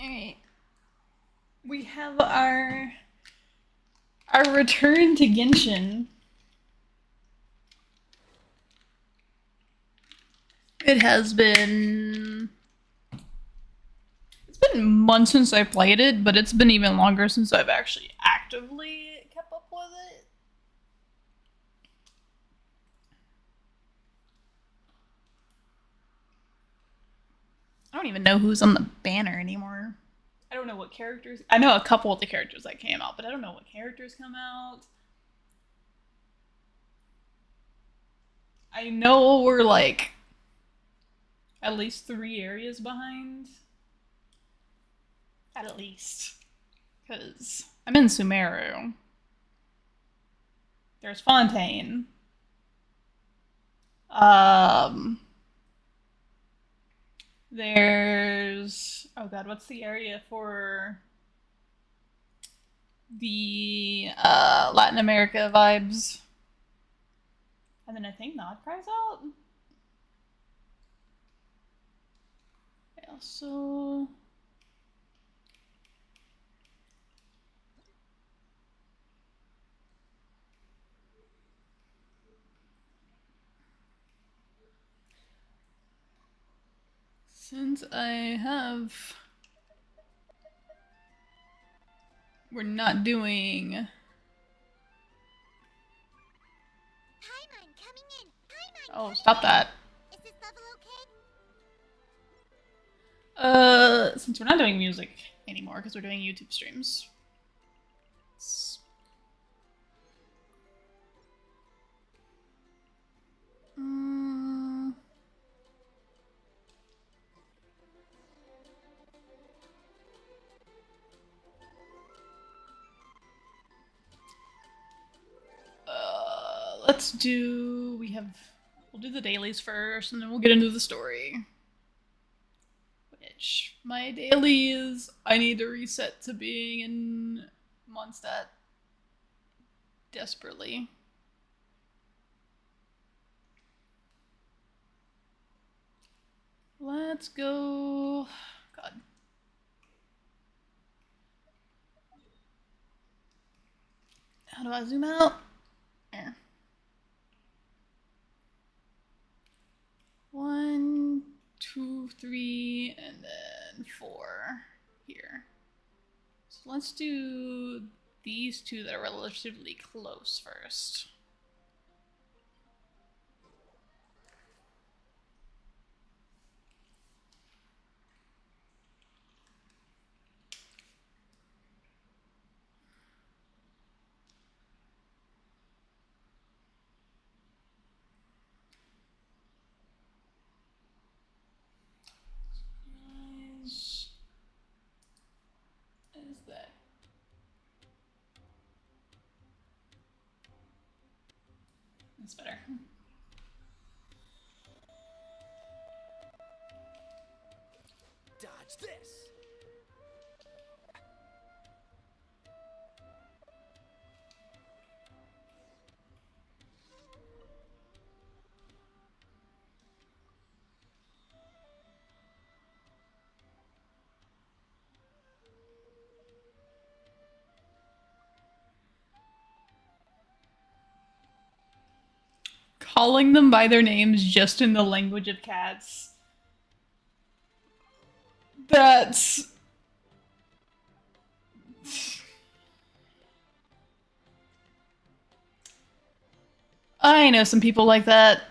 Alright. We have our return to Genshin. It has been months since I played it, but it's been even longer since I've actually actively kept up with it. I don't even know who's on the banner anymore. I don't know what characters. I know a couple of the characters that came out, but I don't know what characters come out. I know we're like at least 3 areas behind. At least. Because I'm in Sumeru. There's Fontaine. Um, there's oh god, what's the area for the Latin America vibes? And then I think Nod cries out. I also since I have we're not doing oh, stop that. Is this level okay? Since we're not doing music anymore because we're doing YouTube streams. Mm, let's do. We'll do the dailies first, and then we'll get into the story. Which my dailies, I need to reset to being in Mondstadt desperately. Let's go. God. How do I zoom out? There. 1, 2, 3, and then 4 here. So let's do these two that are relatively close first. Is that that's better. Dodge this. Calling them by their names just in the language of cats. That's I know some people like that.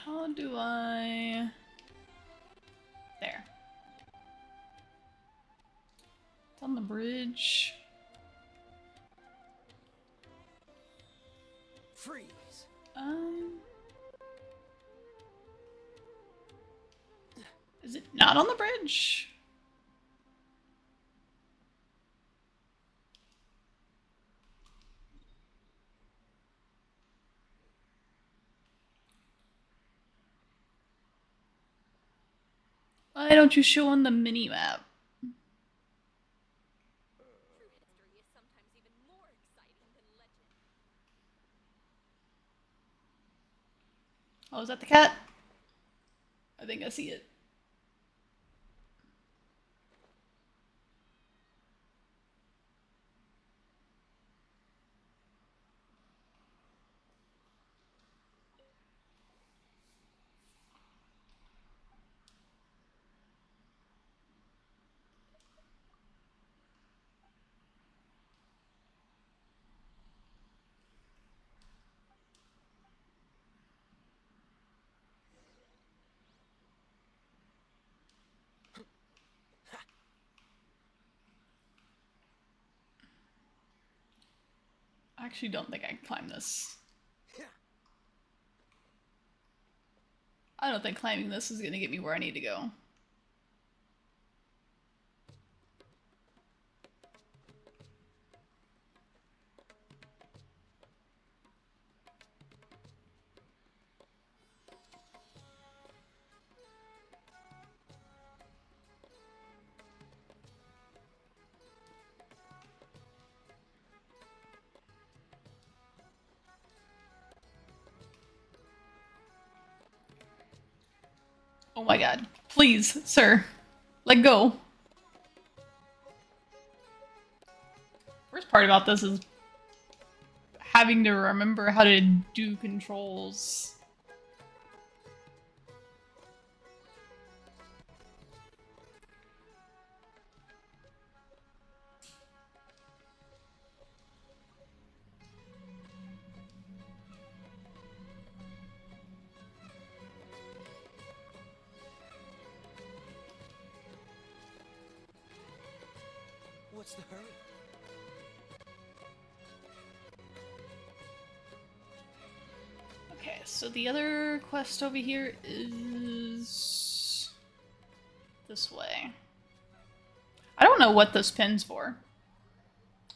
How do I... There. It's on the bridge. Freeze. Is it not on the bridge? Why don't you show on the mini map? True history is sometimes even more exciting than legend. Oh, is that the cat? I think I see it. I actually don't think I can climb this. I don't think climbing this is gonna get me where I need to go. Oh my god. Please, sir. Let go. Worst part about this is having to remember how to do controls. What's the hurry? Okay, so the other quest over here is this way. I don't know what this pin's for.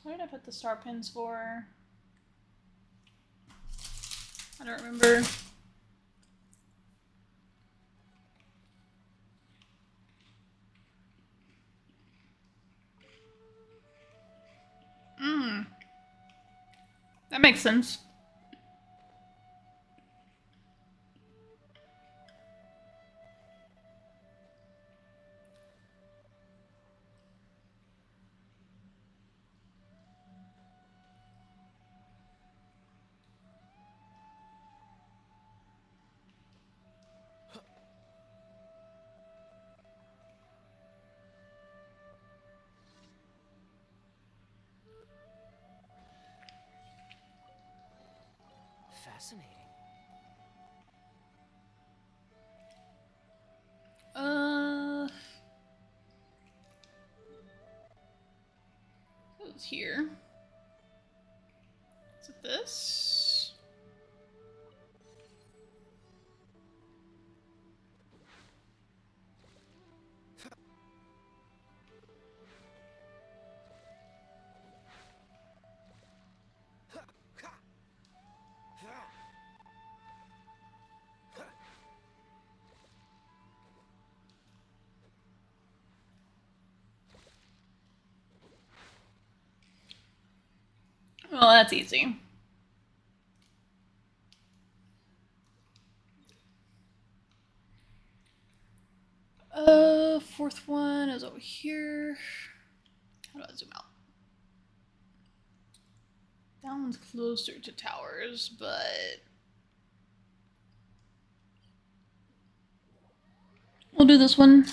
What did I put the star pins for? I don't remember. That makes sense. Fascinating. Who's here? Is it this? Well, that's easy. Fourth one is over here. How do I zoom out? That one's closer to towers, but we'll do this one.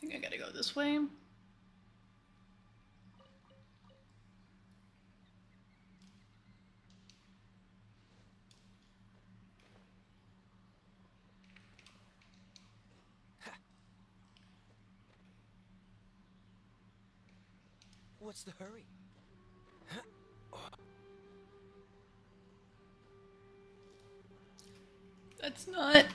think I gotta go this way. What's the hurry? That's not.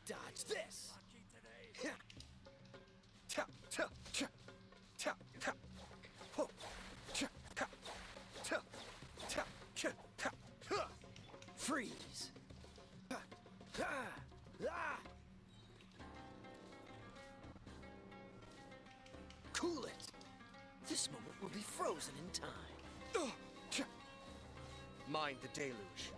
Dodge this. Freeze. Cool it. This moment will be frozen in time. Mind the deluge.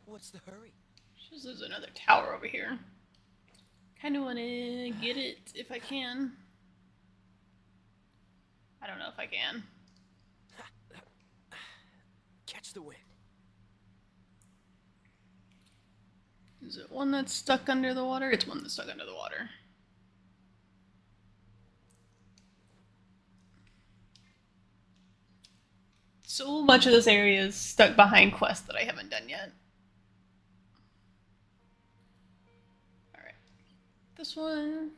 What's the hurry? There's another tower over here. Kind of want to get it if I can. I don't know if I can. Catch the wind. Is it one that's stuck under the water? It's one that's stuck under the water. So much of this area is stuck behind quests that I haven't done yet. Alright. This one.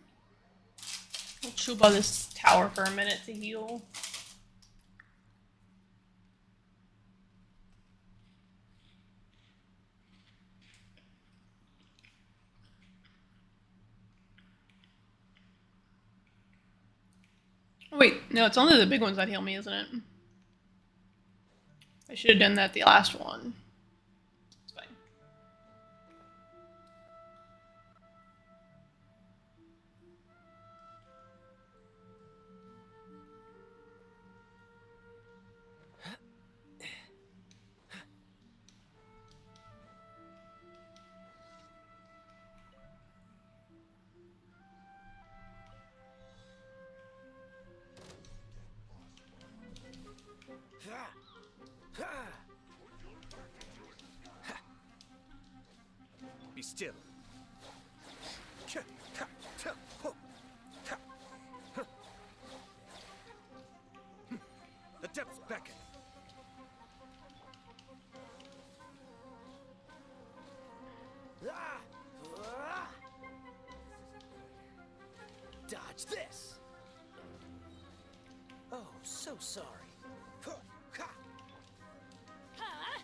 We'll chew by this tower for a minute to heal. Oh, wait, no, it's only the big ones that heal me, isn't it? I should have done that the last one. It's fine. Be still. The depths beckon. Dodge this. Oh, so sorry. Huh?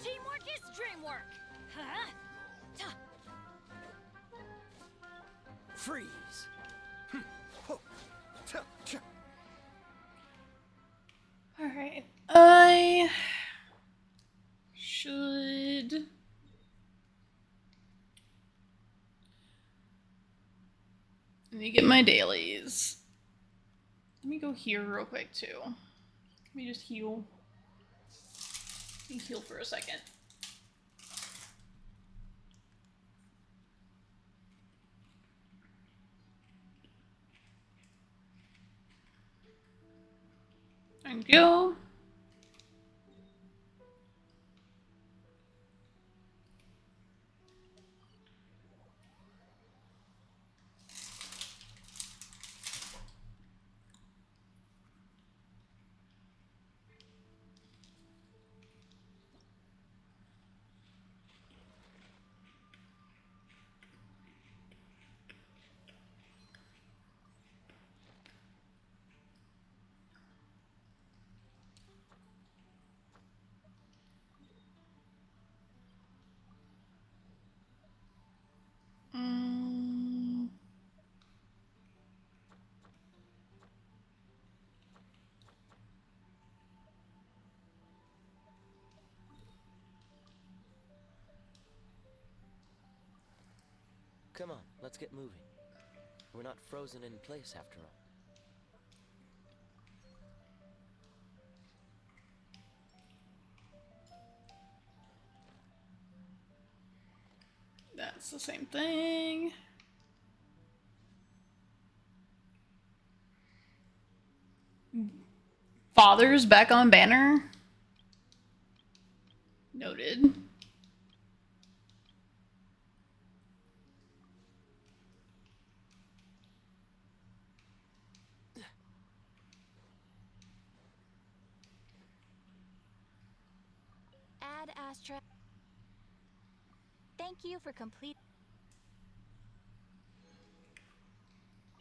Teamwork is dreamwork. Huh? Freeze. Alright. I should. Let me get my dailies. Let me go here real quick too. Let me just heal. Let me heal for a second. And go. Come on, let's get moving. We're not frozen in place after all. That's the same thing. Father's back on banner. Noted. Ad Astra. Thank you for complete.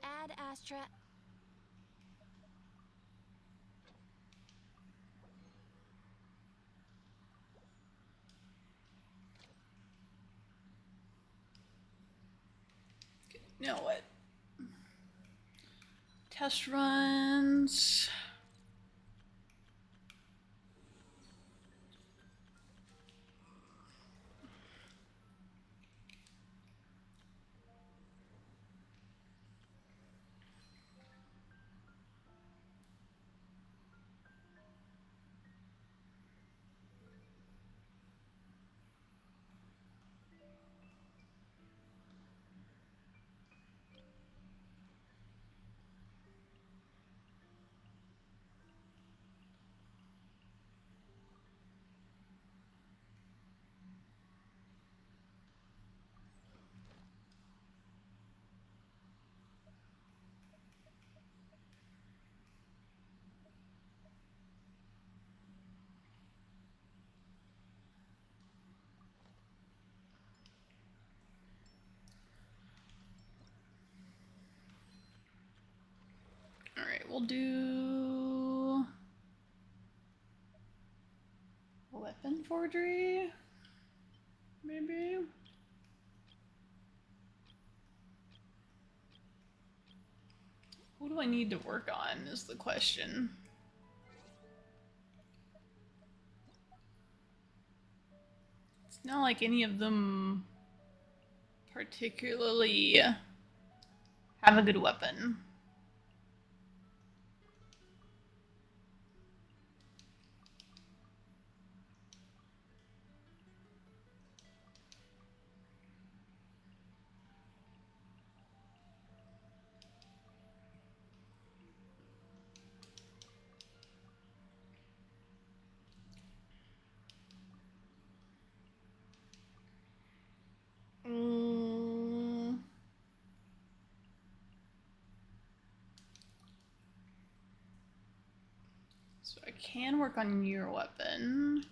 Ad Astra. You know what? Test runs. Alright, we'll do weapon forgery, maybe? Who do I need to work on is the question. It's not like any of them particularly have a good weapon. So I can work on your weapon.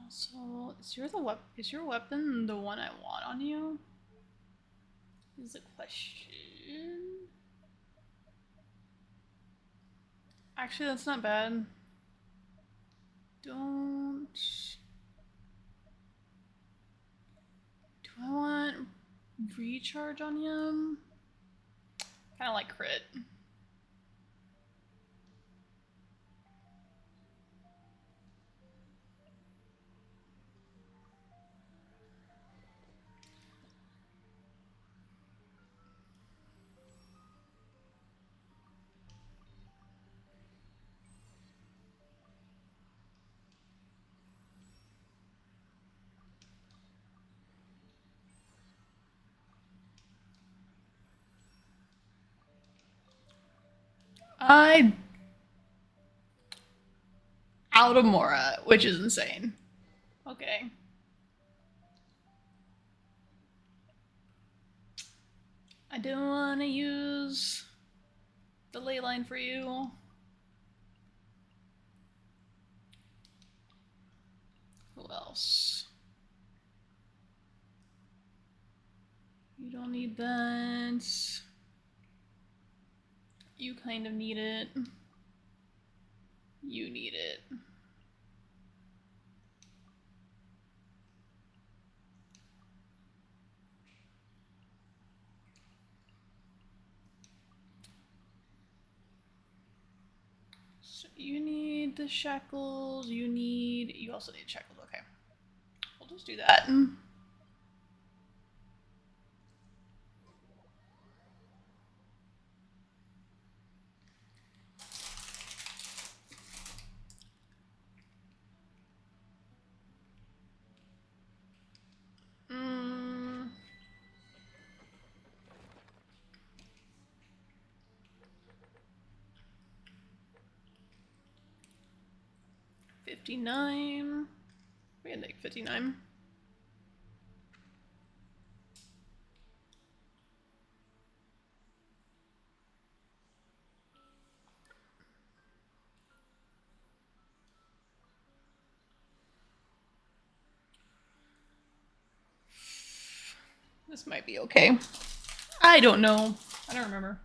Also, is your weapon the one I want on you? Is the question. Actually, that's not bad. Don't. Do I want recharge on him? Kind of like crit. I out of Mora, which is insane. Okay. I don't want to use the ley line for you. Who else? You don't need that. You kind of need it. You need it. So you need the shackles. You also need shackles. Okay. We'll just do that. 59. We can take 59. This might be okay. I don't know. I don't remember.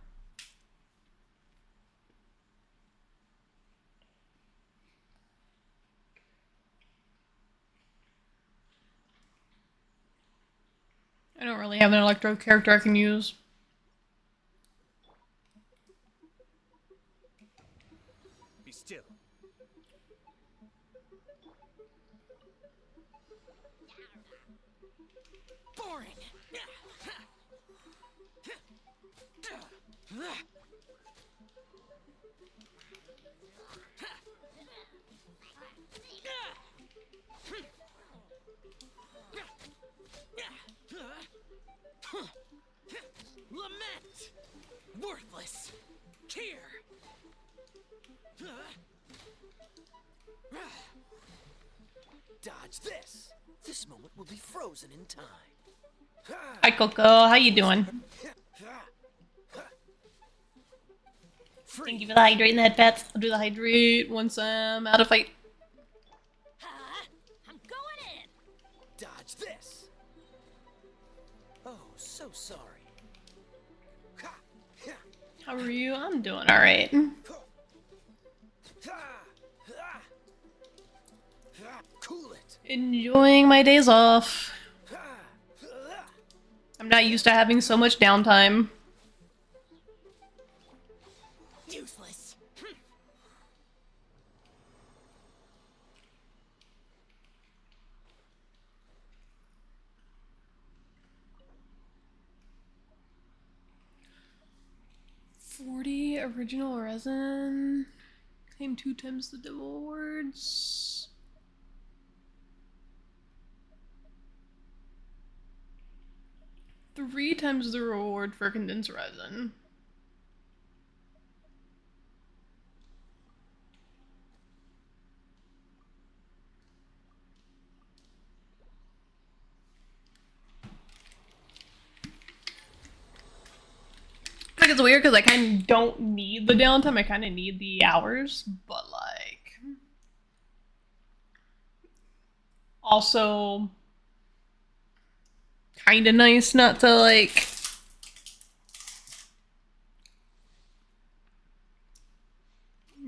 I don't really have an electro character I can use. Be still. Boring. Lament. Worthless. Here. Dodge this. This moment will be frozen in time. Hi, Coco. How you doing? Thank you for the hydrate and the head pats. I'll do the hydrate once I'm out of fight. I'm going in. Dodge this. Oh, so sorry. How are you? I'm doing alright. Cool it. Enjoying my days off. I'm not used to having so much downtime. Useless. 40 original resin. Claim 2 times the demo awards. Three times the reward for condensed resin. Like, it's weird because I kind of don't need the downtime. I kind of need the hours, but like, also kind of nice not to like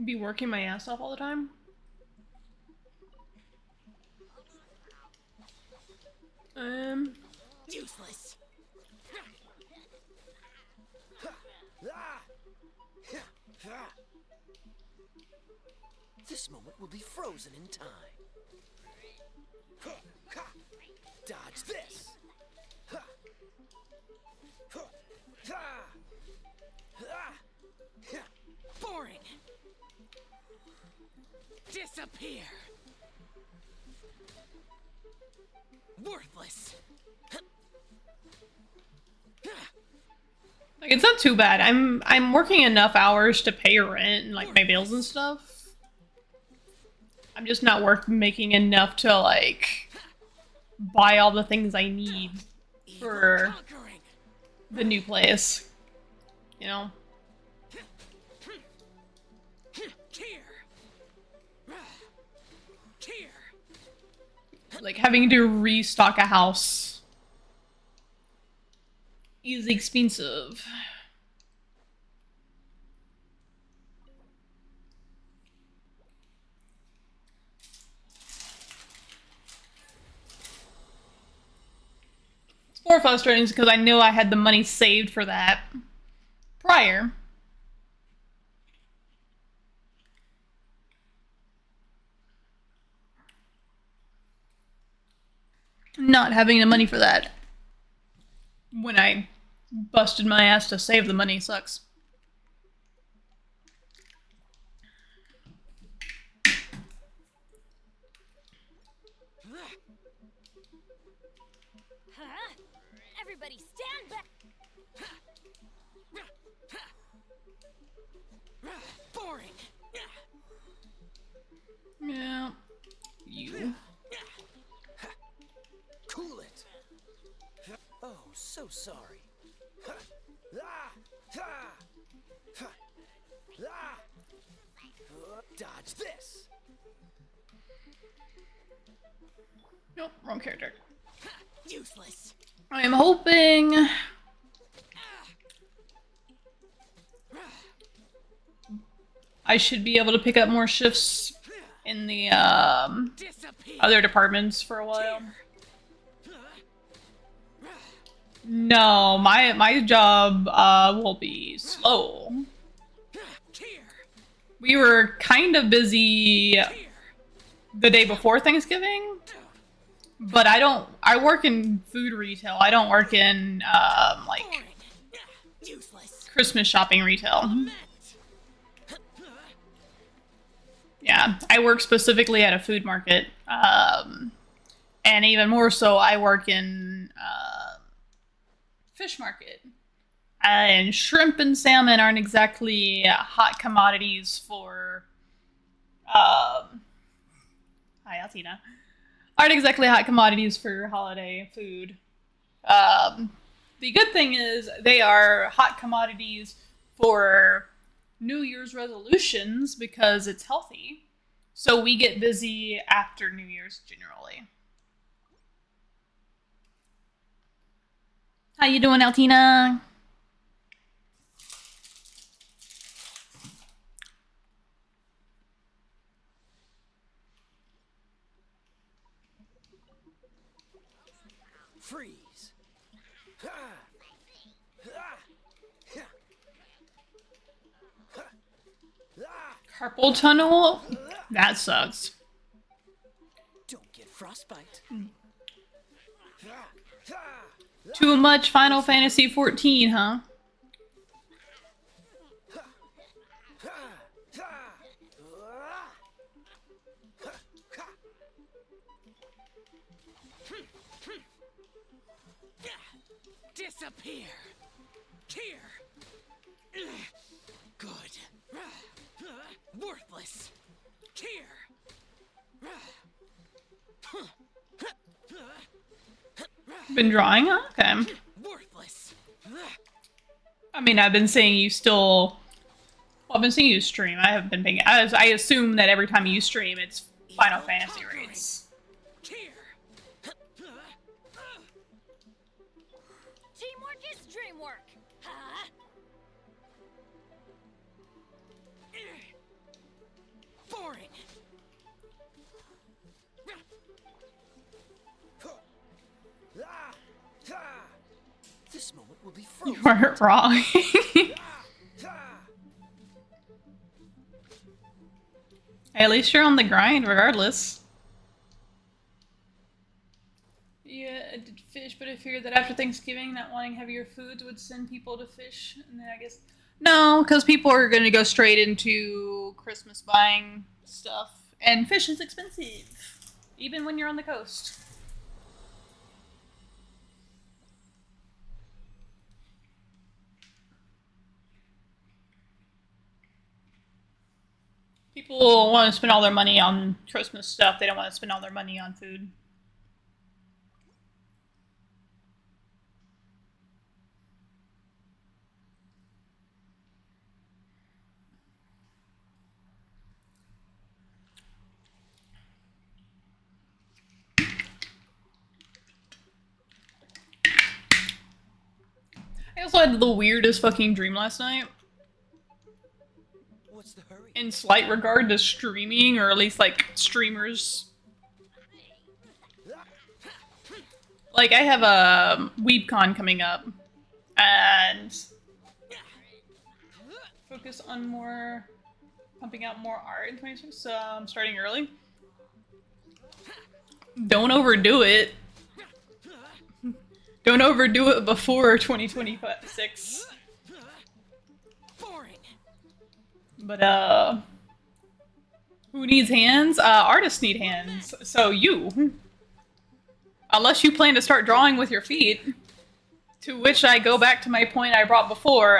be working my ass off all the time. Useless. This moment will be frozen in time. Dodge this. Boring. Disappear. Worthless. Like, it's not too bad. I'm working enough hours to pay rent and like my bills and stuff. I'm just not making enough to like buy all the things I need for the new place. You know? Like having to restock a house is expensive. It's more frustrating because I know I had the money saved for that prior. Not having the money for that when I busted my ass to save the money sucks. Everybody stand back. Boring. Yeah. You. Cool it. Oh, so sorry. Dodge this. Nope, wrong character. Useless. I am hoping I should be able to pick up more shifts in the other departments for a while. No, my job will be slow. We were kind of busy the day before Thanksgiving, but I work in food retail. I don't work in like Christmas shopping retail. Yeah, I work specifically at a food market. And even more so, I work in fish market. And shrimp and salmon aren't exactly hot commodities for hi Altina. Aren't exactly hot commodities for holiday food. The good thing is they are hot commodities for New Year's resolutions because it's healthy. So we get busy after New Year's generally. How you doing, Altina? Freeze. Carpal tunnel? That sucks. Don't get frostbite. Too much Final Fantasy 14, huh? Disappear. Here. Good. Worthless. Here. Been drawing? Huh? Okay. Worthless. I mean, I've been seeing you still... Well, I've been seeing you stream. I haven't been paying... I assume that every time you stream, it's Final Fantasy raids. Teamwork is dreamwork. Huh? Boring. This moment will be You frozen. weren't wrong. At least you're on the grind regardless. Yeah, I did fish, but I figured that after Thanksgiving, not wanting heavier foods would send people to fish. And then I guess... No, because people are going to go straight into Christmas buying stuff. And fish is expensive. Even when you're on the coast. People want to spend all their money on Christmas stuff. They don't want to spend all their money on food. I also had the weirdest fucking dream last night. What's the hurry? In slight regard to streaming, or at least like streamers. Like, I have a WeebCon coming up, and focus on more, pumping out more art in 2026, so I'm starting early. Don't overdo it. Don't overdo it before 2026. Boring. But, who needs hands? Artists need hands. So you. Unless you plan to start drawing with your feet. To which I go back to my point I brought before,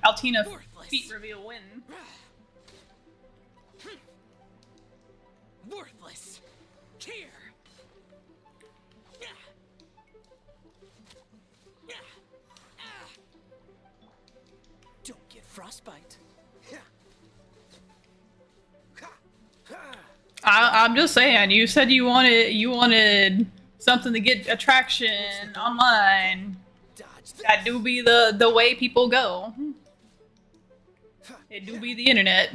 Altina feet reveal win. Worthless. Here. Don't get frostbite. I'm just saying. You said you wanted something to get attraction online. Dodge That do be the way people go. It do be the internet.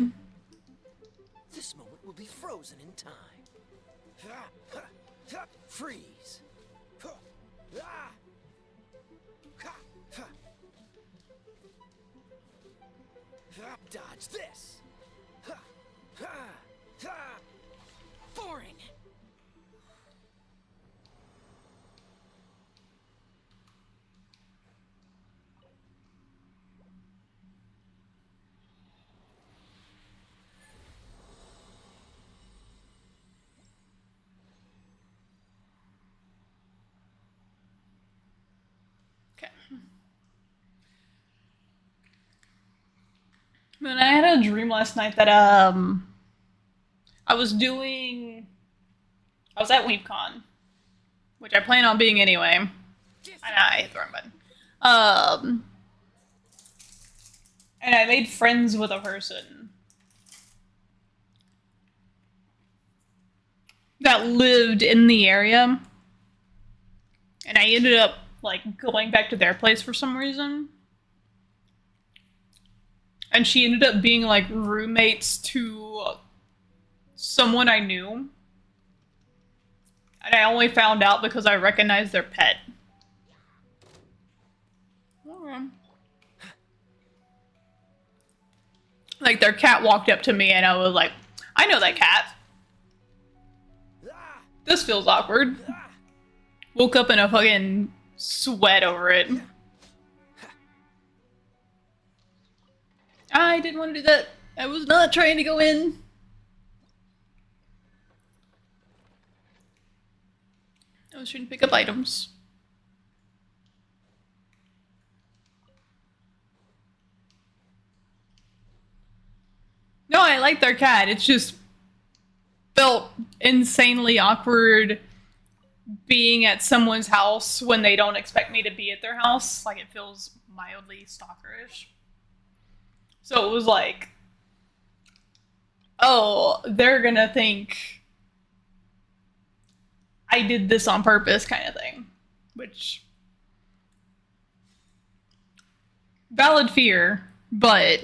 This moment will be frozen in time. Freeze. Dodge this. Boring. Okay. Man, I had a dream last night that I was at WeebCon, which I plan on being anyway. I hit the wrong button. And I made friends with a person that lived in the area, and I ended up like going back to their place for some reason. And she ended up being like roommates to someone I knew. And I only found out because I recognized their pet. Okay. Like their cat walked up to me and I was like, I know that cat. This feels awkward. Woke up in a fucking sweat over it. I didn't want to do that. I was not trying to go in. I was trying to pick up items. No, I like their cat. It's just felt insanely awkward being at someone's house when they don't expect me to be at their house. Like, it feels mildly stalkerish. So it was like, oh, they're gonna think I did this on purpose kind of thing. Which, valid fear, but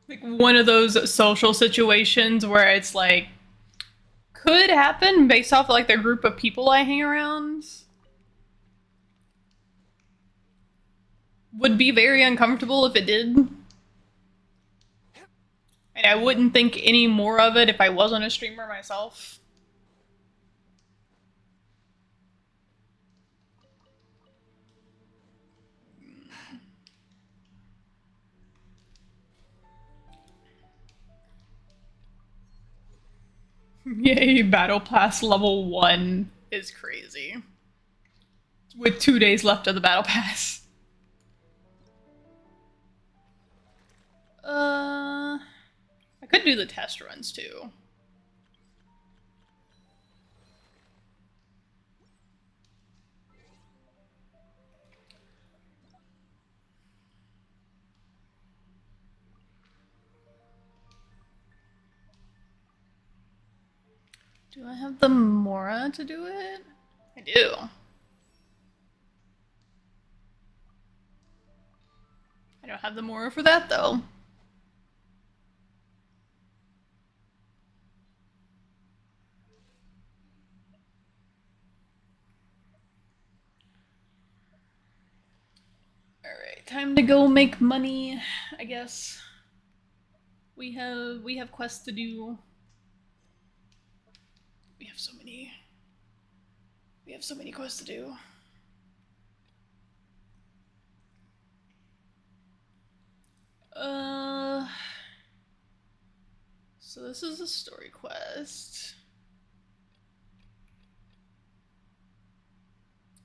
like one of those social situations where it's like could happen based off like the group of people I hang around. Would be very uncomfortable if it did. And I wouldn't think any more of it if I wasn't a streamer myself. Yay, Battle Pass level 1 is crazy. With 2 days left of the Battle Pass. I could do the test runs too. Do I have the Mora to do it? I do. I don't have the Mora for that though. Alright, time to go make money, I guess. We have quests to do. We have so many quests to do. So this is a story quest.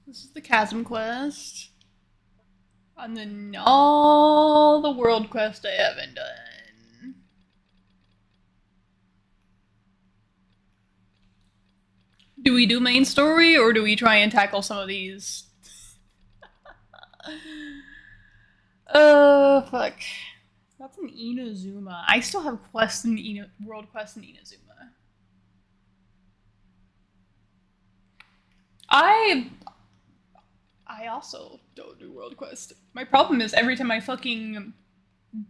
This is the chasm quest. And then all the world quest I haven't done. Do we do main story or do we try and tackle some of these? Oh, fuck. That's an Inazuma. I still have quests in world quests in Inazuma. I also don't do world quest. My problem is every time I fucking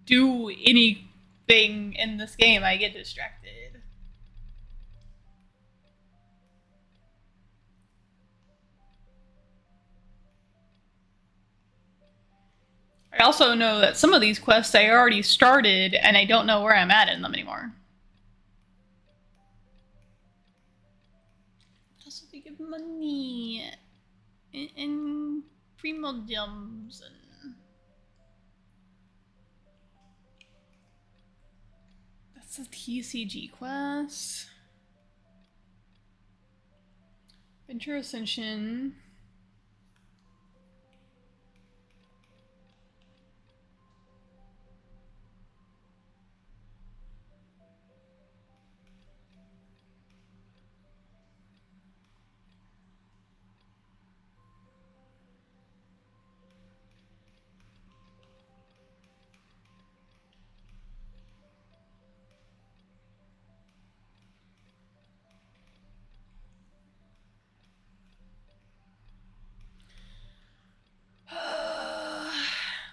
do anything in this game, I get distracted. I also know that some of these quests I already started and I don't know where I'm at in them anymore. Also, they give money and primo gems and that's a TCG quest. Venture Ascension.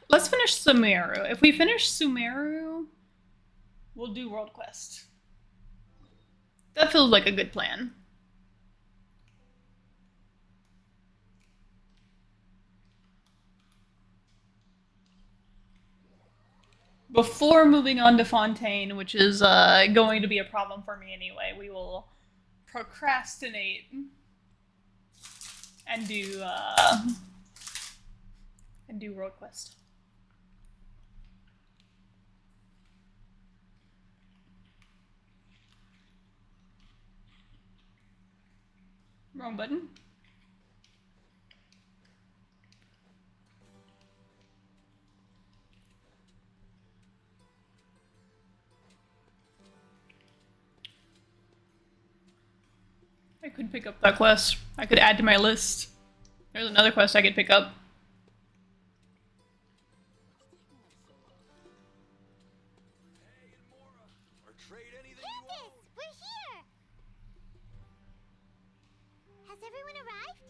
Let's finish Sumeru. If we finish Sumeru, we'll do World Quest. That feels like a good plan. Before moving on to Fontaine, which is going to be a problem for me anyway, we will procrastinate and do World Quest. Wrong button. I could pick up that quest. I could add to my list. There's another quest I could pick up. Candace, we're here! Has everyone arrived?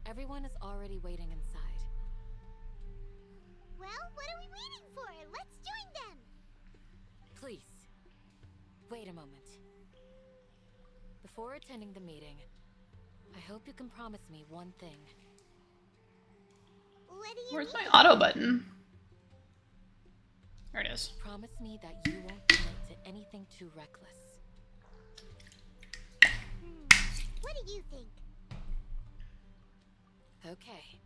Everyone is already waiting inside. Well, what are we waiting for? Let's join them! Please, wait a moment. Before attending the meeting, I hope you can promise me one thing. What do you Where's mean? my auto button? There it is. Promise me that you won't commit to anything too reckless. What do you think? Okay.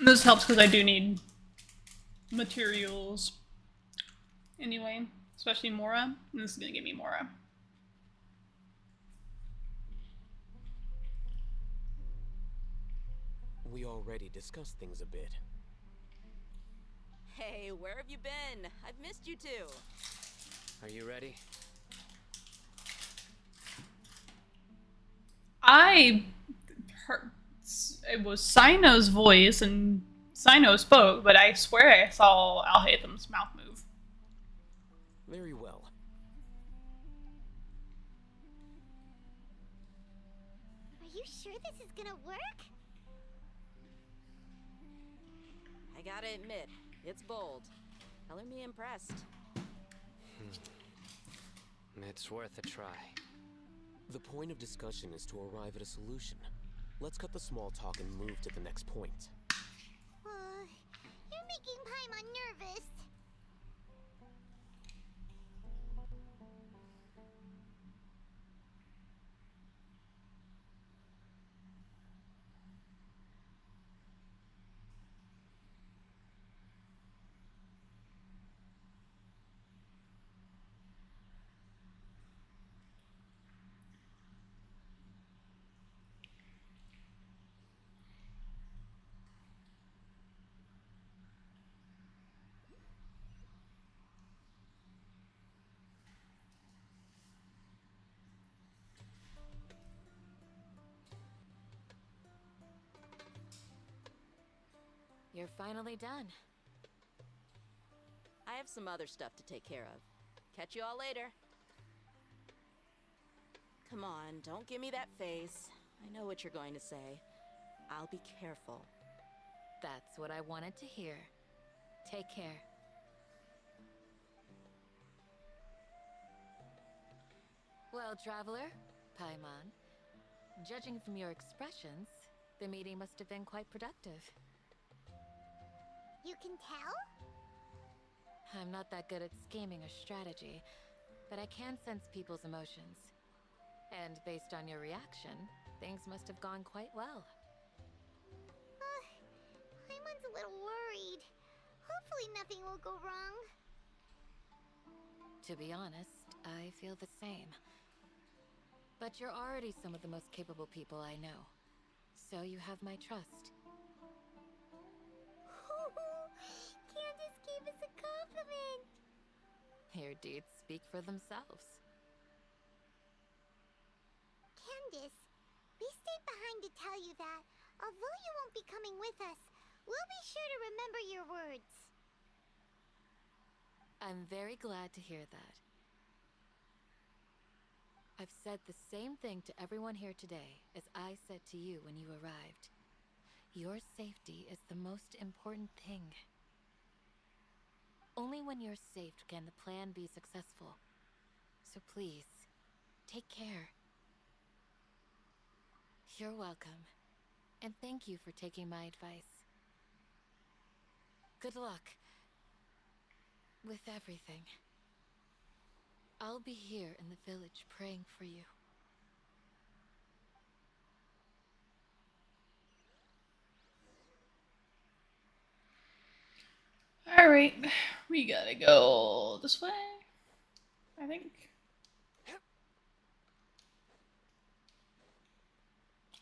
This helps because I do need materials anyway, especially Mora. And this is gonna give me Mora. We already discussed things a bit. Hey, where have you been? I've missed you too. Are you ready? I heard it was Sino's voice and Sino spoke, but I swear I saw Alhatham's mouth move. Very well. you sure this is gonna work? I gotta admit, it's bold. Color me impressed. It's worth a try. The point of discussion is to arrive at a solution. Let's cut the small talk and move to the next point. You're making Paimon nervous. You're finally done. I have some other stuff to take care of. Catch you all later. Come on, don't give me that face. I know what you're going to say. I'll be careful. That's what I wanted to hear. Take care. Well, traveler, Paimon, judging from your expressions, the meeting must have been quite productive. You can tell? I'm not that good at scheming or strategy, but I can sense people's emotions. And based on your reaction, things must have gone quite well. Paimon's a little worried. Hopefully nothing will go wrong. To be honest, I feel the same. But you're already some of the most capable people I know. So you have my trust. Candace gave us a compliment. Your deeds speak for themselves. Candace, we stayed behind to tell you that, although you won't be coming with us, we'll be sure to remember your words. I'm very glad to hear that. I've said the same thing to everyone here today as I said to you when you arrived. Your safety is the most important thing. Only when you're safe can the plan be successful. So please, take care. You're welcome. And thank you for taking my advice. Good luck with everything. I'll be here in the village praying for you. Alright, we gotta go this way, I think.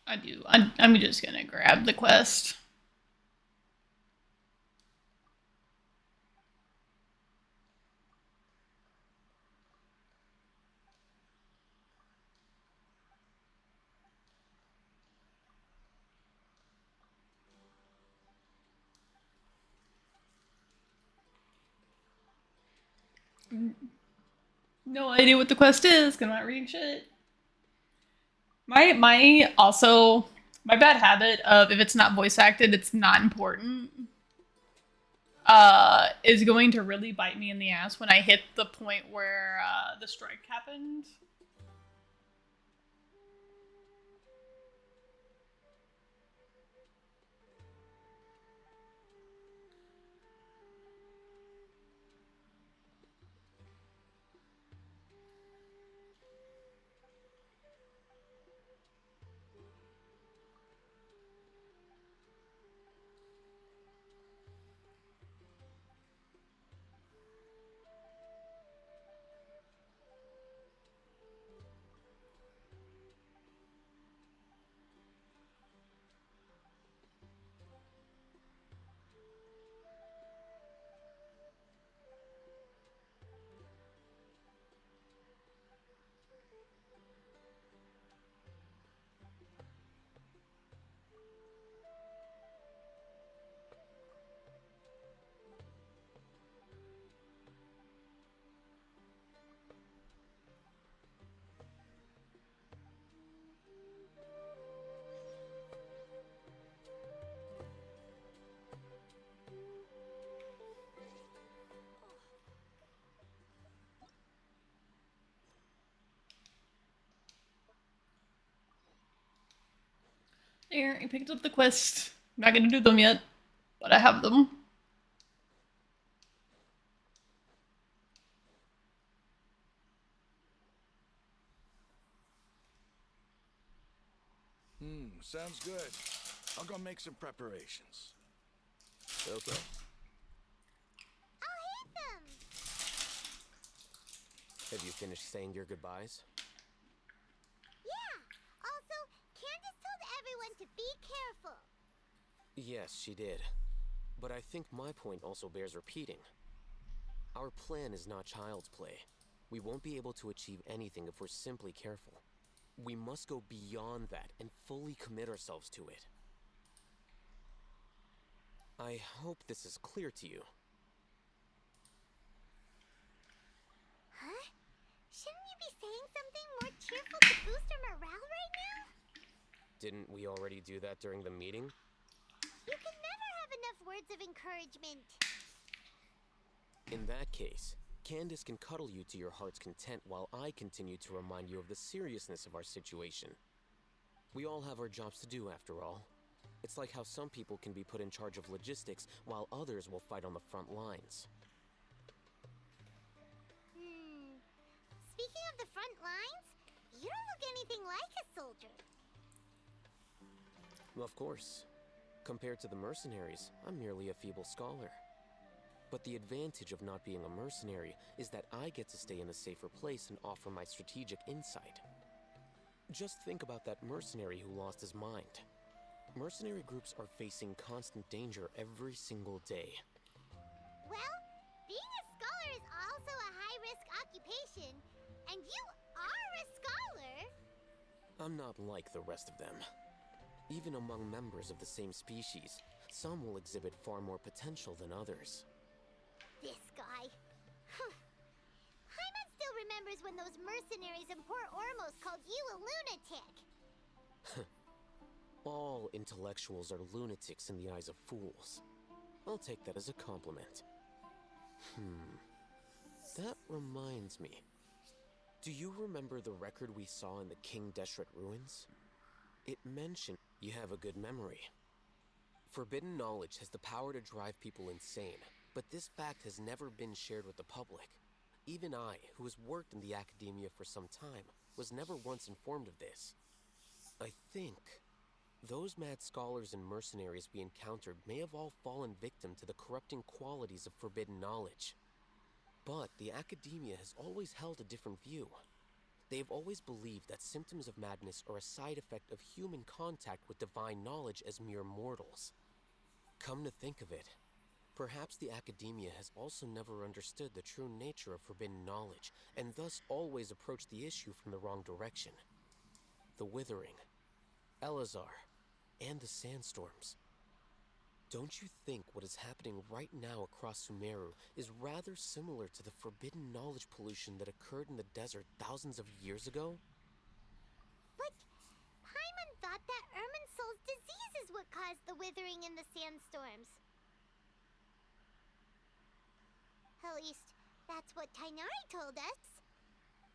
I'm just gonna grab the quest. No idea what the quest is, 'cause I'm not reading shit. My bad habit of if it's not voice acted, it's not important. Is going to really bite me in the ass when I hit the point where the strike happened. I picked up the quest. I'm not gonna do them yet, but I have them. Sounds good. I'll go make some preparations. Okay. I'll hit them! Have you finished saying your goodbyes? Yeah! Also, Candace told everyone to be careful. Yes, she did. But I think my point also bears repeating. Our plan is not child's play. We won't be able to achieve anything if we're simply careful. We must go beyond that and fully commit ourselves to it. I hope this is clear to you. Huh? Shouldn't you be saying something more cheerful to boost our morale right now? Didn't we already do that during the meeting? You can never have enough words of encouragement. In that case, Candace can cuddle you to your heart's content while I continue to remind you of the seriousness of our situation. We all have our jobs to do, after all. It's like how some people can be put in charge of logistics while others will fight on the front lines. Speaking of the front lines, you don't look anything like a soldier. Of course. Compared to the mercenaries, I'm merely a feeble scholar. But the advantage of not being a mercenary is that I get to stay in a safer place and offer my strategic insight. Just think about that mercenary who lost his mind. Mercenary groups are facing constant danger every single day. Well, being a scholar is also a high-risk occupation, and you are a scholar. I'm not like the rest of them. Even among members of the same species, some will exhibit far more potential than others. This guy. Hyman still remembers when those mercenaries in Port Ormos called you a lunatic. All intellectuals are lunatics in the eyes of fools. I'll take that as a compliment. That reminds me. Do you remember the record we saw in the King Deshret ruins? It mentioned you have a good memory. Forbidden knowledge has the power to drive people insane, but this fact has never been shared with the public. Even I, who has worked in the academia for some time, was never once informed of this. I think those mad scholars and mercenaries we encountered may have all fallen victim to the corrupting qualities of forbidden knowledge. But the academia has always held a different view. They have always believed that symptoms of madness are a side effect of human contact with divine knowledge as mere mortals. Come to think of it, perhaps the academia has also never understood the true nature of forbidden knowledge, and thus always approached the issue from the wrong direction. The Withering, Elazar, and the Sandstorms. Don't you think what is happening right now across Sumeru is rather similar to the forbidden knowledge pollution that occurred in the desert thousands of years ago? But Paimon thought that Irminsul's disease is what caused the withering in the sandstorms. At least, that's what Tainari told us.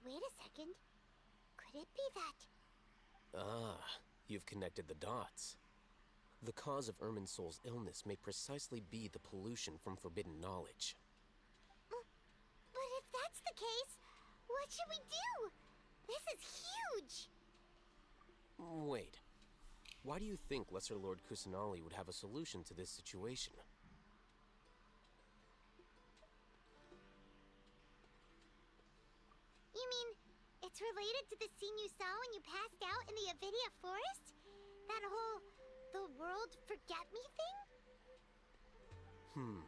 Wait a second. Could it be that? Ah, you've connected the dots. The cause of Irminsul's illness may precisely be the pollution from forbidden knowledge. But if that's the case, what should we do? This is huge! Wait. Why do you think Lesser Lord Kusanali would have a solution to this situation? You mean, it's related to the scene you saw when you passed out in the Avidia forest? That whole the world forget me thing?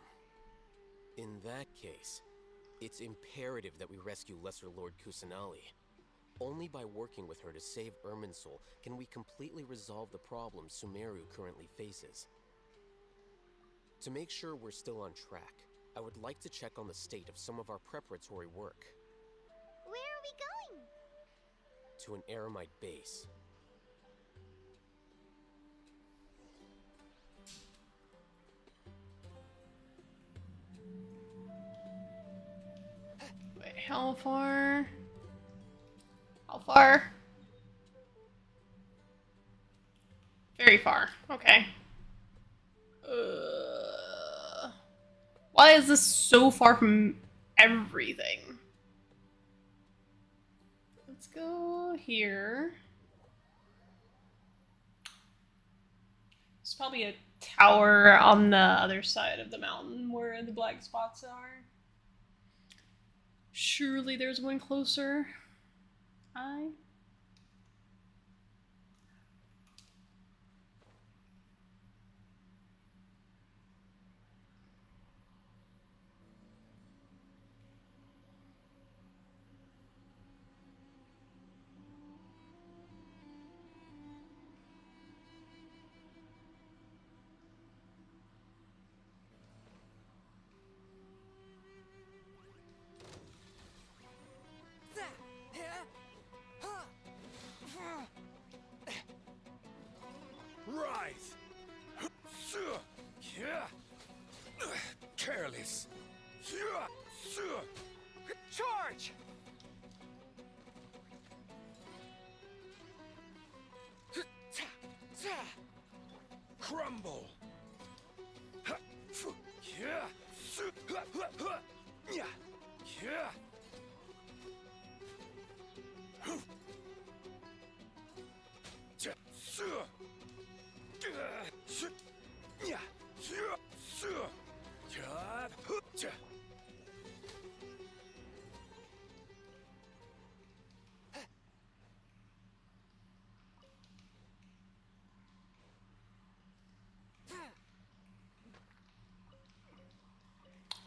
In that case, it's imperative that we rescue Lesser Lord Kusanali. Only by working with her to save Irminsul can we completely resolve the problems Sumeru currently faces. To make sure we're still on track, I would like to check on the state of some of our preparatory work. Where are we going? To an Eremite base. Wait, how far? How far? Very far. Okay. Why is this so far from everything? Let's go here. There's probably a tower on the other side of the mountain where the black spots are. Surely there's one closer. Rise! Careless. Charge! Crumble.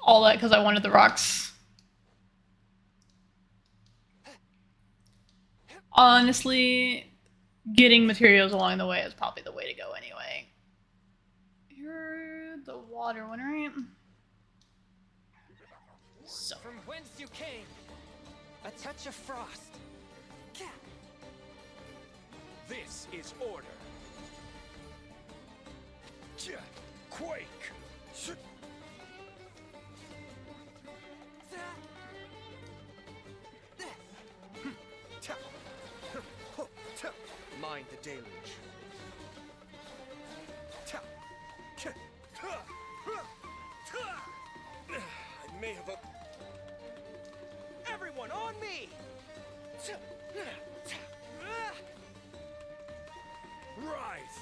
All that because I wanted the rocks. Honestly, getting materials along the way is probably the way to go anyway. You're the water one, right? So. From whence you came, a touch of frost. This is order. Quake. Mind the deluge. I may have a... Everyone on me! Rise!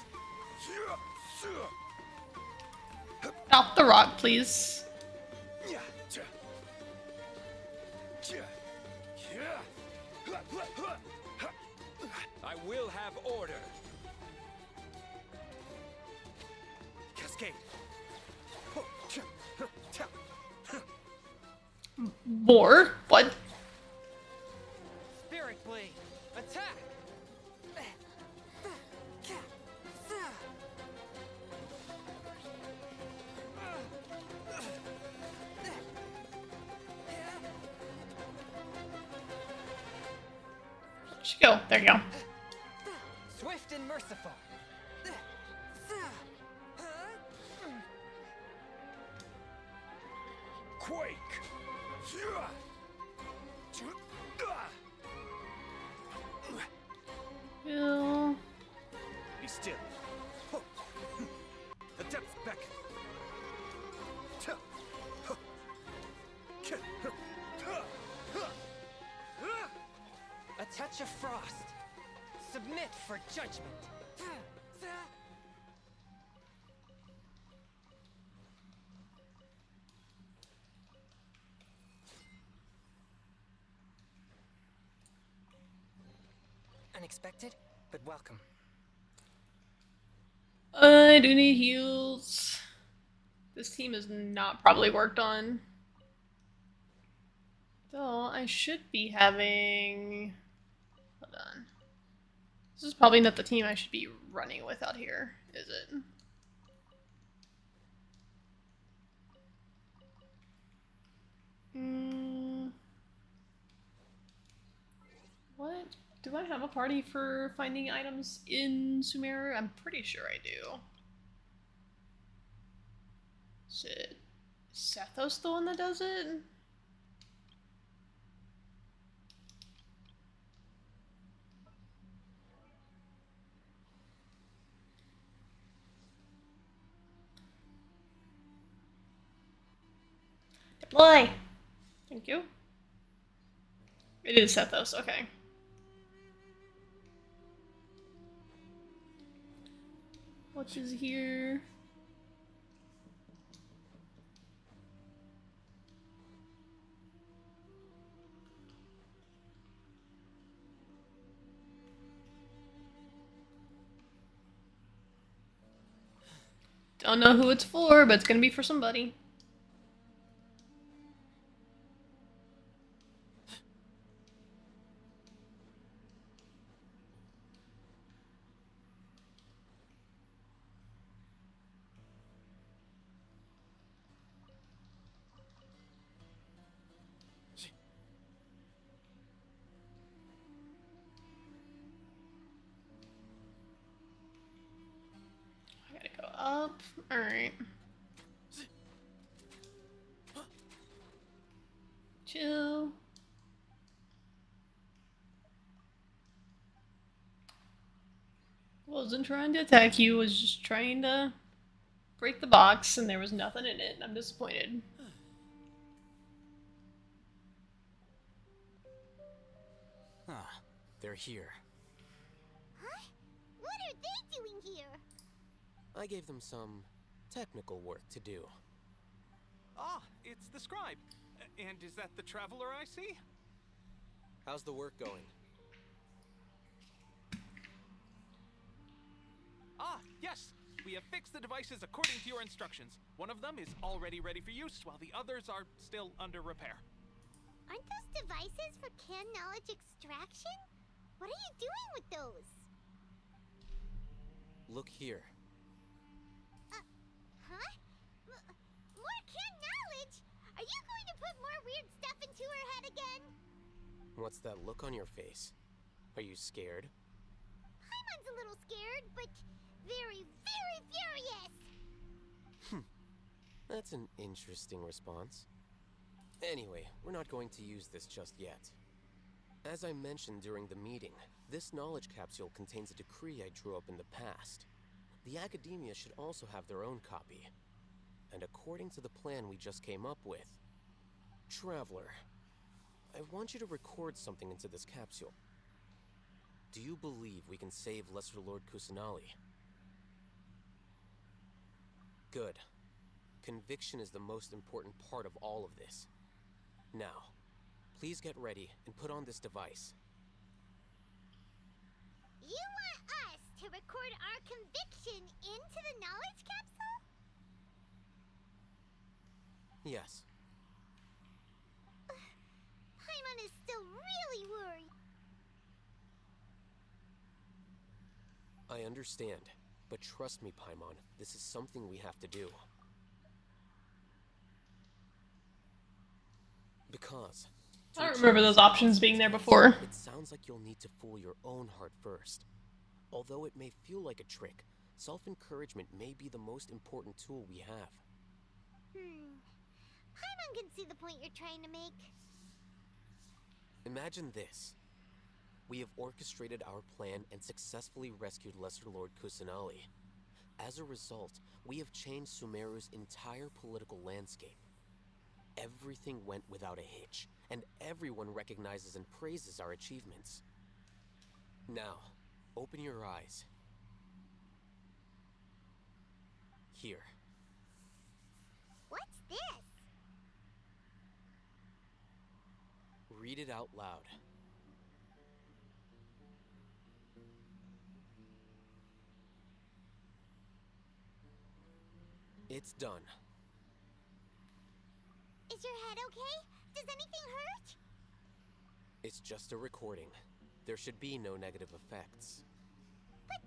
Off the rock, please. I will have order. Cascade. More? What? Spirit blade, attack! Should go. There you go. Swift and merciful. Quake. Bill. Be still. The depths beckon. A touch of frost. Submit for judgment. Unexpected, but welcome. I do need heals. This team is not probably worked on. Though I should be having... Hold on. This is probably not the team I should be running with out here, is it? What? Do I have a party for finding items in Sumeru? I'm pretty sure I do. Is it Sethos the one that does it? Boy! Thank you. It is Sethos, okay. What is here? Don't know who it's for, but it's gonna be for somebody. I gotta go up. Alright. Chill. Wasn't trying to attack you, was just trying to break the box, and there was nothing in it. I'm disappointed. Ah, they're here. Huh? What are they doing here? I gave them some technical work to do. Ah, it's the scribe. And is that the traveler I see? How's the work going? Ah, yes. We have fixed the devices according to your instructions. One of them is already ready for use, while the others are still under repair. Aren't those devices for can knowledge extraction? What are you doing with those? Look here. Huh? More can knowledge? Are you going to put more weird stuff into her head again? What's that look on your face? Are you scared? Paimon's a little scared, but very, very furious! That's an interesting response. Anyway, we're not going to use this just yet. As I mentioned during the meeting, this knowledge capsule contains a decree I drew up in the past. The academia should also have their own copy. And according to the plan we just came up with, Traveler, I want you to record something into this capsule. Do you believe we can save Lesser Lord Kusanali? Good. Conviction is the most important part of all of this. Now, please get ready and put on this device. You want us to record our conviction into the knowledge capsule? Yes. Paimon is still really worried. I understand, but trust me, Paimon, this is something we have to do. Because I don't remember those options being there before. it sounds like you'll need to fool your own heart first. Although it may feel like a trick, self-encouragement may be the most important tool we have. Paimon can see the point you're trying to make. Imagine this. We have orchestrated our plan and successfully rescued Lesser Lord Kusanali. As a result, we have changed Sumeru's entire political landscape. Everything went without a hitch, and everyone recognizes and praises our achievements. Now, open your eyes. Here. What's this? Read it out loud. It's done. Is your head okay? Does anything hurt? It's just a recording. There should be no negative effects. But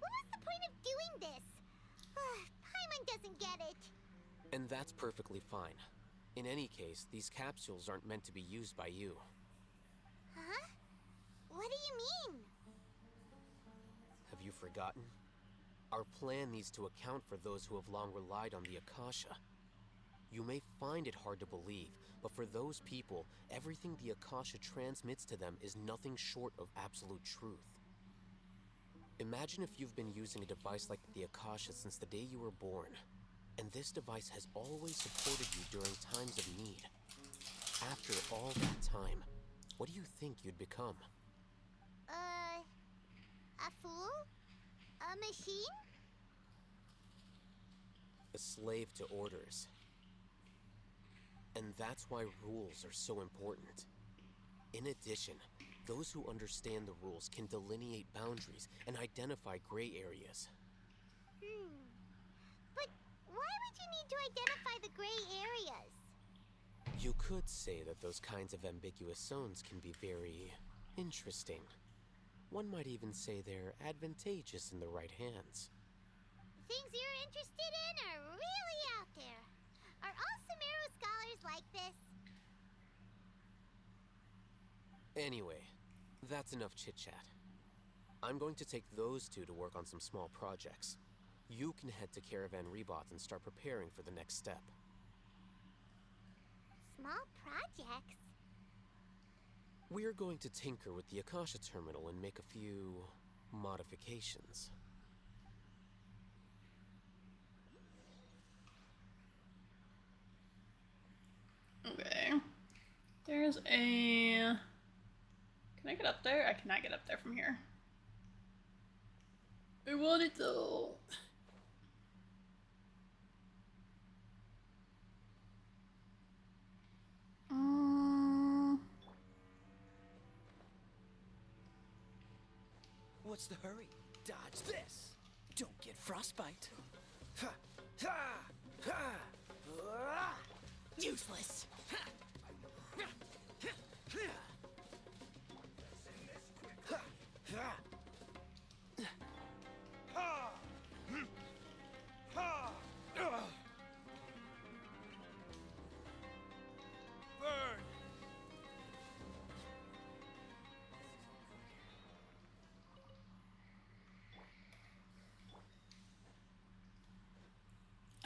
what was the point of doing this? Paimon doesn't get it. And that's perfectly fine. In any case, these capsules aren't meant to be used by you. Huh? What do you mean? Have you forgotten? Our plan needs to account for those who have long relied on the Akasha. You may find it hard to believe, but for those people, everything the Akasha transmits to them is nothing short of absolute truth. Imagine if you've been using a device like the Akasha since the day you were born. And this device has always supported you during times of need. After all that time, what do you think you'd become? A fool? A machine? A slave to orders. And that's why rules are so important. In addition, those who understand the rules can delineate boundaries and identify gray areas. But why would you need to identify the gray areas? You could say that those kinds of ambiguous zones can be very interesting. One might even say they're advantageous in the right hands. Things you're interested in are really out there. Are all Sumeru scholars like this? Anyway, that's enough chit-chat. I'm going to take those two to work on some small projects. You can head to Caravan Rebot and start preparing for the next step. Small projects? We're going to tinker with the Akasha terminal and make a few modifications. Okay. There's a... Can I get up there? I cannot get up there from here. I want it though. What's the hurry? Dodge this. Don't get frostbite. Ha! Ha! Ha! Ah! Useless. Ha! Ha! Ha! Ha! Ha! Ha! Ha! Ugh. Burn.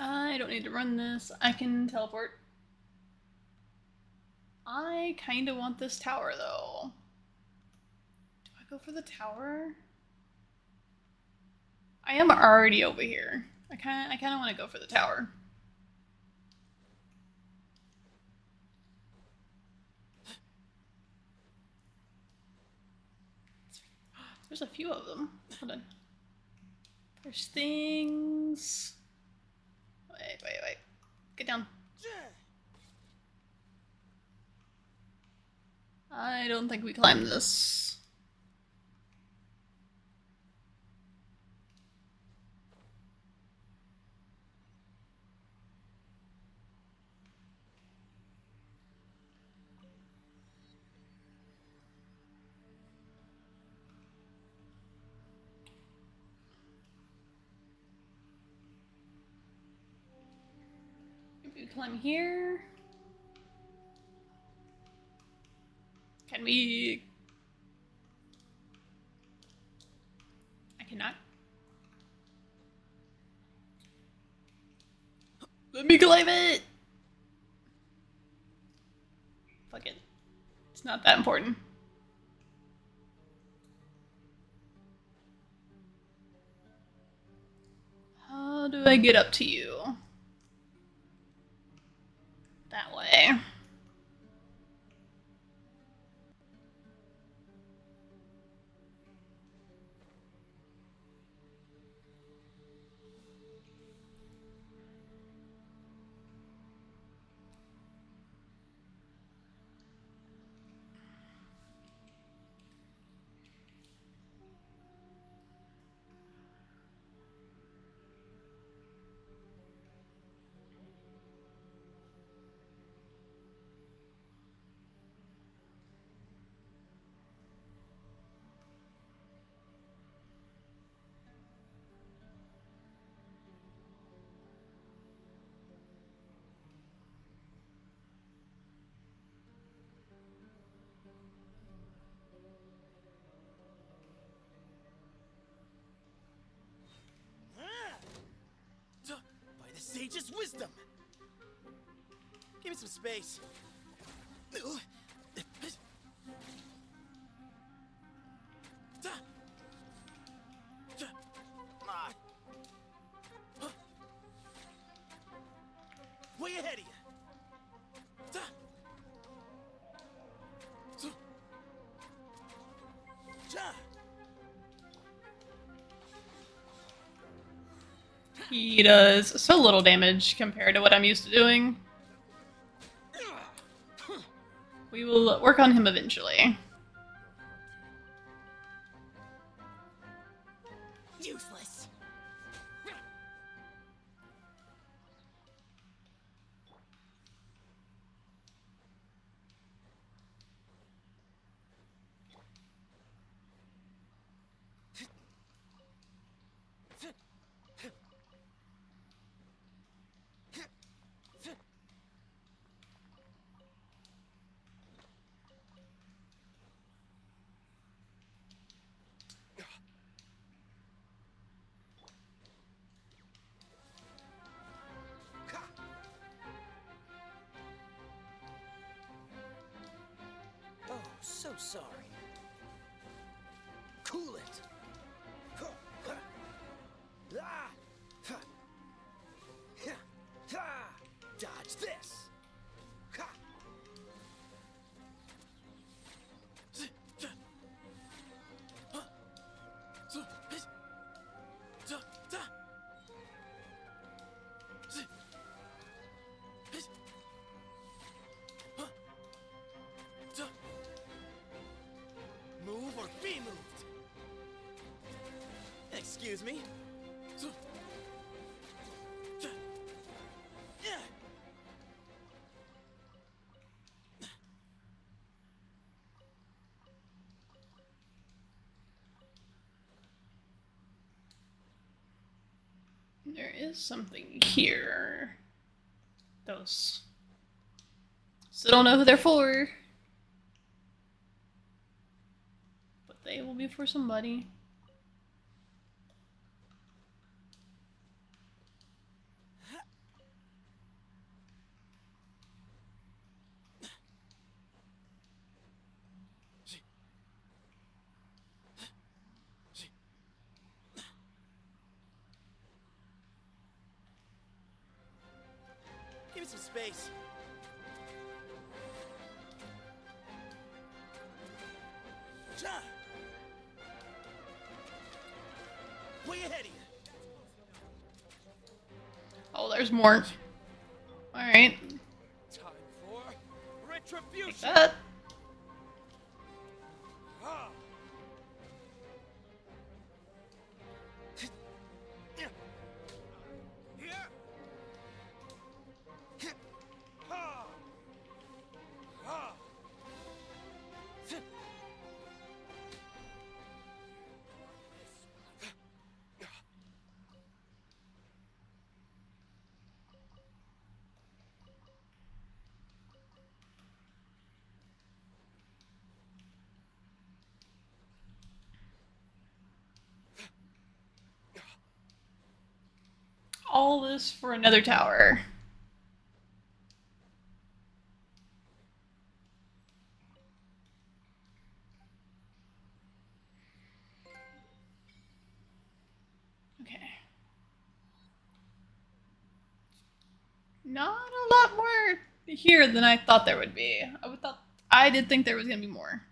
I don't need to run this. I can teleport. I kind of want this tower though. Do I go for the tower? I am already over here. I kind of want to go for the tower. There's a few of them. Hold on. There's things. Wait. Get down. I don't think we climb this. Maybe we climb here. Can we? I cannot. Let me climb it! Fuck it. It's not that important. How do I get up to you? That way. By the sage's wisdom! Give me some space. He does so little damage compared to what I'm used to doing. We will work on him eventually. Useless. Oh, so sorry. Cool it. Dodge this. Move or be moved. Excuse me. There is something here. Those. Still don't know who they're for. But they will be for somebody. Give me some space. Way ahead of you. Oh, there's more. Alright. Time for Take retribution. that. Ah. Here. Ha. Ha. All this for another tower. Okay. Not a lot more here than I thought there would be. I did think there was gonna be more.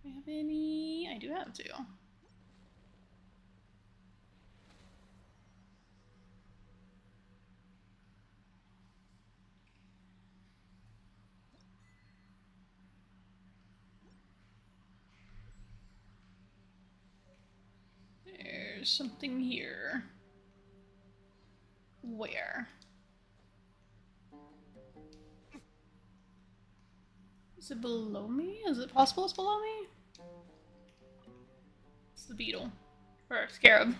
Do I have any? I do have two. There's something here. Where? Is it below me? Is it possible it's below me? It's the beetle. Or scarab.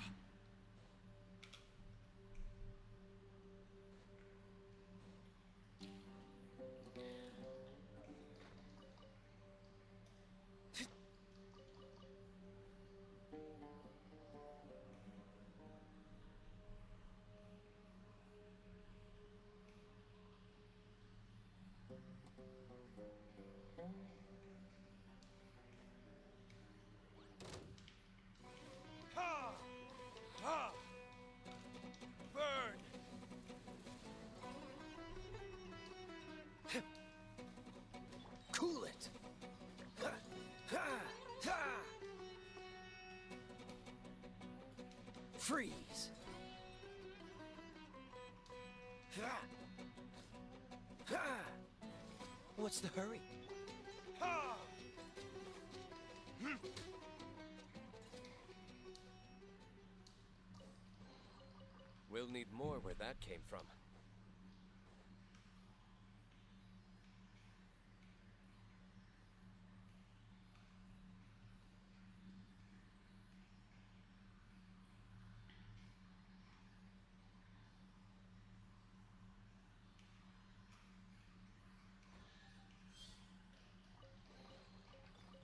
Freeze! Ha! Ha! What's the hurry? Ha! We'll need more where that came from.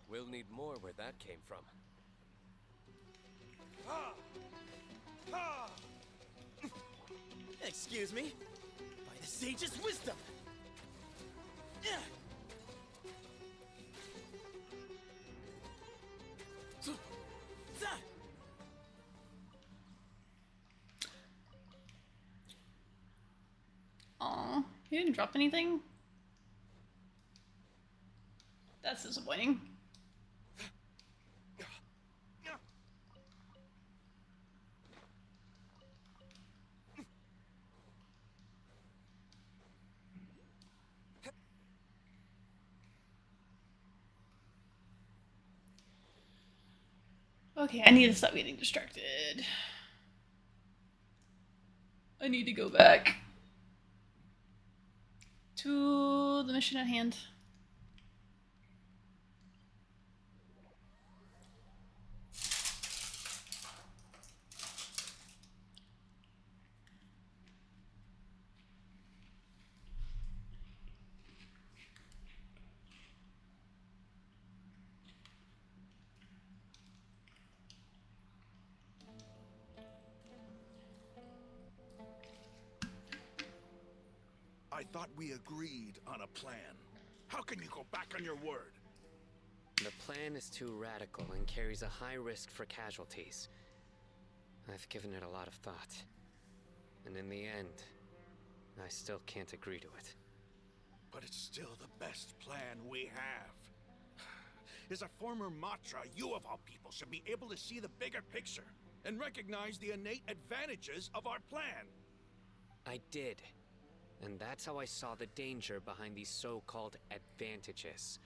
We'll need more where that came from. Ha! Ha! Excuse me? By the sage's wisdom! Yeah. Aw, he didn't drop anything? That's disappointing. Okay, I need to stop getting distracted. I need to go back to the mission at hand. I thought we agreed on a plan. How can you go back on your word? The plan is too radical and carries a high risk for casualties. I've given it a lot of thought. And in the end, I still can't agree to it. But it's still the best plan we have. As a former Matra, you of all people should be able to see the bigger picture and recognize the innate advantages of our plan. I did. And that's how I saw the danger behind these so-called advantages.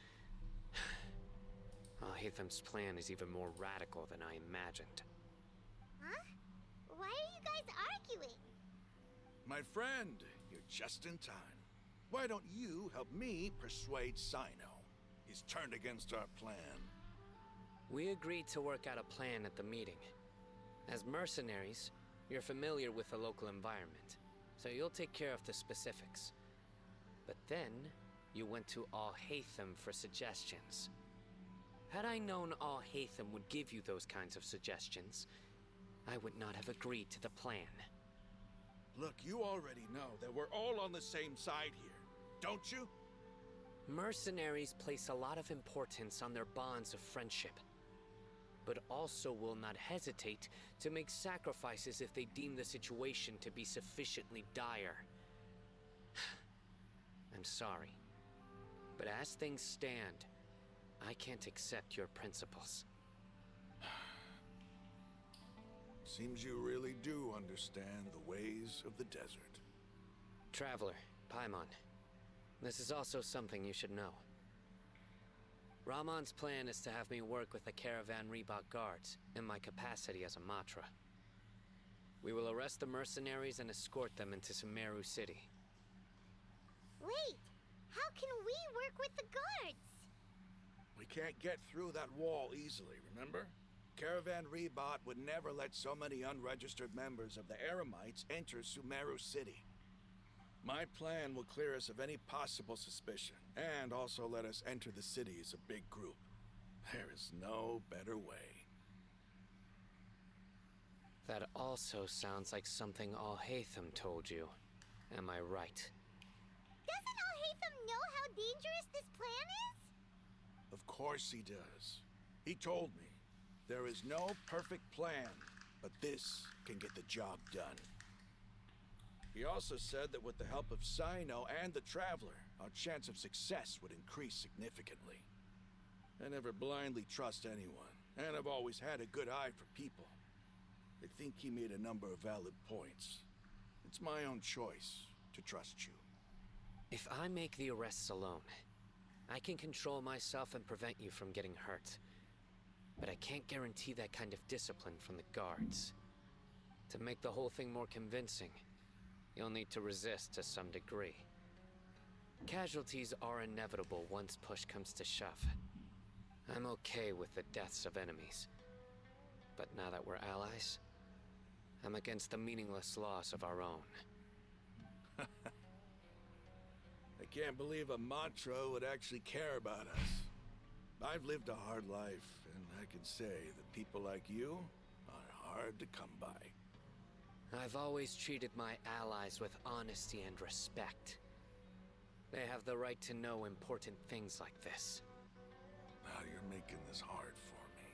Hatham's plan is even more radical than I imagined. Huh? Why are you guys arguing? My friend, you're just in time. Why don't you help me persuade Sino? He's turned against our plan. We agreed to work out a plan at the meeting. As mercenaries, you're familiar with the local environment, so you'll take care of the specifics. But then, you went to Al-Haytham for suggestions. Had I known Al-Haytham would give you those kinds of suggestions, I would not have agreed to the plan. Look, you already know that we're all on the same side here, don't you? Mercenaries place a lot of importance on their bonds of friendship, but also will not hesitate to make sacrifices if they deem the situation to be sufficiently dire. I'm sorry, but as things stand, I can't accept your principles. Seems you really do understand the ways of the desert. Traveler, Paimon, this is also something you should know. Rahman's plan is to have me work with the Caravan Reebok guards in my capacity as a Matra. We will arrest the mercenaries and escort them into Sumeru City. Wait, how can we work with the guards? We can't get through that wall easily, remember? Caravan Reebok would never let so many unregistered members of the Eremites enter Sumeru City. My plan will clear us of any possible suspicion, and also let us enter the city as a big group. There is no better way. That also sounds like something Al-Haytham told you. Am I right? Doesn't Al-Haytham know how dangerous this plan is? Of course he does. He told me, there is no perfect plan, but this can get the job done. He also said that with the help of Sino and the Traveler, our chance of success would increase significantly. I never blindly trust anyone, and I've always had a good eye for people. I think he made a number of valid points. It's my own choice to trust you. If I make the arrests alone, I can control myself and prevent you from getting hurt. But I can't guarantee that kind of discipline from the guards. To make the whole thing more convincing, you'll need to resist to some degree. Casualties are inevitable once push comes to shove. I'm okay with the deaths of enemies. But now that we're allies, I'm against the meaningless loss of our own. I can't believe a mantra would actually care about us. I've lived a hard life, and I can say that people like you are hard to come by. I've always treated my allies with honesty and respect. They have the right to know important things like this. Now you're making this hard for me.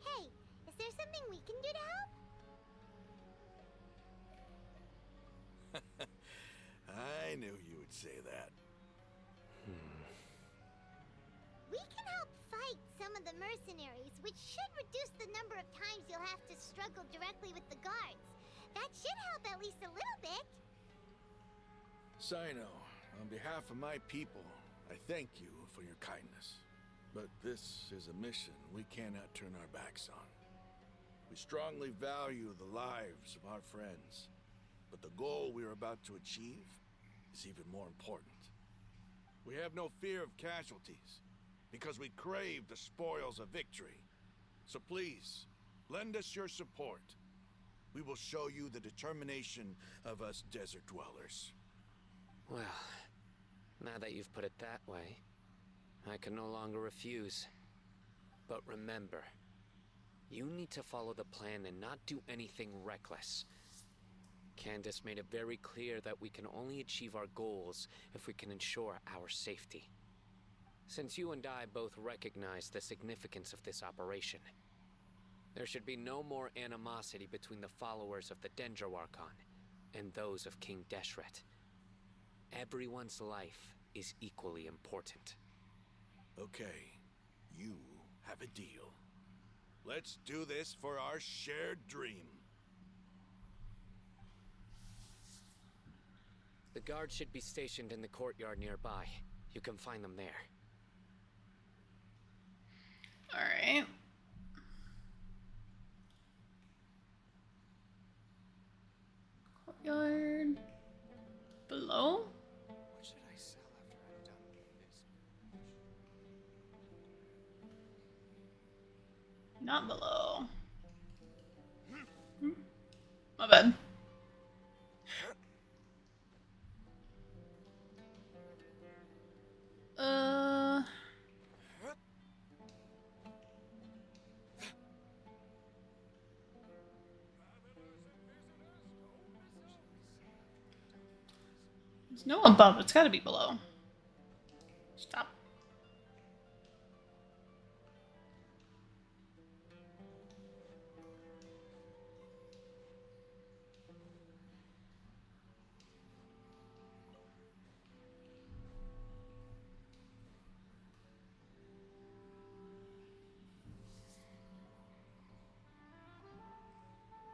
Hey, is there something we can do to help? I knew you would say that. We can help fight some of the mercenaries, which should reduce the number of times you'll have to struggle directly with the guards. That should help at least a little bit. Sino, on behalf of my people, I thank you for your kindness. But this is a mission we cannot turn our backs on. We strongly value the lives of our friends, but the goal we are about to achieve is even more important. We have no fear of casualties, because we crave the spoils of victory. So please, lend us your support. We will show you the determination of us desert dwellers. Well, now that you've put it that way, I can no longer refuse. But remember, you need to follow the plan and not do anything reckless. Candace made it very clear that we can only achieve our goals if we can ensure our safety. Since you and I both recognize the significance of this operation, there should be no more animosity between the followers of the Dendroarchon and those of King Deshret. Everyone's life is equally important. Okay, you have a deal. Let's do this for our shared dream. The guards should be stationed in the courtyard nearby. You can find them there. Alright. Courtyard. Below? What should I sell after I'm done with this? Not below. My bad. There's no above. It's gotta be below. Stop.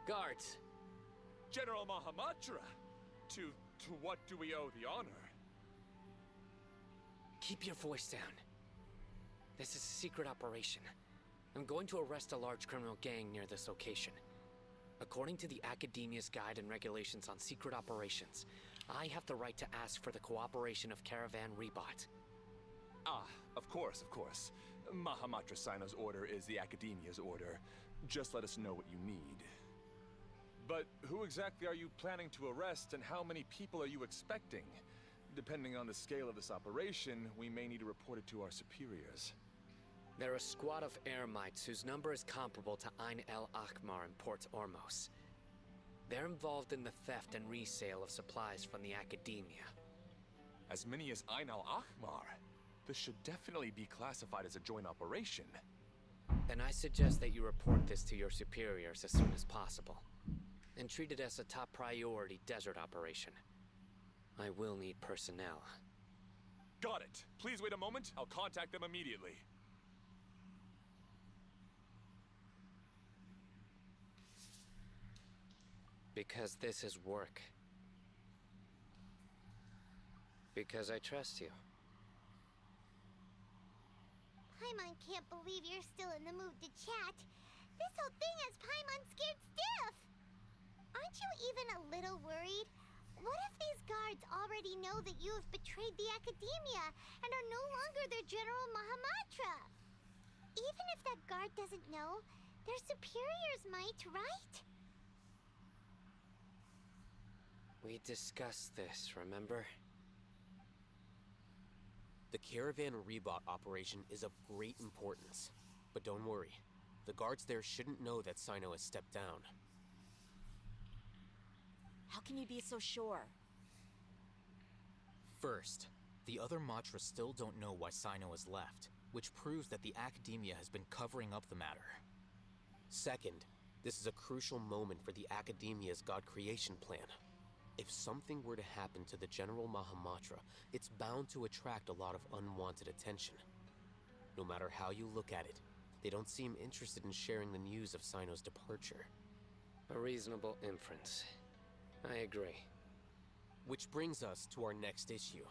Guards! General Mahamatra! To what do we owe the honor? Keep your voice down. This is a secret operation. I'm going to arrest a large criminal gang near this location. According to the Academia's Guide and Regulations on Secret Operations, I have the right to ask for the cooperation of Caravan Rebot. Ah, of course, of course. Mahamatra Sino's order is the Academia's order. Just let us know what you need. But who exactly are you planning to arrest, and how many people are you expecting? Depending on the scale of this operation, we may need to report it to our superiors. They're a squad of Eremites whose number is comparable to Ain el Akhmar in Port Ormos. They're involved in the theft and resale of supplies from the Academia. As many as Ain al Akhmar? This should definitely be classified as a joint operation. Then I suggest that you report this to your superiors as soon as possible. And treat it as a top priority desert operation. I will need personnel. Got it. Please wait a moment. I'll contact them immediately. Because this is work. Because I trust you. Paimon can't believe you're still in the mood to chat. This whole thing has Paimon scared stiff. Aren't you even a little worried? What if these guards already know that you have betrayed the Academia and are no longer their General Mahamatra? Even if that guard doesn't know, their superiors might, right? We discussed this, remember? The Caravan Rebot operation is of great importance. But don't worry, the guards there shouldn't know that Sino has stepped down. How can you be so sure? First, the other Matra still don't know why Sino has left, which proves that the Academia has been covering up the matter. Second, this is a crucial moment for the Academia's God creation plan. If something were to happen to the General Mahamatra, it's bound to attract a lot of unwanted attention. No matter how you look at it, they don't seem interested in sharing the news of Sino's departure. A reasonable inference. I agree. Which brings us to our next issue.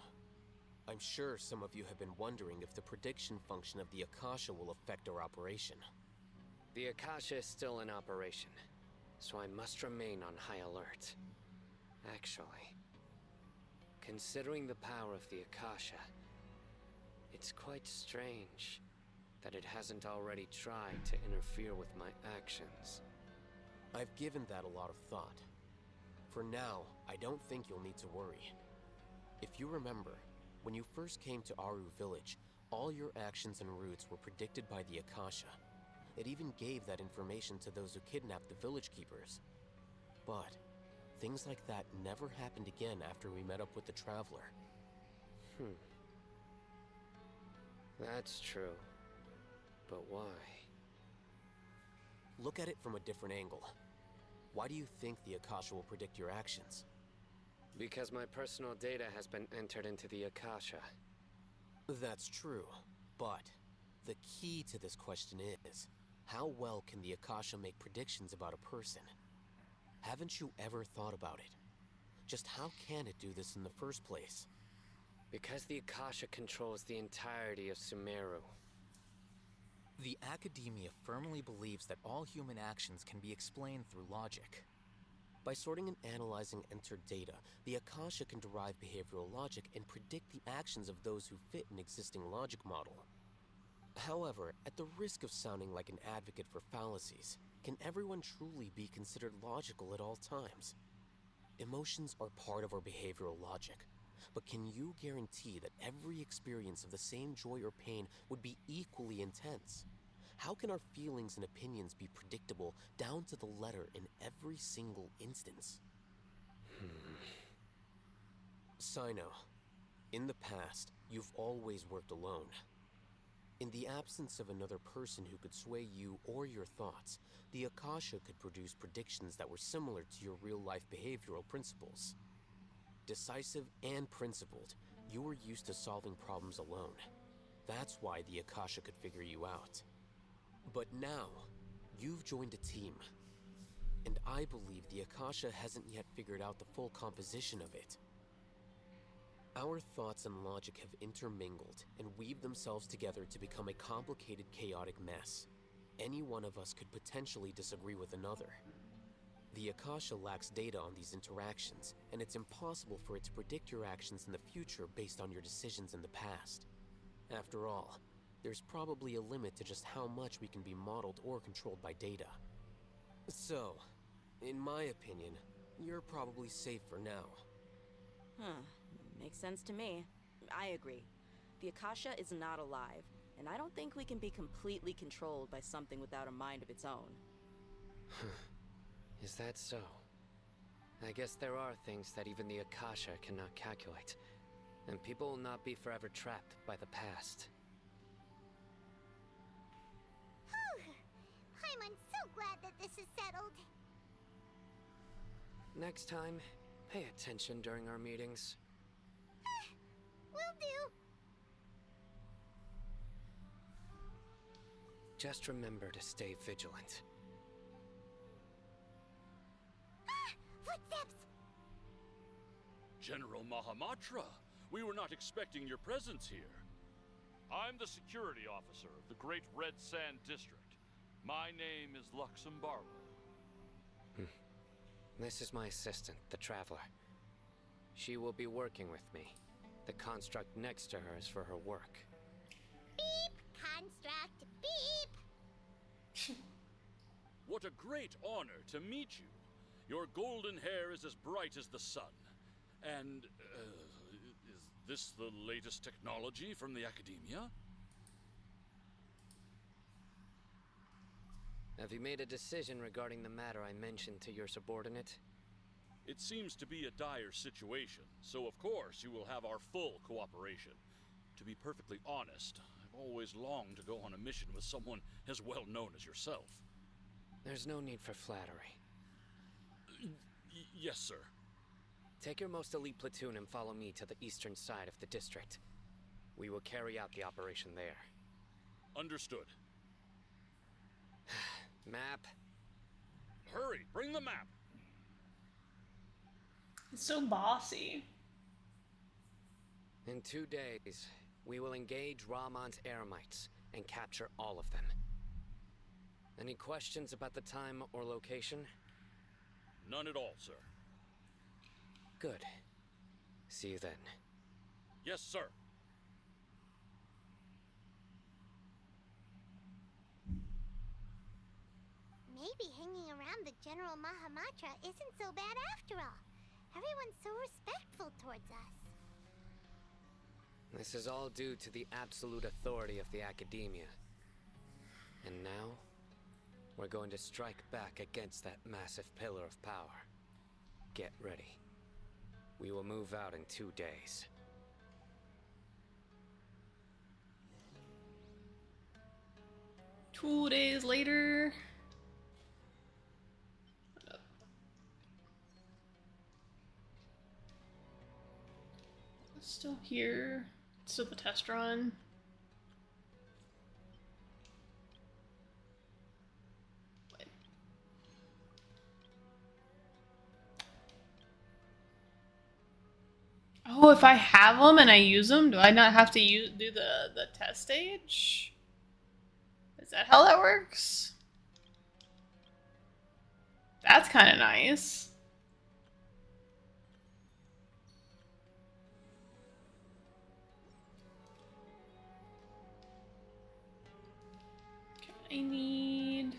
I'm sure some of you have been wondering if the prediction function of the Akasha will affect our operation. The Akasha is still in operation, so I must remain on high alert. Actually, considering the power of the Akasha, it's quite strange that it hasn't already tried to interfere with my actions. I've given that a lot of thought. For now, I don't think you'll need to worry. If you remember, when you first came to Aru Village, all your actions and routes were predicted by the Akasha. It even gave that information to those who kidnapped the village keepers. But things like that never happened again after we met up with the Traveler. That's true. But why? Look at it from a different angle. Why do you think the Akasha will predict your actions? Because my personal data has been entered into the Akasha. That's true, but the key to this question is, how well can the Akasha make predictions about a person? Haven't you ever thought about it? Just how can it do this in the first place? Because the Akasha controls the entirety of Sumeru. The Academia firmly believes that all human actions can be explained through logic. By sorting and analyzing entered data, the Akasha can derive behavioral logic and predict the actions of those who fit an existing logic model. However, at the risk of sounding like an advocate for fallacies, can everyone truly be considered logical at all times? Emotions are part of our behavioral logic, but can you guarantee that every experience of the same joy or pain would be equally intense? How can our feelings and opinions be predictable down to the letter in every single instance? Sino, in the past, you've always worked alone. In the absence of another person who could sway you or your thoughts, the Akasha could produce predictions that were similar to your real-life behavioral principles. Decisive and principled, you were used to solving problems alone. That's why the Akasha could figure you out. But now, you've joined a team. And I believe the Akasha hasn't yet figured out the full composition of it. Our thoughts and logic have intermingled and weaved themselves together to become a complicated, chaotic mess. Any one of us could potentially disagree with another. The Akasha lacks data on these interactions, and it's impossible for it to predict your actions in the future based on your decisions in the past. After all, there's probably a limit to just how much we can be modeled or controlled by data. So, in my opinion, you're probably safe for now. Makes sense to me. I agree. The Akasha is not alive, and I don't think we can be completely controlled by something without a mind of its own. Is that so? I guess there are things that even the Akasha cannot calculate, and people will not be forever trapped by the past. I'm so glad that this is settled. Next time, pay attention during our meetings. Will do. Just remember to stay vigilant. General Mahamatra, we were not expecting your presence here. I'm the security officer of the Great Red Sand District. My name is Luxembargo. This is my assistant, the Traveler. She will be working with me. The construct next to her is for her work. Beep! Construct, beep! What a great honor to meet you. Your golden hair is as bright as the sun. And, is this the latest technology from the Academia? Have you made a decision regarding the matter I mentioned to your subordinate? It seems to be a dire situation, so of course you will have our full cooperation. To be perfectly honest, I've always longed to go on a mission with someone as well known as yourself. There's no need for flattery. Yes, sir. Take your most elite platoon and follow me to the eastern side of the district. We will carry out the operation there. Understood. Map. Hurry, bring the map. It's so bossy. In 2 days, we will engage Rahman's Eremites and capture all of them. Any questions about the time or location? None at all, sir. Good. See you then. Yes, sir. Maybe hanging around the General Mahamatra isn't so bad after all. Everyone's so respectful towards us. This is all due to the absolute authority of the Academia. And now, we're going to strike back against that massive pillar of power. Get ready. We will move out in 2 days. Two days later. Still here. Still the test run. Wait. Oh, if I have them and I use them, do I not have to do the test stage? Is that how that works? That's kind of nice. I need...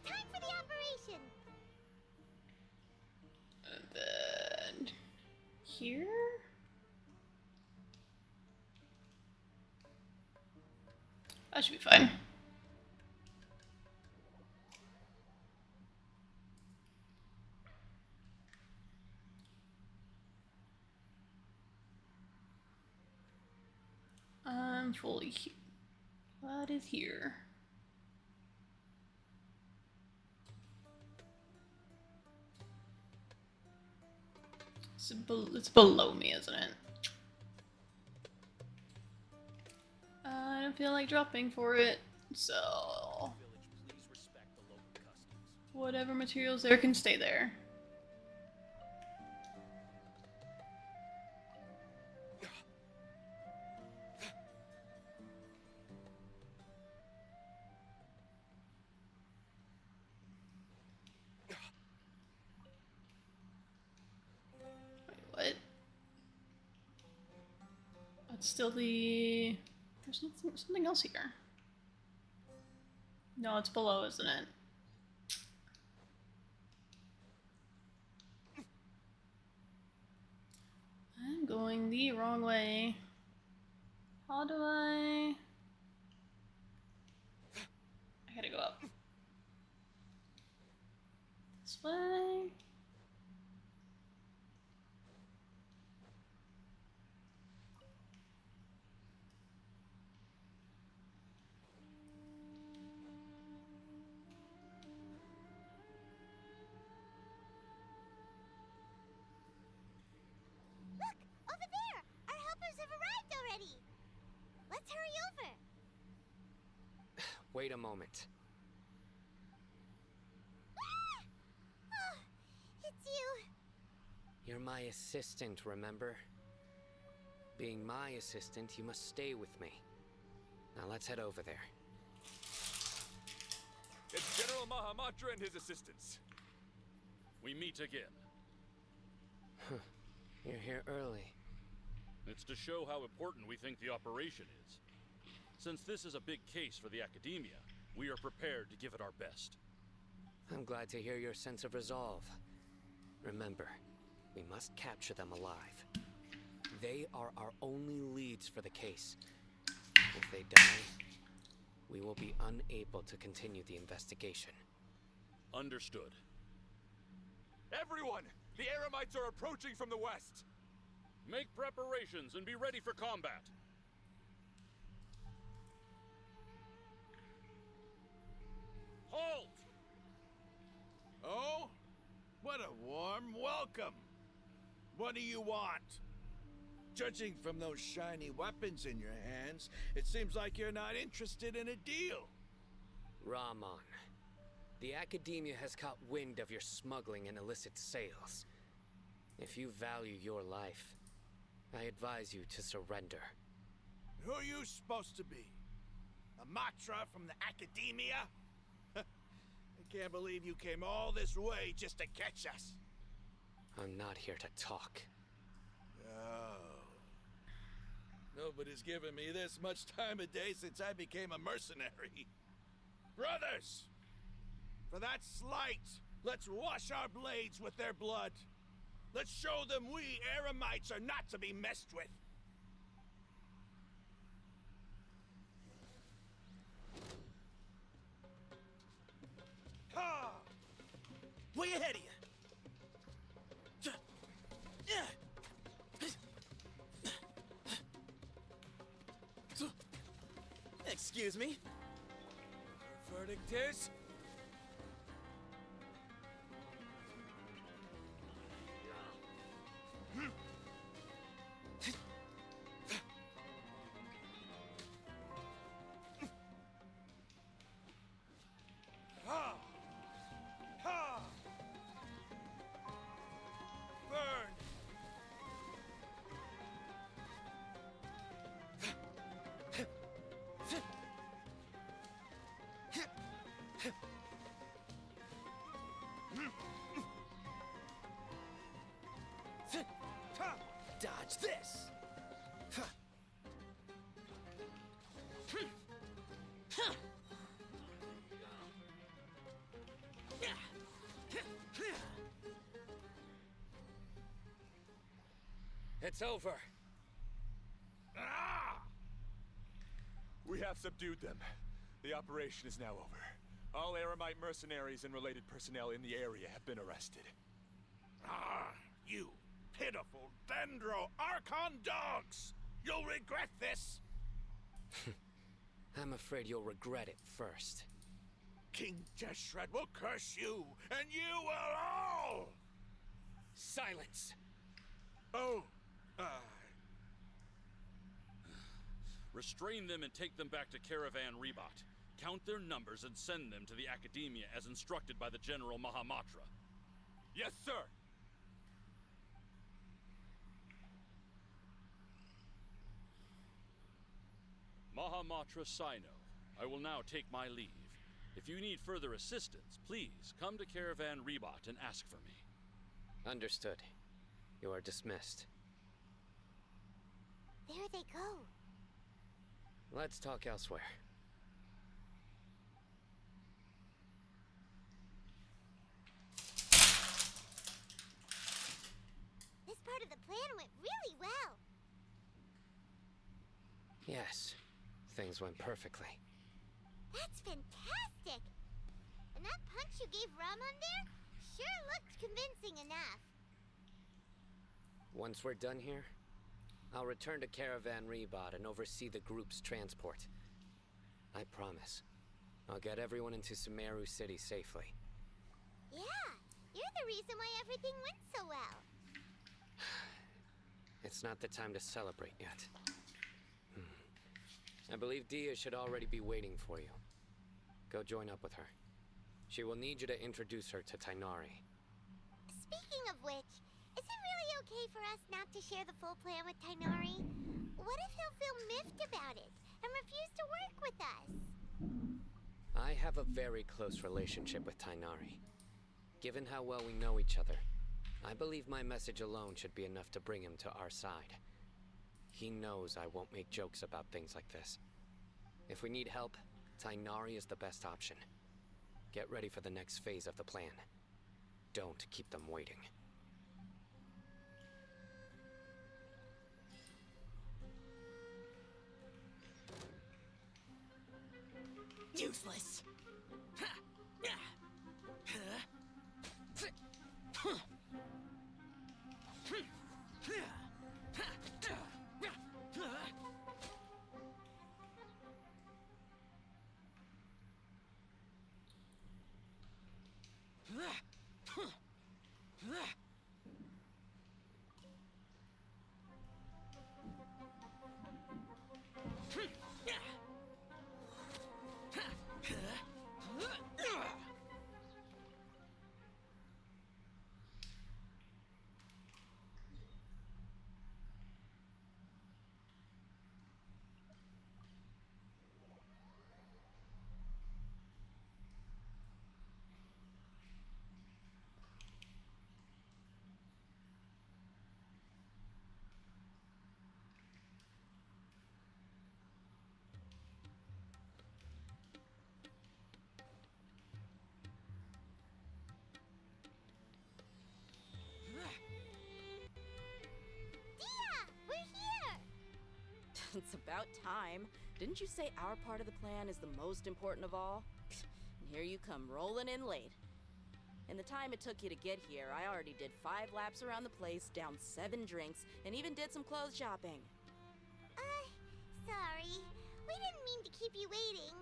Time for the operation! And then... here? That should be fine. I'm fully here. What is here? It's below me, isn't it? I don't feel like dropping for it, so... whatever materials there can stay there. What? That's still the... there's something else here. No, it's below, isn't it? I'm going the wrong way. How do I gotta go up. This way? Wait a moment. Oh, it's you. You're my assistant, remember? Being my assistant, you must stay with me. Now let's head over there. It's General Mahamatra and his assistants. We meet again. You're here early. It's to show how important we think the operation is. Since this is a big case for the Academia, we are prepared to give it our best. I'm glad to hear your sense of resolve. Remember, we must capture them alive. They are our only leads for the case. If they die, we will be unable to continue the investigation. Understood. Everyone! The Eremites are approaching from the west! Make preparations and be ready for combat. Halt! Oh? What a warm welcome! What do you want? Judging from those shiny weapons in your hands, it seems like you're not interested in a deal. Rahman, the Academia has caught wind of your smuggling and illicit sales. If you value your life, I advise you to surrender. Who are you supposed to be? A Matra from the Academia? I can't believe you came all this way just to catch us. I'm not here to talk. Oh. Nobody's given me this much time of day since I became a mercenary. Brothers! For that slight, let's wash our blades with their blood. Let's show them we Eremites are not to be messed with. Ha! Way ahead of you. Excuse me. Our verdict is... Ha! Ha! Burn! Dodge this. It's over. Ah! We have subdued them. The operation is now over. All Eremite mercenaries and related personnel in the area have been arrested. Ah, you pitiful Dendro Archon dogs! You'll regret this! I'm afraid you'll regret it first. King Deshret will curse you, and you will all! Silence! Oh, Restrain them and take them back to Caravan Rebot. Count their numbers and send them to the Academia as instructed by the General Mahamatra. Yes, sir! Mahamatra Sino, I will now take my leave. If you need further assistance, please come to Caravan Rebot and ask for me. Understood. You are dismissed. There they go. Let's talk elsewhere. This part of the plan went really well. Yes, things went perfectly. That's fantastic! And that punch you gave Ramon there sure looked convincing enough. Once we're done here, I'll return to Caravan Rebot and oversee the group's transport. I promise. I'll get everyone into Sumeru City safely. Yeah, you're the reason why everything went so well. It's not the time to celebrate yet. I believe Dia should already be waiting for you. Go join up with her. She will need you to introduce her to Tainari. Speaking of which, is it really okay for us not to share the full plan with Tainari? What if he'll feel miffed about it and refuse to work with us? I have a very close relationship with Tainari. Given how well we know each other, I believe my message alone should be enough to bring him to our side. He knows I won't make jokes about things like this. If we need help, Tainari is the best option. Get ready for the next phase of the plan. Don't keep them waiting. Useless. It's about time. Didn't you say our part of the plan is the most important of all? And here you come rolling in late. In the time it took you to get here, I already did 5 laps around the place, downed 7 drinks, and even did some clothes shopping. Sorry. We didn't mean to keep you waiting.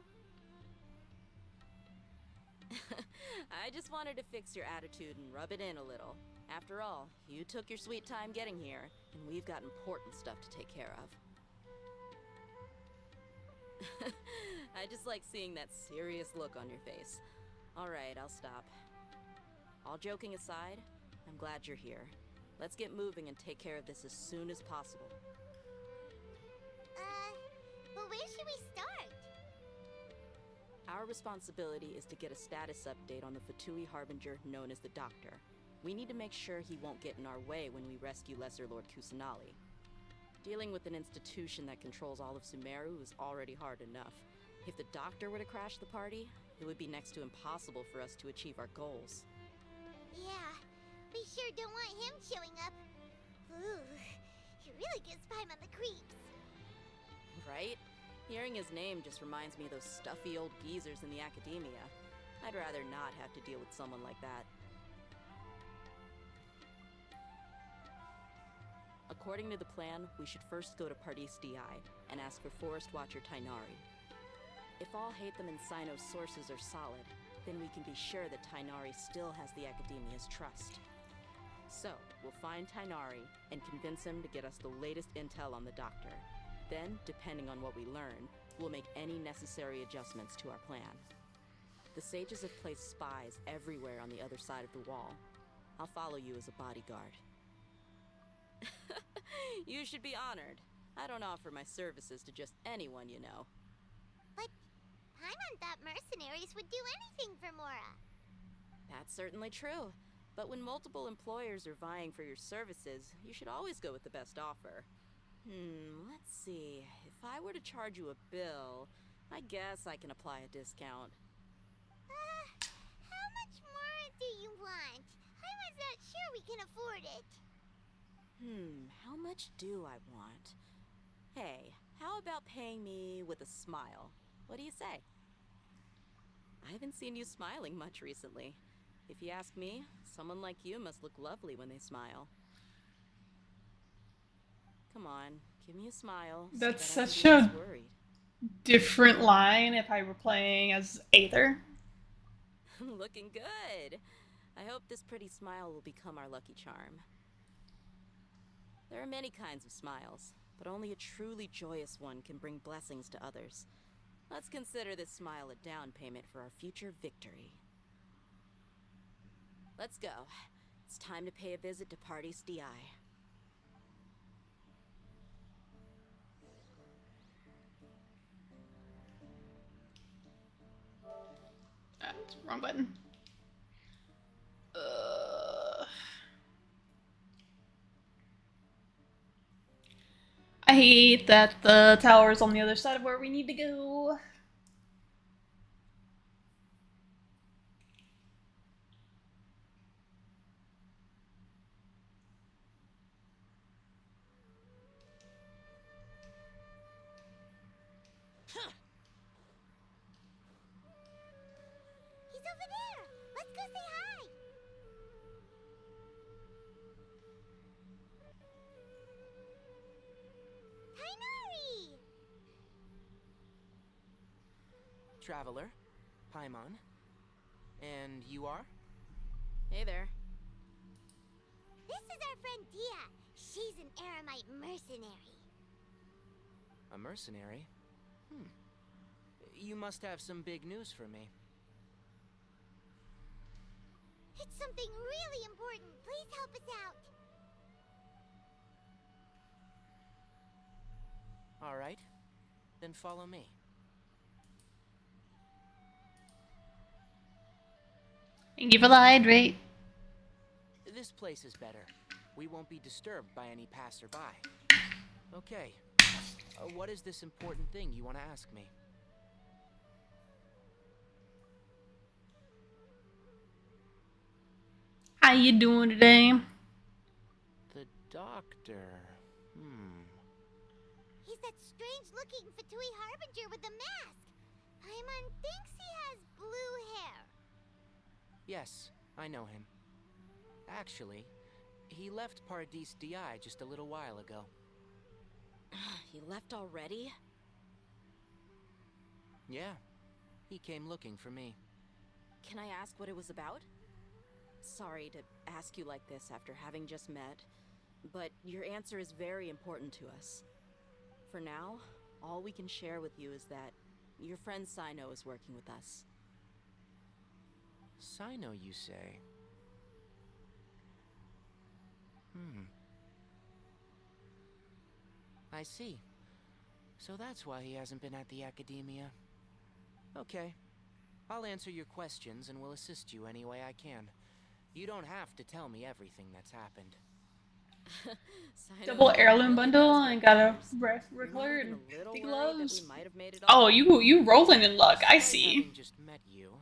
I just wanted to fix your attitude and rub it in a little. After all, you took your sweet time getting here, and we've got important stuff to take care of. I just like seeing that serious look on your face. Alright, I'll stop. All joking aside, I'm glad you're here. Let's get moving and take care of this as soon as possible. But where should we start? Our responsibility is to get a status update on the Fatui Harbinger known as the Doctor. We need to make sure he won't get in our way when we rescue Lesser Lord Kusanali. Dealing with an institution that controls all of Sumeru is already hard enough. If the Doctor were to crash the party, it would be next to impossible for us to achieve our goals. Yeah, we sure don't want him showing up. Ooh, he really gives Paimon the creeps. Right? Hearing his name just reminds me of those stuffy old geezers in the academia. I'd rather not have to deal with someone like that. According to the plan, we should first go to Pardis DI and ask for Forest Watcher Tainari. If all Hatham and Sino's sources are solid, then we can be sure that Tainari still has the Academia's trust. So, we'll find Tainari and convince him to get us the latest intel on the Doctor. Then, depending on what we learn, we'll make any necessary adjustments to our plan. The sages have placed spies everywhere on the other side of the wall. I'll follow you as a bodyguard. You should be honored. I don't offer my services to just anyone you know. But Paimon thought mercenaries would do anything for Mora. That's certainly true. But when multiple employers are vying for your services, you should always go with the best offer. Let's see. If I were to charge you a bill, I guess I can apply a discount. How much more do you want? Paimon's not sure we can afford it. How much do I want? Hey, how about paying me with a smile? What do you say? I haven't seen you smiling much recently. If you ask me, someone like you must look lovely when they smile. Come on, give me a smile. That's so that I such can be a less worried. different line if I were playing as Aether. Looking good. I hope this pretty smile will become our lucky charm. There are many kinds of smiles, but only a truly joyous one can bring blessings to others. Let's consider this smile a down payment for our future victory. Let's go. It's time to pay a visit to Party's DI. That's the wrong button. I hate that the tower's on the other side of where we need to go. He's over there! Let's go say hi! Tainari! Traveler, Paimon. And you are? Hey there. This is our friend Dia. She's an Aramite mercenary. A mercenary? You must have some big news for me. It's something really important. Please help us out. All right. Then follow me. Thank you for the hydrate. This place is better. We won't be disturbed by any passerby. Okay. What is this important thing you want to ask me? How you doing today? The doctor. He's that strange-looking Fatui Harbinger with the mask. Paimon thinks he has blue hair. Yes, I know him. Actually, he left Paradis DI just a little while ago. He left already? Yeah, he came looking for me. Can I ask what it was about? Sorry to ask you like this after having just met, but your answer is very important to us. For now, all we can share with you is that your friend Sino is working with us. Sino, you say? I see. So that's why he hasn't been at the academia. Okay. I'll answer your questions and will assist you any way I can. You don't have to tell me everything that's happened. Double heirloom bundle and got a regular and big gloves. Oh, you rolling in luck. I see. Just met you.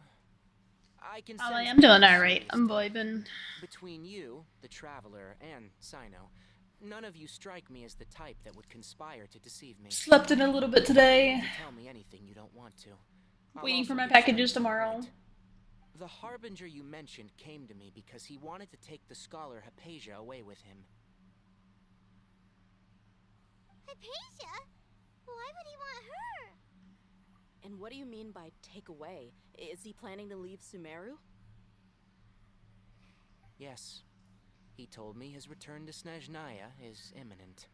I am doing alright. I'm vibing. Between you, the Traveler, and Sino, none of you strike me as the type that would conspire to deceive me. Slept in a little bit today. Tell me anything you don't want to. Waiting for my packages tomorrow. The Harbinger you mentioned came to me because he wanted to take the scholar Hypatia away with him. Hypatia? Why would he want her? And what do you mean by take away? Is he planning to leave Sumeru? Yes. He told me his return to Snezhnaya is imminent.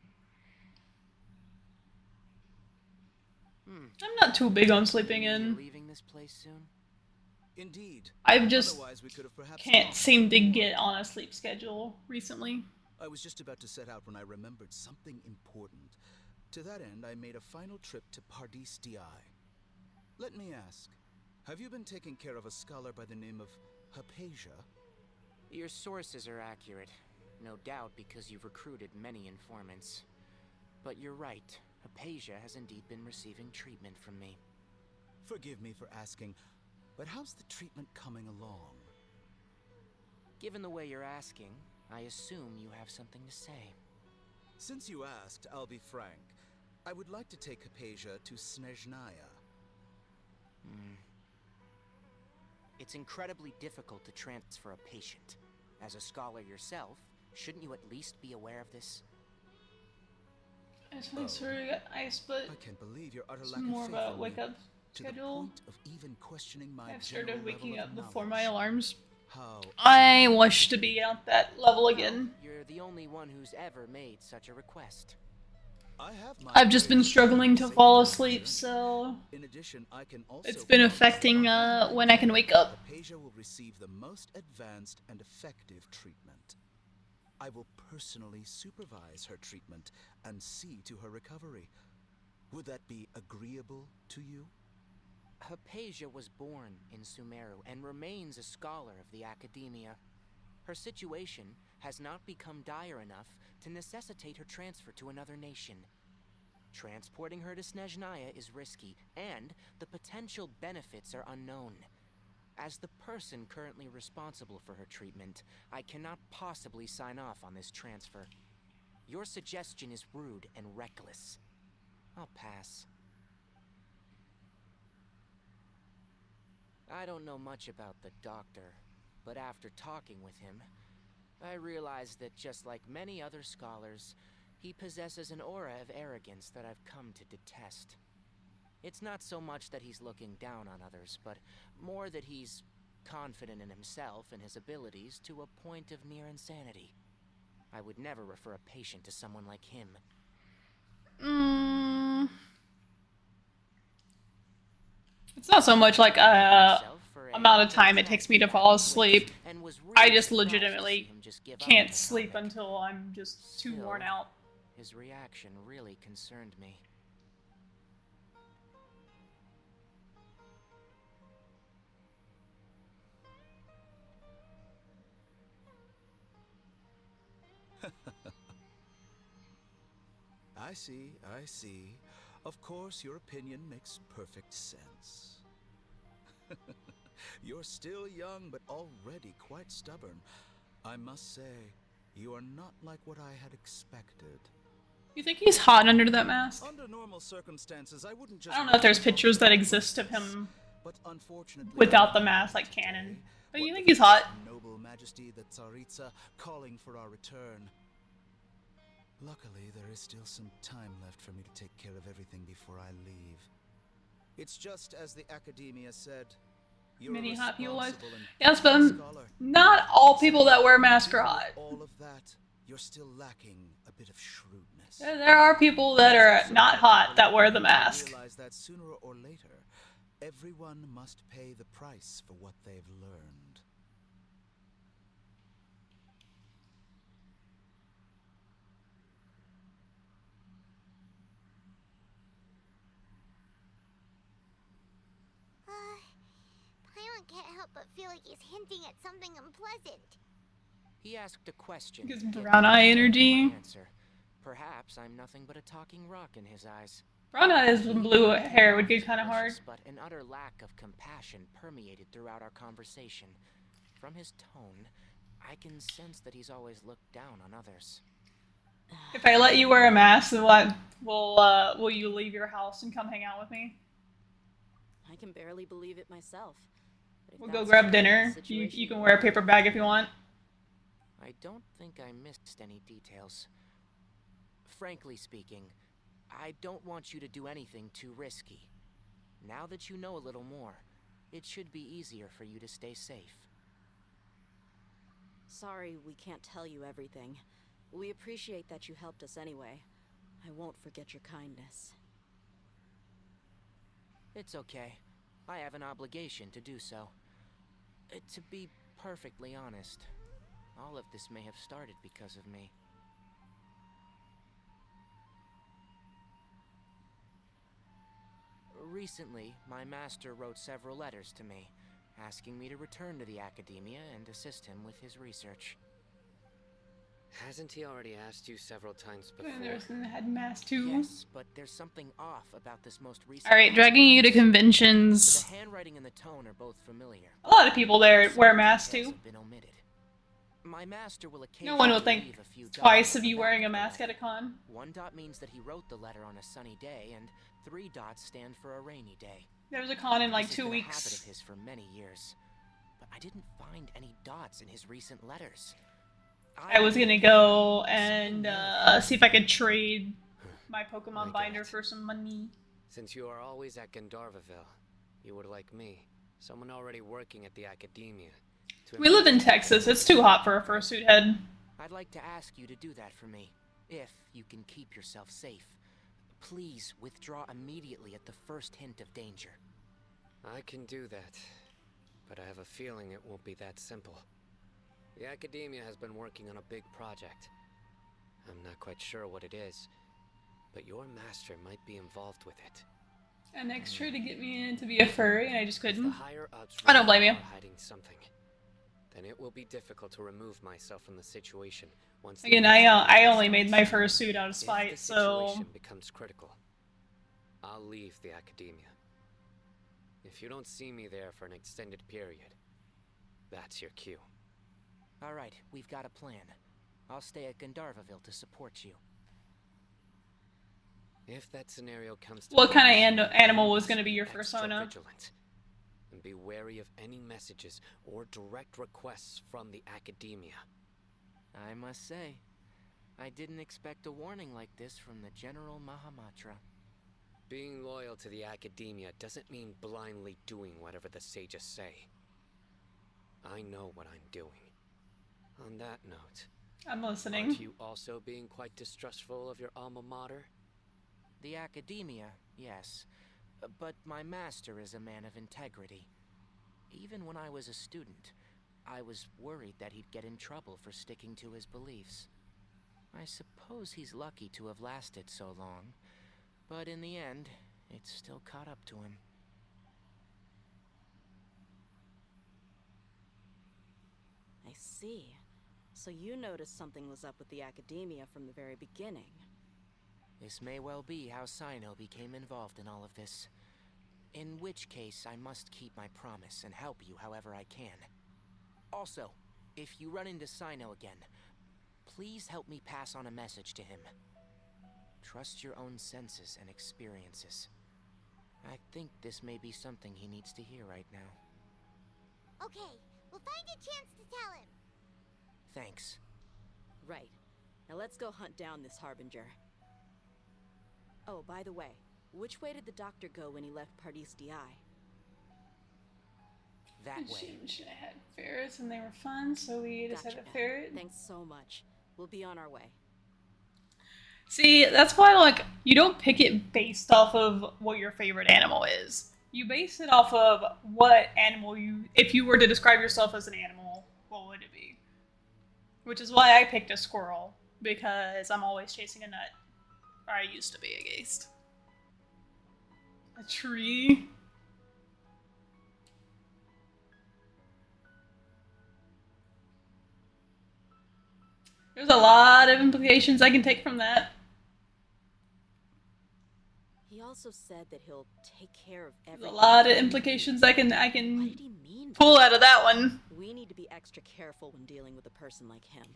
I'm not too big on sleeping in. Leaving this place soon? Indeed. I've just we could have perhaps can't seem to get on a sleep schedule recently. I was just about to set out when I remembered something important. To that end, I made a final trip to Paradis DI. Let me ask, have you been taking care of a scholar by the name of Hypatia? Your sources are accurate. No doubt because you've recruited many informants. But you're right. Hypatia has indeed been receiving treatment from me. Forgive me for asking, but how's the treatment coming along? Given the way you're asking, I assume you have something to say. Since you asked, I'll be frank. I would like to take Hypatia to Snezhnaya. It's incredibly difficult to transfer a patient. As a scholar yourself, shouldn't you at least be aware of this? I just make sure you got ice, but I can't believe your utter it's lack of more faith about in wake me, up to the schedule. point of even questioning my I've general started waking level up of before my knowledge. alarms. How I wish to be at that level again. You're the only one who's ever made such a request. I have my I've just been ways of struggling to keeping fall safe asleep, on so In addition, I can also it's been promise affecting that when I can wake up. Hypatia will receive the most advanced and effective treatment. I will personally supervise her treatment and see to her recovery. Would that be agreeable to you? Hypatia was born in Sumeru and remains a scholar of the Academia. Her situation has not become dire enough to necessitate her transfer to another nation. Transporting her to Snezhnaya is risky, and the potential benefits are unknown. As the person currently responsible for her treatment, I cannot possibly sign off on this transfer. Your suggestion is rude and reckless. I'll pass. I don't know much about the doctor, but after talking with him, I realized that just like many other scholars, he possesses an aura of arrogance that I've come to detest. It's not so much that he's looking down on others, but more that he's confident in himself and his abilities to a point of near insanity. I would never refer a patient to someone like him. It's not so much like amount of time it takes me to fall asleep. I just legitimately can't sleep until I'm just too worn out. His reaction really concerned me. I see. Of course, your opinion makes perfect sense. You're still young, but already quite stubborn. I must say, you are not like what I had expected. You think he's hot under that mask? Under normal circumstances, I wouldn't just I don't know if there's pictures that exist of him but unfortunately, without the mask, like canon. But you think he's hot? Noble Majesty, the Tsaritsa, calling for our return. Luckily, there is still some time left for me to take care of everything before I leave. It's just as the Academia said. Many hot people always. Yes, but not all people that wear masks are hot. All of that, you're still lacking a bit of shrewdness. There are people that are not hot that wear the mask. Realize that sooner or later, everyone must pay the price for what they've learned. Paimon can't help but feel like he's hinting at something unpleasant. He asked a question. His brown eye energy. Perhaps I'm nothing but a talking rock in his eyes. Brown eyes and blue hair would get kind of hard. But an utter lack of compassion permeated throughout our conversation. From his tone, I can sense that he's always looked down on others. If I let you wear a mask, will you leave your house and come hang out with me? I can barely believe it myself. We'll go grab dinner. You can wear a paper bag if you want. I don't think I missed any details. Frankly speaking, I don't want you to do anything too risky. Now that you know a little more, it should be easier for you to stay safe. Sorry we can't tell you everything. We appreciate that you helped us anyway. I won't forget your kindness. It's okay. I have an obligation to do so. To be perfectly honest, all of this may have started because of me. Recently, my master wrote several letters to me, asking me to return to the Academia and assist him with his research. Hasn't he already asked you several times before? There's the headmask too. Yes, but there's something off about this most recent. All right, dragging you to conventions. The handwriting and the tone are both familiar. A lot of people there wear masks too. My master will No one will think twice of you wearing a mask at a con. 1 dot means that he wrote the letter on a sunny day, and 3 dots stand for a rainy day. There's a con in like This 2 has been a weeks. habit of his for many years, but I didn't find any dots in his recent letters. I was gonna go and see if I could trade my Pokemon binder for some money. Since you are always at Gandharvaville, you would like me, someone already working at the Academia. We live in Texas. It's too hot for a fursuit head. I'd like to ask you to do that for me, if you can keep yourself safe. please withdraw immediately at the first hint of danger? I can do that, but I have a feeling it won't be that simple. The Academia has been working on a big project. I'm not quite sure what it is, but your master might be involved with it. An extra to get me in to be a furry, and I just If the couldn't. higher ups I don't blame you. are hiding something, then it will be difficult to remove myself from the situation once. Again, I only made my first suit out of spite, if the so situation becomes critical, I'll leave the Academia. If you don't see me there for an extended period, that's your cue. Alright, we've got a plan. I'll stay at Gandharvaville to support you. If that scenario comes to what pass, kind of animal was going to be your extra persona? vigilant, and be wary of any messages or direct requests from the Academia. I must say, I didn't expect a warning like this from the General Mahamatra. Being loyal to the Academia doesn't mean blindly doing whatever the sages say. I know what I'm doing. On that note, I'm listening. aren't you also being quite distrustful of your alma mater? The Academia, yes. But my master is a man of integrity. Even when I was a student, I was worried that he'd get in trouble for sticking to his beliefs. I suppose he's lucky to have lasted so long, but in the end, it's still caught up to him. I see. So you noticed something was up with the Academia from the very beginning. This may well be how Sino became involved in all of this. In which case, I must keep my promise and help you however I can. Also, if you run into Sino again, please help me pass on a message to him. Trust your own senses and experiences. I think this may be something he needs to hear right now. Okay, we'll find a chance to tell him. Thanks. Right. Now let's go hunt down this Harbinger. Oh, by the way, which way did the doctor go when he left Pardis DI? That way. Should have had ferrets and they were fun, so we just Gotcha had a now. ferret. Thanks so much. We'll be on our way. See, that's why, like, you don't pick it based off of what your favorite animal is. You base it off of what animal if you were to describe yourself as an animal, what would it be? Which is why I picked a squirrel, because I'm always chasing a nut. Or I used to be, at least. A tree? There's a lot of implications I can take from that. He also said that he'll take care of There's everything. a lot of implications I can pull out of that one. We need to be extra careful when dealing with a person like him.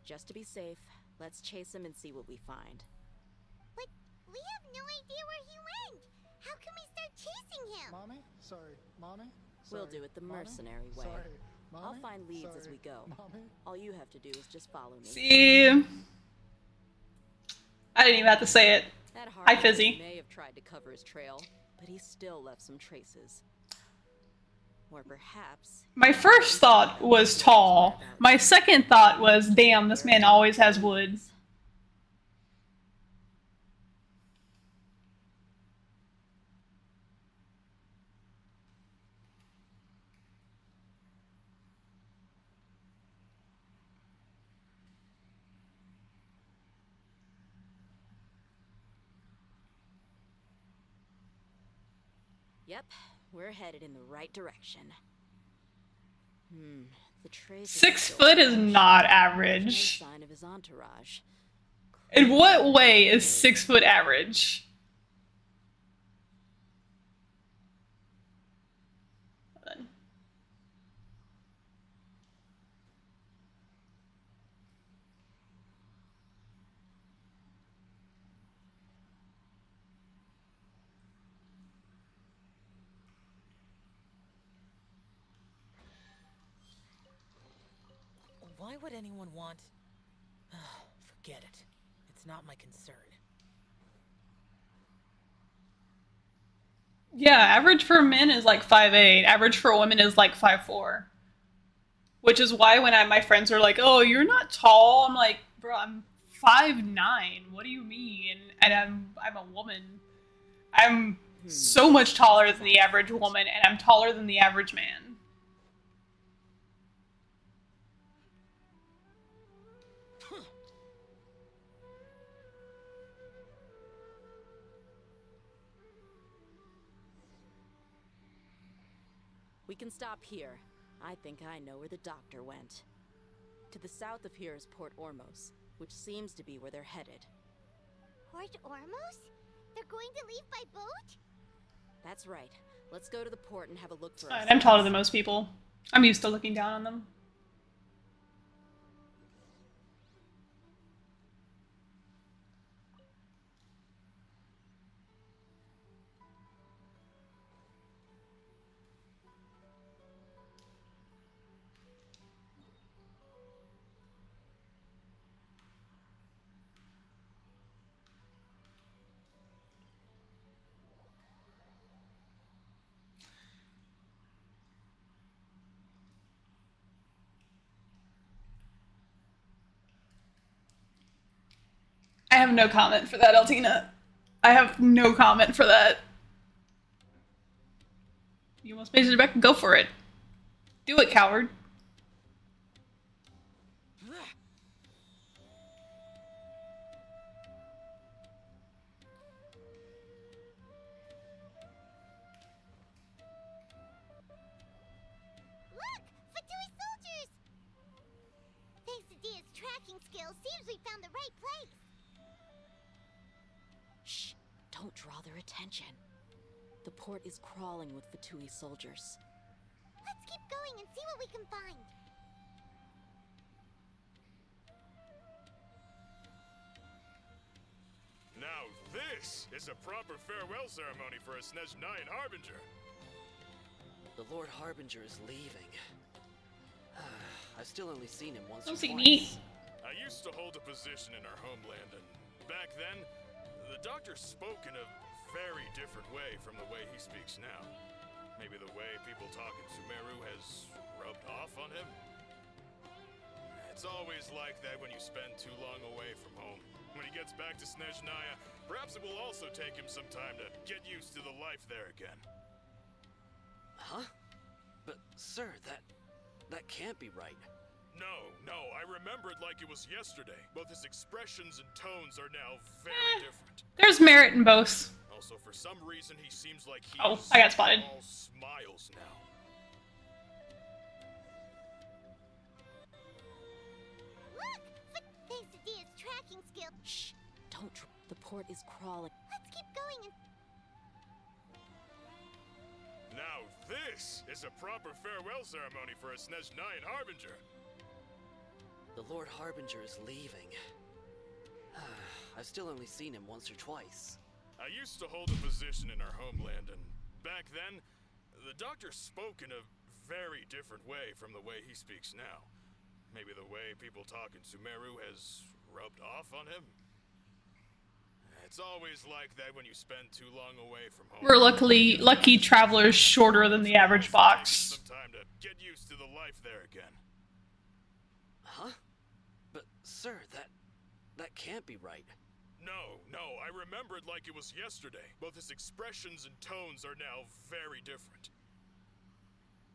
Just to be safe, let's chase him and see what we find. But we have no idea where he went. How can we start chasing him? Mommy? Sorry. Mommy? We'll Sorry. do it the Mommy? mercenary way. Sorry. I'll Mommy? find leads as Sorry. we go. Mommy? All you have to do is just follow me. See? I didn't even have to say it. That Hi, Harbinger Fizzy. may have tried to cover his trail, but he still left some traces. Or perhaps... My first thought was tall. My second thought was, damn, this man always has wood. Yep, we're headed in the right direction. The trace. 6 foot is not No average. sign of his entourage. In what way is 6 foot average? Hold on. Why would anyone want... Forget it. It's not my concern. Yeah, average for men is like 5'8". Average for women is like 5'4". Which is why when my friends are like, oh, you're not tall, I'm like, bro, I'm 5'9". What do you mean? And I'm a woman. I'm so much taller than the average woman, and I'm taller than the average man. We can stop here. I think I know where the doctor went. To the south of here is Port Ormos, which seems to be where they're headed. Port Ormos? They're going to leave by boat? That's right. Let's go to the port and have a look for Alright, ourselves. I'm taller than most people. I'm used to looking down on them. I have no comment for that, Altina. I have no comment for that. You want space it back? Go for it. Do it, coward. Look! Fatui soldiers! Thanks to Dia's tracking skills, seems we found the right place. Shh! Don't draw their attention. The port is crawling with Fatui soldiers. Let's keep going and see what we can find. Now this is a proper farewell ceremony for a Snezhnayan Harbinger. The Lord Harbinger is leaving. I've still only seen him once or Don't see twice. neat. I used to hold a position in our homeland, and back then, the doctor spoke in a very different way from the way he speaks now. Maybe the way people talk in Sumeru has rubbed off on him? It's always like that when you spend too long away from home. When he gets back to Snezhnaya, perhaps it will also take him some time to get used to the life there again. Huh? But, sir, that can't be right. No, I remember it like it was yesterday. Both his expressions and tones are now very different. There's merit in both. Also, for some reason, he seems like he's Oh, I got spotted. all smiles now. Look! Thanks to Dia's tracking skills. Shh! Don't the port is crawling. Let's keep going and... Now this is a proper farewell ceremony for a Snezhnayan Harbinger. The Lord Harbinger is leaving. I've still only seen him once or twice. I used to hold a position in our homeland, and back then, the doctor spoke in a very different way from the way he speaks now. Maybe the way people talk in Sumeru has rubbed off on him? It's always like that when you spend too long away from home. We're lucky travelers shorter than the average box. Some time to get used to the life there again. Huh? But, sir, that can't be right. No, I remember it like it was yesterday. Both his expressions and tones are now very different.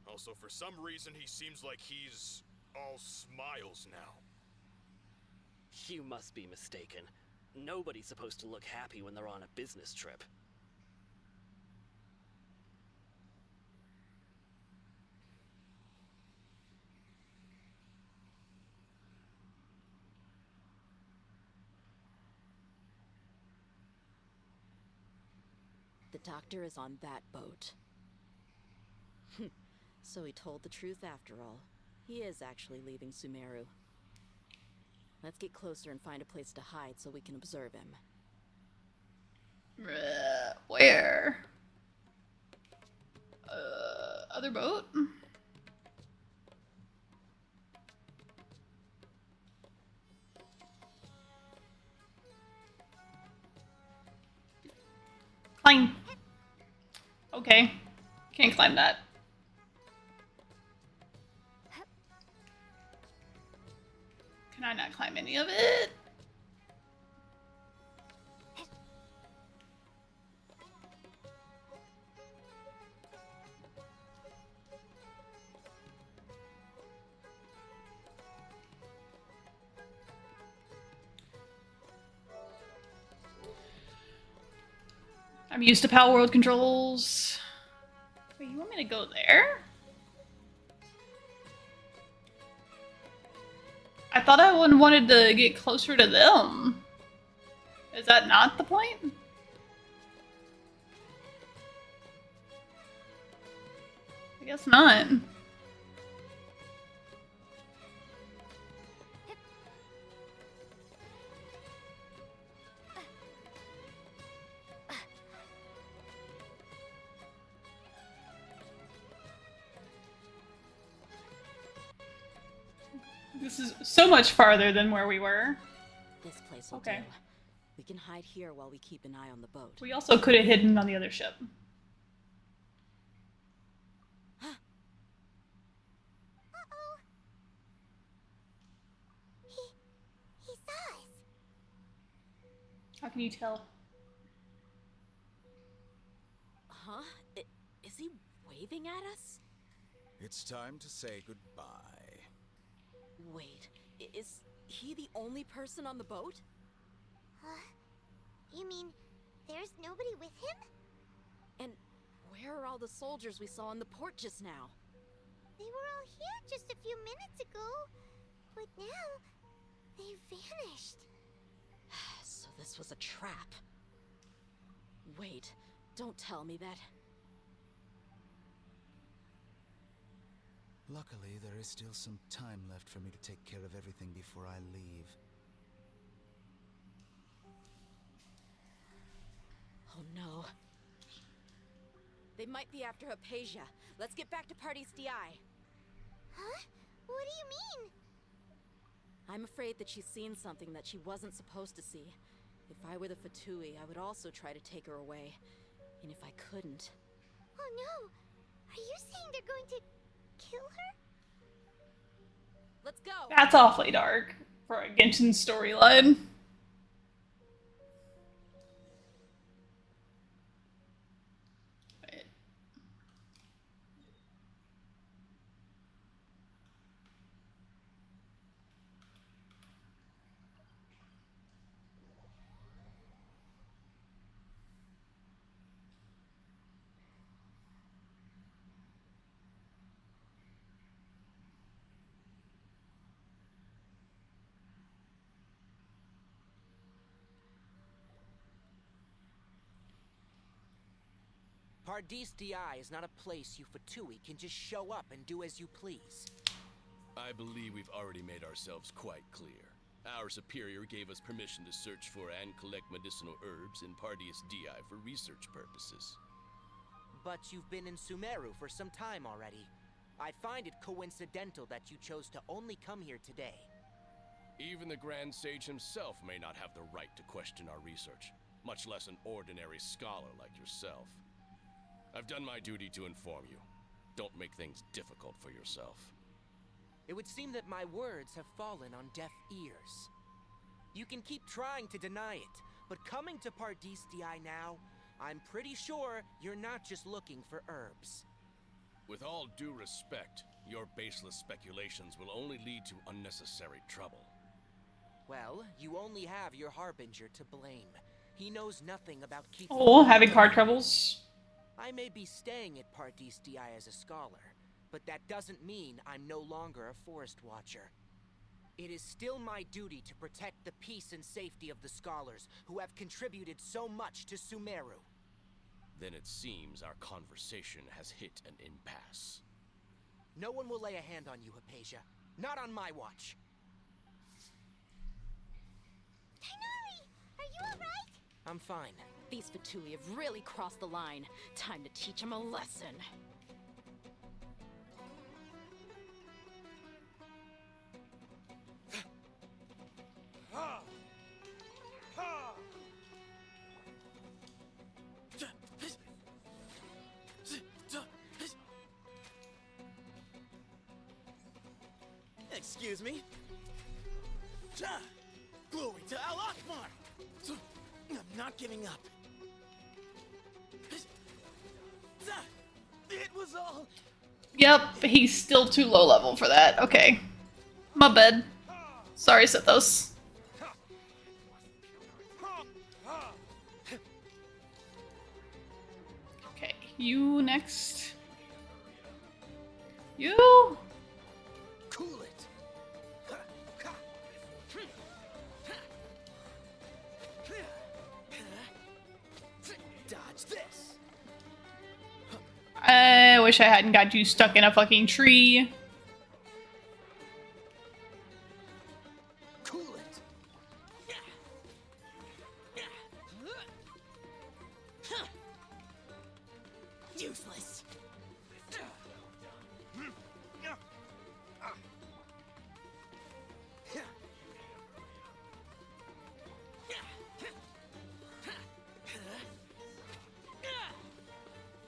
Also, for some reason, he seems like he's all smiles now. You must be mistaken. Nobody's supposed to look happy when they're on a business trip. The doctor is on that boat. So he told the truth after all. He is actually leaving Sumeru. Let's get closer and find a place to hide so we can observe him. Where? Other boat? Climb. Okay. Can't climb that. Can I not climb any of it? I'm used to Pal World controls. Wait, you want me to go there? I thought I wanted to get closer to them. Is that not the point? I guess not. This is so much farther than where we were. This place will Okay. do. We can hide here while we keep an eye on the boat. We also could have hidden on the other ship. Uh-oh. He saw us. How can you tell? Huh? Is he waving at us? It's time to say goodbye. Wait, is he the only person on the boat? You mean there's nobody with him? And where are all the soldiers we saw in the port just now? They were all here just a few minutes ago, but now they've vanished. So this was a trap. Wait, don't tell me that. Luckily, there is still some time left for me to take care of everything before I leave. Oh no. They might be after Hypatia. Let's get back to Party's DI. Huh? What do you mean? I'm afraid that she's seen something that she wasn't supposed to see. If I were the Fatui, I would also try to take her away. And if I couldn't... Oh no! Are you saying they're going to kill her? Let's go! That's awfully dark for a Genshin storyline. Pardees DI is not a place you Fatui can just show up and do as you please. I believe we've already made ourselves quite clear. Our superior gave us permission to search for and collect medicinal herbs in Pardees DI for research purposes. But you've been in Sumeru for some time already. I find it coincidental that you chose to only come here today. Even the Grand Sage himself may not have the right to question our research, much less an ordinary scholar like yourself. I've done my duty to inform you. Don't make things difficult for yourself. It would seem that my words have fallen on deaf ears. You can keep trying to deny it, but coming to Pardees DI now, I'm pretty sure you're not just looking for herbs. With all due respect, your baseless speculations will only lead to unnecessary trouble. Well, you only have your Harbinger to blame. He knows nothing about keeping... Oh, having car troubles. I may be staying at Pardees DI as a scholar, but that doesn't mean I'm no longer a forest watcher. It is still my duty to protect the peace and safety of the scholars who have contributed so much to Sumeru. Then it seems our conversation has hit an impasse. No one will lay a hand on you, Hypatia. Not on my watch. Tainari! Are you alright? I'm fine. These Fatui have really crossed the line. Time to teach them a lesson. Excuse me? Glory to Al Akbar! I'm not giving up. It was all... Yep, he's still too low level for that. Okay. My bad. Sorry, Sithos. You next. You. Cool it. Dodge this. I wish I hadn't got you stuck in a fucking tree. Cool it. Useless.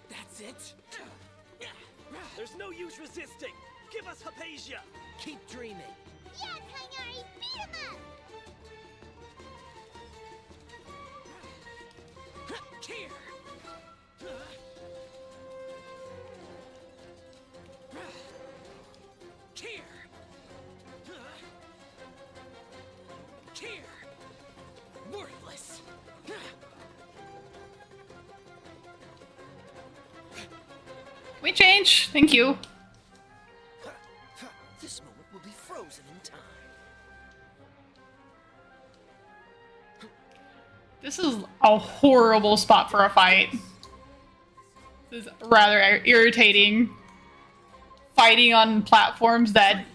That's it. There's no use resisting. Give us Hypatia. Keep dreaming. Yeah, Tainari, beat him up! Here. Here. Here. Worthless. Can we change? Thank you. This moment will be frozen in time. This is a horrible spot for a fight. This is rather irritating. Fighting on platforms that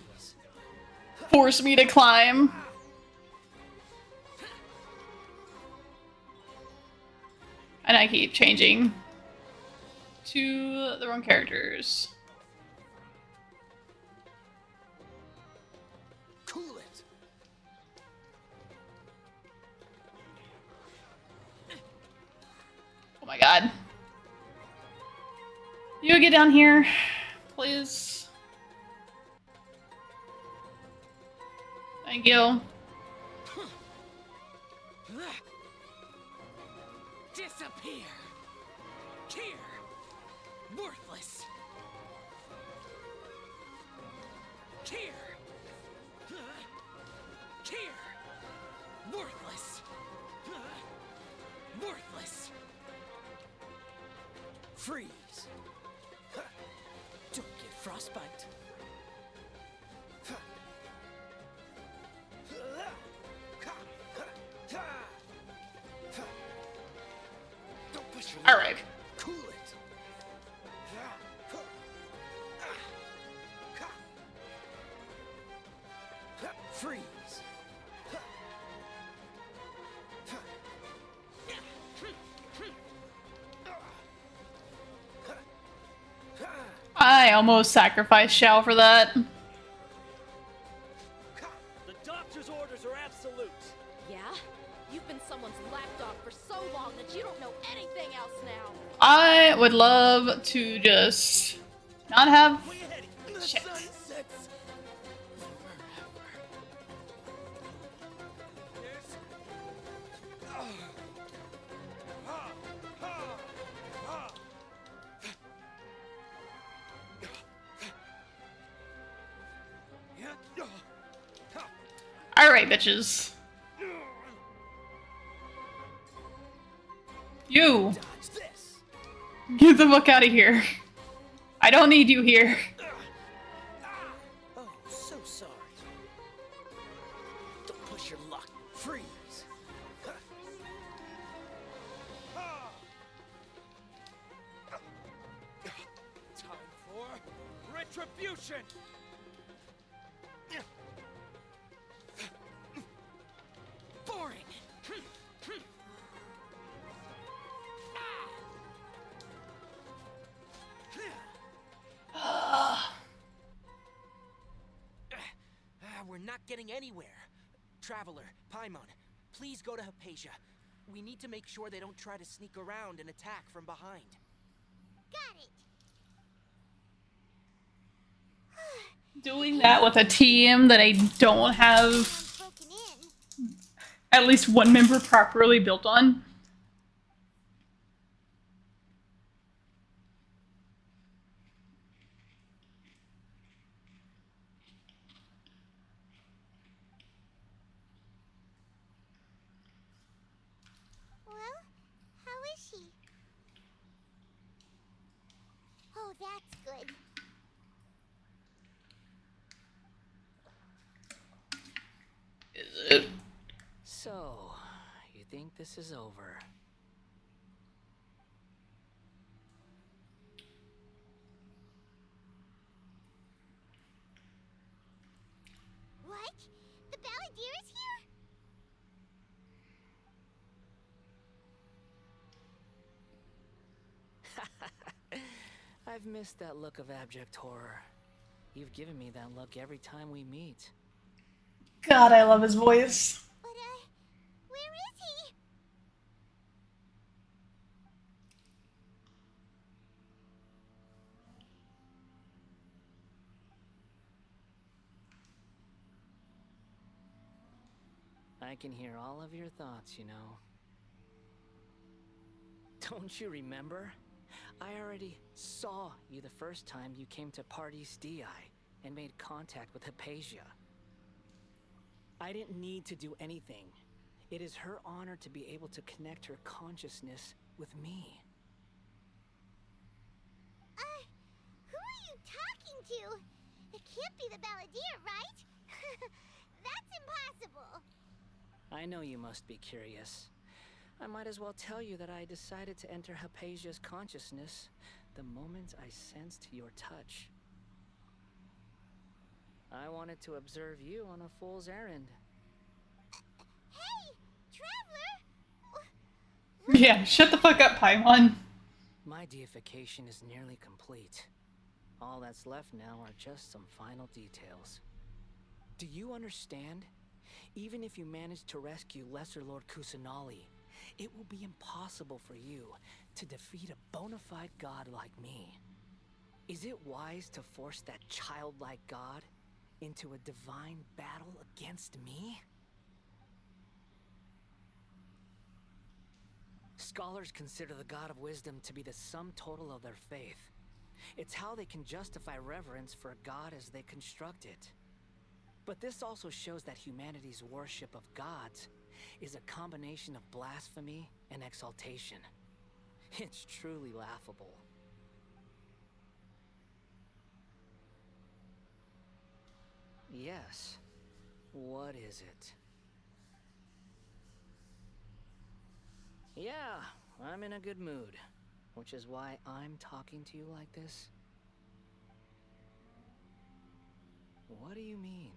force me to climb. And I keep changing to the wrong characters. Cool it. Oh my god. You get down here, please. Thank you. Disappear. Here. Worthless. Here. Here. Worthless. Worthless. Freeze. Don't get frostbite. Don't push your All right. Cool it. Freeze. I almost sacrificed Shao for that. The doctor's orders are absolute. Yeah? You've been someone's lapdog for so long that you don't know anything else now. I would love to just not have shit. Alright, bitches. You! Get the fuck out of here. I don't need you here. Oh, so sorry. Don't push your luck. Freeze. Time for retribution. Boring. We're not getting anywhere. Traveler, Paimon, please go to Hypatia. We need to make sure they don't try to sneak around and attack from behind. Got it. Doing that with a team that I don't have at least one member properly built on. Well, how is she? this is over. What? The Balladeer is here? I've missed that look of abject horror. You've given me that look every time we meet. God, I love his voice. But, where is he? I can hear all of your thoughts, you know. Don't you remember? I already saw you the first time you came to Party's DI and made contact with Hypatia. I didn't need to do anything. It is her honor to be able to connect her consciousness with me. Who are you talking to? It can't be the Balladeer, right? That's impossible. I know you must be curious. I might as well tell you that I decided to enter Hypatia's consciousness the moment I sensed your touch. I wanted to observe you on a fool's errand. Hey, Traveler! Yeah, shut the fuck up, Paimon. My deification is nearly complete. All that's left now are just some final details. Do you understand? Even if you manage to rescue Lesser Lord Kusanali, it will be impossible for you to defeat a bona fide god like me. Is it wise to force that childlike god into a divine battle against me? Scholars consider the God of Wisdom to be the sum total of their faith. It's how they can justify reverence for a god as they construct it. But this also shows that humanity's worship of gods is a combination of blasphemy and exaltation. It's truly laughable. Yes. What is it? Yeah, I'm in a good mood, which is why I'm talking to you like this. What do you mean?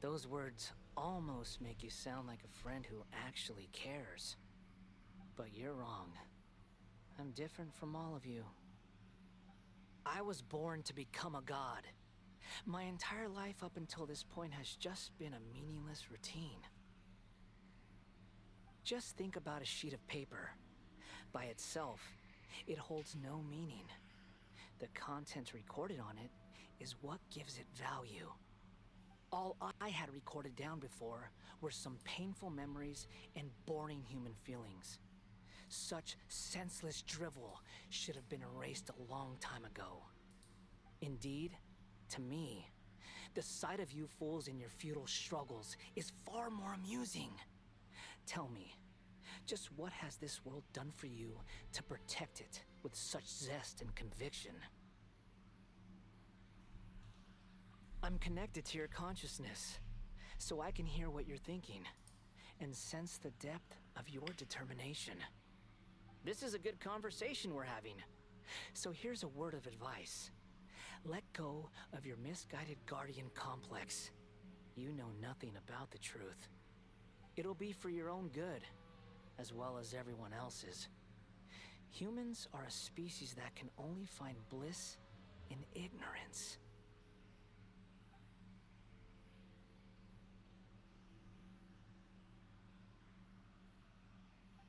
Those words almost make you sound like a friend who actually cares. But you're wrong. I'm different from all of you. I was born to become a god. My entire life up until this point has just been a meaningless routine. Just think about a sheet of paper. By itself, it holds no meaning. The content recorded on it is what gives it value. All I had recorded down before were some painful memories and boring human feelings. Such senseless drivel should have been erased a long time ago. Indeed, to me, the sight of you fools in your futile struggles is far more amusing. Tell me, just what has this world done for you to protect it with such zest and conviction? I'm connected to your consciousness, so I can hear what you're thinking, and sense the depth of your determination. This is a good conversation we're having, so here's a word of advice. Let go of your misguided guardian complex. You know nothing about the truth. It'll be for your own good, as well as everyone else's. Humans are a species that can only find bliss in ignorance.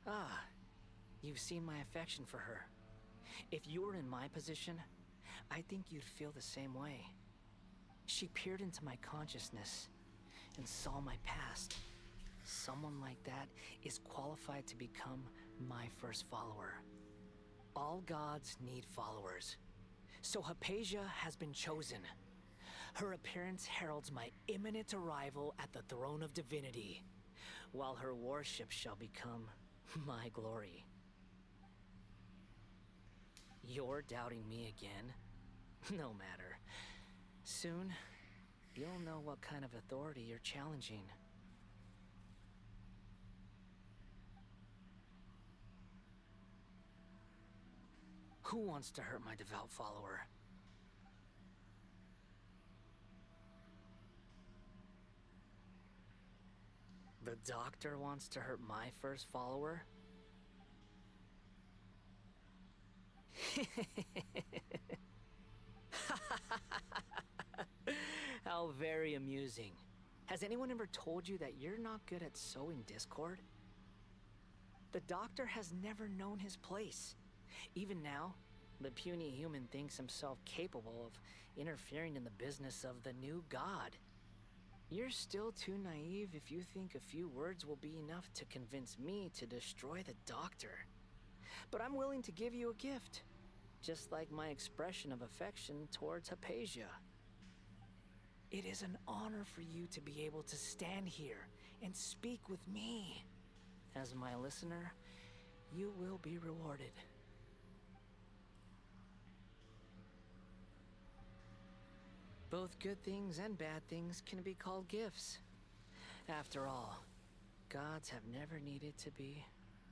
Ah, you've seen my affection for her. If you were in my position, I think you'd feel the same way. She peered into my consciousness and saw my past. Someone like that is qualified to become my first follower. All gods need followers. So Hypatia has been chosen. Her appearance heralds my imminent arrival at the throne of divinity, while her worship shall become my glory. You're doubting me again? No matter. Soon, you'll know what kind of authority you're challenging. Who wants to hurt my devout follower? The doctor wants to hurt my first follower? How very amusing. Has anyone ever told you that you're not good at sowing discord? The doctor has never known his place. Even now, the puny human thinks himself capable of interfering in the business of the new god. You're still too naive if you think a few words will be enough to convince me to destroy the doctor. But I'm willing to give you a gift, just like my expression of affection towards Hypatia. It is an honor for you to be able to stand here and speak with me. As my listener, you will be rewarded. Both good things and bad things can be called gifts. After all, gods have never needed to be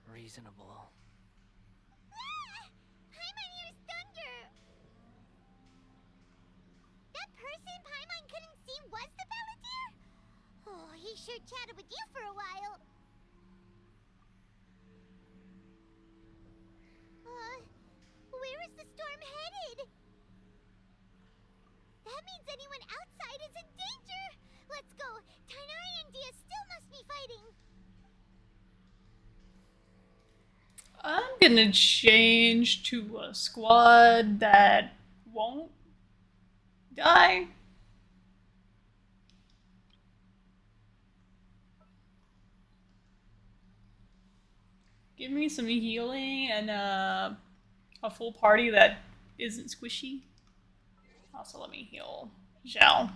reasonable. Paimon hears thunder! That person Paimon couldn't see was the Balladeer? Oh, he sure chatted with you for a while. Where is the storm headed? That means anyone outside is in danger! Let's go! Tighnari and Dia still must be fighting! I'm gonna change to a squad that won't die. Give me some healing and a full party that isn't squishy. Also, let me heal Zhao.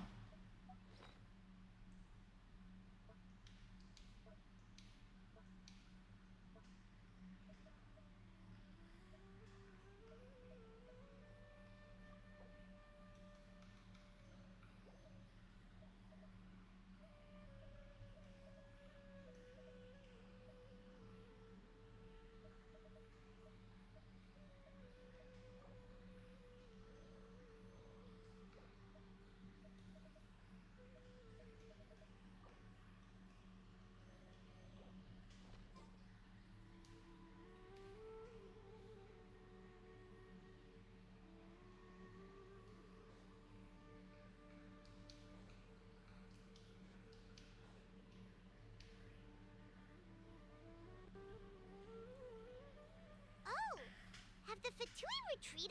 Have the Fatui retreated?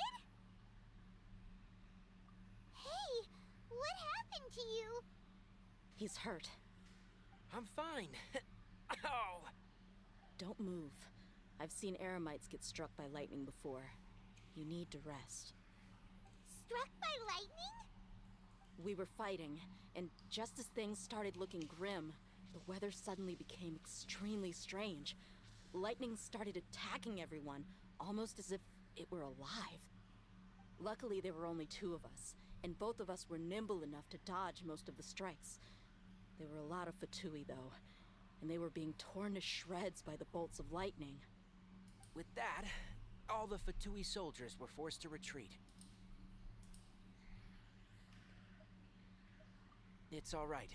Hey, what happened to you? He's hurt. I'm fine. Ow! Don't move. I've seen Eremites get struck by lightning before. You need to rest. Struck by lightning? We were fighting, and just as things started looking grim, the weather suddenly became extremely strange. Lightning started attacking everyone, almost as if it were alive. Luckily, there were only two of us, and both of us were nimble enough to dodge most of the strikes. There were a lot of Fatui, though, and they were being torn to shreds by the bolts of lightning. With that, all the Fatui soldiers were forced to retreat. It's all right.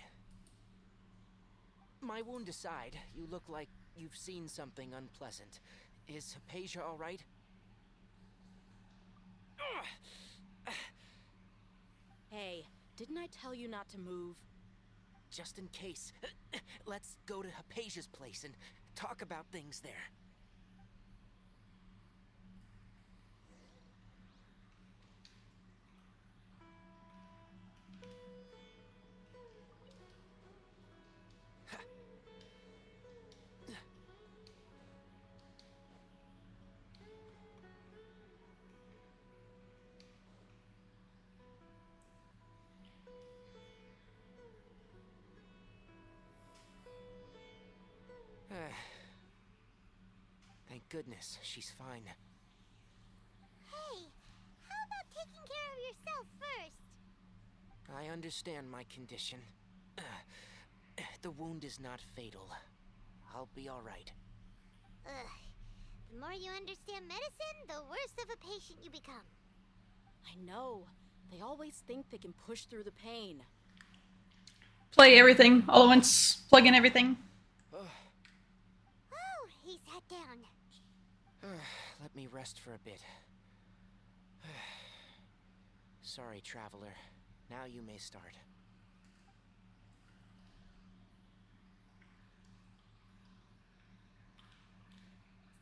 My wound aside, you look like you've seen something unpleasant. Is Hypatia all right? Hey, didn't I tell you not to move? Just in case, let's go to Hypatia's place and talk about things there. goodness, she's fine. Hey, how about taking care of yourself first? I understand my condition. The wound is not fatal. I'll be alright. Ugh. The more you understand medicine, the worse of a patient you become. I know. They always think they can push through the pain. Play everything all at once. Plug in everything. Oh, he sat down. Let me rest for a bit. Sorry, Traveler. Now you may start.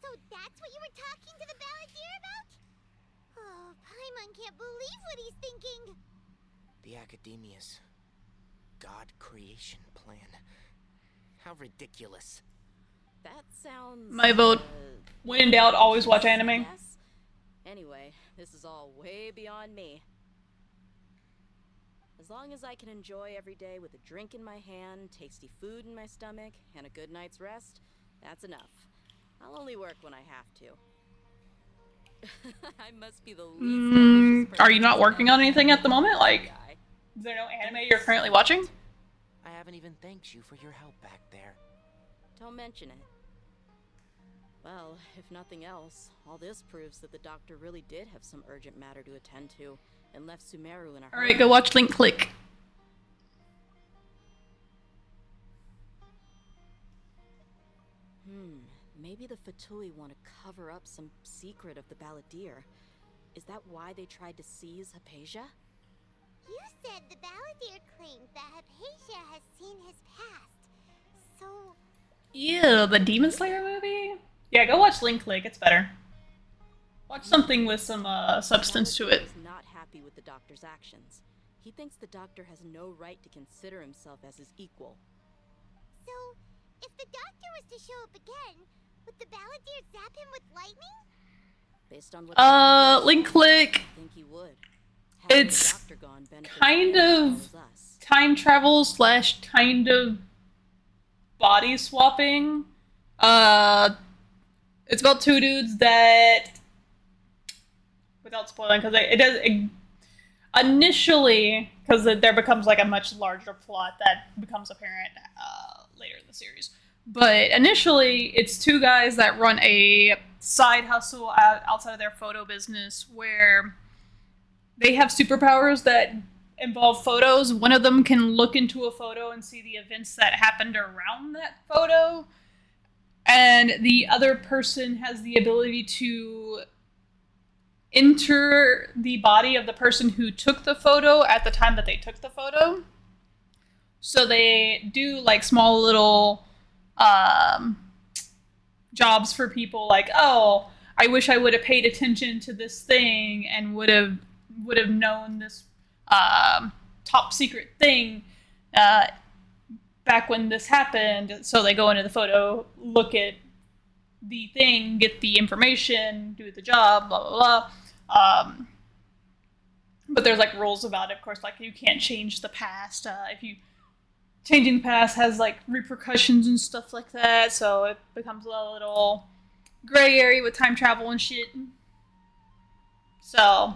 So that's what you were talking to the balladeer about? Oh, Paimon can't believe what he's thinking. The Academia's God creation plan. How ridiculous. That sounds... My vote. When in doubt, always watch anime. Yes. Anyway, this is all way beyond me. As long as I can enjoy every day with a drink in my hand, tasty food in my stomach, and a good night's rest, that's enough. I'll only work when I have to. I must be the least ambitious person Are you not working on ever. anything at the moment? Like, is there no anime you're currently watching? I haven't even thanked you for your help back there. Don't mention it. Well, if nothing else, all this proves that the doctor really did have some urgent matter to attend to, and left Sumeru in a hurry. Alright, go watch Link Click. Maybe the Fatui want to cover up some secret of the balladeer. Is that why they tried to seize Hypatia? You said the balladeer claimed that Hypatia has seen his past. So... Ew, the Demon Slayer movie? Yeah, go watch Link Click, it's better. Watch something with some substance to it. He's not happy with the doctor's actions. He thinks the doctor has no right to consider himself as his equal. So, if the doctor was to show up again, would the balladeer zap him with lightning? Based on what Link Click. I think he would. Having It's the doctor gone benefits kind him as well of as us. time travel / kind of body swapping. It's about two dudes that, without spoiling, because initially, because there becomes like a much larger plot that becomes apparent later in the series. But initially, it's two guys that run a side hustle outside of their photo business where they have superpowers that involve photos. One of them can look into a photo and see the events that happened around that photo. And the other person has the ability to enter the body of the person who took the photo at the time that they took the photo. So they do like small little jobs for people, like, oh, I wish I would have paid attention to this thing and would have known this top secret thing back when this happened. So they go into the photo, look at the thing, get the information, do the job, blah blah blah. But there's like rules about it, of course, like you can't change the past. If you changing the past has like repercussions and stuff like that, so it becomes a little gray area with time travel and shit. So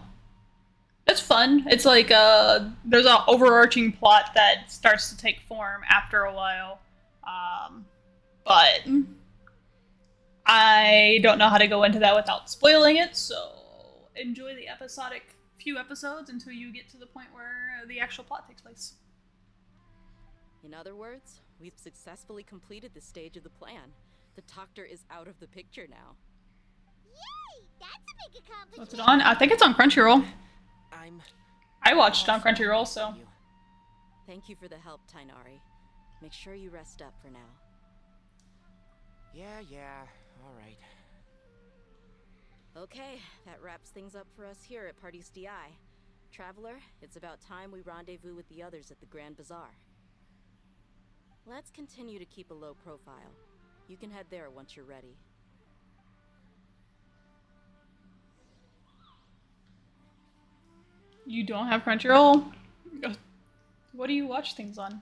it's fun. It's like there's an overarching plot that starts to take form after a while, but I don't know how to go into that without spoiling it. So enjoy the episodic few episodes until you get to the point where the actual plot takes place. In other words, we've successfully completed this stage of the plan. The doctor is out of the picture now. Yay! That's a big accomplishment. What's it on? I think it's on Crunchyroll. I watched it on Crunchyroll, so. Thank you for the help, Tainari. Make sure you rest up for now. Yeah, alright. Okay, that wraps things up for us here at Party's DI. Traveler, it's about time we rendezvous with the others at the Grand Bazaar. Let's continue to keep a low profile. You can head there once you're ready. You don't have Crunchyroll? What do you watch things on?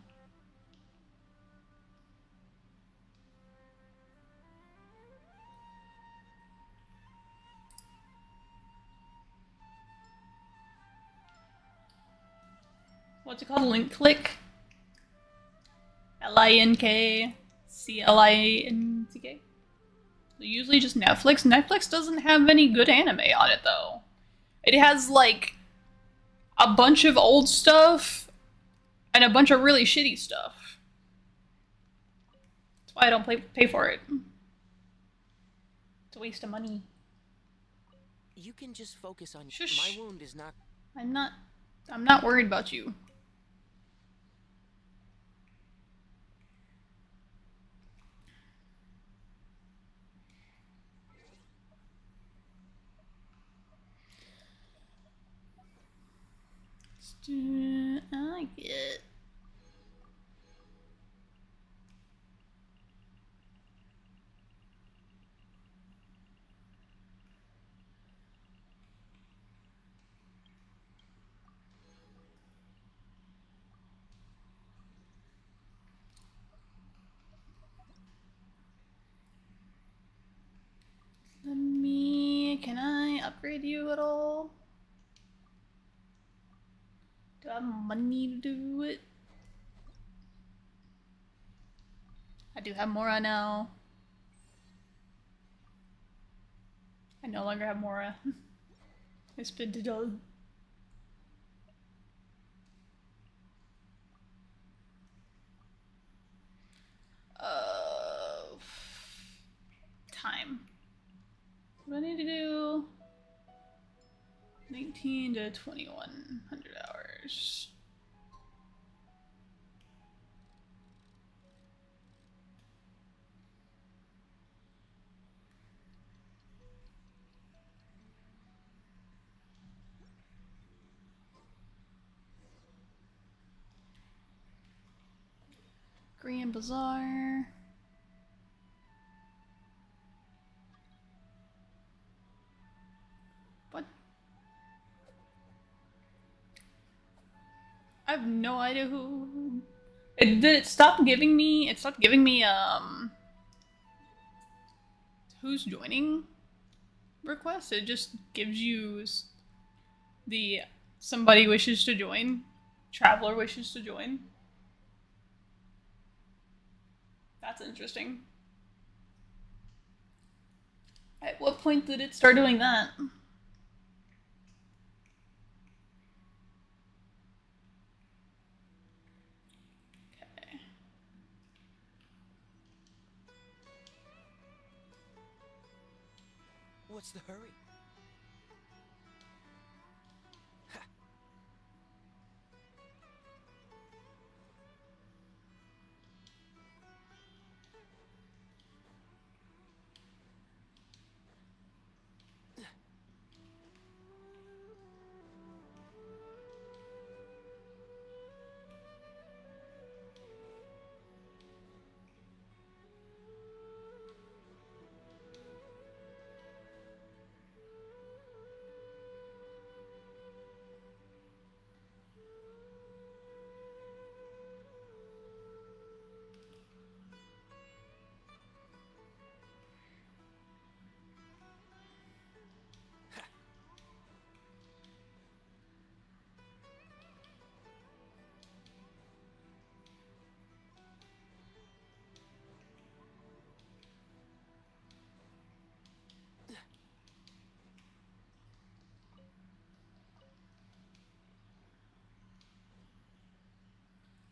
what's it called? Link click. LINKCLINCK. Usually just Netflix. Netflix doesn't have any good anime on it though. It has like a bunch of old stuff and a bunch of really shitty stuff. That's why I don't pay for it. It's a waste of money. You can just focus on Shush. my wound is not. I'm not worried about you. I get. Can I upgrade you at all? Do I have money to do it? I do have Mora now. I no longer have Mora. I spent it all. Time. What do I need to do? 19 to 2100 hours. Grand Bazaar. What? I have no idea who. Did it stop giving me? It stopped giving me who's joining requests. It just gives you the somebody wishes to join, traveler wishes to join. That's interesting. At what point did it start doing that? Okay. What's the hurry?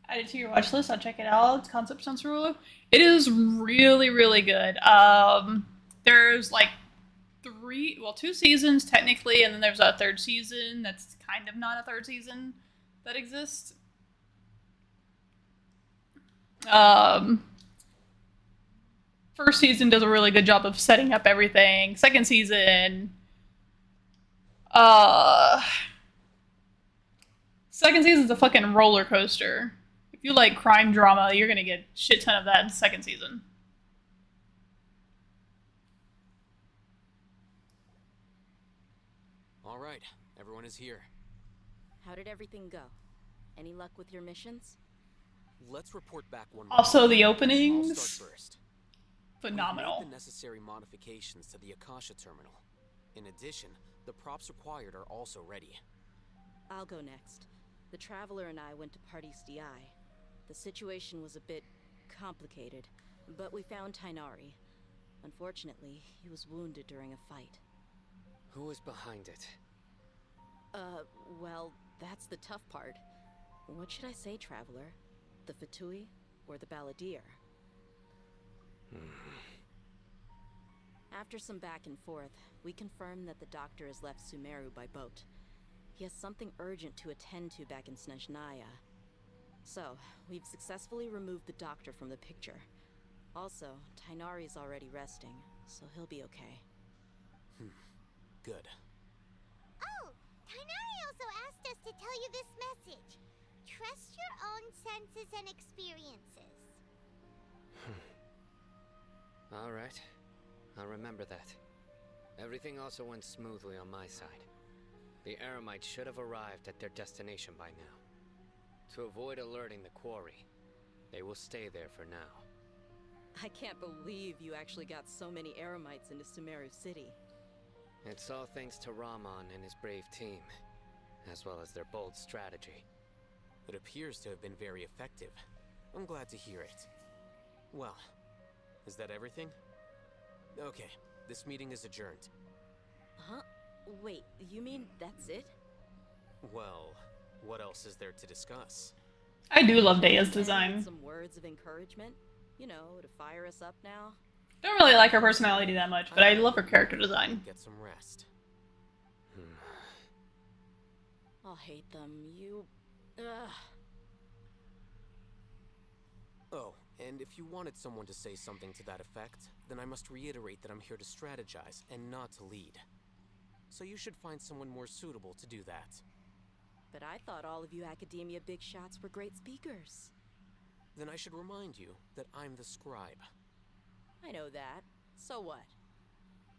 Add it to your watch list. I'll check it out. Concept sounds really. It is really, really good. There's like two seasons technically, and then there's a third season that's kind of not a third season that exists. First season does a really good job of setting up everything. Second season, second season's a fucking roller coaster. If you like crime drama, you're gonna get a shit ton of that in the second season. All right, everyone is here. How did everything go? Any luck with your missions? Let's report back one more. Also, the I'll openings, start first. phenomenal. We've made the necessary modifications to the Akasha terminal. In addition, the props required are also ready. I'll go next. The Traveler and I went to Party's DI. The situation was a bit complicated, but we found Tainari. Unfortunately, he was wounded during a fight. Who was behind it? Well, that's the tough part. What should I say, Traveler? The Fatui or the Balladeer? After some back and forth, we confirmed that the doctor has left Sumeru by boat. He has something urgent to attend to back in Snezhnaya. So, we've successfully removed the doctor from the picture. Also, Tainari's already resting, so he'll be okay. Good. Oh, Tainari also asked us to tell you this message. Trust your own senses and experiences. All right. I'll remember that. Everything also went smoothly on my side. The Eremites should have arrived at their destination by now. To avoid alerting the quarry, they will stay there for now. I can't believe you actually got so many Eremites into Sumeru City. It's all thanks to Rahman and his brave team, as well as their bold strategy. It appears to have been very effective. I'm glad to hear it. Well, is that everything? Okay, this meeting is adjourned. Huh? Wait, you mean that's it? Well, what else is there to discuss? I do love Daya's design. Some words of encouragement? You know, to fire us up now? Don't really like her personality that much, but I love her character design. Get some rest. I'll hate them. Ugh. Oh, and if you wanted someone to say something to that effect, then I must reiterate that I'm here to strategize and not to lead. So you should find someone more suitable to do that. But I thought all of you Academia big shots were great speakers. Then I should remind you that I'm the scribe. I know that. So what?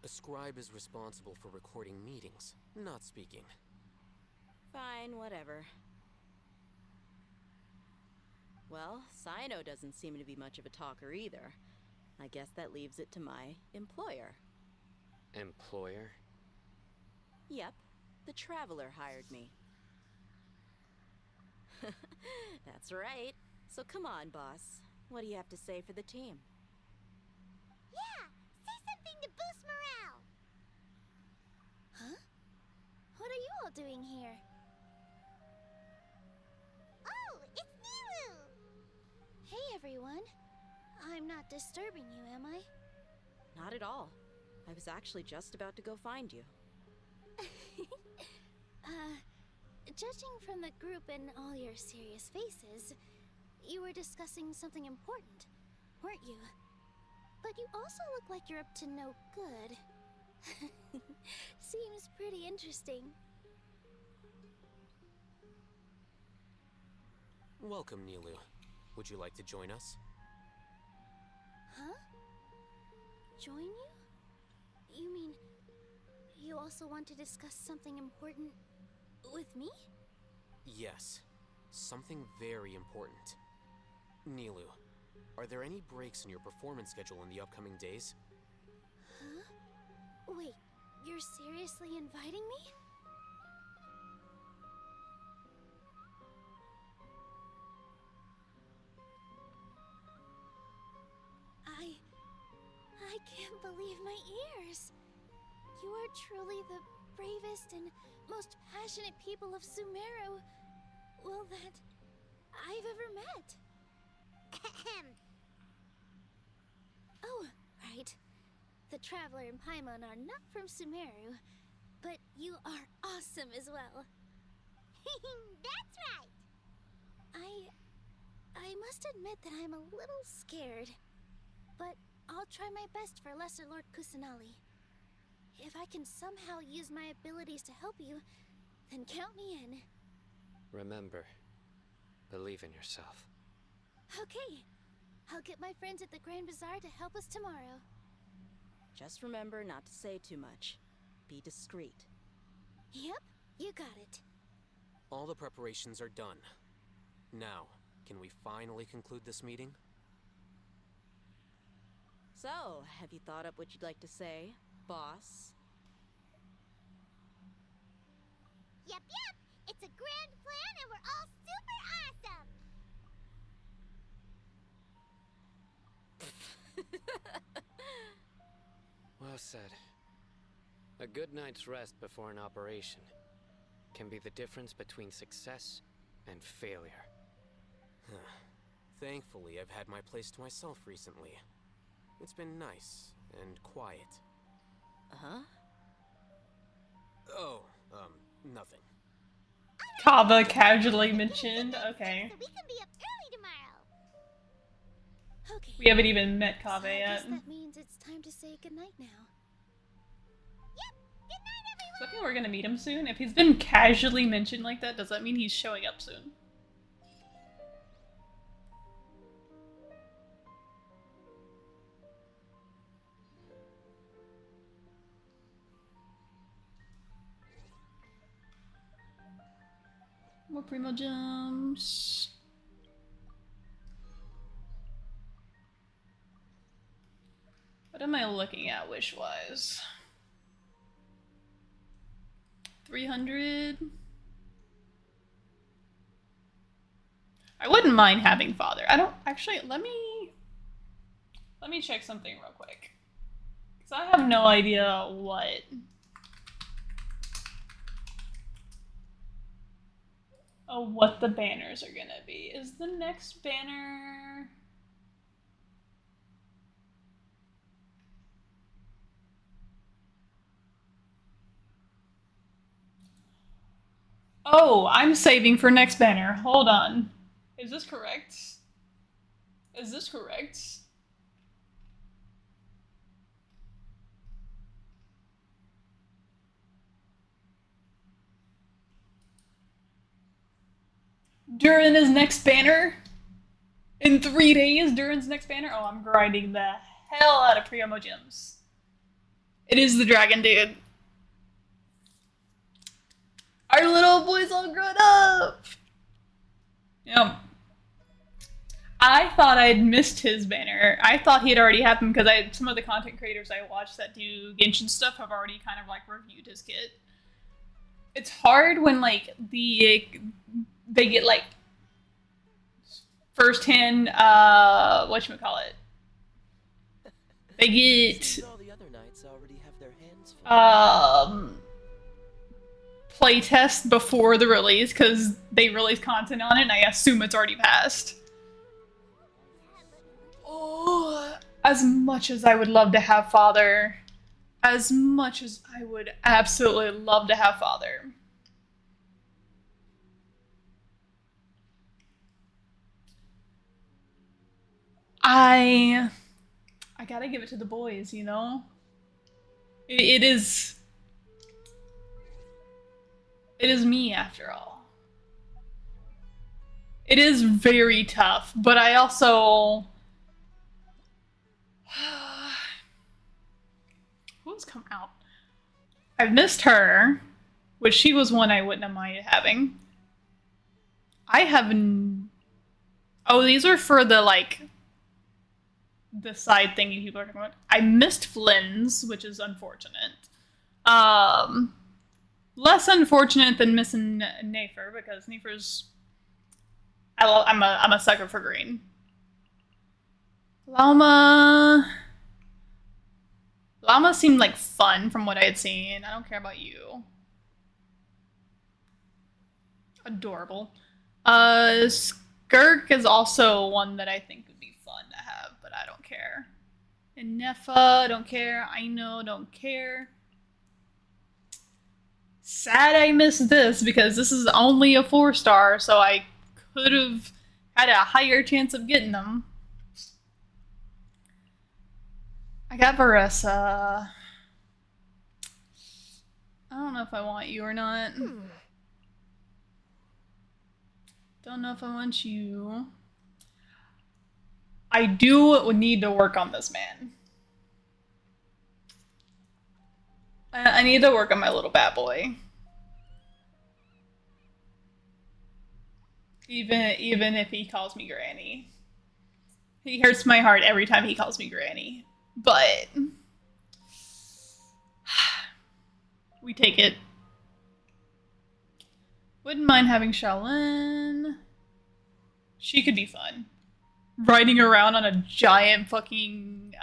A scribe is responsible for recording meetings, not speaking. Fine, whatever. Well, Sino doesn't seem to be much of a talker either. I guess that leaves it to my employer. Employer? Yep, the Traveler hired me. That's right. So come on, boss. What do you have to say for the team? Yeah, say something to boost morale. Huh? What are you all doing here? Oh, it's Nilu! Hey, everyone. I'm not disturbing you, am I? Not at all. I was actually just about to go find you. Judging from the group and all your serious faces, you were discussing something important, weren't you? But you also look like you're up to no good. Seems pretty interesting. Welcome, Nilu. Would you like to join us? Huh? Join you? You mean you also want to discuss something important with me? Yes. Something very important. Nilu, are there any breaks in your performance schedule in the upcoming days? Huh? Wait, you're seriously inviting me? I can't believe my ears. You are truly the bravest and most passionate people of Sumeru, well, that I've ever met. Oh, right. The Traveler and Paimon are not from Sumeru, but you are awesome as well. That's right! I must admit that I'm a little scared, but I'll try my best for Lesser Lord Kusanali. If I can somehow use my abilities to help you, then count me in. Remember, believe in yourself. Okay. I'll get my friends at the Grand Bazaar to help us tomorrow. Just remember not to say too much. Be discreet. Yep, you got it. All the preparations are done. Now, can we finally conclude this meeting? So, have you thought up what you'd like to say, boss? Yep. It's a grand plan and we're all super awesome! Well said. A good night's rest before an operation can be the difference between success and failure. Thankfully, I've had my place to myself recently. It's been nice and quiet. Huh? Oh, nothing. Kava casually mentioned. Okay. So we can be up early tomorrow. Okay. We haven't even met So Kava I yet. guess that means it's time to say goodnight now. Does that mean we're gonna meet him soon? If he's been casually mentioned like that, does that mean he's showing up soon? More primo jumps. What am I looking at wish-wise? 300? I wouldn't mind having father. I don't actually let me check something real quick. Cause I have no idea what the banners are gonna be. Is the next banner Oh, I'm saving for next banner. Hold on. Is this correct? Is this correct? During his next banner? In 3 days, Durin's next banner? Oh, I'm grinding the hell out of Primo gems. It is the dragon dude. Our little boy's all grown up! Yep. I thought I'd missed his banner. I thought he had already happened because some of the content creators I watch that do Genshin stuff have already kind of like reviewed his kit. It's hard when like they get like first-hand whatchamacallit. They get All the other knights already have their hands full. playtest before the release because they release content on it and I assume it's already passed. Oh, as much as I would love to have father, as much as I would absolutely love to have father. I gotta give it to the boys, you know? It is me after all. It is very tough, but I also who's come out? I've missed her, which she was one I wouldn't have minded having. I haven't. Oh, these are for the like the side thingy people are talking about. I missed Flynn's, which is unfortunate. Less unfortunate than missing Nafer because Nafer's. I'm a sucker for green. Llama seemed like fun from what I had seen. I don't care about you. Adorable. Skirk is also one that I think would be fun to have, but I don't care. And Nefa, don't care. Aino, don't care. Sad I missed this because this is only a 4-star, so I could have had a higher chance of getting them. I got Varessa. I don't know if I want you or not. Don't know if I want you. I do need to work on this man. I need to work on my little bad boy. Even if he calls me Granny. He hurts my heart every time he calls me Granny. But we take it. wouldn't mind having Shaolin. She could be fun. Riding around on a giant fucking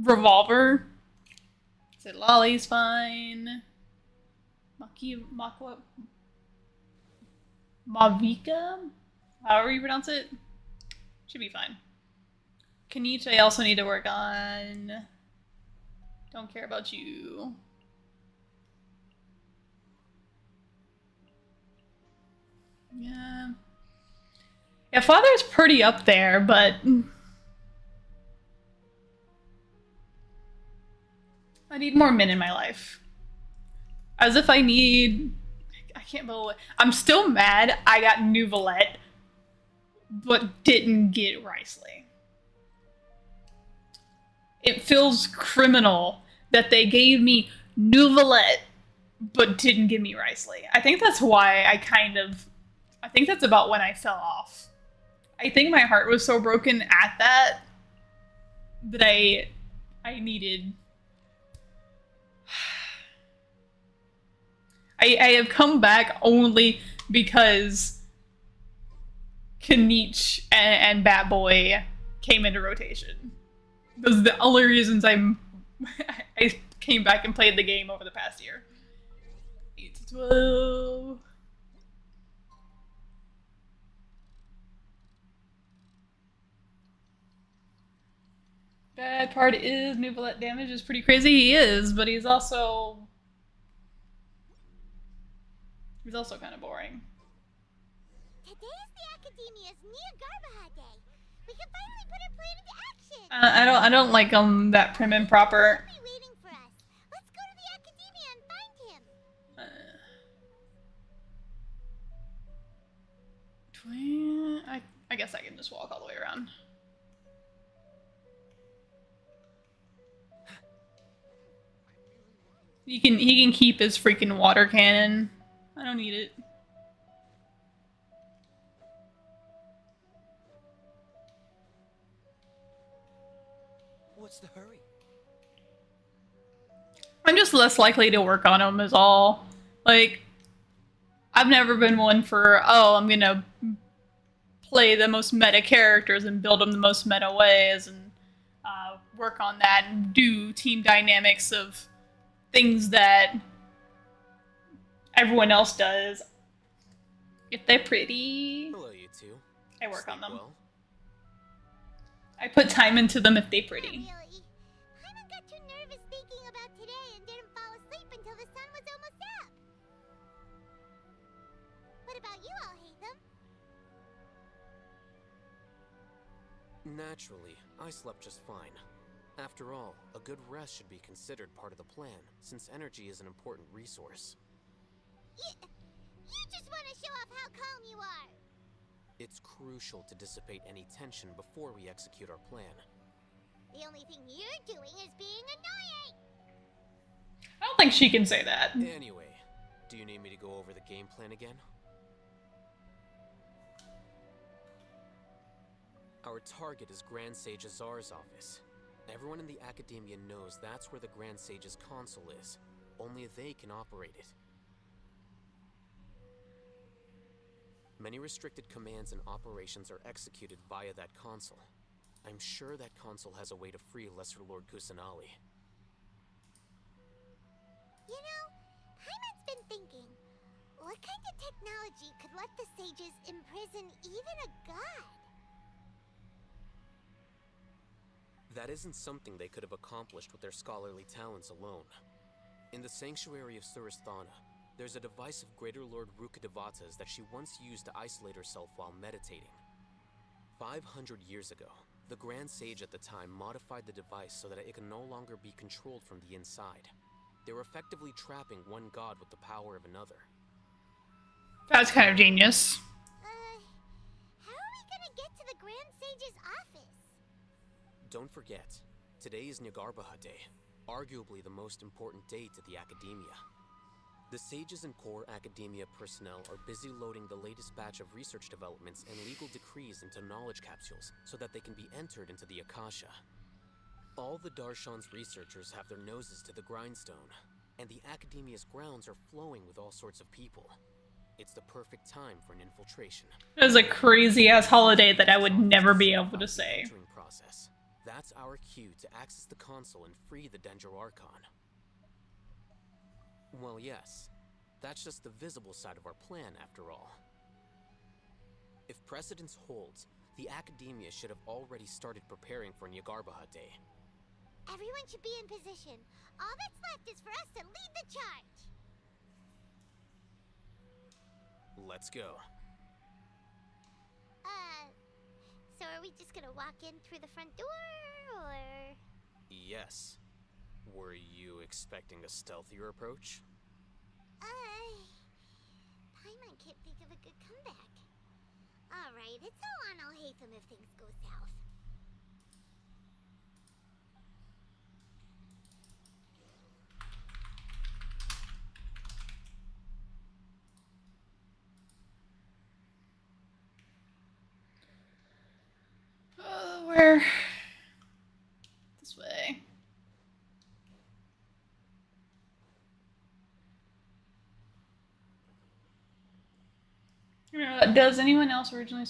revolver. Say Lolly's fine. Mavika? However you pronounce it. Should be fine. Kanichi I also need to work on. Don't care about you. Yeah. Yeah, Father's pretty up there, but I need more men in my life. As if I need... I can't believe... I'm still mad I got Nuvolette, but didn't get Riceley. It feels criminal that they gave me Nuvolette, but didn't give me Riceley. I think that's why I think that's about when I fell off. I think my heart was so broken at that I needed... I have come back only because Kanichi and Bat Boy came into rotation. Those are the only reasons I came back and played the game over the past year. 8 to 12. Bad part is Nuvolette damage is pretty crazy. He is, but he's also kind of boring. Today is the Academia's Neogarbaha Day. We can finally put our plan into action. I don't like that prim and proper. He'll be waiting for us. Let's go to the Academia and find him. I guess I can just walk all the way around. He can keep his freaking water cannon. I don't need it. What's the hurry? I'm just less likely to work on him is all. Like, I've never been one for, oh, I'm gonna play the most meta characters and build them the most meta ways and work on that and do team dynamics of things that everyone else does. If they're pretty, Hello, you two. I work on them. Well? I put time into them if they're pretty. Really? Paimon got too nervous thinking about today and didn't fall asleep until the sun was almost up. What about you all, Hatham? Naturally, I slept just fine. After all, a good rest should be considered part of the plan, since energy is an important resource. You just want to show off how calm you are. It's crucial to dissipate any tension before we execute our plan. The only thing you're doing is being annoying. I don't think she can say that. Anyway, do you need me to go over the game plan again? Our target is Grand Sage Azar's office. Everyone in the Academia knows that's where the Grand Sage's console is. Only they can operate it. Many restricted commands and operations are executed via that console. I'm sure that console has a way to free Lesser Lord Kusanali. You know, Paimon's been thinking, what kind of technology could let the sages imprison even a god? That isn't something they could have accomplished with their scholarly talents alone. In the sanctuary of Suristhana, there's a device of Greater Lord Rukkhadevata's that she once used to isolate herself while meditating. 500 years ago, the Grand Sage at the time modified the device so that it can no longer be controlled from the inside. They were effectively trapping one god with the power of another. That's kind of genius. How are we gonna get to the Grand Sage's office? Don't forget, today is Nyargarbaha Day, arguably the most important day to the Academia. The sages and core Academia personnel are busy loading the latest batch of research developments and legal decrees into knowledge capsules so that they can be entered into the Akasha. All the Darshan's researchers have their noses to the grindstone, And the Academia's grounds are flowing with all sorts of people. It's the perfect time for an infiltration. It was a crazy ass holiday that I would never be able to say. Process. That's our cue to access the console and free the Dendro Archon. Well, yes. That's just the visible side of our plan, after all. If precedence holds, the Academia should have already started preparing for Nyargarbaha Day. Everyone should be in position. All that's left is for us to lead the charge. Let's go. So are we just gonna walk in through the front door, or? Yes. Were you expecting a stealthier approach? Paimon can't think of a good comeback. Alright, it's all on Alhaitham if things go south. Where? This way. Does anyone else originally?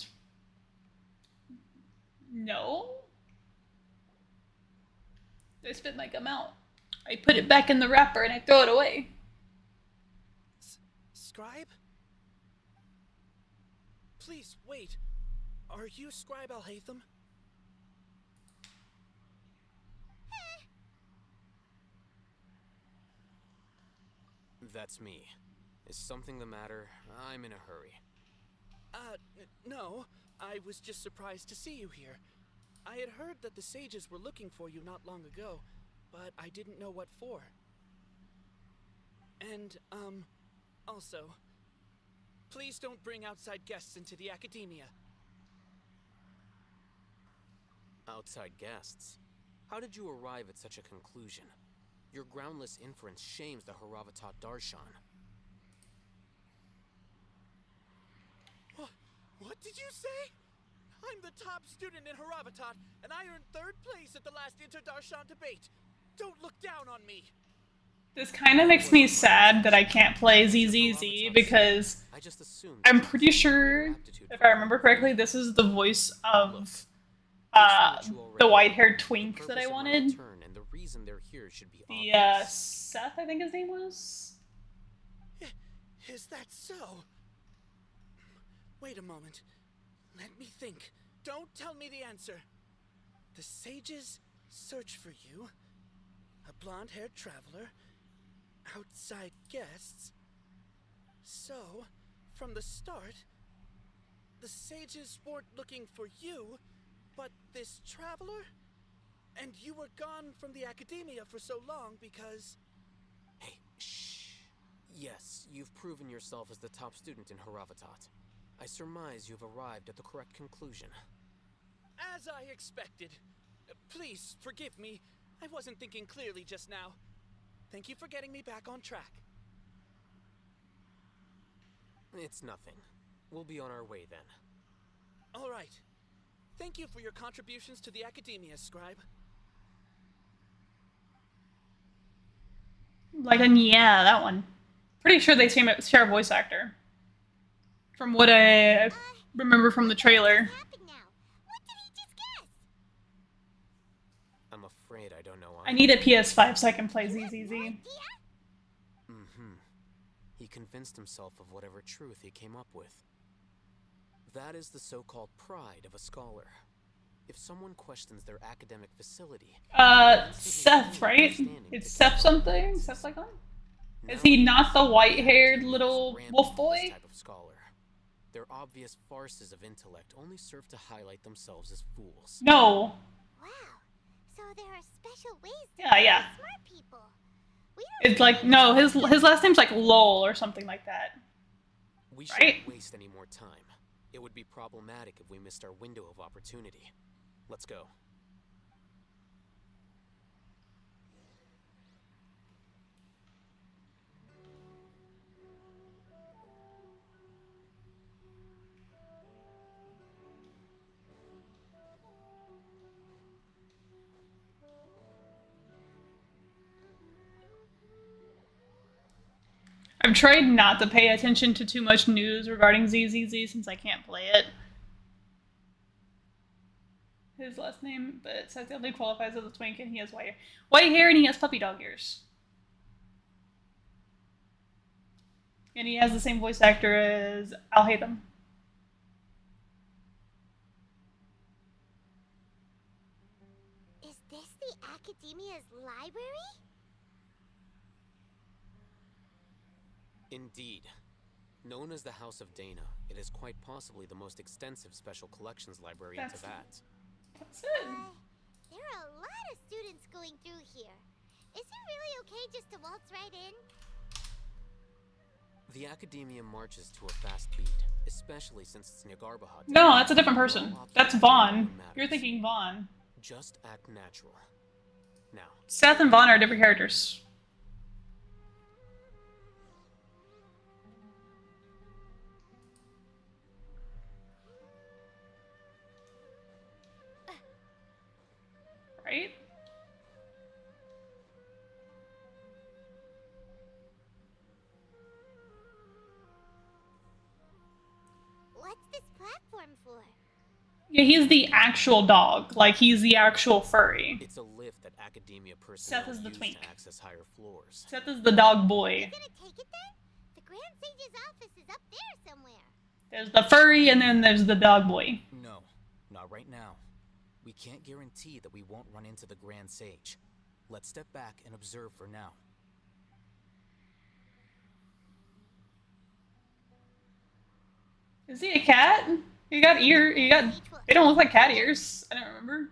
No. I spit my gum out. I put it back in the wrapper and I throw it away. Scribe? Please, wait. Are you Scribe Alhaitham? That's me. Is something the matter? I'm in a hurry. No. I was just surprised to see you here. I had heard that the sages were looking for you not long ago, but I didn't know what for. And, also, please don't bring outside guests into the Academia. Outside guests? How did you arrive at such a conclusion? Your groundless inference shames the Haravatat Darshan. What did you say? I'm the top student in Haravatat, and I earned 3rd place at the last Inter-Darshan debate. Don't look down on me. This kind of makes me sad that I can't play ZZZ because I'm pretty sure, if I remember correctly, this is the voice of the white-haired twink that I wanted. And the reason they're here should be the Seth, I think his name was. Is that so? Wait a moment. Let me think. Don't tell me the answer. The sages search for you. A blonde-haired traveler. Outside guests. So, from the start, the sages weren't looking for you, but this traveler? And you were gone from the Academia for so long because... Hey, shh. Yes, you've proven yourself as the top student in Haravatat. I surmise you've arrived at the correct conclusion. As I expected. Please, forgive me. I wasn't thinking clearly just now. Thank you for getting me back on track. It's nothing. We'll be on our way then. All right. Thank you for your contributions to the Academia, Scribe. Like, yeah, that one. Pretty sure they share a voice actor. From what I remember from the trailer. I'm afraid I don't know. I need a PS5 so I can play ZZZ. Mm-hmm. He convinced himself of whatever truth he came up with. That is the so-called pride of a scholar. If someone questions their academic facility... Seth, right? It's Seth something? Seth Lycon? Is he not the white-haired little wolf boy? Type of scholar. Their obvious farces of intellect only serve to highlight themselves as fools. No. Wow. So there are special ways to yeah. smart people. It's like, no, his last name's like Lowell or something like that. We shouldn't waste any more time. It would be problematic if we missed our window of opportunity. Let's go. I've tried not to pay attention to too much news regarding ZZZ since I can't play it. His last name, but Seth only qualifies as a twink and he has white hair and he has puppy dog ears. And he has the same voice actor as I'll Hate Them. Is this the Academia's library? Indeed. Known as the House of Dana, it is quite possibly the most extensive special collections library in Tibet. That's it. There are a lot of students going through here. Is it really okay just to waltz right in? The Academia marches to a fast beat, especially since it's Nagarbahad. No, that's a different person. That's Vaughn. You're thinking Vaughn. Just act natural. Now, Seth and Vaughn are different characters. Right? What's this platform for? Yeah, he's the actual dog. Like, he's the actual furry. it's a lift that Academia personnel Seth is the use twink. to access higher floors. Seth is the dog boy. Gonna take it then? The Grand Sage's office is up there somewhere. There's the furry and then there's the dog boy. No, not right now. We can't guarantee that we won't run into the Grand Sage. Let's step back and observe for now. Is he a cat? He got they don't look like cat ears. I don't remember.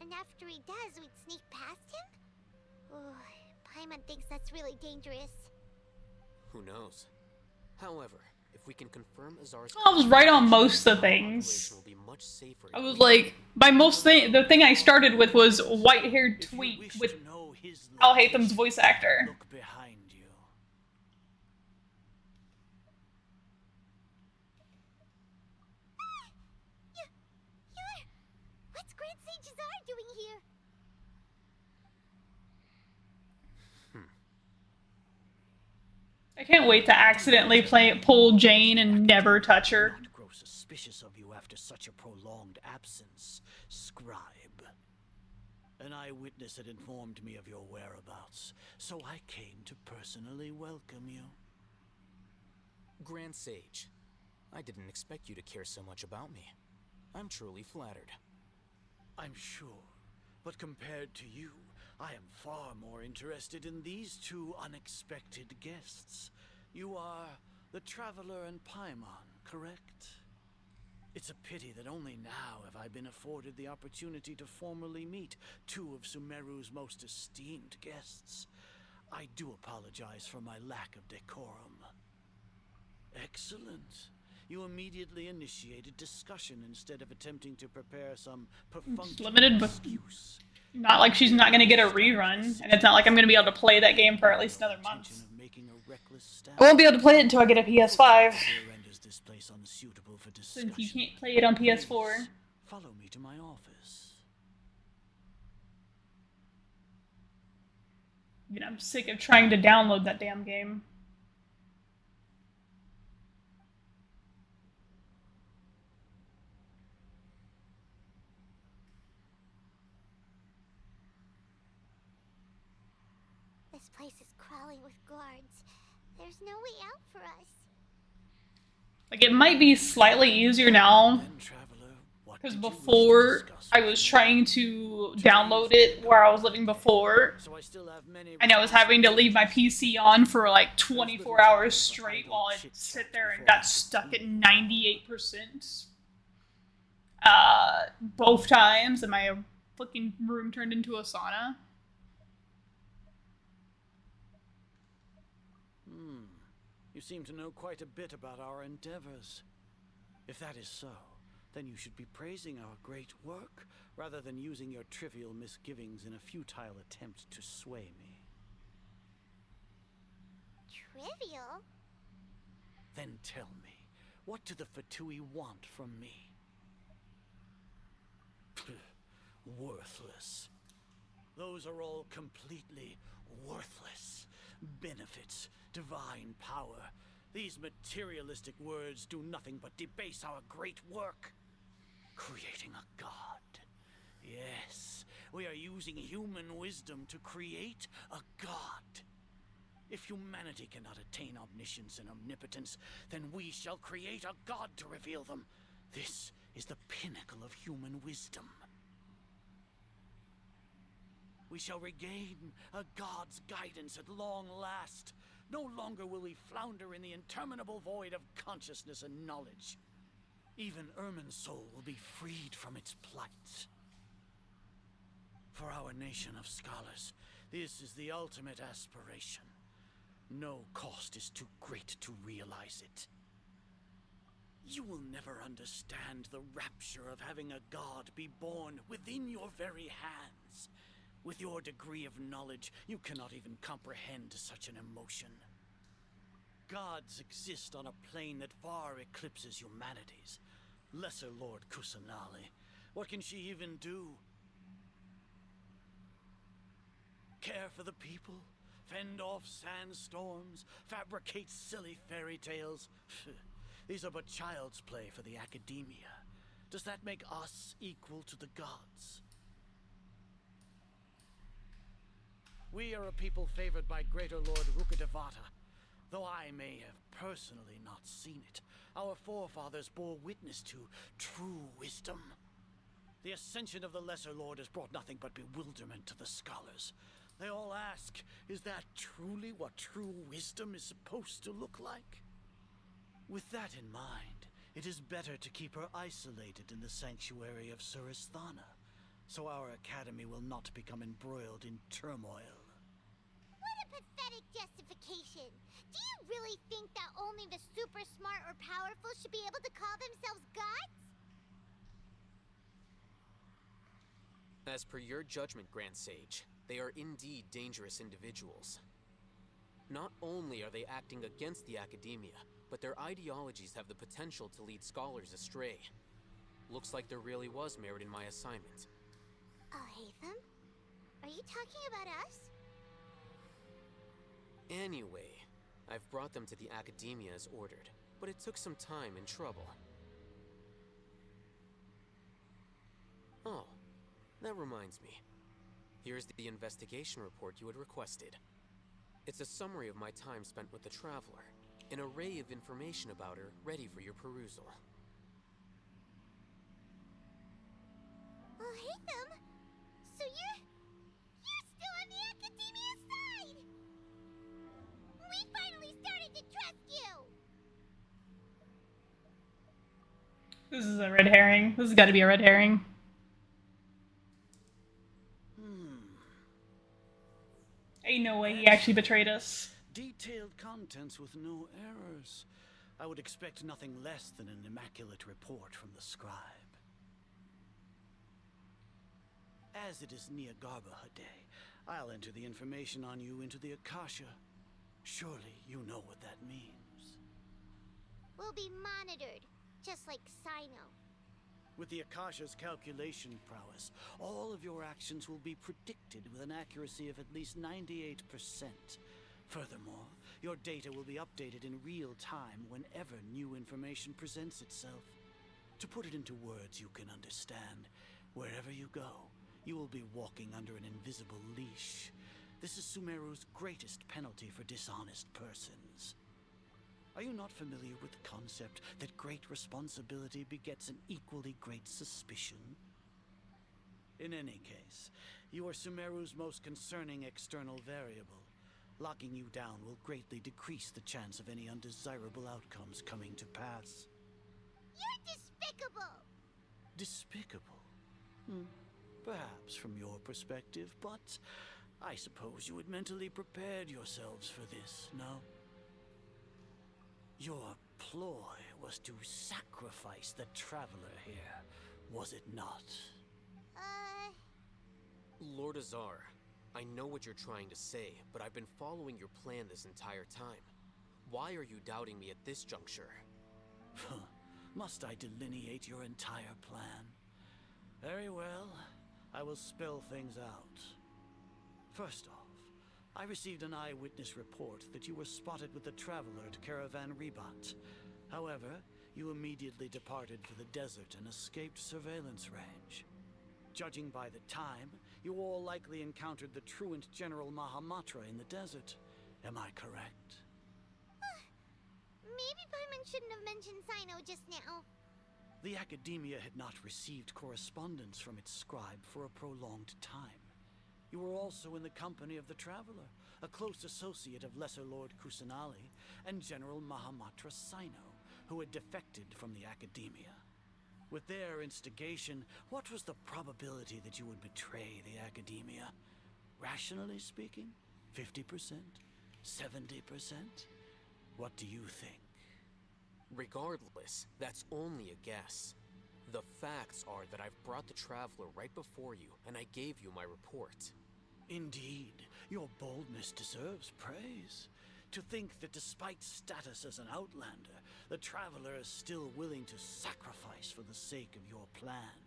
And after he does, we'd sneak past him? Oh, Paimon thinks that's really dangerous. Who knows? However, if we can confirm Azar's... I was right on most of the things. will be much safer I was like, the thing I started with was white-haired twink with I'll Hate Them's voice actor. Look behind you. What's Grand Sage Azar doing here? I can't wait to accidentally pull Jane and never touch her. Not grow suspicious of you after such a prolonged absence, scribe. An eyewitness had informed me of your whereabouts, so I came to personally welcome you. Grand Sage, I didn't expect you to care so much about me. I'm truly flattered. I'm sure, but compared to you, I am far more interested in these two unexpected guests. You are the Traveler and Paimon, correct? It's a pity that only now have I been afforded the opportunity to formally meet two of Sumeru's most esteemed guests. I do apologize for my lack of decorum. Excellent. You immediately initiated discussion instead of attempting to prepare some Limited, but excuse. not like she's not gonna get a rerun, and it's not like I'm gonna be able to play that game for at least another month. I won't be able to play it until I get a PS5. This place unsuitable for Since you can't play it on PS4. Follow me to my office. You know, I'm sick of trying to download that damn game. This place is crawling with guards. There's no way out for us. Like, it might be slightly easier now, because before I was trying to download it where I was living before, and I was having to leave my PC on for like 24 hours straight while I sit there and got stuck at 98%. Both times, and my fucking room turned into a sauna. You seem to know quite a bit about our endeavors. If that is so, then you should be praising our great work, rather than using your trivial misgivings in a futile attempt to sway me. Trivial? Then tell me, what do the Fatui want from me? Worthless. Those are all completely worthless. Benefits, divine power. These materialistic words do nothing but debase our great work. Creating a god. Yes, we are using human wisdom to create a god. If humanity cannot attain omniscience and omnipotence, then we shall create a god to reveal them. This is the pinnacle of human wisdom. We shall regain a god's guidance at long last. No longer will we flounder in the interminable void of consciousness and knowledge. Even Irminsul will be freed from its plight. For our nation of scholars, this is the ultimate aspiration. No cost is too great to realize it. You will never understand the rapture of having a god be born within your very hands. With your degree of knowledge, you cannot even comprehend such an emotion. Gods exist on a plane that far eclipses humanity's. Lesser Lord Kusanali, what can she even do? Care for the people? Fend off sandstorms? Fabricate silly fairy tales? These are but child's play for the academia. Does that make us equal to the gods? We are a people favored by Greater Lord Rukkhadevata. Though I may have personally not seen it, our forefathers bore witness to true wisdom. The ascension of the Lesser Lord has brought nothing but bewilderment to the scholars. They all ask, is that truly what true wisdom is supposed to look like? With that in mind, it is better to keep her isolated in the sanctuary of Surasthana, so our academy will not become embroiled in turmoil. What a pathetic justification! Do you really think that only the super smart or powerful should be able to call themselves gods? As per your judgment, Grand Sage, they are indeed dangerous individuals. Not only are they acting against the academia, but their ideologies have the potential to lead scholars astray. Looks like there really was merit in my assignment. Oh, Hatham? Are you talking about us? Anyway, I've brought them to the academia as ordered, but it took some time and trouble. Oh, that reminds me. Here's the investigation report you had requested. It's a summary of my time spent with the Traveler, an array of information about her ready for your perusal. Oh, Hatham! So you're still on the academia side! We finally started to trust you! This is a red herring. This has got to be a red herring. Ain't no way he actually betrayed us. Detailed contents with no errors. I would expect nothing less than an immaculate report from the scribe. As it is Niagarbha Day, I'll enter the information on you into the Akasha. Surely you know what that means. We'll be monitored, just like Sino. With the Akasha's calculation prowess, all of your actions will be predicted with an accuracy of at least 98%. Furthermore, your data will be updated in real time whenever new information presents itself. To put it into words you can understand, wherever you go, you will be walking under an invisible leash. This is Sumeru's greatest penalty for dishonest persons. Are you not familiar with the concept that great responsibility begets an equally great suspicion? In any case, you are Sumeru's most concerning external variable. Locking you down will greatly decrease the chance of any undesirable outcomes coming to pass. You're despicable! Despicable? Perhaps from your perspective, but I suppose you had mentally prepared yourselves for this, no? Your ploy was to sacrifice the Traveler here, was it not? Lord Azar, I know what you're trying to say, but I've been following your plan this entire time. Why are you doubting me at this juncture? Must I delineate your entire plan? Very well, I will spell things out. First off, I received an eyewitness report that you were spotted with the Traveler at Caravan Rebat. However, you immediately departed for the desert and escaped surveillance range. Judging by the time, you all likely encountered the truant General Mahamatra in the desert. Am I correct? Maybe Paimon shouldn't have mentioned Sino just now. The Academia had not received correspondence from its scribe for a prolonged time. You were also in the company of the Traveler, a close associate of Lesser Lord Kusanali and General Mahamatra Sino, who had defected from the Academia. With their instigation, what was the probability that you would betray the Academia? Rationally speaking, 50%? 70%? What do you think? Regardless, that's only a guess. The facts are that I've brought the Traveler right before you, and I gave you my report. Indeed, your boldness deserves praise. To think that despite status as an outlander, the Traveler is still willing to sacrifice for the sake of your plan.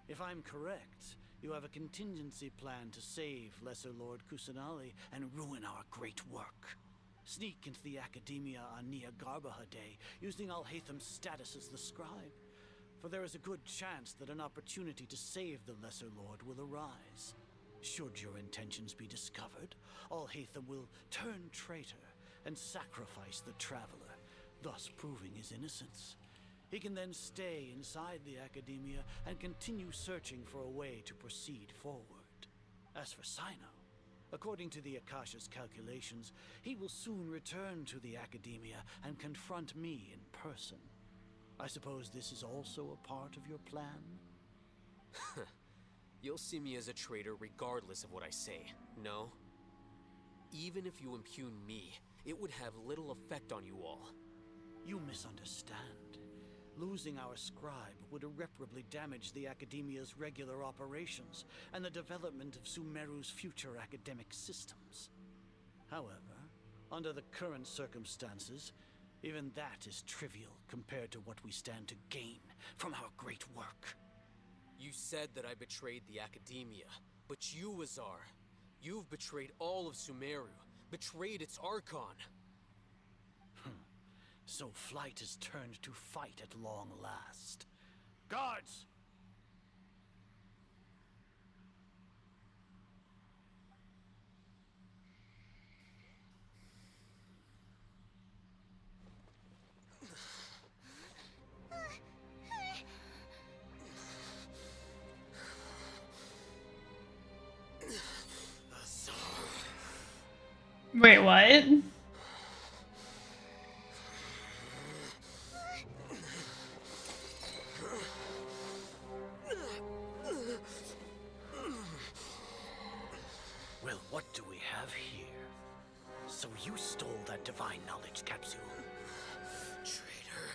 If I'm correct, you have a contingency plan to save Lesser Lord Kusanali and ruin our great work. Sneak into the Academia on Nia Garbaha Day, using Alhaitham's status as the scribe. For there is a good chance that an opportunity to save the Lesser Lord will arise. Should your intentions be discovered, Alhaitham will turn traitor and sacrifice the Traveler, thus proving his innocence. He can then stay inside the Academia and continue searching for a way to proceed forward. As for Sino, according to the Akasha's calculations, he will soon return to the Academia and confront me in person. I suppose this is also a part of your plan? You'll see me as a traitor regardless of what I say, no? Even if you impugn me, it would have little effect on you all. You misunderstand. Losing our scribe would irreparably damage the Academia's regular operations and the development of Sumeru's future academic systems. However, under the current circumstances, even that is trivial compared to what we stand to gain from our great work. You said that I betrayed the Academia, but you, Azar, you've betrayed all of Sumeru, betrayed its Archon. So flight has turned to fight at long last. Guards! Wait, what? Well, what do we have here? So you stole that divine knowledge capsule. Traitor!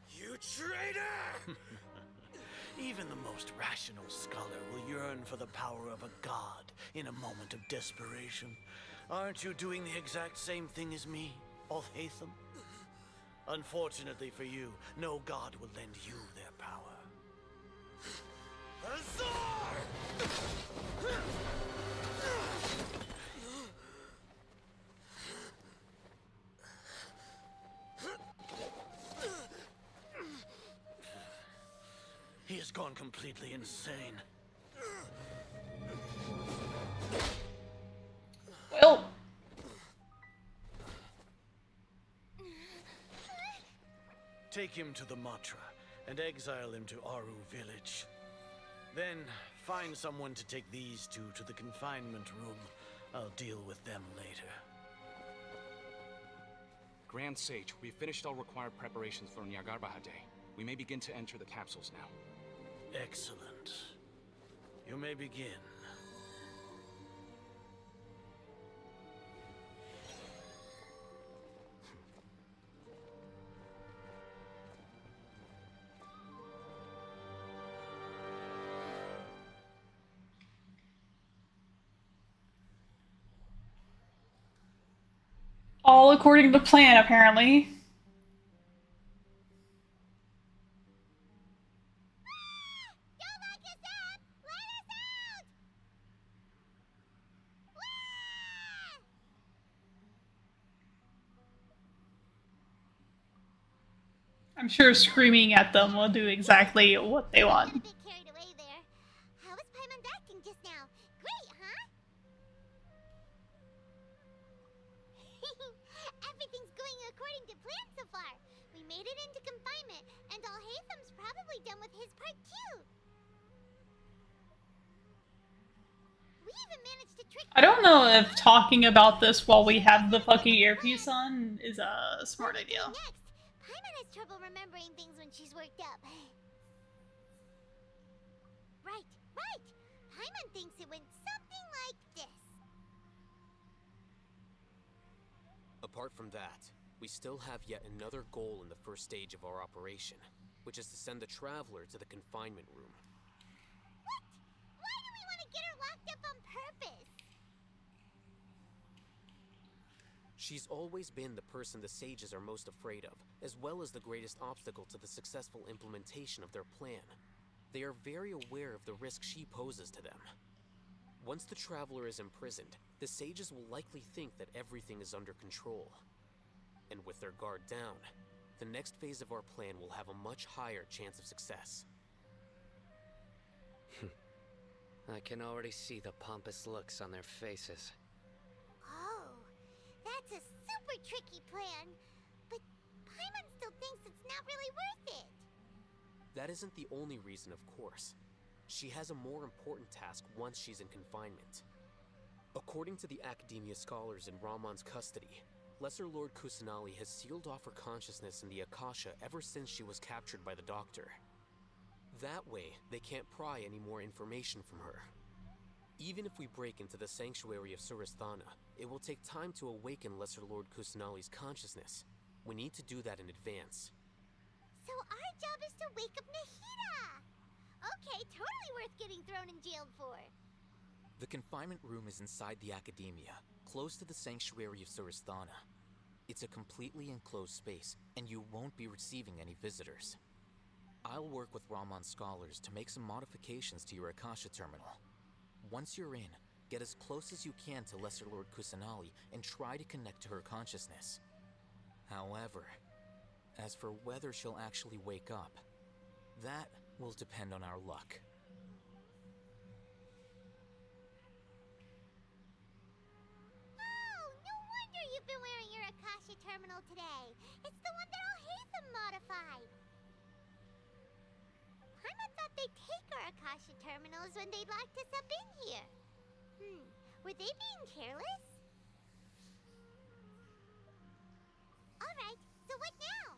You traitor! Even the most rational scholar will yearn for the power of a god in a moment of desperation. Aren't you doing the exact same thing as me, Alhaitham? Unfortunately for you, no god will lend you their power. Azar! He has gone completely insane. Well, take him to the Matra and exile him to Aru village. Then find someone to take these two to the confinement room. I'll deal with them later. Grand Sage, we've finished all required preparations for Nyagarbahade. We may begin to enter the capsules now. Excellent. You may begin. all according to plan, apparently. I'm sure screaming at them will do exactly what they want. Carried away there. How was Paimon's acting just now? Great, huh? Everything's going according to plan so far. We made it into confinement, and Alhatham's probably done with his part too. We even managed to trick. I don't know if talking about this while we have the fucking earpiece on is a smart idea. Next, Paimon has trouble remembering things when she's worked up. Right. Paimon thinks it went something like this. Apart from that, we still have yet another goal in the first stage of our operation, which is to send the Traveler to the confinement room. What? Why do we want to get her locked up on purpose? She's always been the person the Sages are most afraid of, as well as the greatest obstacle to the successful implementation of their plan. They are very aware of the risk she poses to them. Once the Traveler is imprisoned, the Sages will likely think that everything is under control. And with their guard down, the next phase of our plan will have a much higher chance of success. I can already see the pompous looks on their faces. Oh, that's a super tricky plan. But Paimon still thinks it's not really worth it. That isn't the only reason, of course. She has a more important task once she's in confinement. According to the Academia scholars in Ramon's custody, Lesser Lord Kusanali has sealed off her consciousness in the Akasha ever since she was captured by the Doctor. That way, they can't pry any more information from her. Even if we break into the sanctuary of Surasthana, it will take time to awaken Lesser Lord Kusanali's consciousness. We need to do that in advance. So our job is to wake up Nahida! Okay, totally worth getting thrown in jail for. The confinement room is inside the Academia, close to the sanctuary of Surasthana. It's a completely enclosed space, and you won't be receiving any visitors. I'll work with Ramon's scholars to make some modifications to your Akasha terminal. Once you're in, get as close as you can to Lesser Lord Kusanali and try to connect to her consciousness. However, as for whether she'll actually wake up, that will depend on our luck. Oh, no wonder you've been wearing your Akasha terminal today. It's the one that Alhaitham modified. Paimon thought they'd take our Akasha terminals when they locked us up in here. Were they being careless? Alright, so what now?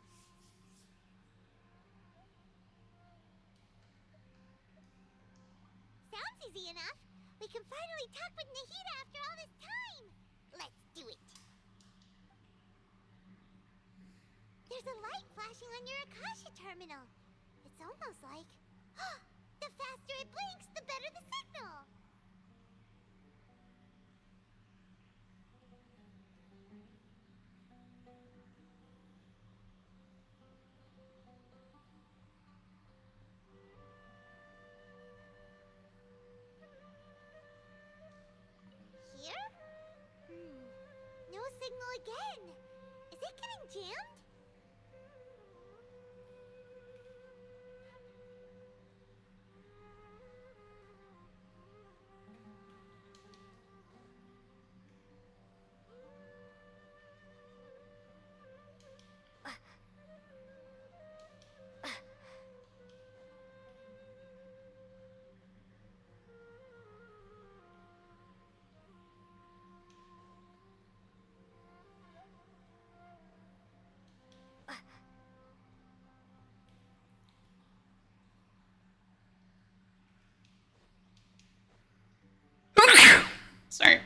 Sounds easy enough. We can finally talk with Nahida after all this time. Let's do it. There's a light flashing on your Akasha terminal. It's almost like... the faster it blinks, the better the signal. Here? No signal again. Is it getting jammed? Sorry.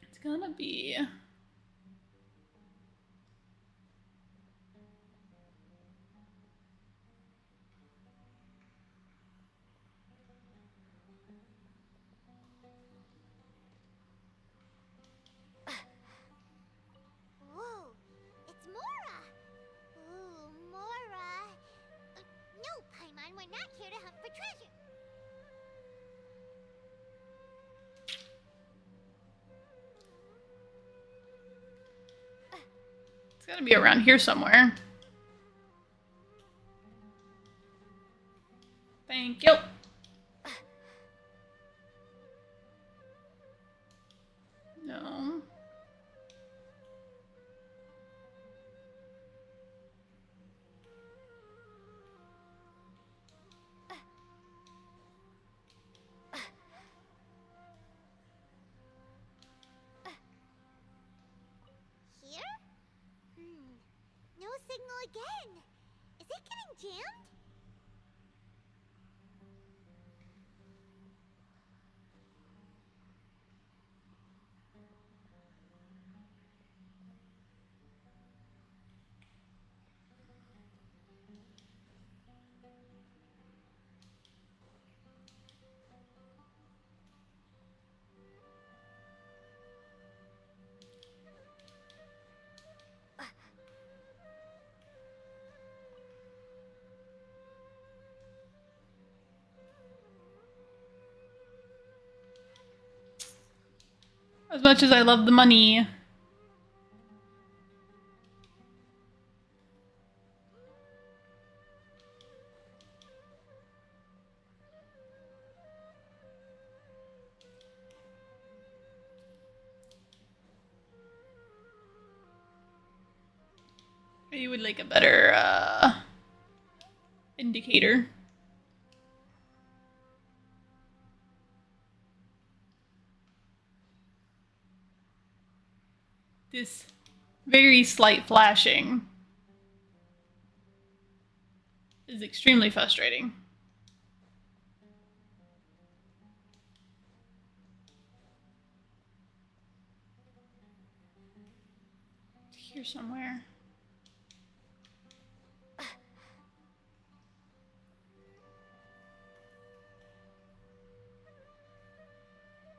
It's gonna be... Whoa, it's Mora! Ooh, Mora. No, Paimon, we're not here to hunt for treasure. It's gotta be around here somewhere. jammed? As much as I love the money. You would like a better indicator. This very slight flashing is extremely frustrating. Here somewhere.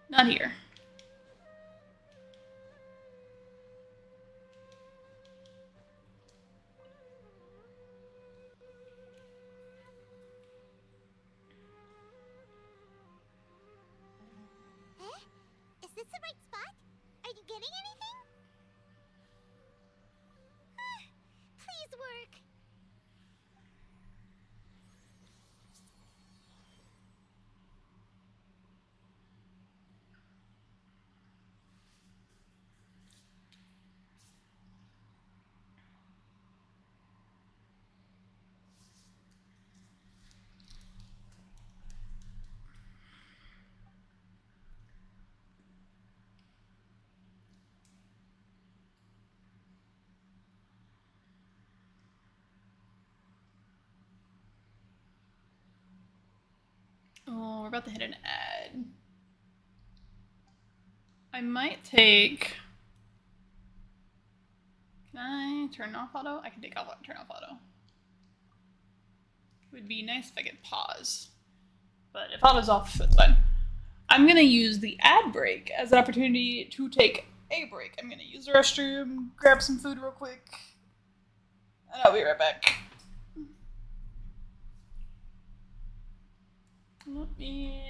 Not here. Is this the right spot? Are you getting anything? Please work. Oh, we're about to hit an ad. I might take... Can I turn off auto? I can take off turn off auto. It would be nice if I could pause. But if auto's off, that's fine. I'm gonna use the ad break as an opportunity to take a break. I'm gonna use the restroom, grab some food real quick, and I'll be right back. Let me...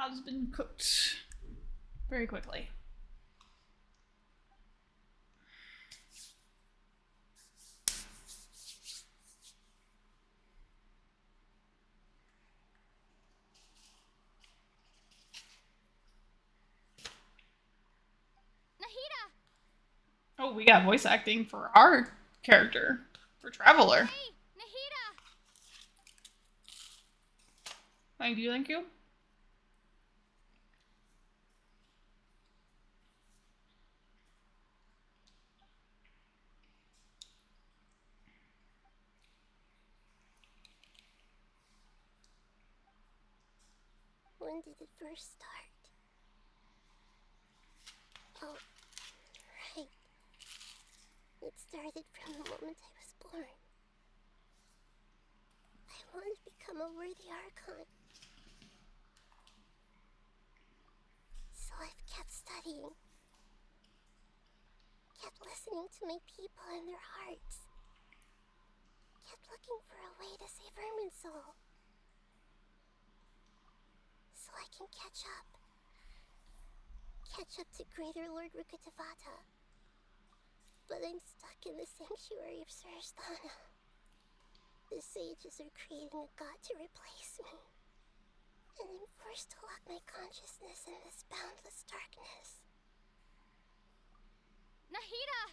has been cooked very quickly. Nahida! Oh, we got voice acting for our character, for Traveler. Hey, Nahida! Thank you, thank you. When did it first start? Oh, right. It started from the moment I was born. I want to become a worthy Archon. So I've kept studying. Kept listening to my people and their hearts. Kept looking for a way to save Irminsul. So I can catch up. Catch up to Greater Lord Rukkhadevata. But I'm stuck in the sanctuary of Surasthana. The sages are creating a god to replace me. And I'm forced to lock my consciousness in this boundless darkness. Nahida!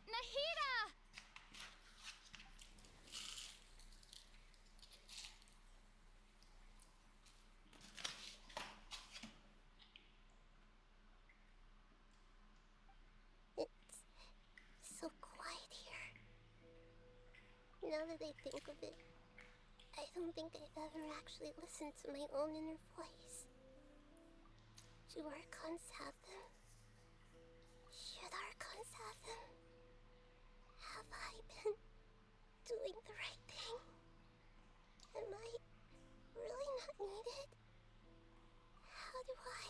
Nahida! It's so quiet here. Now that I think of it, I don't think I've ever actually listened to my own inner voice. Do Archons have them? Should Archons have them? Have I been doing the right thing? Am I really not needed? How do I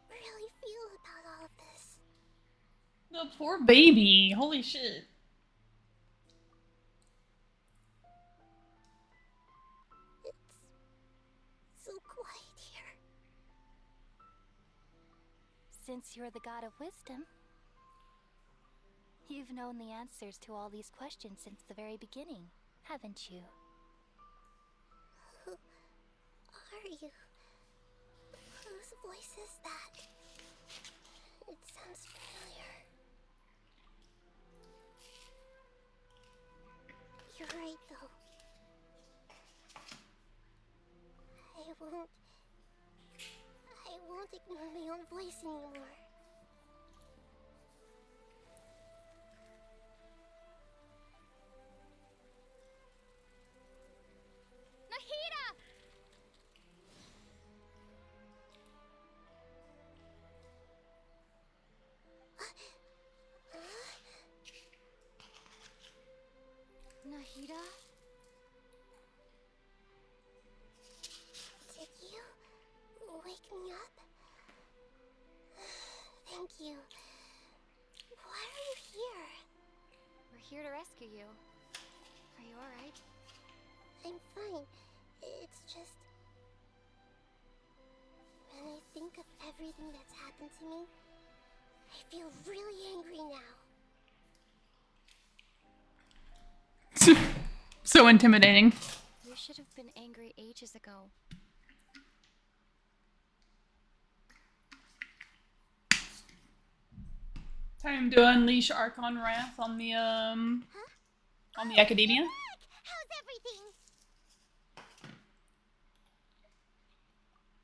really feel about all of this? The poor baby. Holy shit. So quiet here. Since you're the god of wisdom, you've known the answers to all these questions since the very beginning, haven't you? Who are you? Whose voice is that? It sounds familiar. You're right, though. I won't ignore my own voice anymore. Nahida! Nahida? Did you wake me up? Thank you. Why are you here? We're here to rescue you. Are you alright? I'm fine. It's just... when I think of everything that's happened to me, I feel really angry now. So intimidating. You should have been angry ages ago. Time to unleash Archon Wrath on the Academia. How's everything?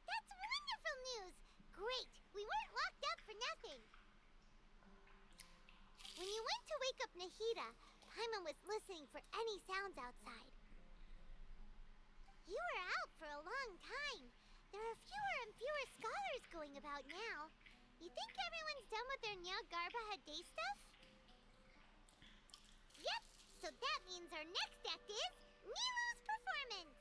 That's wonderful news! Great! We weren't locked up for nothing! When you went to wake up Nahida, Paimon was listening for any sounds outside. You were out for a long time. There are fewer and fewer scholars going about now. You think everyone's done with their Nyagarbha day stuff? Yep, so that means our next act is Milu's performance!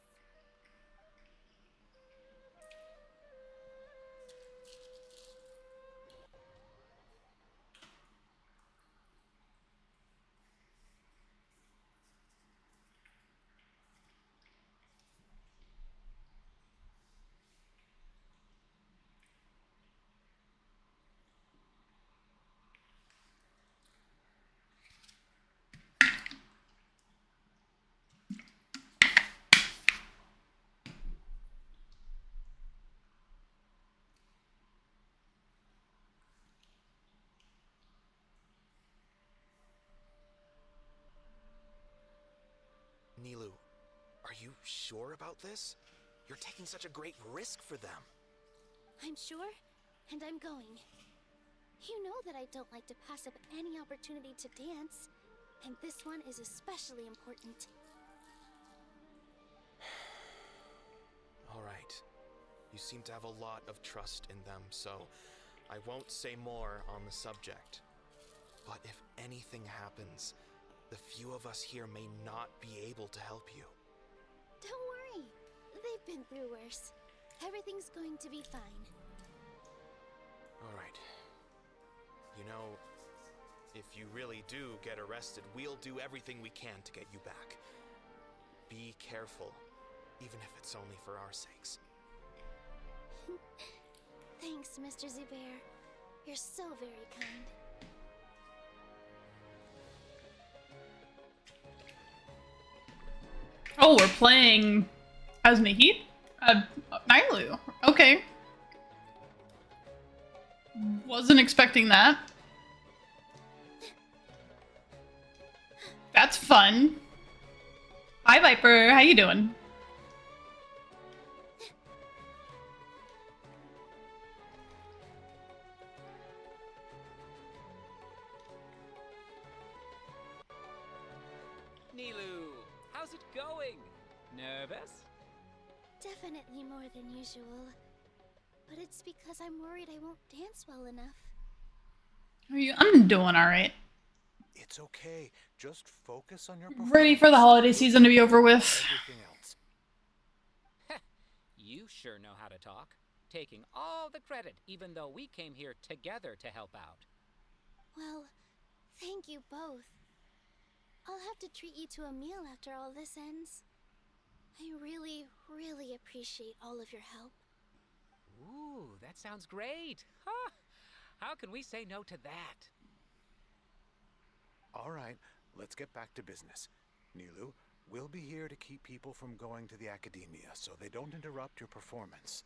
you sure about this? You're taking such a great risk for them. I'm sure, and I'm going. You know that I don't like to pass up any opportunity to dance, and this one is especially important. All right. You seem to have a lot of trust in them, so I won't say more on the subject. But if anything happens, the few of us here may not be able to help you. Don't worry. They've been through worse. Everything's going to be fine. All right. You know, if you really do get arrested, we'll do everything we can to get you back. Be careful, even if it's only for our sakes. Thanks, Mr. Zubair. You're so very kind. Oh, we're playing as Mihi? Nailu. Okay. Wasn't expecting that. That's fun. Hi, Viper. How you doing? Nilu, how's it going? Nervous? Definitely more than usual. But it's because I'm worried I won't dance well enough. I'm doing alright. It's okay. Just focus on your Ready for the holiday season to be over with. everything else. You sure know how to talk. Taking all the credit, even though we came here together to help out. Well, thank you both. I'll have to treat you to a meal after all this ends. I really, really appreciate all of your help. Ooh, that sounds great. Huh? How can we say no to that? All right, let's get back to business. Nilu, we'll be here to keep people from going to the academia so they don't interrupt your performance.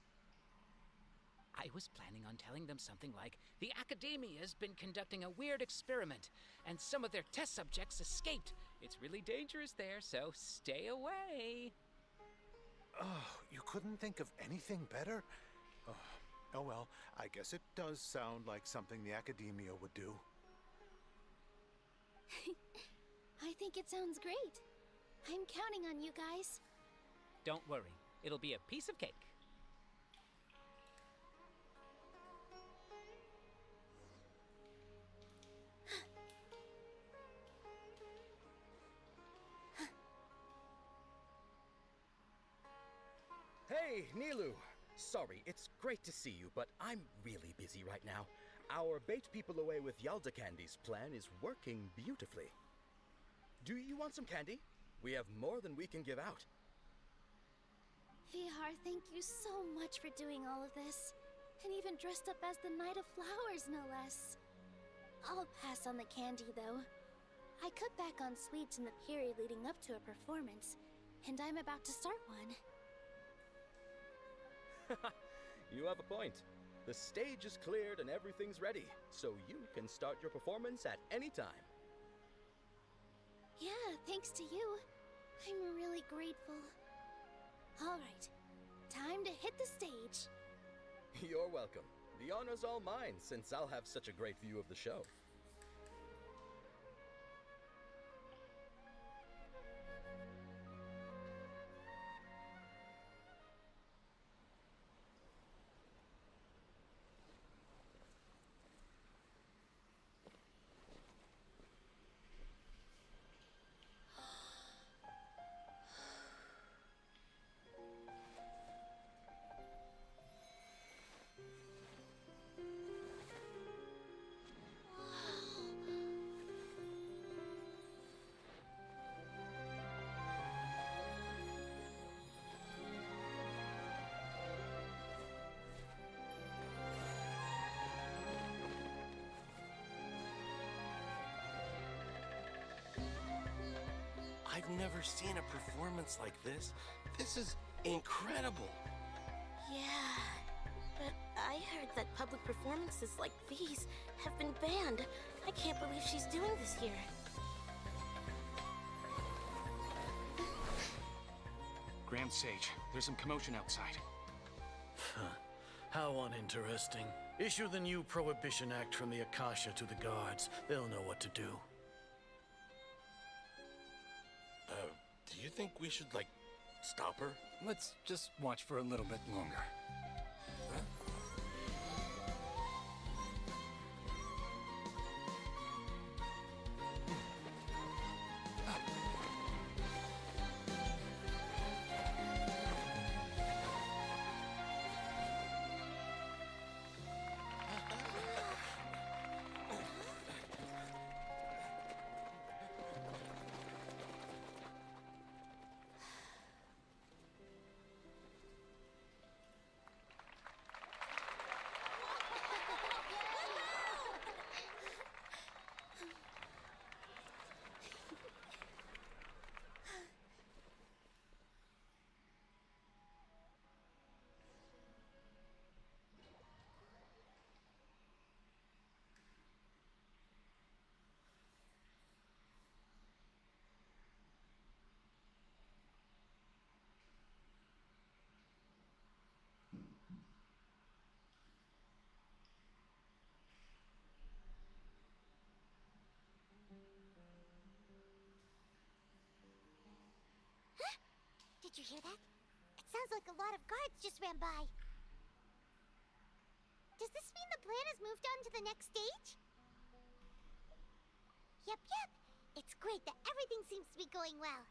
I was planning on telling them something like, the Academia's been conducting a weird experiment, and some of their test subjects escaped. It's really dangerous there, so stay away. Oh, you couldn't think of anything better? Oh well, I guess it does sound like something the Academia would do. I think it sounds great. I'm counting on you guys. Don't worry, it'll be a piece of cake. Hey, Nilu! Sorry, it's great to see you, but I'm really busy right now. Our bait people away with Yalda candies plan is working beautifully. Do you want some candy? We have more than we can give out. Vihar, thank you so much for doing all of this. And even dressed up as the Knight of Flowers, no less. I'll pass on the candy, though. I cut back on sweets in the period leading up to a performance, and I'm about to start one. You have a point. The stage is cleared and everything's ready, so you can start your performance at any time. Yeah, thanks to you. I'm really grateful. All right, time to hit the stage. You're welcome. The honor's all mine, since I'll have such a great view of the show. I've never seen a performance like this. This is incredible. Yeah, but I heard that public performances like these have been banned. I can't believe she's doing this here. Grand Sage, there's some commotion outside. How uninteresting. Issue the new Prohibition Act from the Akasha to the guards. They'll know what to do. Do you think we should, like, stop her? Let's just watch for a little bit longer. Did you hear that? It sounds like a lot of guards just ran by. Does this mean the plan has moved on to the next stage? Yep. It's great that everything seems to be going well.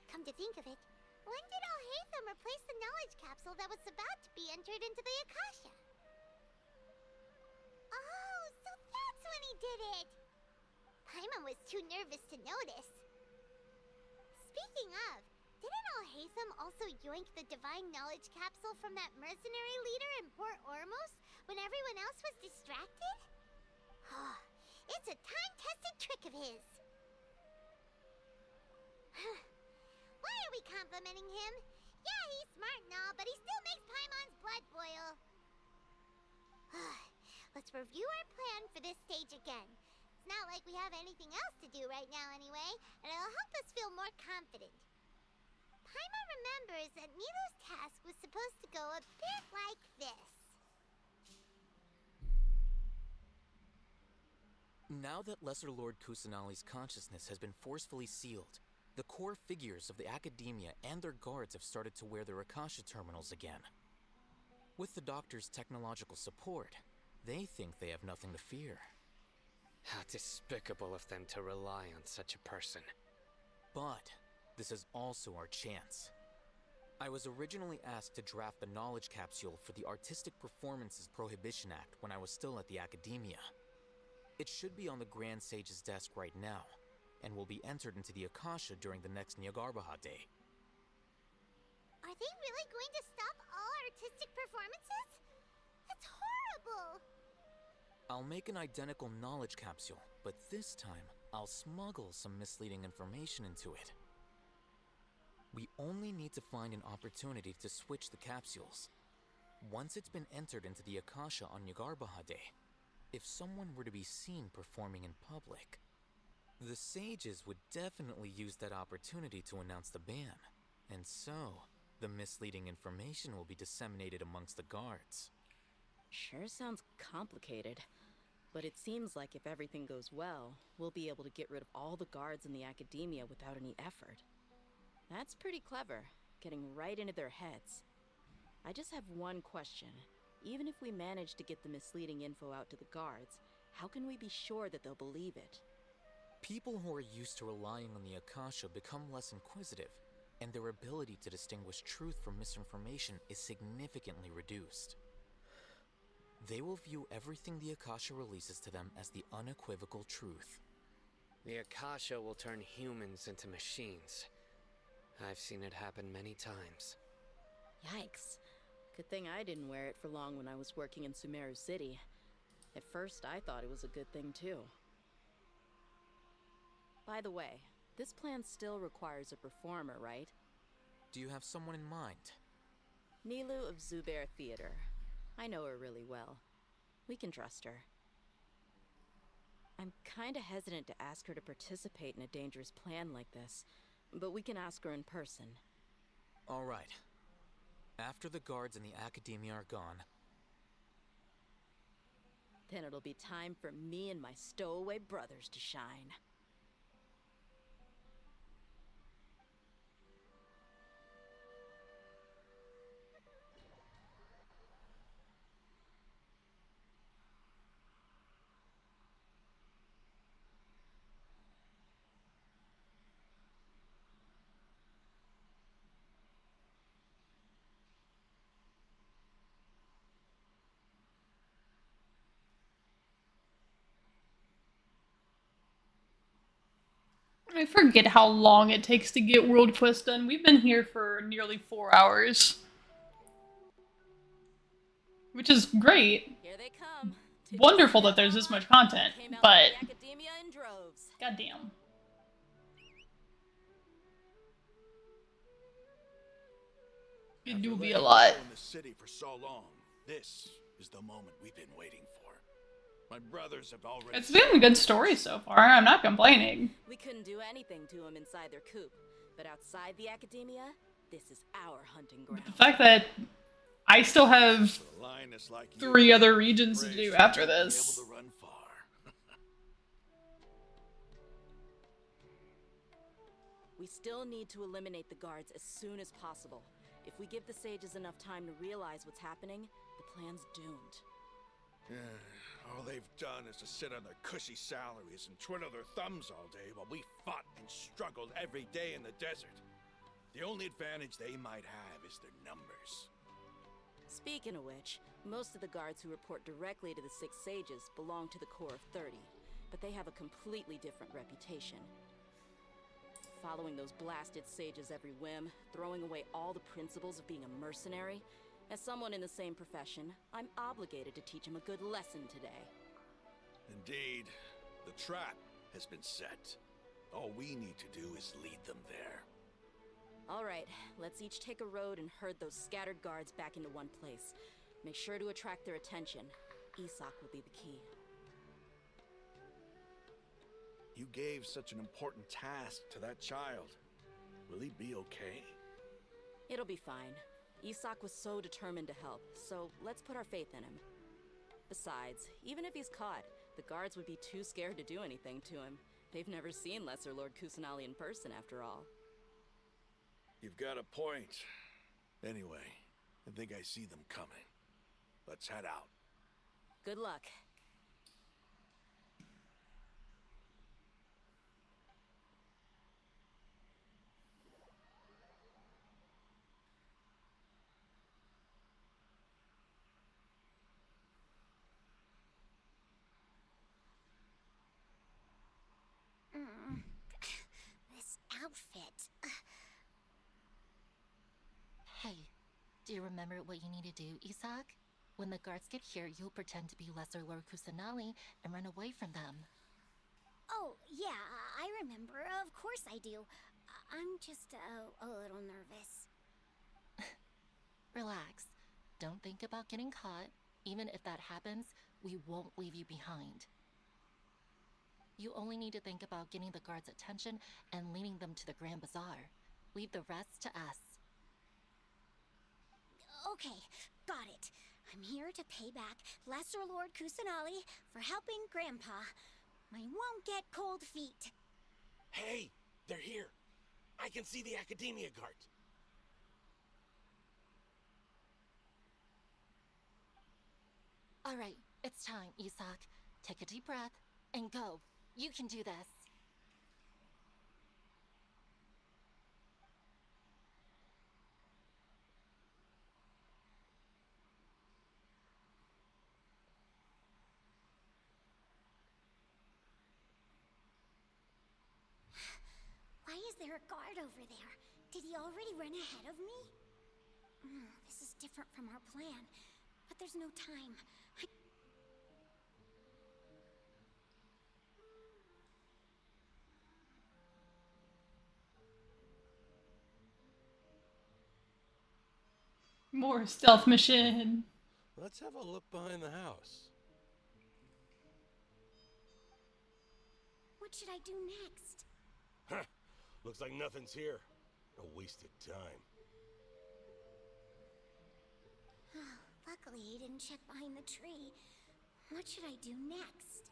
Come to think of it, when did Alhaitham replace the knowledge capsule that was about to be entered into the Akasha? Oh, so that's when he did it! Paimon was too nervous to notice. Speaking of, didn't Alhaitham also yoink the divine knowledge capsule from that mercenary leader in Port Ormos when everyone else was distracted? It's a time-tested trick of his. Why are we complimenting him? Yeah, he's smart and all, but he still makes Paimon's blood boil. Let's review our plan for this stage again. It's not like we have anything else to do right now anyway, and it'll help us feel more confident. Paimon remembers that Nilou's task was supposed to go a bit like this. Now that Lesser Lord Kusanali's consciousness has been forcefully sealed, the core figures of the Academia and their guards have started to wear their Akasha terminals again. With the Doctor's technological support, they think they have nothing to fear. How despicable of them to rely on such a person. But this is also our chance. I was originally asked to draft the knowledge capsule for the Artistic Performances Prohibition Act when I was still at the Academia. It should be on the Grand Sage's desk right now, and will be entered into the Akasha during the next Nyargarbaha Day. Are they really going to stop all artistic performances? That's horrible! I'll make an identical knowledge capsule, but this time, I'll smuggle some misleading information into it. We only need to find an opportunity to switch the capsules. Once it's been entered into the Akasha on Nyargarbaha Day, if someone were to be seen performing in public, the sages would definitely use that opportunity to announce the ban, and so the misleading information will be disseminated amongst the guards. Sure sounds complicated, but it seems like if everything goes well, we'll be able to get rid of all the guards in the Academia without any effort. That's pretty clever, getting right into their heads. I just have one question. Even if we manage to get the misleading info out to the guards, how can we be sure that they'll believe it? People who are used to relying on the Akasha become less inquisitive, and their ability to distinguish truth from misinformation is significantly reduced. They will view everything the Akasha releases to them as the unequivocal truth. The Akasha will turn humans into machines. I've seen it happen many times. Yikes. Good thing I didn't wear it for long when I was working in Sumeru City. At first, I thought it was a good thing too. By the way, this plan still requires a performer, right? Do you have someone in mind? Nilou of Zubair Theater. I know her really well. We can trust her. I'm kinda hesitant to ask her to participate in a dangerous plan like this, but we can ask her in person. All right. After the guards in the Academia are gone, Then it'll be time for me and my stowaway brothers to shine. I forget how long it takes to get World Quest done. We've been here for nearly 4 hours. Which is great. Here they come. Wonderful that there's this much content, but Academia in droves. goddamn. It do be a lot. In the city for so long, this is the moment we've been waiting for. My brothers have already. It's been a good story so far. I'm not complaining. We couldn't do anything to them inside their coop, but outside the Academia, this is our hunting ground. The fact that I still have 3 other regions to do after this. We still need to eliminate the guards as soon as possible. If we give the sages enough time to realize what's happening, the plan's doomed. All they've done is to sit on their cushy salaries and twiddle their thumbs all day while we fought and struggled every day in the desert. The only advantage they might have is their numbers. Speaking of which, most of the guards who report directly to the 6 sages belong to the core of 30, but they have a completely different reputation. Following those blasted sages every whim, throwing away all the principles of being a mercenary. As someone in the same profession, I'm obligated to teach them a good lesson today. Indeed, the trap has been set. All we need to do is lead them there. All right, let's each take a road and herd those scattered guards back into one place. Make sure to attract their attention. Isak will be the key. You gave such an important task to that child. Will he be okay? It'll be fine. Isak was so determined to help, so let's put our faith in him. Besides, even if he's caught, the guards would be too scared to do anything to him. They've never seen Lesser Lord Kusanali in person, after all. You've got a point. Anyway, I think I see them coming. Let's head out. Good luck. This outfit. Hey, do you remember what you need to do, Isak? When the guards get here, you'll pretend to be Lesser Lord Kusanali and run away from them. Oh, yeah, I remember. Of course I do. I'm just a little nervous. Relax. Don't think about getting caught. Even if that happens, we won't leave you behind. You only need to think about getting the guards' attention and leading them to the Grand Bazaar. Leave the rest to us. Okay, got it. I'm here to pay back Lesser Lord Kusanali for helping Grandpa. I won't get cold feet. Hey, they're here. I can see the Academia guard. All right, it's time, Isak. Take a deep breath and go. You can do this. Why is there a guard over there? Did he already run ahead of me? This is different from our plan, but there's no time. More stealth mission. Let's have a look behind the house. What should I do next? Huh. Looks like nothing's here. A wasted time. Luckily, he didn't check behind the tree. What should I do next?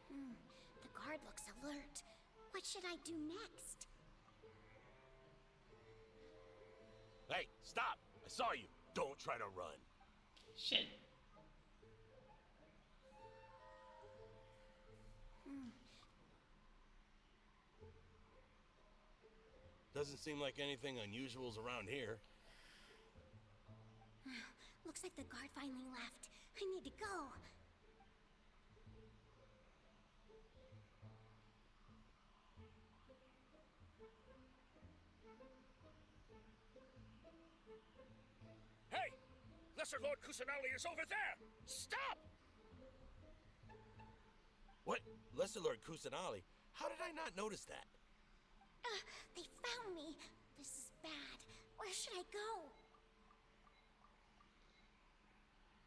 The guard looks alert. What should I do next? Hey, stop! I saw you. Don't try to run. Shit. Doesn't seem like anything unusual's around here. Looks like the guard finally left. I need to go. Hey! Lesser Lord Kusanali is over there! Stop! What? Lesser Lord Kusanali? How did I not notice that? They found me. This is bad. Where should I go?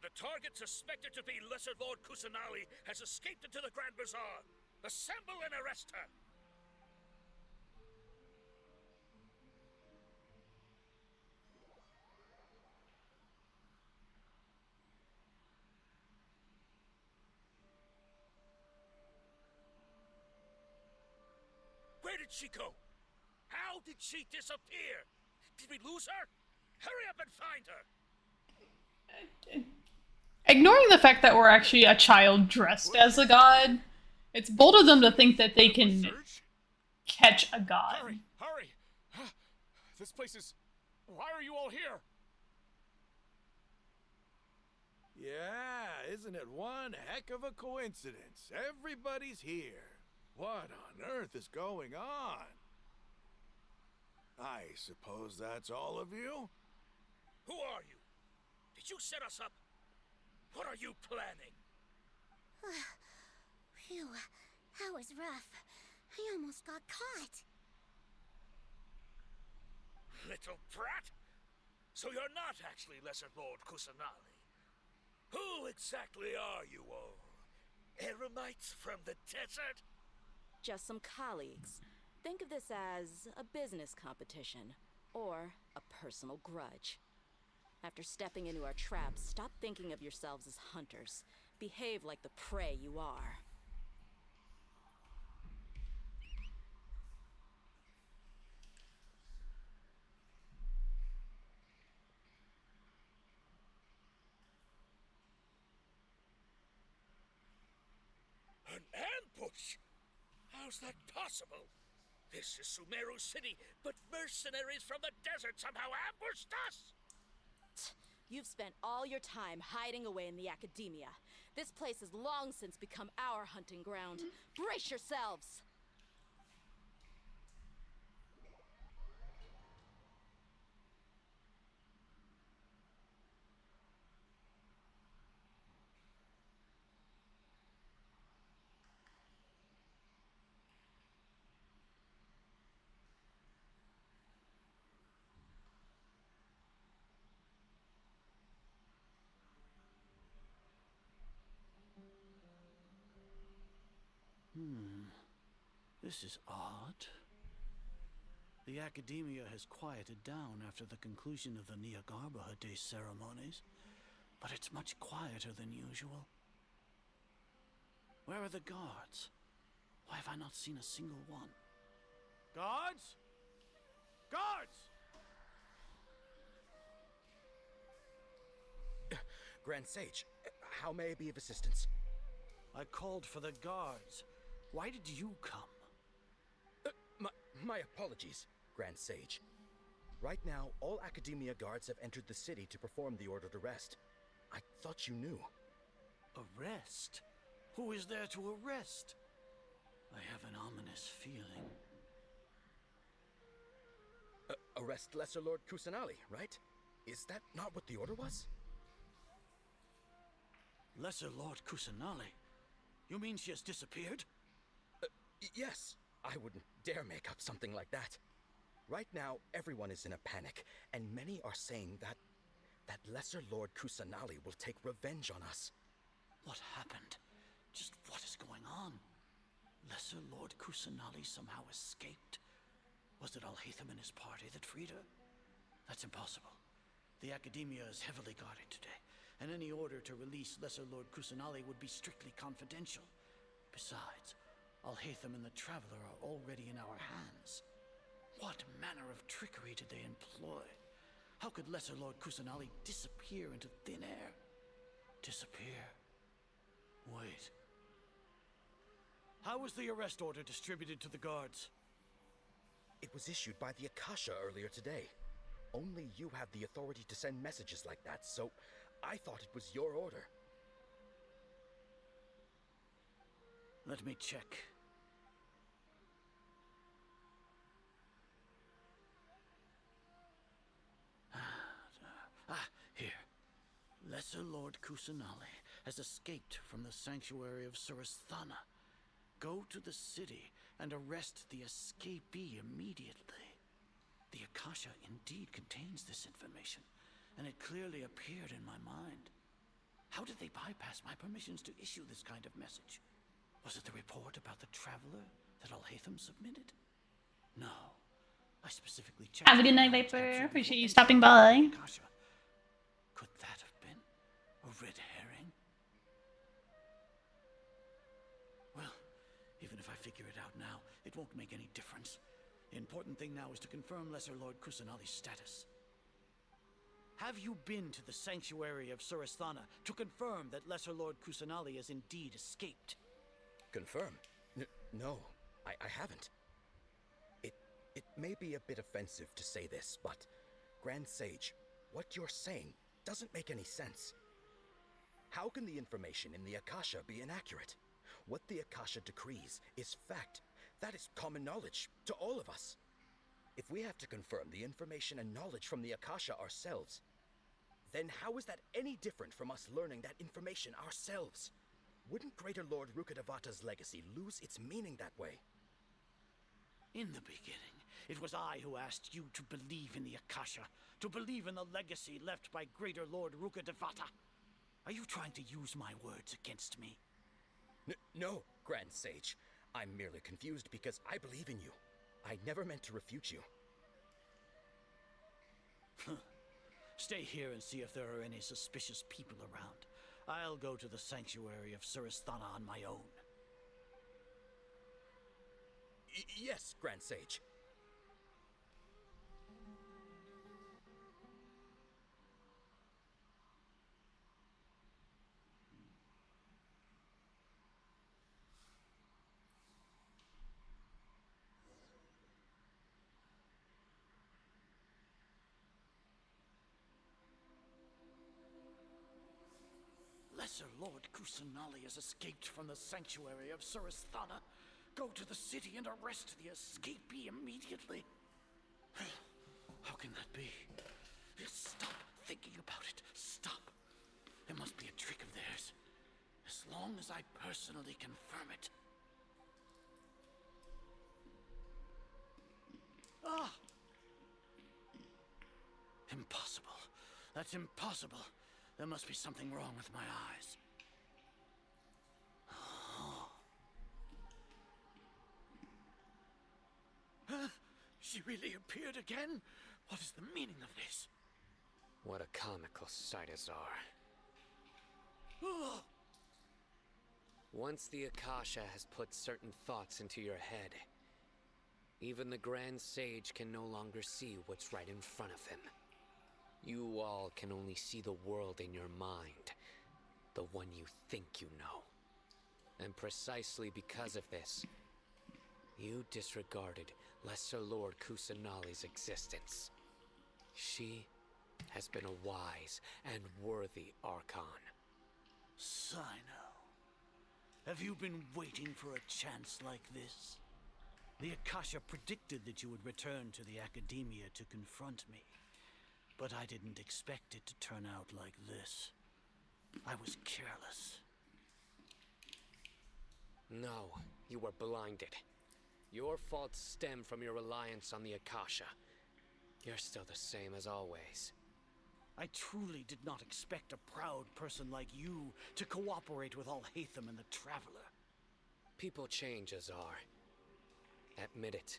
The target suspected to be Lesser Lord Kusanali has escaped into the Grand Bazaar. Assemble and arrest her! Where did she go? How did she disappear? Did we lose her? Hurry up and find her! Ignoring the fact that we're actually a child dressed as a god, it's bold of them to think that they can catch a god. Hurry! Hurry! This place is... Why are you all here? Yeah, isn't it one heck of a coincidence? Everybody's here. What on earth is going on? I suppose that's all of you? Who are you? Did you set us up? What are you planning? Phew, that was rough. I almost got caught. Little brat? So you're not actually Lesser Lord Kusanali. Who exactly are you all? Eremites from the desert? Just some colleagues. Think of this as a business competition, or a personal grudge. After stepping into our traps, stop thinking of yourselves as hunters. Behave like the prey you are. An ambush? How's that possible? This is Sumeru City, but mercenaries from the desert somehow ambushed us! You've spent all your time hiding away in the academia. This place has long since become our hunting ground. Brace yourselves! This is odd. The academia has quieted down after the conclusion of the Niagarbaha Day ceremonies, but it's much quieter than usual. Where are the guards? Why have I not seen a single one? Guards? Guards! Grand Sage, how may I be of assistance? I called for the guards. Why did you come? My apologies, Grand Sage. Right now, all Academia guards have entered the city to perform the ordered arrest. I thought you knew. Arrest? Who is there to arrest? I have an ominous feeling. Arrest Lesser Lord Kusanali, right? Is that not what the order was? Lesser Lord Kusanali? You mean she has disappeared? Yes. I wouldn't dare make up something like that. Right now, everyone is in a panic, and many are saying that Lesser Lord Kusanali will take revenge on us. What happened? Just what is going on? Lesser Lord Kusanali somehow escaped? Was it Alhaitham and his party that freed her? That's impossible. The Academia is heavily guarded today, and any order to release Lesser Lord Kusanali would be strictly confidential. Besides, Alhaitham and the Traveler are already in our hands. What manner of trickery did they employ? How could Lesser Lord Kusanali disappear into thin air? Disappear? Wait. How was the arrest order distributed to the guards? It was issued by the Akasha earlier today. Only you have the authority to send messages like that, so I thought it was your order. Let me check. Here. Lesser Lord Kusanali has escaped from the sanctuary of Surasthana. Go to the city and arrest the escapee immediately. The Akasha indeed contains this information, and it clearly appeared in my mind. How did they bypass my permissions to issue this kind of message? Was it the report about the Traveler that Alhaitham submitted? No. I specifically checked. Have a good night, Viper. Appreciate you stopping by. Akasha. Could that have been a red herring? Well, even if I figure it out now, it won't make any difference. The important thing now is to confirm Lesser Lord Kusanali's status. Have you been to the sanctuary of Surasthana to confirm that Lesser Lord Kusanali has indeed escaped? Confirm? No, I haven't. It may be a bit offensive to say this, but Grand Sage, what you're saying doesn't make any sense. How can the information in the Akasha be inaccurate? What the Akasha decrees is fact. That is common knowledge to all of us. If we have to confirm the information and knowledge from the Akasha ourselves, then how is that any different from us learning that information ourselves? Wouldn't Greater Lord Rukkhadevata's legacy lose its meaning that way? In the beginning, it was I who asked you to believe in the Akasha, to believe in the legacy left by Greater Lord Rukkhadevata. Are you trying to use my words against me? No, Grand Sage. I'm merely confused because I believe in you. I never meant to refute you. Stay here and see if there are any suspicious people around. I'll go to the sanctuary of Surasthana on my own. Yes, Grand Sage. Lesser Lord Kusanali has escaped from the sanctuary of Surasthana. Go to the city and arrest the escapee immediately. How can that be? Stop thinking about it. Stop. It must be a trick of theirs. As long as I personally confirm it. Ah! Impossible. That's impossible. There must be something wrong with my eyes. Huh? She really appeared again? What is the meaning of this? What a comical sight is are. Oh! Once the Akasha has put certain thoughts into your head, even the Grand Sage can no longer see what's right in front of him. You all can only see the world in your mind, the one you think you know. And precisely because of this, you disregarded Lesser Lord Kusanali's existence. She has been a wise and worthy Archon. Sino, have you been waiting for a chance like this? The Akasha predicted that you would return to the Academia to confront me. But I didn't expect it to turn out like this. I was careless. No, you were blinded. Your faults stem from your reliance on the Akasha. You're still the same as always. I truly did not expect a proud person like you to cooperate with Alhaitham and the Traveler. People change, Azar. Admit it.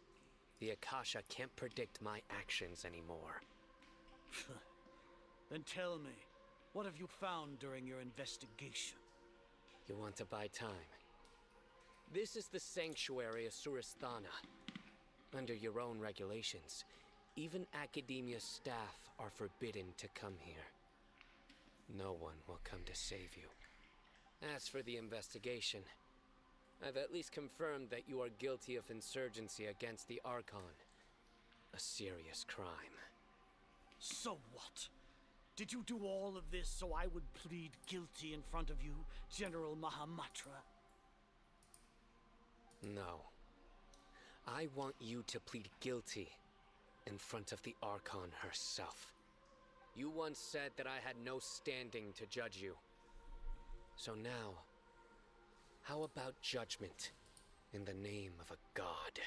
The Akasha can't predict my actions anymore. Then tell me, what have you found during your investigation? You want to buy time? This is the sanctuary of Surasthana. Under your own regulations, even Academia staff are forbidden to come here. No one will come to save you. As for the investigation, I've at least confirmed that you are guilty of insurgency against the Archon. A serious crime. So what? Did you do all of this so I would plead guilty in front of you, General Mahamatra? No. I want you to plead guilty in front of the Archon herself. You once said that I had no standing to judge you. So now, how about judgment in the name of a god?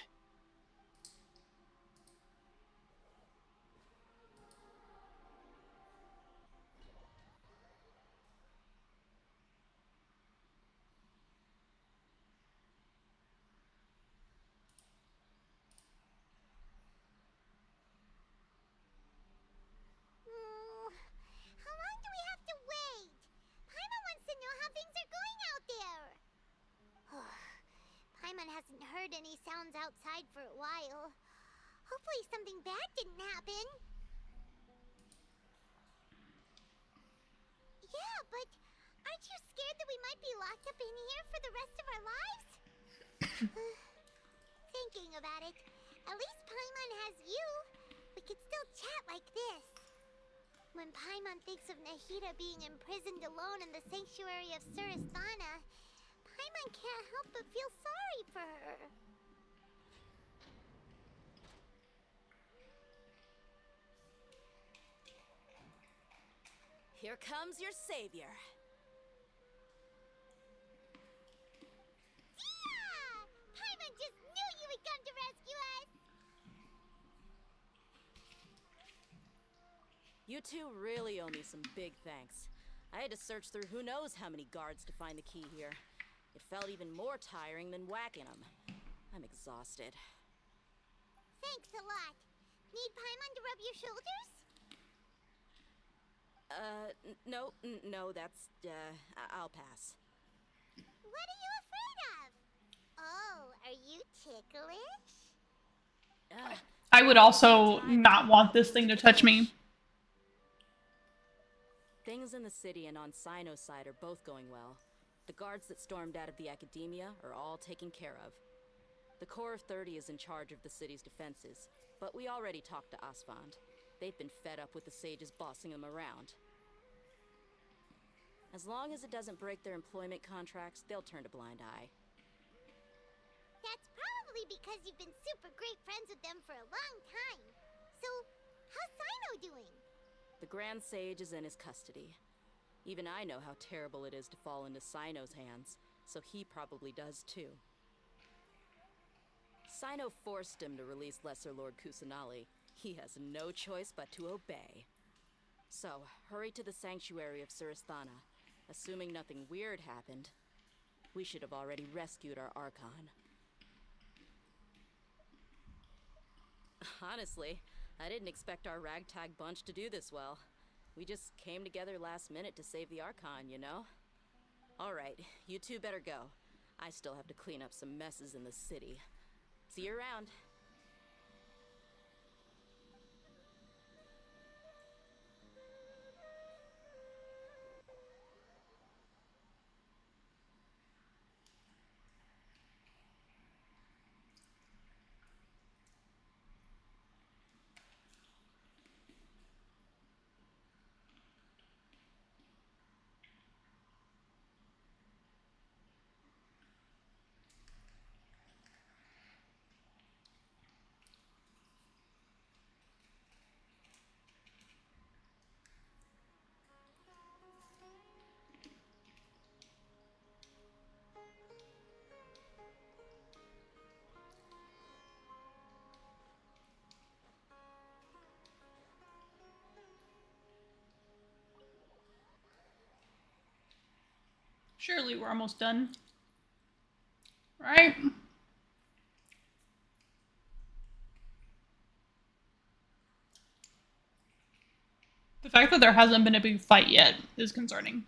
How long do we have to wait? Paimon wants to know how things are going out there. Paimon hasn't heard any sounds outside for a while. Hopefully something bad didn't happen. Yeah, but aren't you scared that we might be locked up in here for the rest of our lives? Thinking about it, at least Paimon has you. We could still chat like this. When Paimon thinks of Nahida being imprisoned alone in the sanctuary of Surasthana, Paimon can't help but feel sorry for her. Here comes your savior. Yeah! Paimon just knew you would come to rescue us! You two really owe me some big thanks. I had to search through who knows how many guards to find the key here. It felt even more tiring than whacking them. I'm exhausted. Thanks a lot. Need Paimon to rub your shoulders? No, that's, I'll pass. What are you afraid of? Oh, are you ticklish? I would also not want this thing to touch me. Things in the city and on Sino's side are both going well. The guards that stormed out of the Academia are all taken care of. The Corps of 30 is in charge of the city's defenses, but we already talked to Asfand. They've been fed up with the sages bossing them around. As long as it doesn't break their employment contracts, they'll turn a blind eye. That's probably because you've been super great friends with them for a long time. So, how's Sino doing? The Grand Sage is in his custody. Even I know how terrible it is to fall into Sino's hands, so he probably does too. Sino forced him to release Lesser Lord Kusanali. He has no choice but to obey. So, hurry to the sanctuary of Surasthana. Assuming nothing weird happened, we should have already rescued our Archon. Honestly, I didn't expect our ragtag bunch to do this well. We just came together last minute to save the Archon, you know? Alright, you two better go. I still have to clean up some messes in the city. See you around. Surely we're almost done. Right? The fact that there hasn't been a big fight yet is concerning.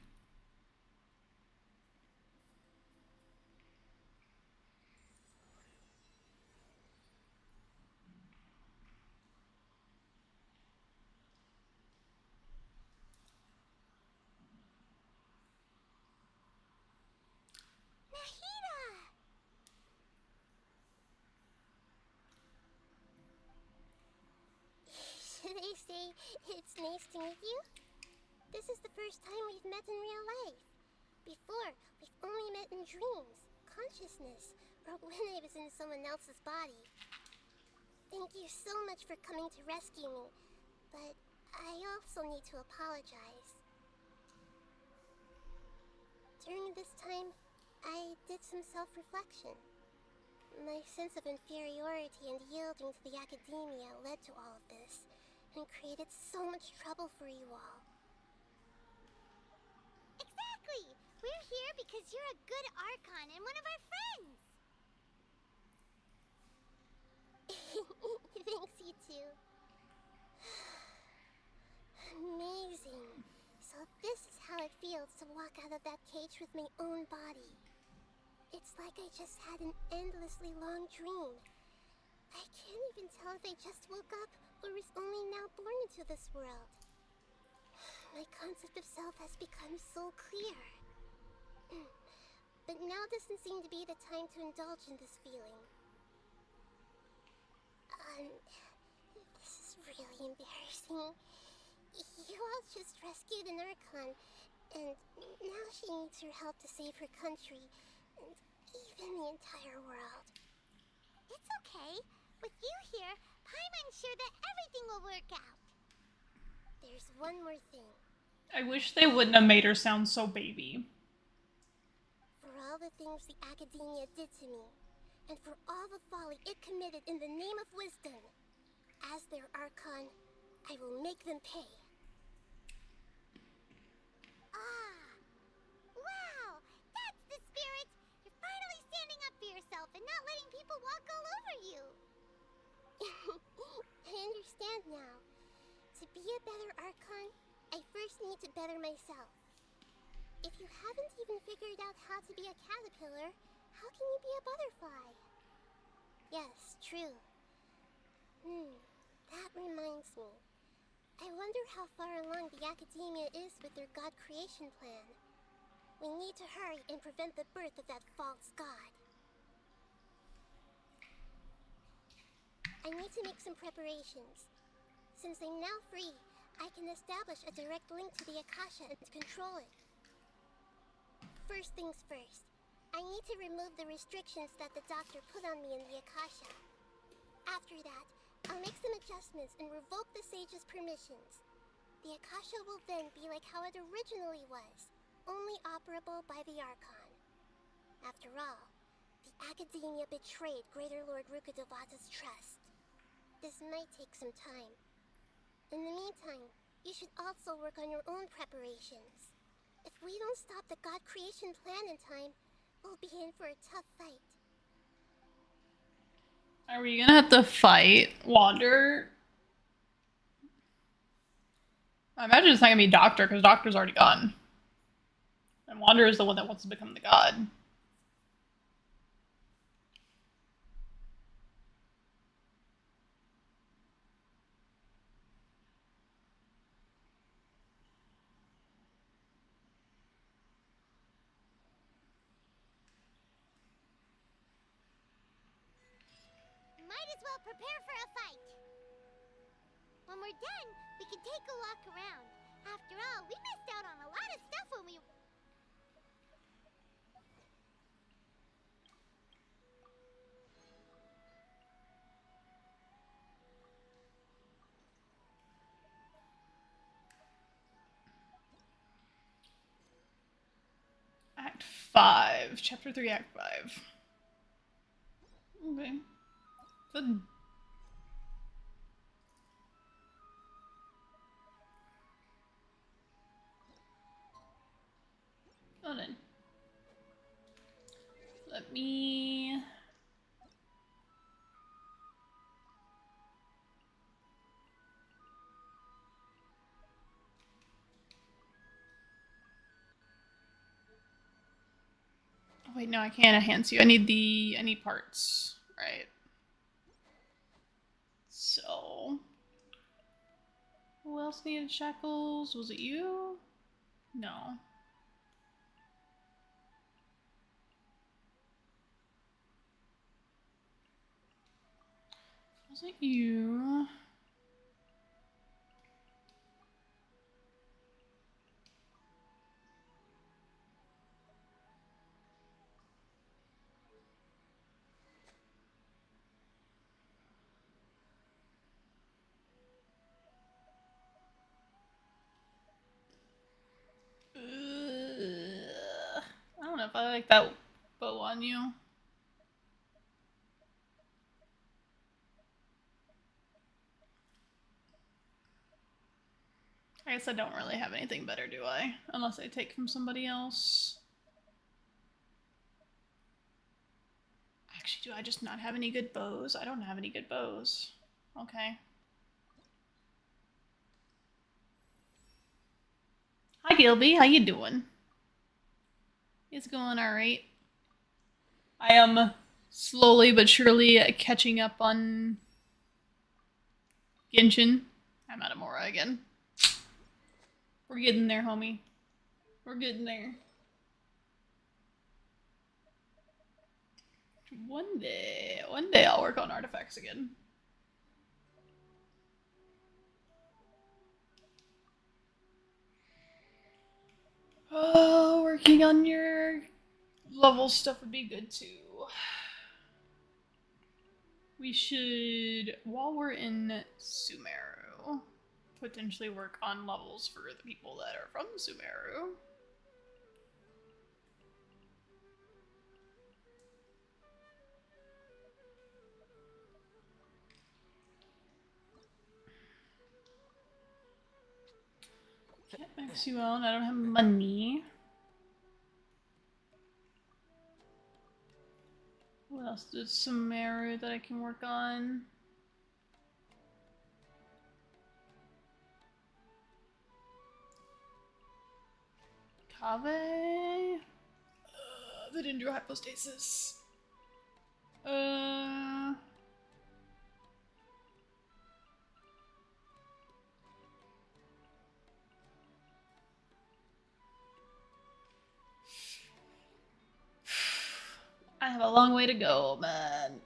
Should I say it's nice to meet you? This is the first time we've met in real life. Before, we've only met in dreams, consciousness, or when I was in someone else's body. Thank you so much for coming to rescue me, but I also need to apologize. During this time, I did some self-reflection. My sense of inferiority and yielding to the academia led to all of this, and created so much trouble for you all. Exactly! We're here because you're a good Archon and one of our friends! Thanks, you two. Amazing. So this is how it feels to walk out of that cage with my own body. It's like I just had an endlessly long dream. I can't even tell if I just woke up or was only now born into this world. My concept of self has become so clear. But now doesn't seem to be the time to indulge in this feeling. This is really embarrassing. You all just rescued an Archon, and now she needs your help to save her country, and even the entire world. It's okay. With you here, Paimon's sure that everything will work out. There's one more thing. I wish they wouldn't have made her sound so baby. For all the things the Academia did to me, and for all the folly it committed in the name of wisdom, as their Archon, I will make them pay. Wow! That's the spirit! You're finally standing up for yourself and not letting people walk all over you! I understand now. To be a better Archon, I first need to better myself. If you haven't even figured out how to be a caterpillar, how can you be a butterfly? Yes, true. That reminds me. I wonder how far along the Academia is with their God creation plan. We need to hurry and prevent the birth of that false god. I need to make some preparations. Since I'm now free, I can establish a direct link to the Akasha and control it. First things first, I need to remove the restrictions that the doctor put on me in the Akasha. After that, I'll make some adjustments and revoke the sage's permissions. The Akasha will then be like how it originally was, only operable by the Archon. After all, the Academia betrayed Greater Lord Rukkhadevata's trust. This might take some time. In the meantime, you should also work on your own preparations. If we don't stop the God creation plan in time, we'll be in for a tough fight. Are we gonna have to fight Wander? I imagine it's not gonna be Doctor, because Doctor's already gone. And Wander is the one that wants to become the god. Might as well prepare for a fight. When we're done, we can take a walk around. After all, we missed out on a lot of stuff when we... Act 5. Chapter 3, Act 5. Okay. Good. Well then. Let me... wait, no, I can't enhance you. I need parts, right? So, who else needed shackles? Was it you? No. Was it you? I don't know if I like that bow on you. I guess I don't really have anything better, do I? Unless I take from somebody else. Actually, do I just not have any good bows? I don't have any good bows. Okay. Hi, Gilby. How you doing? It's going alright. I am slowly but surely catching up on Genshin. I'm out of Mora again. We're getting there, homie. We're getting there. One day I'll work on artifacts again. Oh, working on your level stuff would be good too. We should, while we're in Sumeru, potentially work on levels for the people that are from Sumeru. Can't max you out, I don't have money. What else is Sumeru that I can work on? Kave? They didn't do hypostasis. I have a long way to go, man.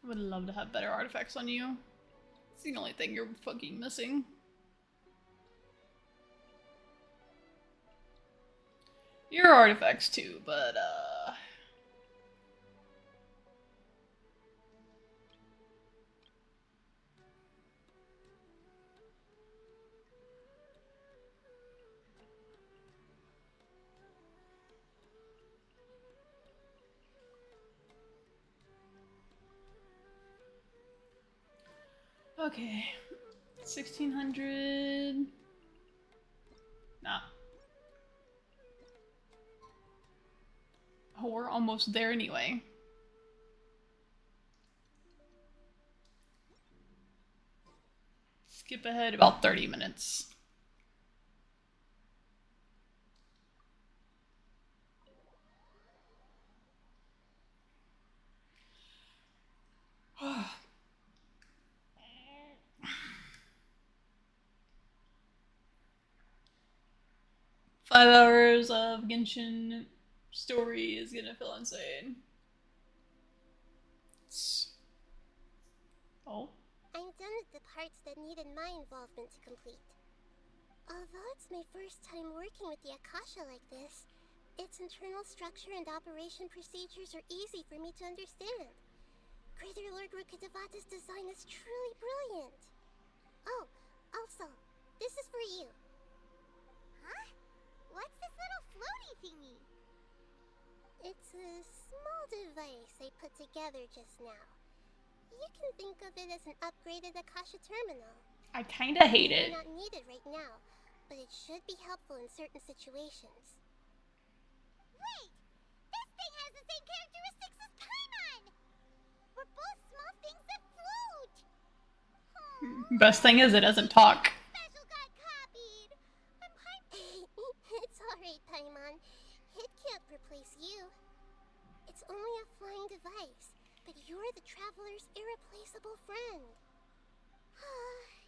I would love to have better artifacts on you. It's the only thing you're fucking missing. Your artifacts too, but okay. 1600. Nah. Oh, we're almost there anyway. Skip ahead about 30 minutes. Five hours of Genshin story is gonna feel insane. Oh. I'm done with the parts that needed my involvement to complete. Although it's my first time working with the Akasha like this, its internal structure and operation procedures are easy for me to understand. Greater Lord Rukkhadevata's design is truly brilliant. Oh, also, this is for you. Huh? What's this little floaty thingy? It's a small device I put together just now. You can think of it as an upgraded Akasha terminal. I kinda hate It it. may not need it right now, but it should be helpful in certain situations. Wait! This thing has the same characteristics as Paimon! We're both small things that float! Best thing is it doesn't talk. Special got copied! It's alright, Paimon. It can't but you're the traveler's irreplaceable friend.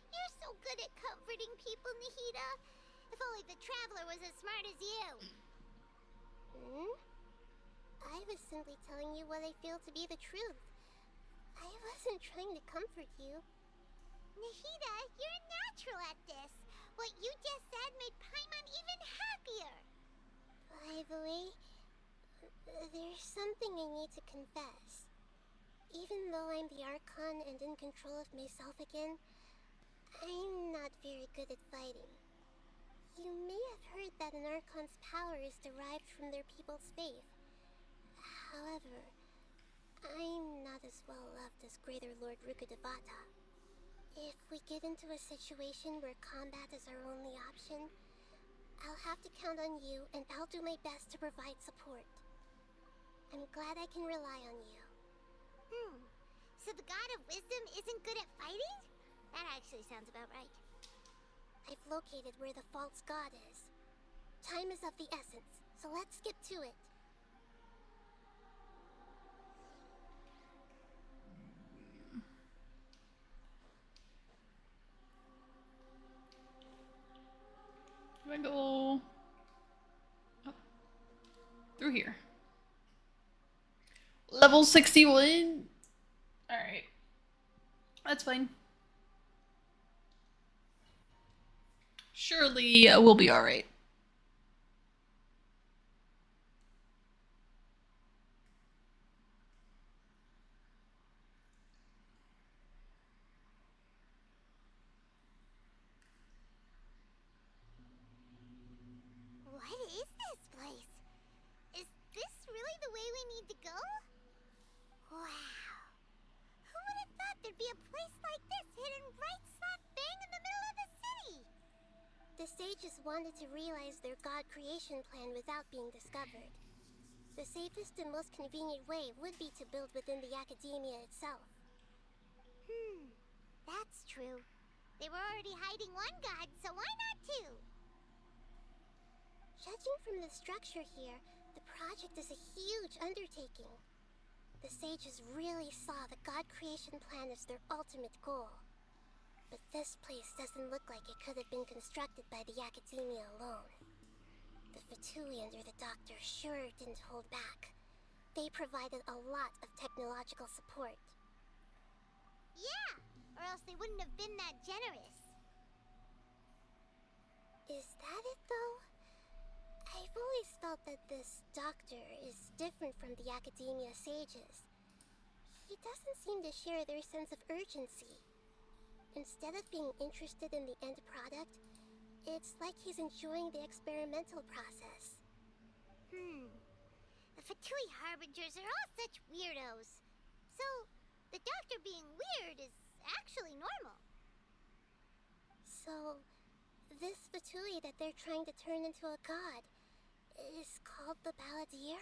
You're so good at comforting people, Nahida. If only the traveler was as smart as you. Hmm? I was simply telling you what I feel to be the truth. I wasn't trying to comfort you. Nahida, you're natural at this. What you just said made Paimon even happier. By the way, there's something I need to confess. Even though I'm the Archon and in control of myself again, I'm not very good at fighting. You may have heard that an Archon's power is derived from their people's faith. However, I'm not as well loved as Greater Lord Rukkhadevata. If we get into a situation where combat is our only option, I'll have to count on you, and I'll do my best to provide support. I'm glad I can rely on you. So the God of Wisdom isn't good at fighting? That actually sounds about right. I've located where the false god is. Time is of the essence, so let's skip to it. Do I go oh. Through here? Level 61. Alright. That's fine. Surely we'll be alright. What is this place? Is this really the way we need to go? Wow. Who would have thought there'd be a place like this hidden right slap bang in the middle of the city? The sages wanted to realize their god creation plan without being discovered. The safest and most convenient way would be to build within the academia itself. That's true. They were already hiding one god, so why not two? Judging from the structure here, the project is a huge undertaking. The sages really saw the god creation plan as their ultimate goal. But this place doesn't look like it could have been constructed by the academia alone. The Vtuber under the doctor sure didn't hold back. They provided a lot of technological support. Yeah, or else they wouldn't have been that generous. Is that it, though? I've always felt that this doctor is different from the academia sages. He doesn't seem to share their sense of urgency. Instead of being interested in the end product, it's like he's enjoying the experimental process. The Vtuber Harbingers are all such weirdos. So, the doctor being weird is actually normal. So, this Vtuber that they're trying to turn into a god is called the Balladeer?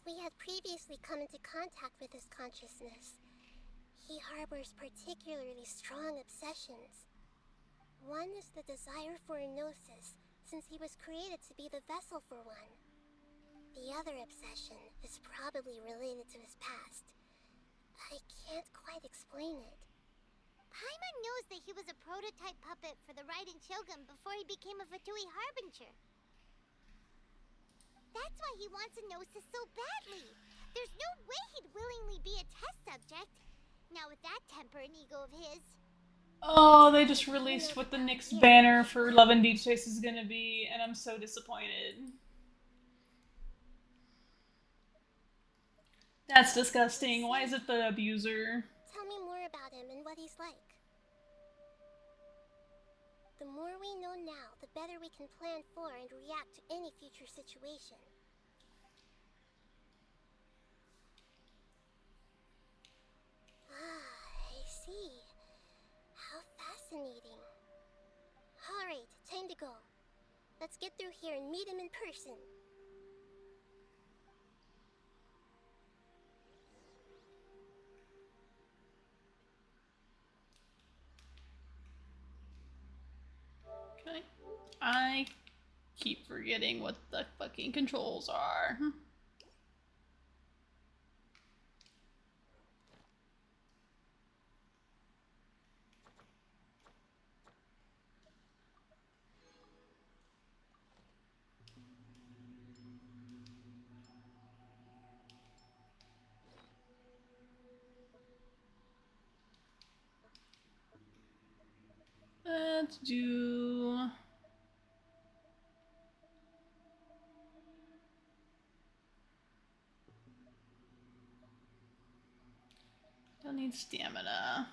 We had previously come into contact with his consciousness. He harbors particularly strong obsessions. One is the desire for a gnosis, since he was created to be the vessel for one. The other obsession is probably related to his past. I can't quite explain it. Paimon knows that he was a prototype puppet for the Raiden Shogun before he became a Vtuber Harbinger. That's why he wants a gnosis so badly. There's no way he'd willingly be a test subject. Now with that temper and ego of his. Oh, they just released what the next banner for Love and Deep Space is gonna be, and I'm so disappointed. That's disgusting. Why is it the abuser? Tell me more about him and what he's like. The more we know now, the better we can plan for and react to any future situation. I see. How fascinating. Alright, time to go. Let's get through here and meet him in person. Okay. I keep forgetting what the fucking controls are. Let's do... Don't need stamina.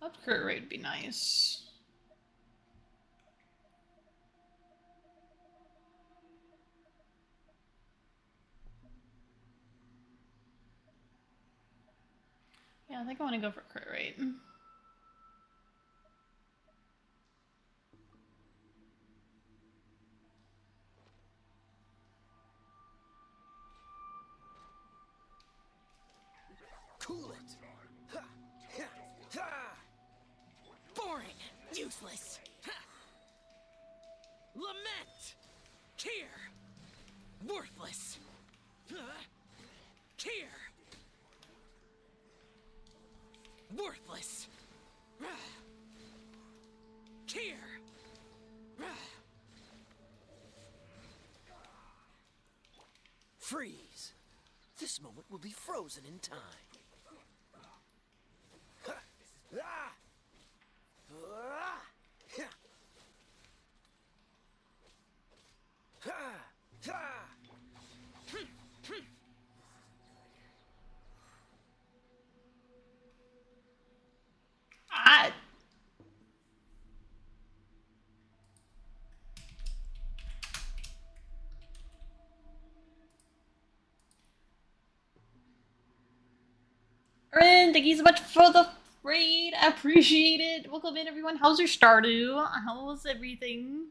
Upgrade rate would be nice. Yeah, I think I want to go for crit rate. Cool it. Ha, ha, ha. Boring. Useless. Ha. Lament. Tear. Worthless. Tear. Worthless. Tear. Freeze. This moment will be frozen in time. Ah. Erin, thank you so much for the raid. I appreciate it. Welcome in, everyone. How's your Stardew? How's everything?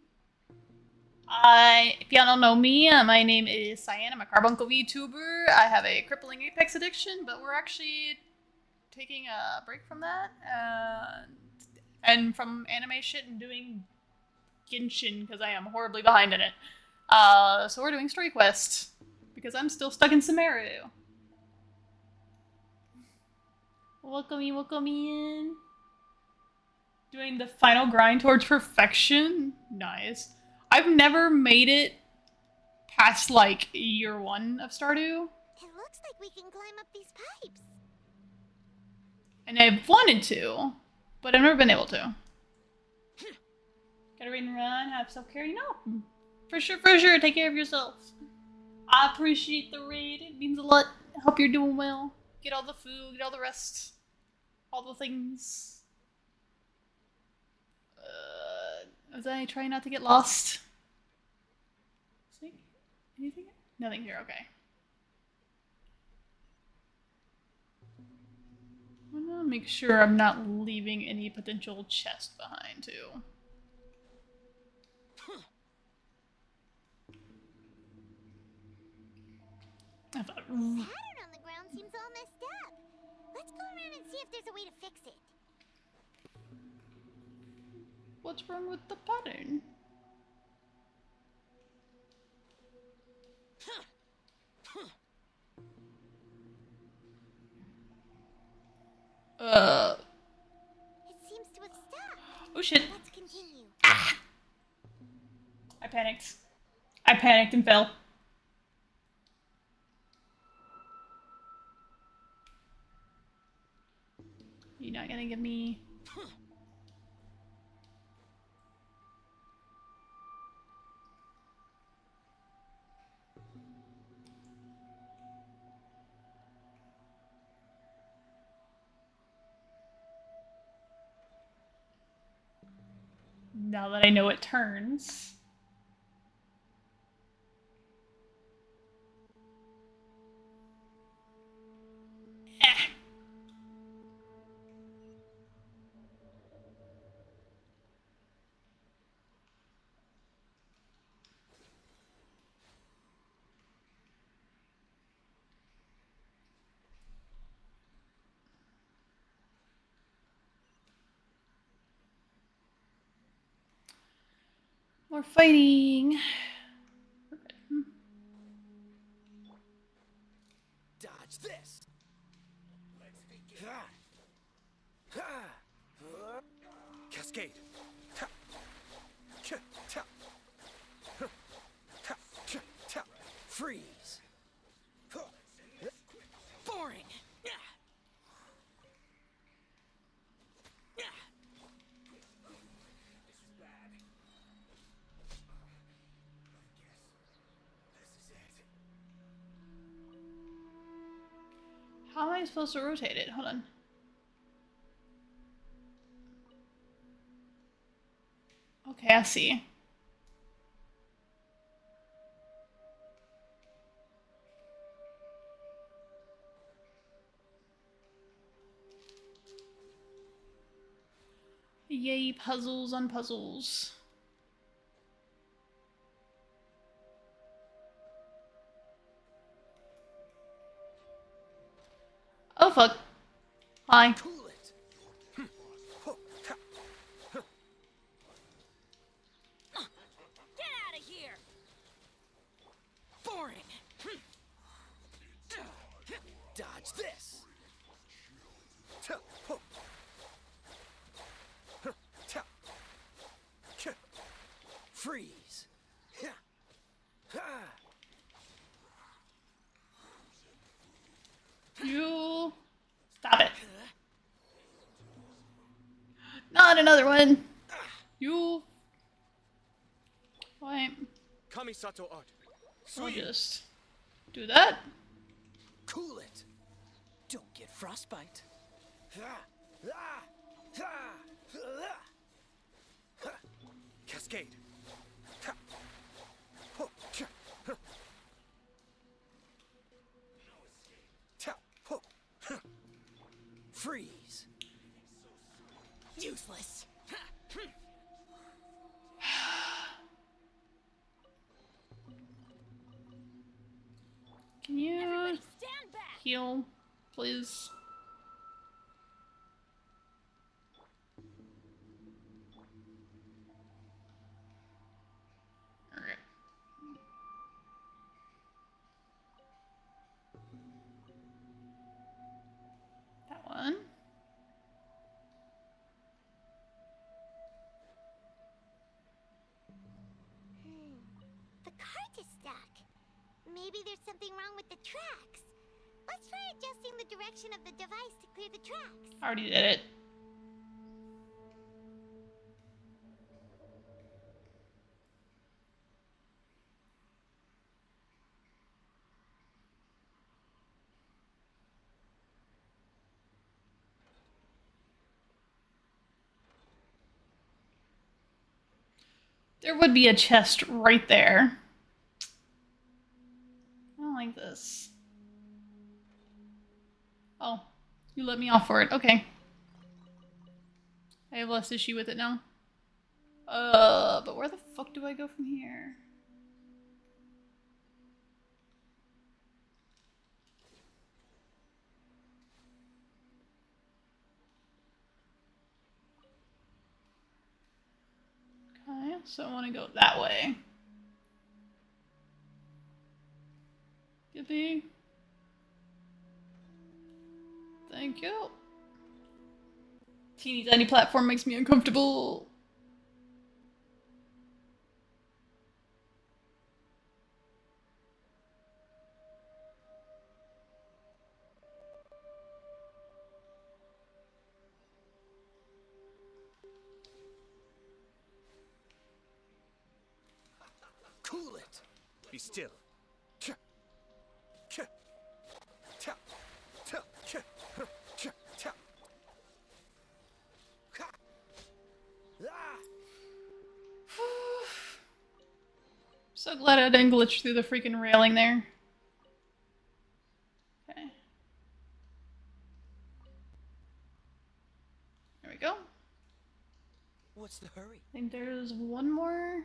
If y'all don't know me, my name is Cyan. I'm a Carbuncle Vtuber. I have a crippling Apex addiction, but we're actually taking a break from that and from anime shit and doing Genshin because I am horribly behind in it. So we're doing story quests because I'm still stuck in Samaru. Welcome in. Doing the final grind towards perfection. Nice. I've never made it past like year 1 of Stardew. It looks like we can climb up these pipes. And I've wanted to, but I've never been able to. Gotta read and run, have self-care. You know, for sure. Take care of yourself. I appreciate the raid. It means a lot. I hope you're doing well. Get all the food, get all the rest. All the things. Was I trying not to get lost? Anything? Nothing here, okay. I'm gonna make sure I'm not leaving any potential chest behind, too. I thought... The pattern on the ground seems all messed up. Let's go around and see if there's a way to fix it. What's wrong with the pattern? It seems to have stopped. Oh shit. Let's continue. Ah! I panicked and fell. You're not gonna give me... Now that I know it turns. More fighting. Dodge this. Cascade. Freeze. Boring. How am I supposed to rotate it? Hold on. Okay, I see. Yay, puzzles on puzzles. Oh fuck. Hi. Get out of here! Boring! Dodge this! Freeze! You stop it. Not another one. You. Wait. Kamisato art. I'll just do that. Cool it. Don't get frostbite. Cascade. Freeze. Useless. Can you heal, please? Alright. That one. The cart is stuck. Maybe there's something wrong with the tracks. Let's try adjusting the direction of the device to clear the tracks. I already did it. There would be a chest right there. I don't like this. Oh, you let me off for it. Okay. I have less issue with it now. But where the fuck do I go from here? Okay, so I want to go that way. Yippee. Thank you. Teeny tiny platform makes me uncomfortable. Cool it. Be still. So glad I didn't glitch through the freaking railing there. Okay. There we go. What's the hurry? I think there's one more.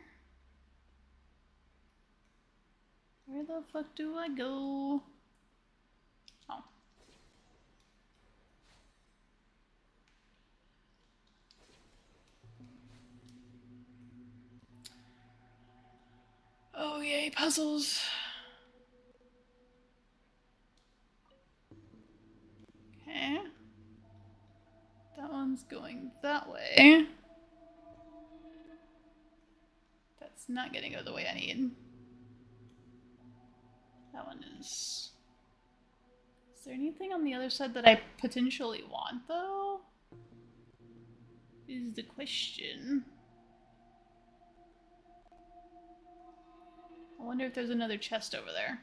Where the fuck do I go? Oh. Oh yay, puzzles. Okay. That one's going that way. That's not gonna go the way I need. That one is... Is there anything on the other side that I potentially want, though? Is the question. I wonder if there's another chest over there.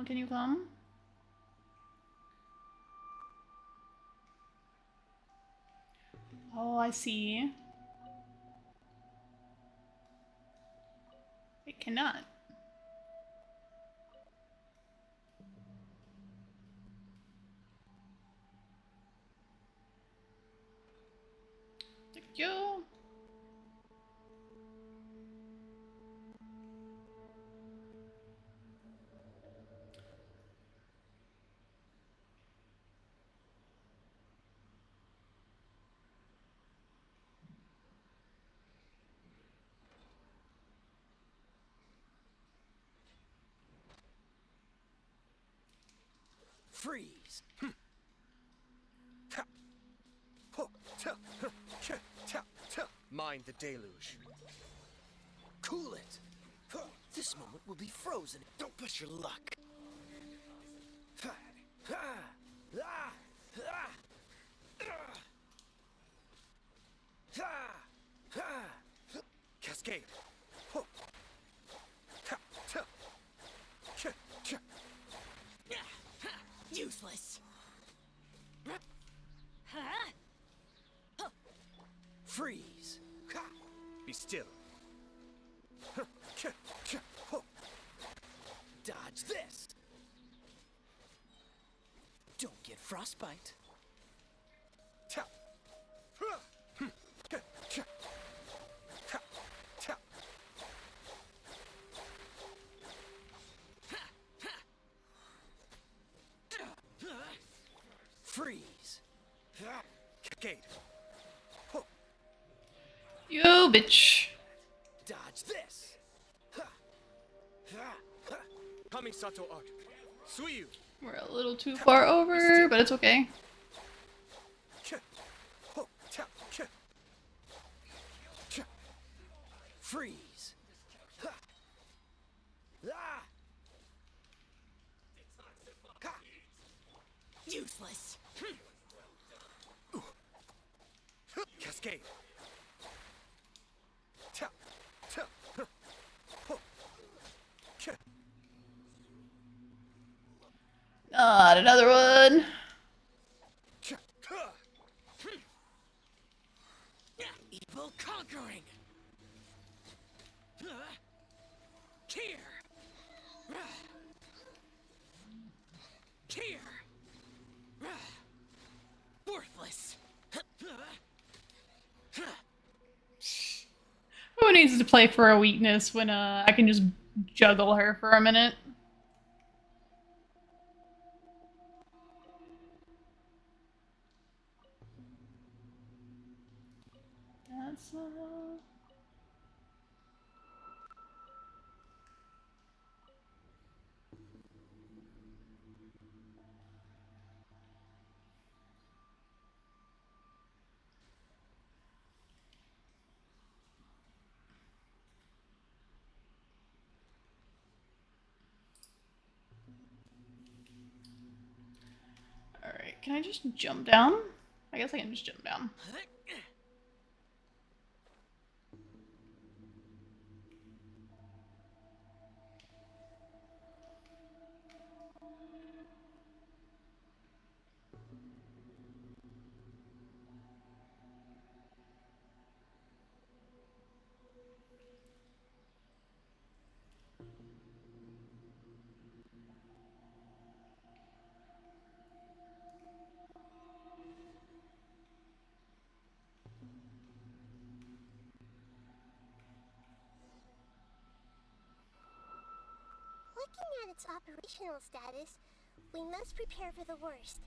Can you come? Oh, I see. It cannot. Thank you. Freeze! Mind the deluge. Cool it! This moment will be frozen. Don't push your luck. Cascade. Useless. Freeze. Be still. Dodge this. Don't get frostbite. Freeze. Cascade. You bitch. Dodge this. Coming Sato Art. Suiyu. We're a little too far over, but it's okay. Freeze. Useless. Cascade. Not another one. Evil conquering. Cheer. Cheer. Worthless. Who needs to play for a weakness when I can just juggle her for a minute? That's Alright, can I just jump down? I guess I can just jump down. Looking at its operational status, we must prepare for the worst.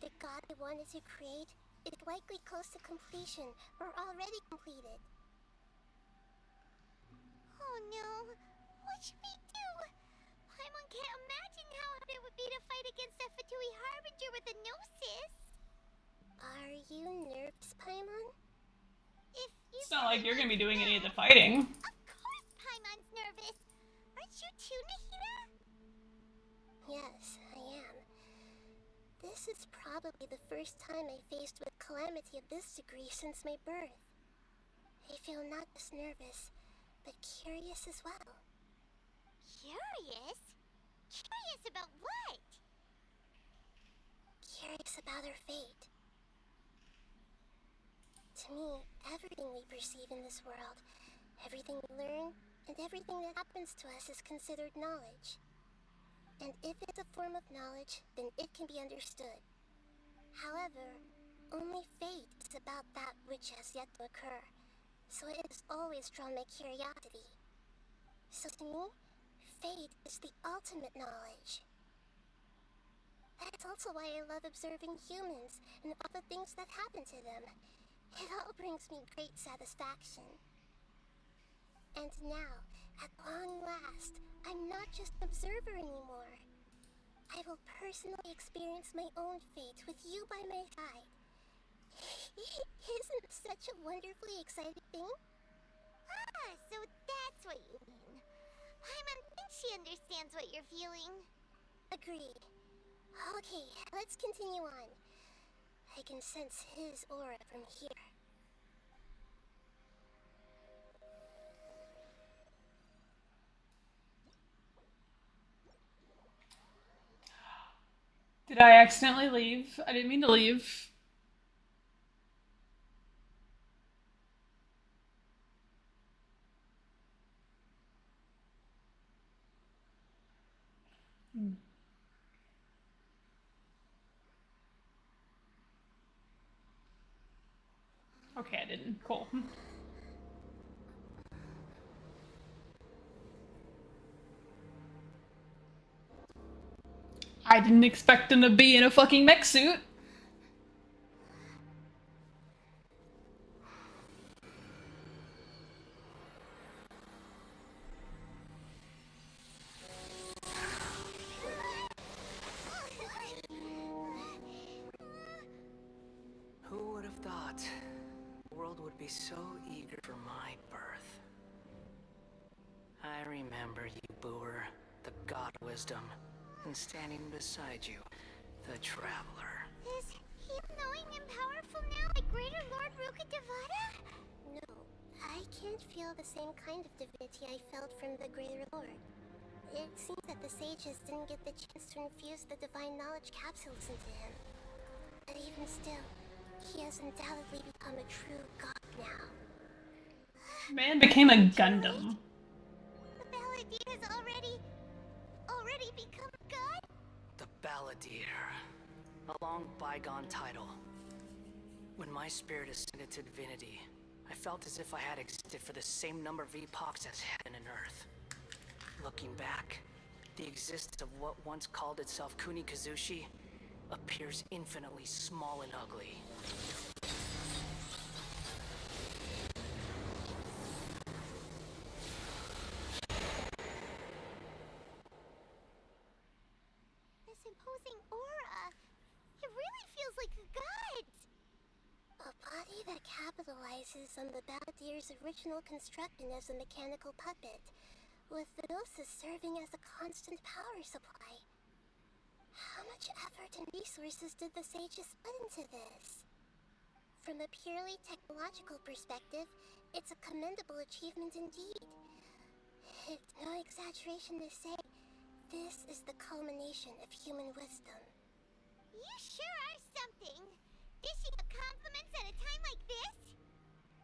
The god I wanted to create is likely close to completion or already completed. Oh no, what should we do? Paimon can't imagine how hard it would be to fight against a Fatui Harbinger with a Gnosis. Are you nervous, Paimon? If you It's not like you're gonna be doing any of the fighting. Of course Paimon's nervous. Aren't you too, Nahida? Yes, I am. This is probably the first time I faced with calamity of this degree since my birth. I feel not just nervous, but curious as well. Curious? Curious about our fate. To me, everything we perceive in this world, everything we learn, and everything that happens to us is considered knowledge. And if it's a form of knowledge, then it can be understood. However, only fate is about that which has yet to occur, so it has always drawn my curiosity. So to me, fate is the ultimate knowledge. That's also why I love observing humans and all the things that happen to them. It all brings me great satisfaction. And now, at long last, I'm not just an observer anymore. I will personally experience my own fate with you by my side. Isn't it such a wonderfully exciting thing? Ah, so that's what you mean. Paimon thinks she understands what you're feeling. Agreed. Okay, let's continue on. I can sense his aura from here. Did I accidentally leave? I didn't mean to leave. Okay, I didn't. Cool. I didn't expect him to be in a fucking mech suit. Who would have thought the world would be so eager for my birth? I remember you, Booer, the god of wisdom, and standing beside you, the traveler. Is he knowing and powerful now like Greater Lord Rukkhadevata? No, I can't feel the same kind of divinity I felt from the Greater Lord. It seems that the sages didn't get the chance to infuse the divine knowledge capsules into him. But even still, he has undoubtedly become a true god now. Man became a Gundam. The Balladeer has already become a god? The Balladeer. A long bygone title. When my spirit ascended to divinity, I felt as if I had existed for the same number of epochs as heaven and earth. Looking back, the existence of what once called itself Kunikazushi appears infinitely small and ugly. This imposing aura. It really feels like a god. A body that capitalizes on the Balladeer's original construction as a mechanical puppet, with the Gnosis serving as a constant power supply. How much effort and resources did the sages put into this? From a purely technological perspective, it's a commendable achievement indeed. It's no exaggeration to say, this is the culmination of human wisdom. You sure are something. Dishing out compliments at a time like this?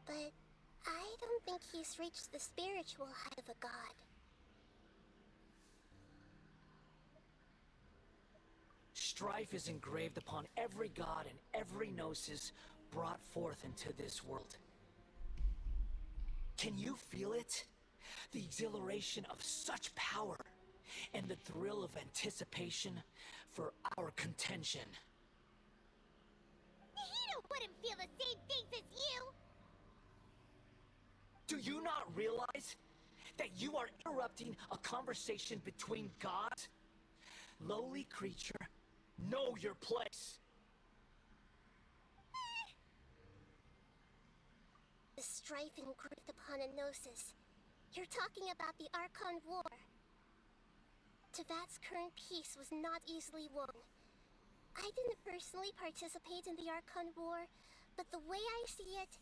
But I don't think he's reached the spiritual height of a god. Strife is engraved upon every god and every gnosis brought forth into this world. Can you feel it? The exhilaration of such power and the thrill of anticipation for our contention. He wouldn't feel the same things as you. Do you not realize that you are interrupting a conversation between gods? Lowly creature, know your place. The strife engraved upon a gnosis. You're talking about the Archon War. Tevat's current peace was not easily won. I didn't personally participate in the Archon War, but the way I see it,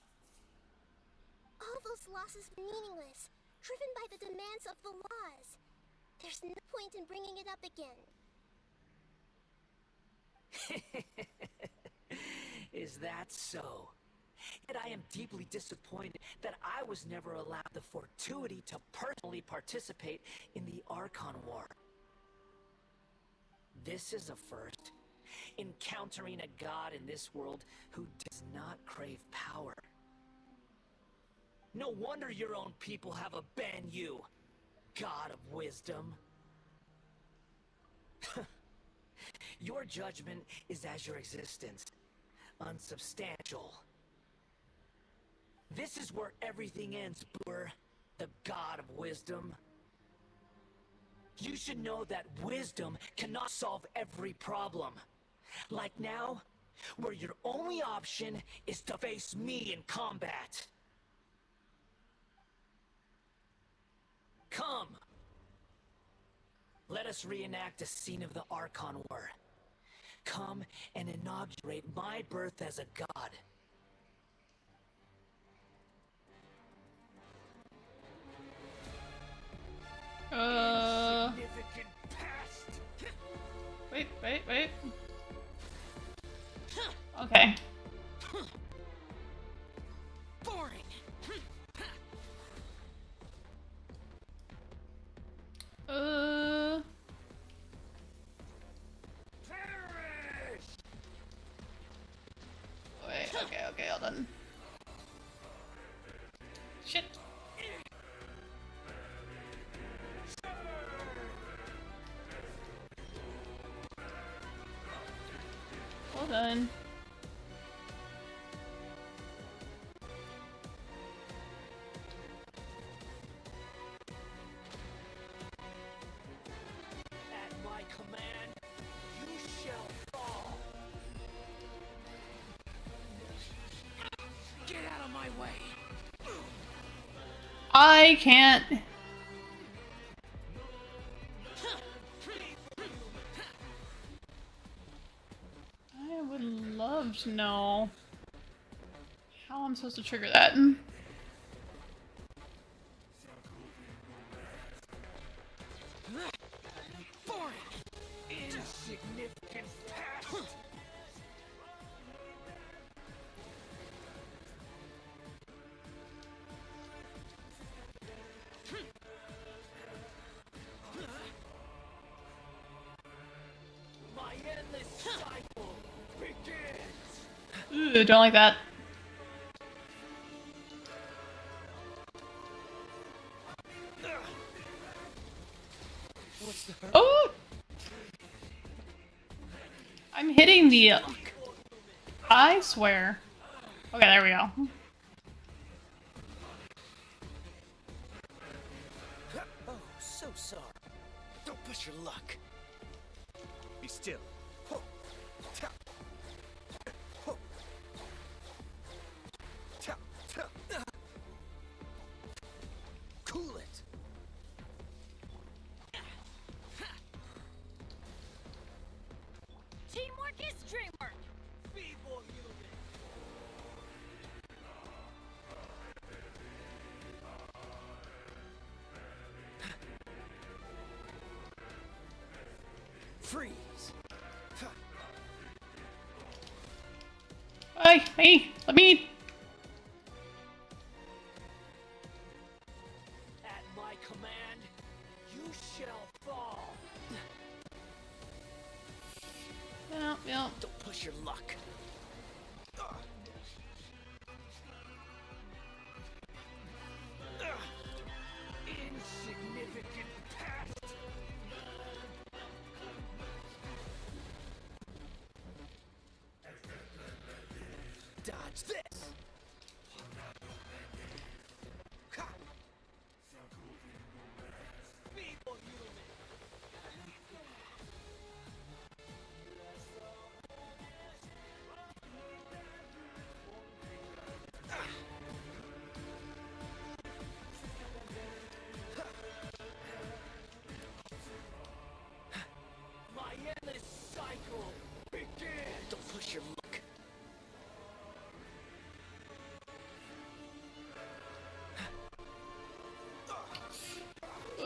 all those losses were meaningless, driven by the demands of the laws. There's no point in bringing it up again. Is that so? Yet I am deeply disappointed that I was never allowed the fortuity to personally participate in the Archon War. This is a first. Encountering a god in this world who does not crave power. No wonder your own people have abandoned you, God of Wisdom. Your judgment is as your existence, unsubstantial. This is where everything ends, Brewer, the God of Wisdom. You should know that wisdom cannot solve every problem. Like now, where your only option is to face me in combat. Come! Let us reenact a scene of the Archon War. Come and inaugurate my birth as a god. Wait. Okay. Boring. Wait, okay, hold on. Shit. Well done. At my command, you shall fall. Get out of my way. I can't. I would love to know how I'm supposed to trigger that. Boring. Insignificant past. My endless cycle begins. Ooh, don't like that. What's the hurt? Oh! I'm hitting the... I swear. Okay, there we go. Oh, so sorry. Don't push your luck. Be still. Cool it. Teamwork is dreamwork. Feeble human. Freeze. Hey, let me... At my command, you shall fall. Yeah. Don't push your luck. Insignificant past. Dodge this. Ha. Feeble human. My endless cycle begins. Don't push your luck.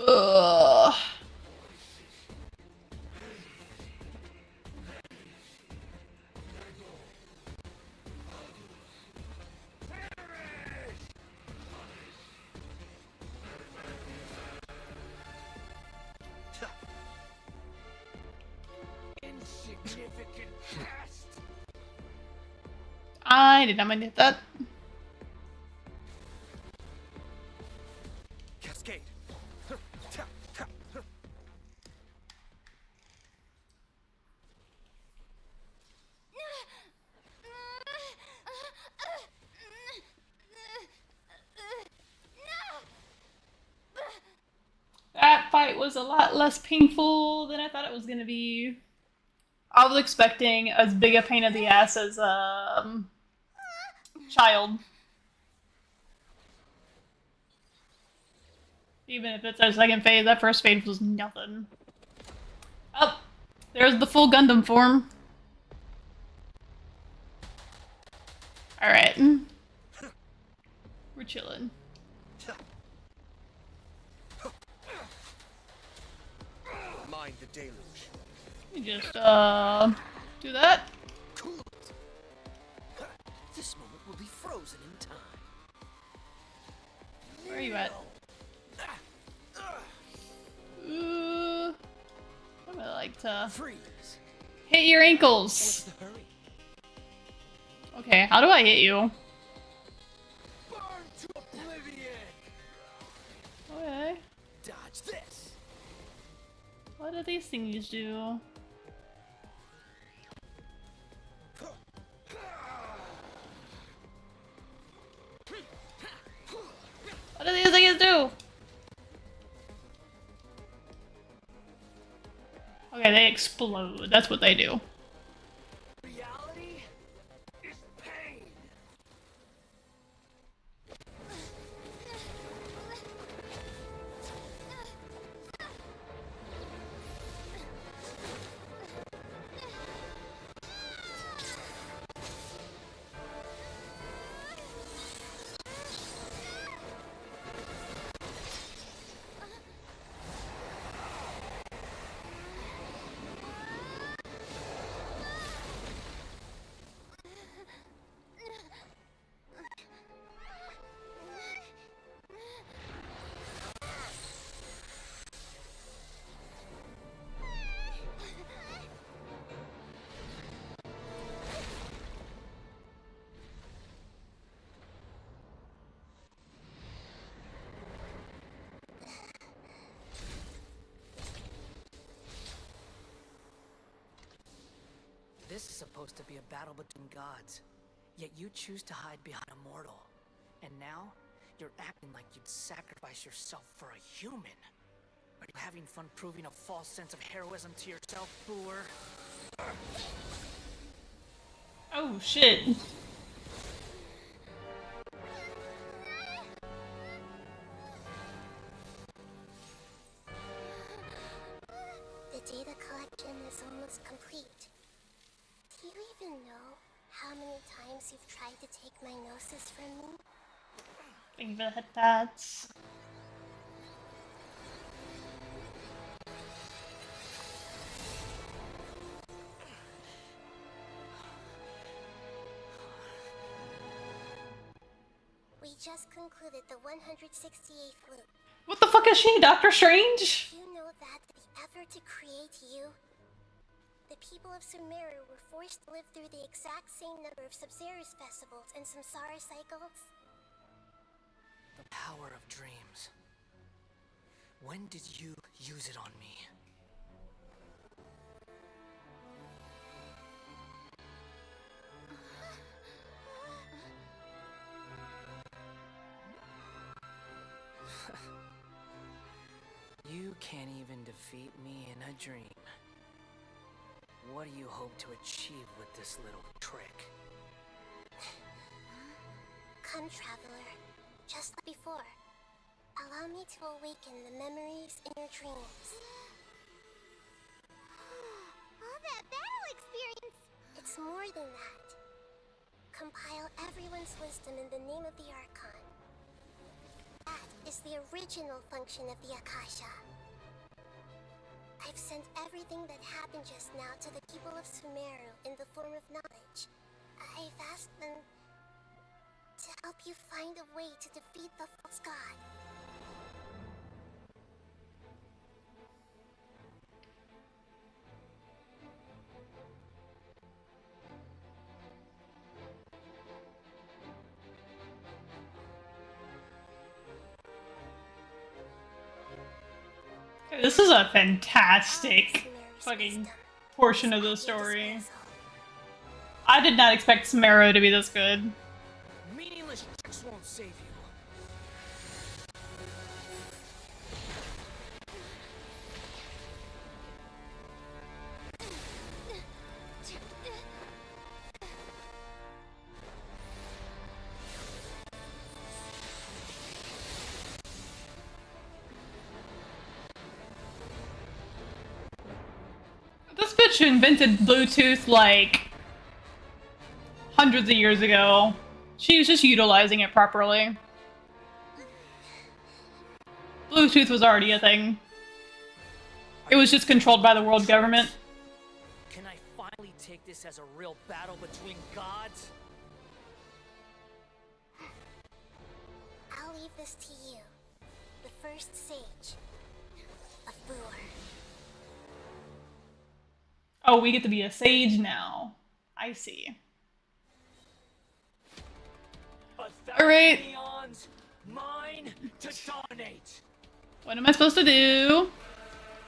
Ugh. significant past. I did not mean to hit that. Cascade. That fight was a lot less painful than I thought it was gonna be. I was expecting as big a pain in the ass as child. Even if it's our second phase, that first phase was nothing. Oh, there's the full Gundam form. Alright. We're chilling. Mind the deluge. You just, do that. Cool. This moment will be frozen in time. Where are you at? I'm gonna like to freeze. Hit your ankles. What's the hurry? Okay, how do I hit you? Burn to oblivion. Okay. Dodge this. What do these things do? What do these things do? Okay, they explode. That's what they do. Reality is pain. This is supposed to be a battle between gods, yet you choose to hide behind a mortal. And now, you're acting like you'd sacrifice yourself for a human. Are you having fun proving a false sense of heroism to yourself, Boor? Oh shit. The data collection is almost complete. Do you even know how many times you've tried to take my gnosis from me? Thank you for the head pads. We just concluded the 168th loop. What the fuck is she, Doctor Strange? You know that the effort to create you, the people of Sumeru were forced to live through the exact same number of Subzerus festivals and samsara cycles? The power of dreams. When did you use it on me? You can't even defeat me in a dream. What do you hope to achieve with this little trick? Come, traveler. Just like before. Allow me to awaken the memories in your dreams. All that battle experience! It's more than that. Compile everyone's wisdom in the name of the Archon. That is the original function of the Akasha. I've sent everything that happened just now to the people of Sumeru in the form of knowledge. I've asked them to help you find a way to defeat the false god. This is a fantastic fucking portion of the story. I did not expect Samaro to be this good. Meaningless tricks won't save you. This bitch invented Bluetooth like hundreds of years ago. She was just utilizing it properly. Bluetooth was already a thing. It was just controlled by the world government. Can I finally take this as a real battle between gods? I'll leave this to you. The first sage. A Vtuber. Oh, we get to be a sage now. I see. Alright. Mine to dominate. What am I supposed to do?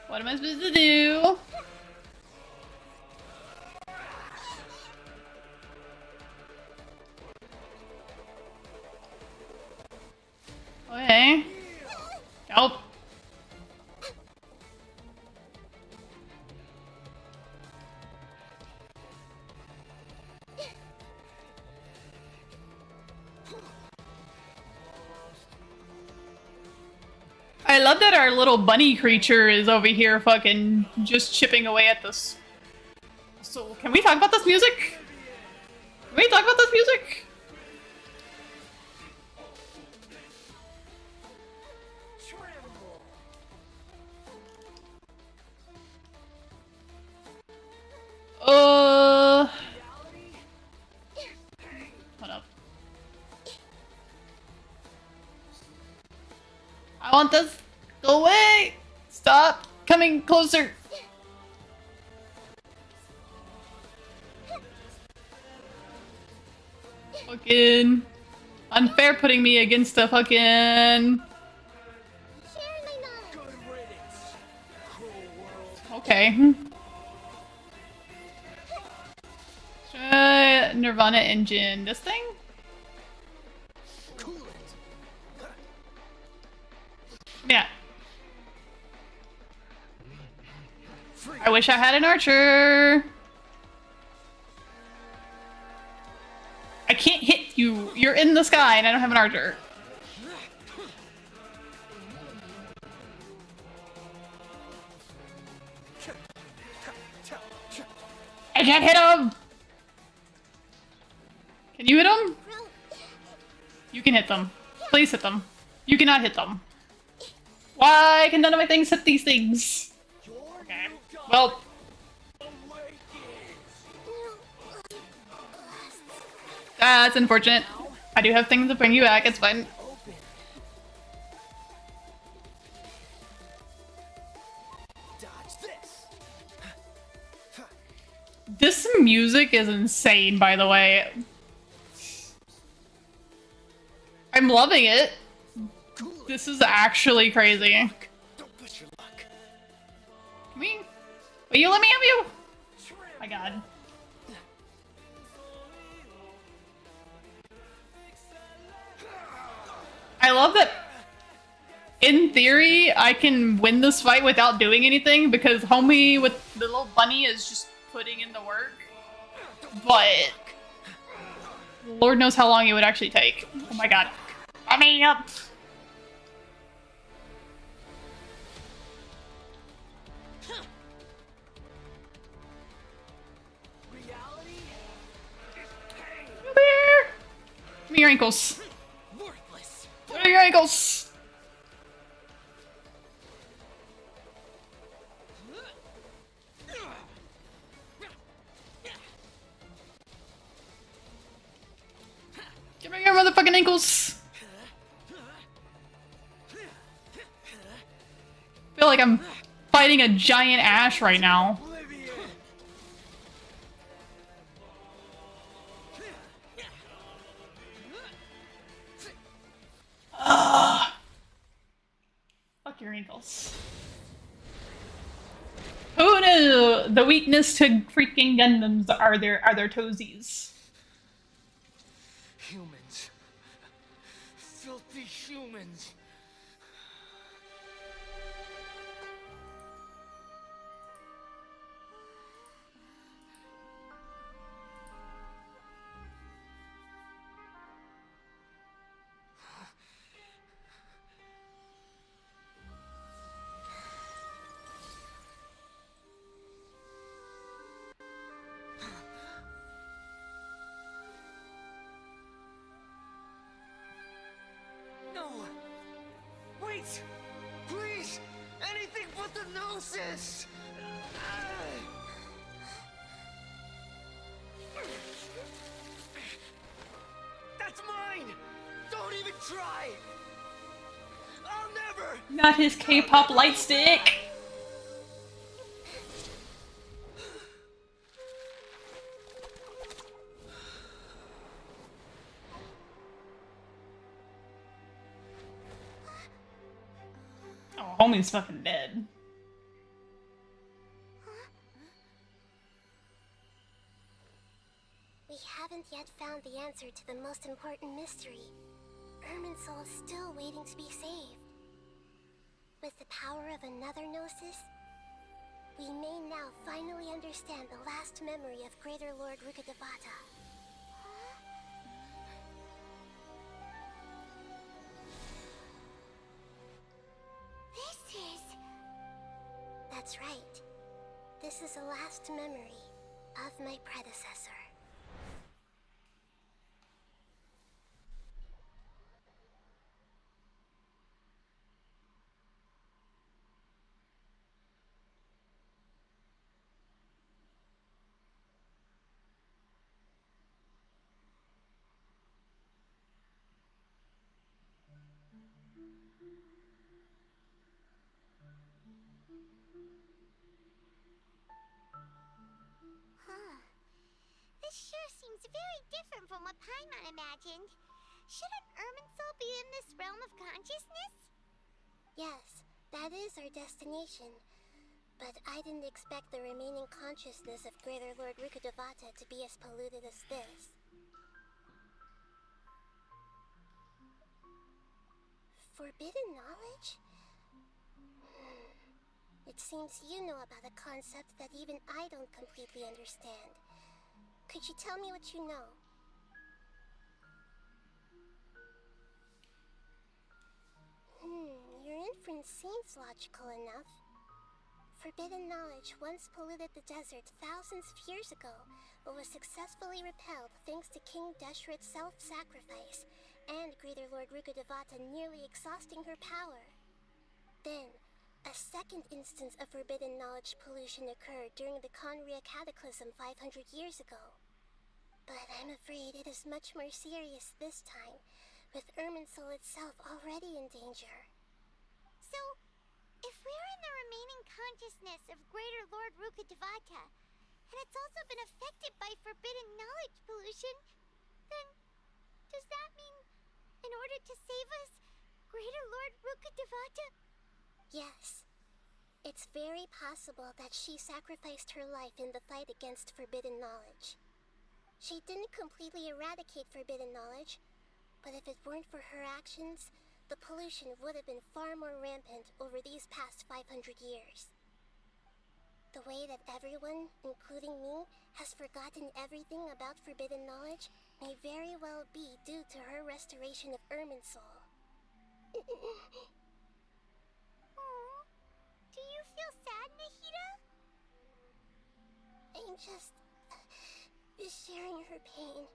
What am I supposed to do? Okay. Help. I love that our little bunny creature is over here fucking just chipping away at this. So, can we talk about this music? Can we talk about this music? Hold up. I want this. Go away! Stop coming closer. Fucking unfair putting me against a fucking. Okay. Nirvana engine. This thing? Yeah. I wish I had an archer. I can't hit you. You're in the sky and I don't have an archer. I can't hit him! Can you hit them? You can hit them. Please hit them. You cannot hit them. Why can none of my things hit these things? Okay. Well. That's unfortunate. I do have things to bring you back, it's fine. This music is insane, by the way. I'm loving it. This is actually crazy. Can we? Will you let me have you? My god. I love that. In theory, I can win this fight without doing anything because homie with the little bunny is just putting in the work. But Lord knows how long it would actually take. Oh my god. Let me up. Come here. Give me your ankles. What are your ankles? Give me your motherfucking ankles. I feel like I'm fighting a giant ash right now. Fuck your ankles. Who knew the weakness to freaking Gundams are their toesies? Humans. Filthy humans. No! Wait! Please! Anything but the Gnosis! That's mine! Don't even try! I'll never! Not his K-pop light stick! Oh, homie's fucking dead. We haven't yet found the answer to the most important mystery. Irminsul is still waiting to be saved. With the power of another Gnosis, we may now finally understand the last memory of Greater Lord Rukkhadevata. This is... That's right. This is the last memory of my predecessor. Huh. This sure seems very different from what Paimon imagined. Shouldn't Irminsul be in this realm of consciousness? Yes, that is our destination. But I didn't expect the remaining consciousness of Greater Lord Rukkhadevata to be as polluted as this. Forbidden knowledge? It seems you know about a concept that even I don't completely understand. Could you tell me what you know? Your inference seems logical enough. Forbidden knowledge once polluted the desert thousands of years ago, but was successfully repelled thanks to King Deshret's self-sacrifice and Greater Lord Rukkhadevata nearly exhausting her power. Then, a second instance of forbidden knowledge pollution occurred during the Conria Cataclysm 500 years ago. But I'm afraid it is much more serious this time, with Irminsul itself already in danger. So, if we're in the remaining consciousness of Greater Lord Rukkhadevata, and it's also been affected by forbidden knowledge pollution, then does that mean, in order to save us, Greater Lord Rukkhadevata? Yes. It's very possible that she sacrificed her life in the fight against forbidden knowledge. She didn't completely eradicate forbidden knowledge, but if it weren't for her actions, the pollution would have been far more rampant over these past 500 years. The way that everyone, including me, has forgotten everything about forbidden knowledge may very well be due to her restoration of Irminsul. Do you feel sad, Nahida? I'm just sharing her pain.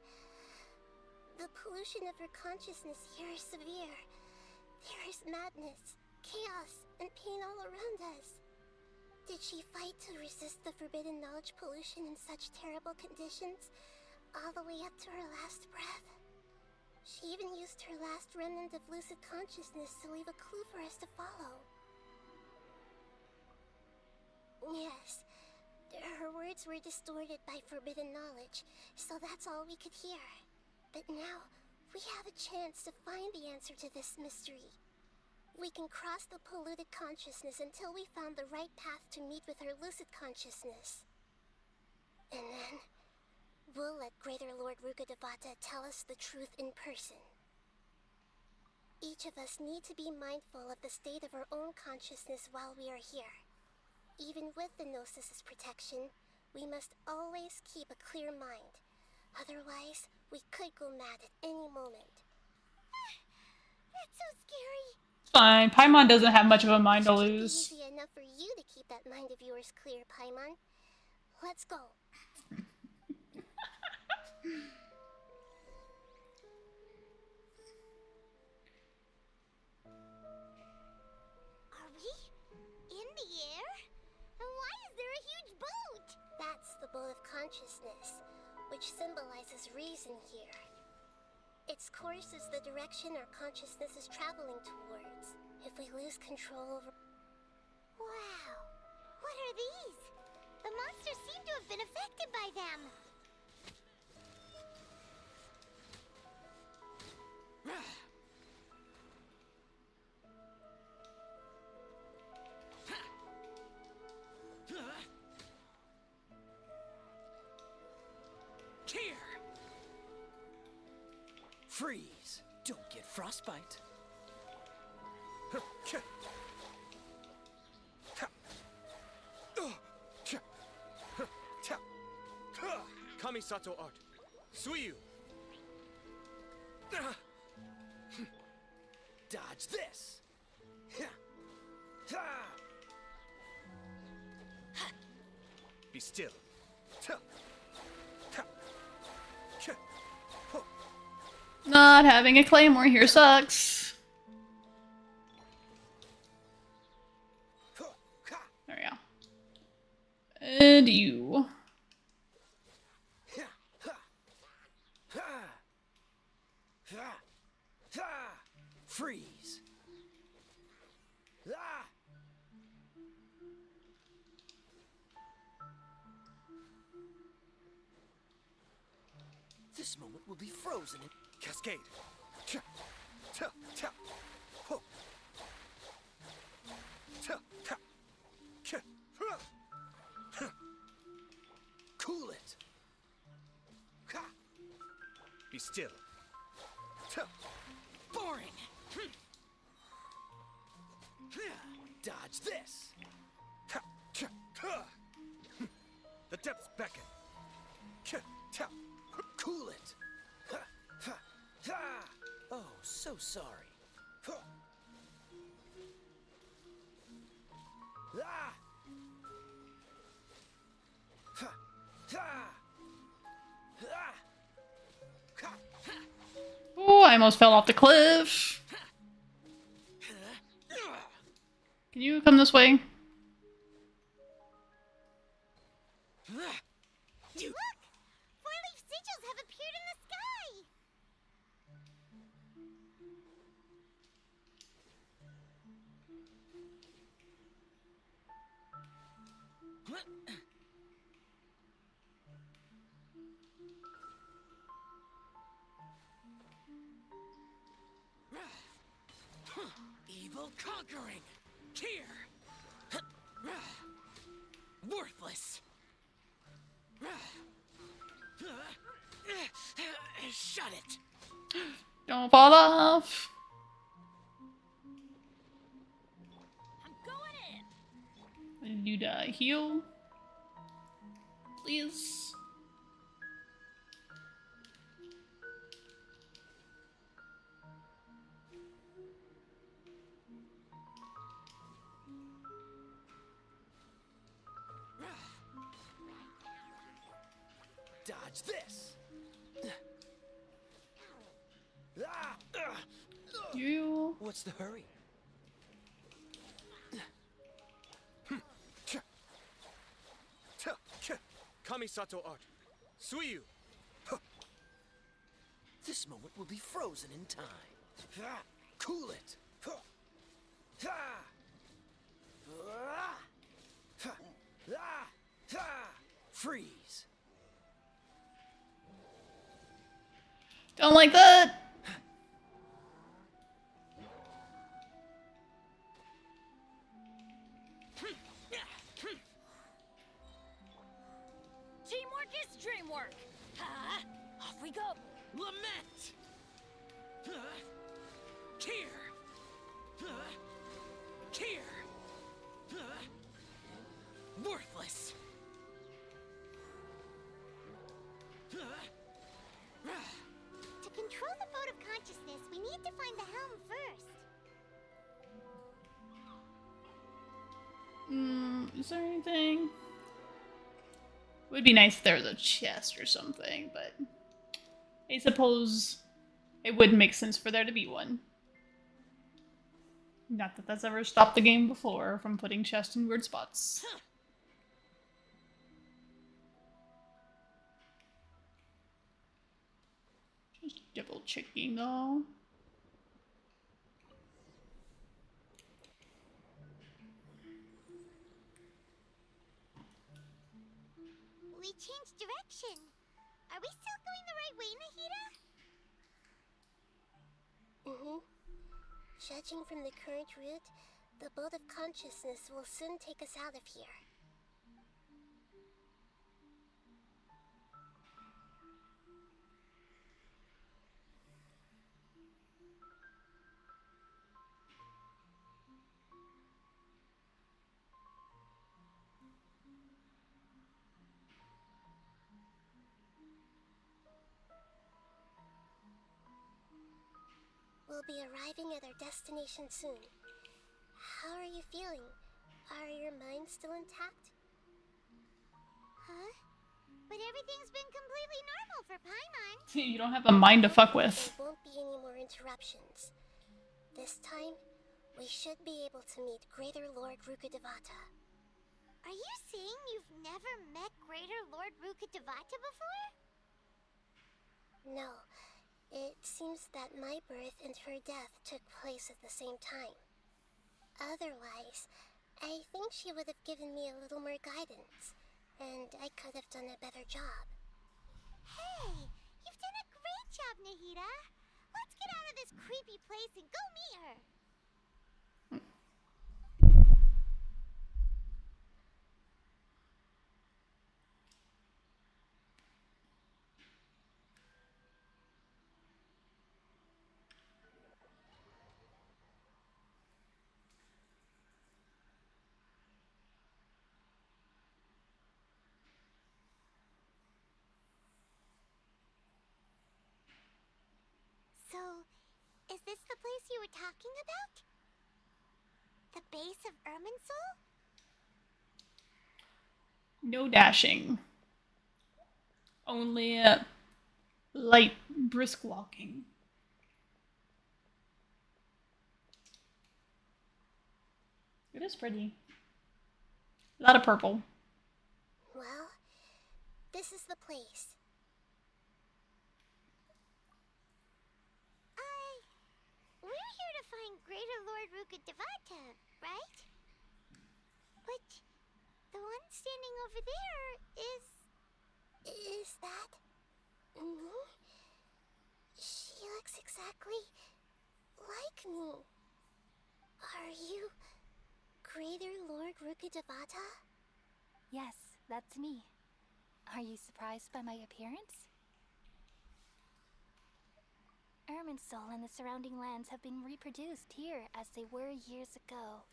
The pollution of her consciousness here is severe. There is madness, chaos, and pain all around us. Did she fight to resist the forbidden knowledge pollution in such terrible conditions, all the way up to her last breath? She even used her last remnant of lucid consciousness to leave a clue for us to follow. Yes, her words were distorted by forbidden knowledge, so that's all we could hear. But now, we have a chance to find the answer to this mystery. We can cross the polluted consciousness until we found the right path to meet with our lucid consciousness. And then, we'll let Greater Lord Rukkhadevata tell us the truth in person. Each of us need to be mindful of the state of our own consciousness while we are here. Even with the Gnosis' protection, we must always keep a clear mind. Otherwise, we could go mad at any moment. That's so scary. Fine. Paimon doesn't have much of a mind to lose. Easy enough for you to keep that mind of yours clear, Paimon. Let's go. Are we in the air? And why is there a huge boat? That's the boat of consciousness, which symbolizes reason here. Its course is the direction our consciousness is traveling towards. If we lose control over... Wow! What are these? The monsters seem to have been affected by them. Here! Freeze! Don't get frostbite. Kamisato art. Suiyu. Dodge this! Be still. Not having a claymore here sucks. There we go. And you. Freeze! This moment will be frozen in Cascade. Cool it! Be still. Boring! Dodge this! The depths beckon. Cool it! Oh, so sorry. Ooh, I almost fell off the cliff. Can you come this way? Look! Four-leaf sigils have appeared in the sky! Evil conquering! Here! Worthless! Shut it! Don't fall off. I'm going in! Did you die? Heal? Please. Dodge this! You. What's the hurry? Kamisato art. Suiyu. This moment will be frozen in time. Cool it! Freeze! Don't like that. dream work. Off we go. Lament! Kier! Kier! Worthless! To control the boat of consciousness, we need to find the helm first. Is there anything? Would be nice if there was a chest or something, but I suppose it would make sense for there to be one. Not that that's ever stopped the game before from putting chests in weird spots. Just double checking though. We changed direction. Are we still going the right way, Nahida? Judging from the current route, the boat of consciousness will soon take us out of here. We'll be arriving at our destination soon. How are you feeling? Are your minds still intact? Huh? But everything's been completely normal for Paimon. You don't have a mind to fuck with. There won't be any more interruptions. This time, we should be able to meet Greater Lord Rukkhadevata. Are you saying you've never met Greater Lord Rukkhadevata before? No. It seems that my birth and her death took place at the same time. Otherwise, I think she would have given me a little more guidance, and I could have done a better job. Hey, you've done a great job, Nahida. Let's get out of this creepy place and go meet her. So, is this the place you were talking about? The base of Irminsul? No dashing. Only light, brisk walking. It is pretty. A lot of purple. Well, this is the place. We're here to find Greater Lord Rukkhadevata, right? But the one standing over there is... Is that... me? She looks exactly like me. Are you Greater Lord Rukkhadevata? Yes, that's me. Are you surprised by my appearance? Irminsul and the surrounding lands have been reproduced here as they were years ago.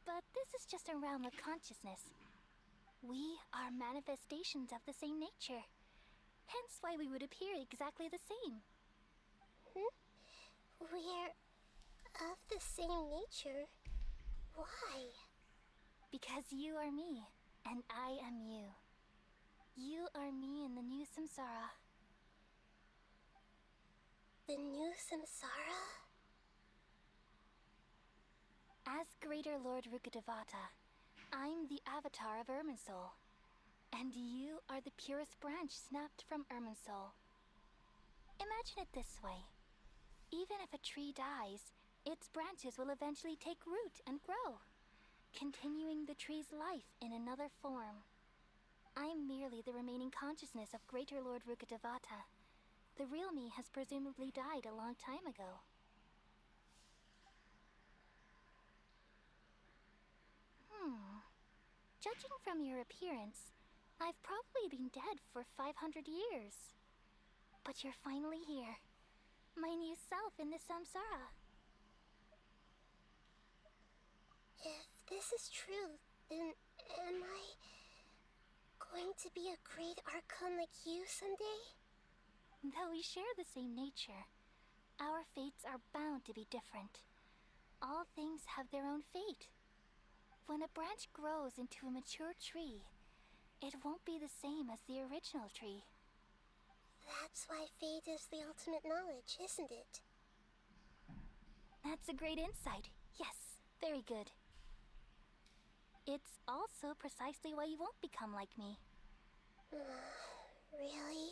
But this is just a realm of consciousness. We are manifestations of the same nature. Hence why we would appear exactly the same. We're of the same nature? Why? Because you are me, and I am you. You are me in the new samsara. The new samsara? As Greater Lord Rukkhadevata, I'm the avatar of Irminsul. And you are the purest branch snapped from Irminsul. Imagine it this way. Even if a tree dies, its branches will eventually take root and grow, continuing the tree's life in another form. I'm merely the remaining consciousness of Greater Lord Rukkhadevata. The real me has presumably died a long time ago. Judging from your appearance, I've probably been dead for 500 years. But you're finally here. My new self in the samsara. If this is true, then am I going to be a great Archon like you someday? Though we share the same nature, our fates are bound to be different. All things have their own fate. When a branch grows into a mature tree, it won't be the same as the original tree. That's why fate is the ultimate knowledge, isn't it? That's a great insight. Yes, very good. It's also precisely why you won't become like me. Really?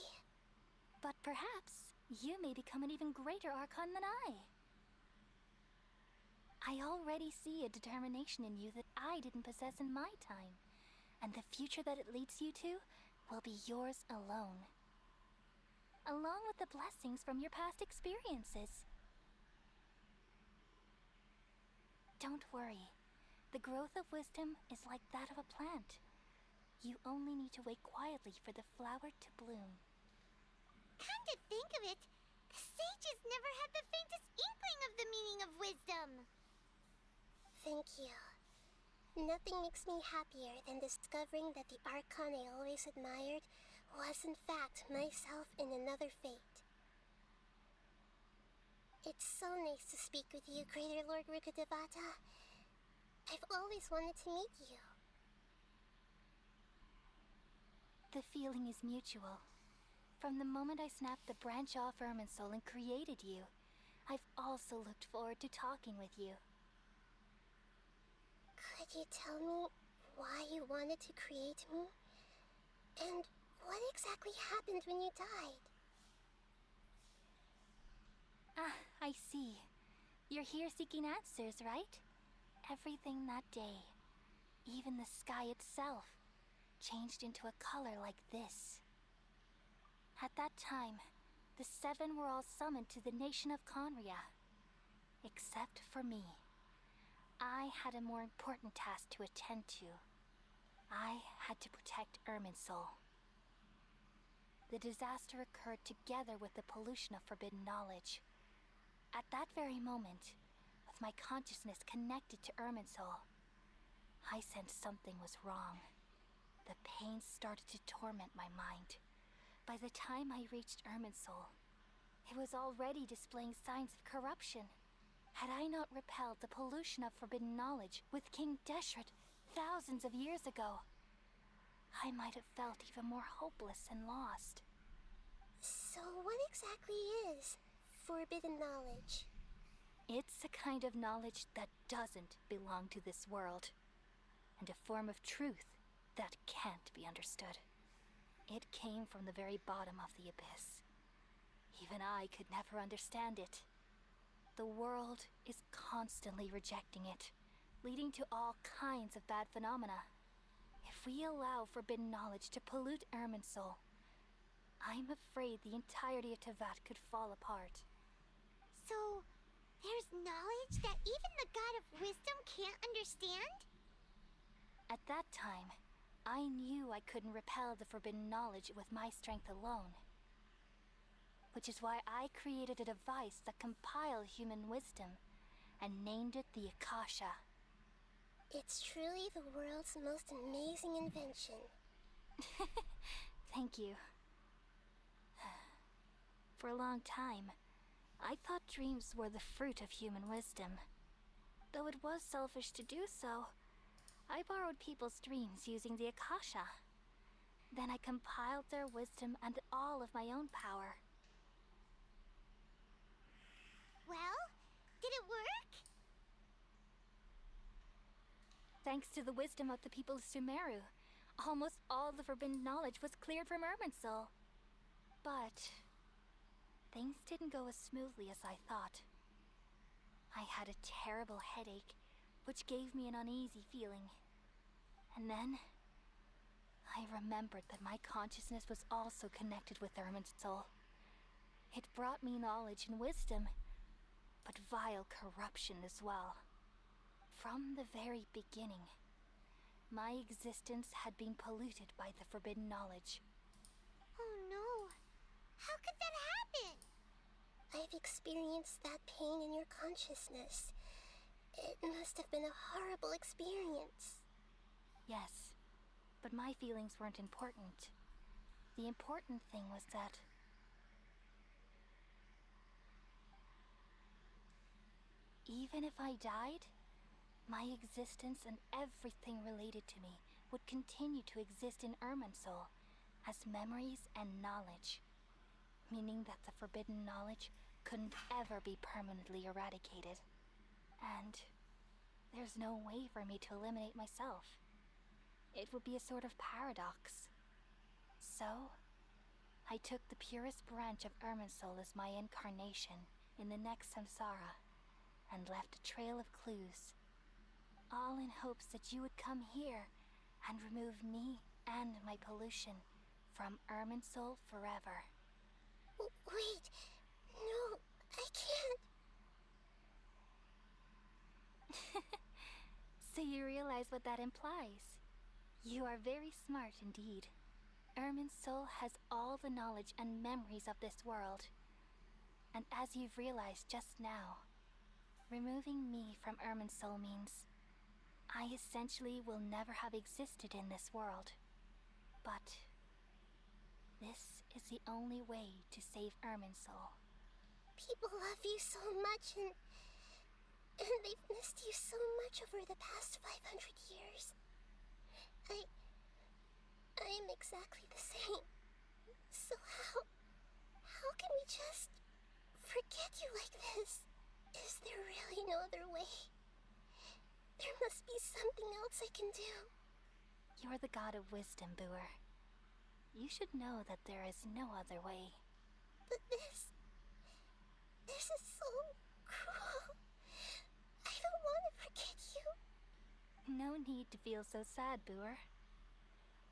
But perhaps you may become an even greater Archon than I. I already see a determination in you that I didn't possess in my time, and the future that it leads you to will be yours alone. Along with the blessings from your past experiences. Don't worry. The growth of wisdom is like that of a plant. You only need to wait quietly for the flower to bloom. Come to think of it, the sages never had the faintest inkling of the meaning of wisdom. Thank you. Nothing makes me happier than discovering that the Archon I always admired was in fact myself in another fate. It's so nice to speak with you, Greater Lord Rukkhadevata. I've always wanted to meet you. The feeling is mutual. From the moment I snapped the branch off Irminsul and created you, I've also looked forward to talking with you. Could you tell me why you wanted to create me? And what exactly happened when you died? Ah, I see. You're here seeking answers, right? Everything that day, even the sky itself, changed into a color like this. At that time, the seven were all summoned to the nation of Conria. Except for me. I had a more important task to attend to. I had to protect Irminsul. The disaster occurred together with the pollution of forbidden knowledge. At that very moment, with my consciousness connected to Irminsul, I sensed something was wrong. The pain started to torment my mind. By the time I reached Irminsul, it was already displaying signs of corruption. Had I not repelled the pollution of forbidden knowledge with King Deshret thousands of years ago, I might have felt even more hopeless and lost. So what exactly is forbidden knowledge? It's a kind of knowledge that doesn't belong to this world, and a form of truth that can't be understood. It came from the very bottom of the abyss. Even I could never understand it. The world is constantly rejecting it, leading to all kinds of bad phenomena. If we allow forbidden knowledge to pollute Irminsul, I'm afraid the entirety of Teyvat could fall apart. So, there's knowledge that even the God of wisdom can't understand? At that time, I knew I couldn't repel the forbidden knowledge with my strength alone. Which is why I created a device that compiled human wisdom and named it the Akasha. It's truly the world's most amazing invention. Thank you. For a long time, I thought dreams were the fruit of human wisdom. Though it was selfish to do so, I borrowed people's dreams using the Akasha. Then I compiled their wisdom and all of my own power. Well, did it work? Thanks to the wisdom of the people of Sumeru, almost all the forbidden knowledge was cleared from Irminsul. But things didn't go as smoothly as I thought. I had a terrible headache, which gave me an uneasy feeling. And then I remembered that my consciousness was also connected with Irminsul. It brought me knowledge and wisdom, but vile corruption as well. From the very beginning, My existence had been polluted by the forbidden knowledge. Oh no. How could that happen? I've experienced that pain in your consciousness. It must have been a horrible experience. Yes, but my feelings weren't important. The important thing was that even if I died, my existence and everything related to me would continue to exist in Irminsul as memories and knowledge, meaning that the forbidden knowledge couldn't ever be permanently eradicated. And there's no way for me to eliminate myself. It would be a sort of paradox. So, I took the purest branch of Irminsul as my incarnation in the next samsara, and left a trail of clues, all in hopes that you would come here and remove me and my pollution from Irminsul forever. Wait, no, I can't. So you realize what that implies? You are very smart indeed. Irminsul has all the knowledge and memories of this world. And as you've realized just now, removing me from Irminsul means I essentially will never have existed in this world. But this is the only way to save Irminsul. People love you so much and they've missed you so much over the past 500 years. I am exactly the same. So how can we just forget you like this? Is there really no other way? There must be something else I can do. You're the god of wisdom, Buer. You should know that there is no other way. But this is so cruel. I don't want to forget you. No need to feel so sad, Buer.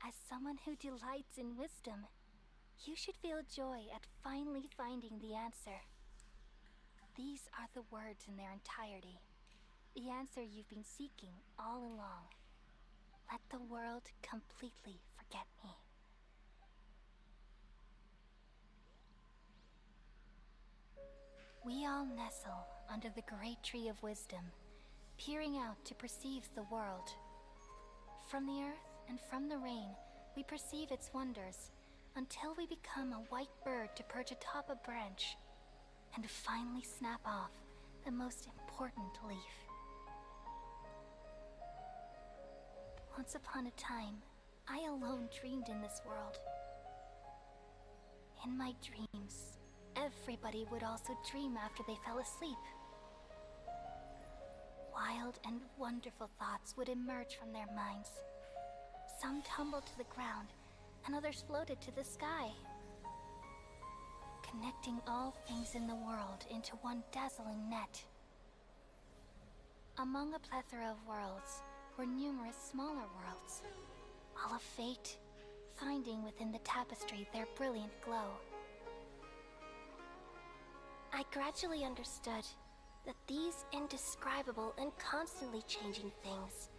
As someone who delights in wisdom, you should feel joy at finally finding the answer. These are the words in their entirety. The answer you've been seeking all along. Let the world completely forget me. We all nestle under the great tree of wisdom, peering out to perceive the world. From the earth and from the rain, we perceive its wonders, until we become a white bird to perch atop a branch, and finally snap off the most important leaf. Once upon a time, I alone dreamed in this world. In my dreams, everybody would also dream after they fell asleep. Wild and wonderful thoughts would emerge from their minds. Some tumbled to the ground, and others floated to the sky, connecting all things in the world into one dazzling net. Among a plethora of worlds were numerous smaller worlds, all of fate, finding within the tapestry their brilliant glow. I gradually understood that these indescribable and constantly changing things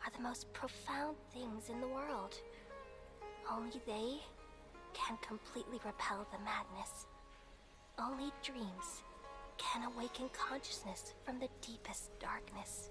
are the most profound things in the world. Only they can completely repel the madness. Only dreams can awaken consciousness from the deepest darkness.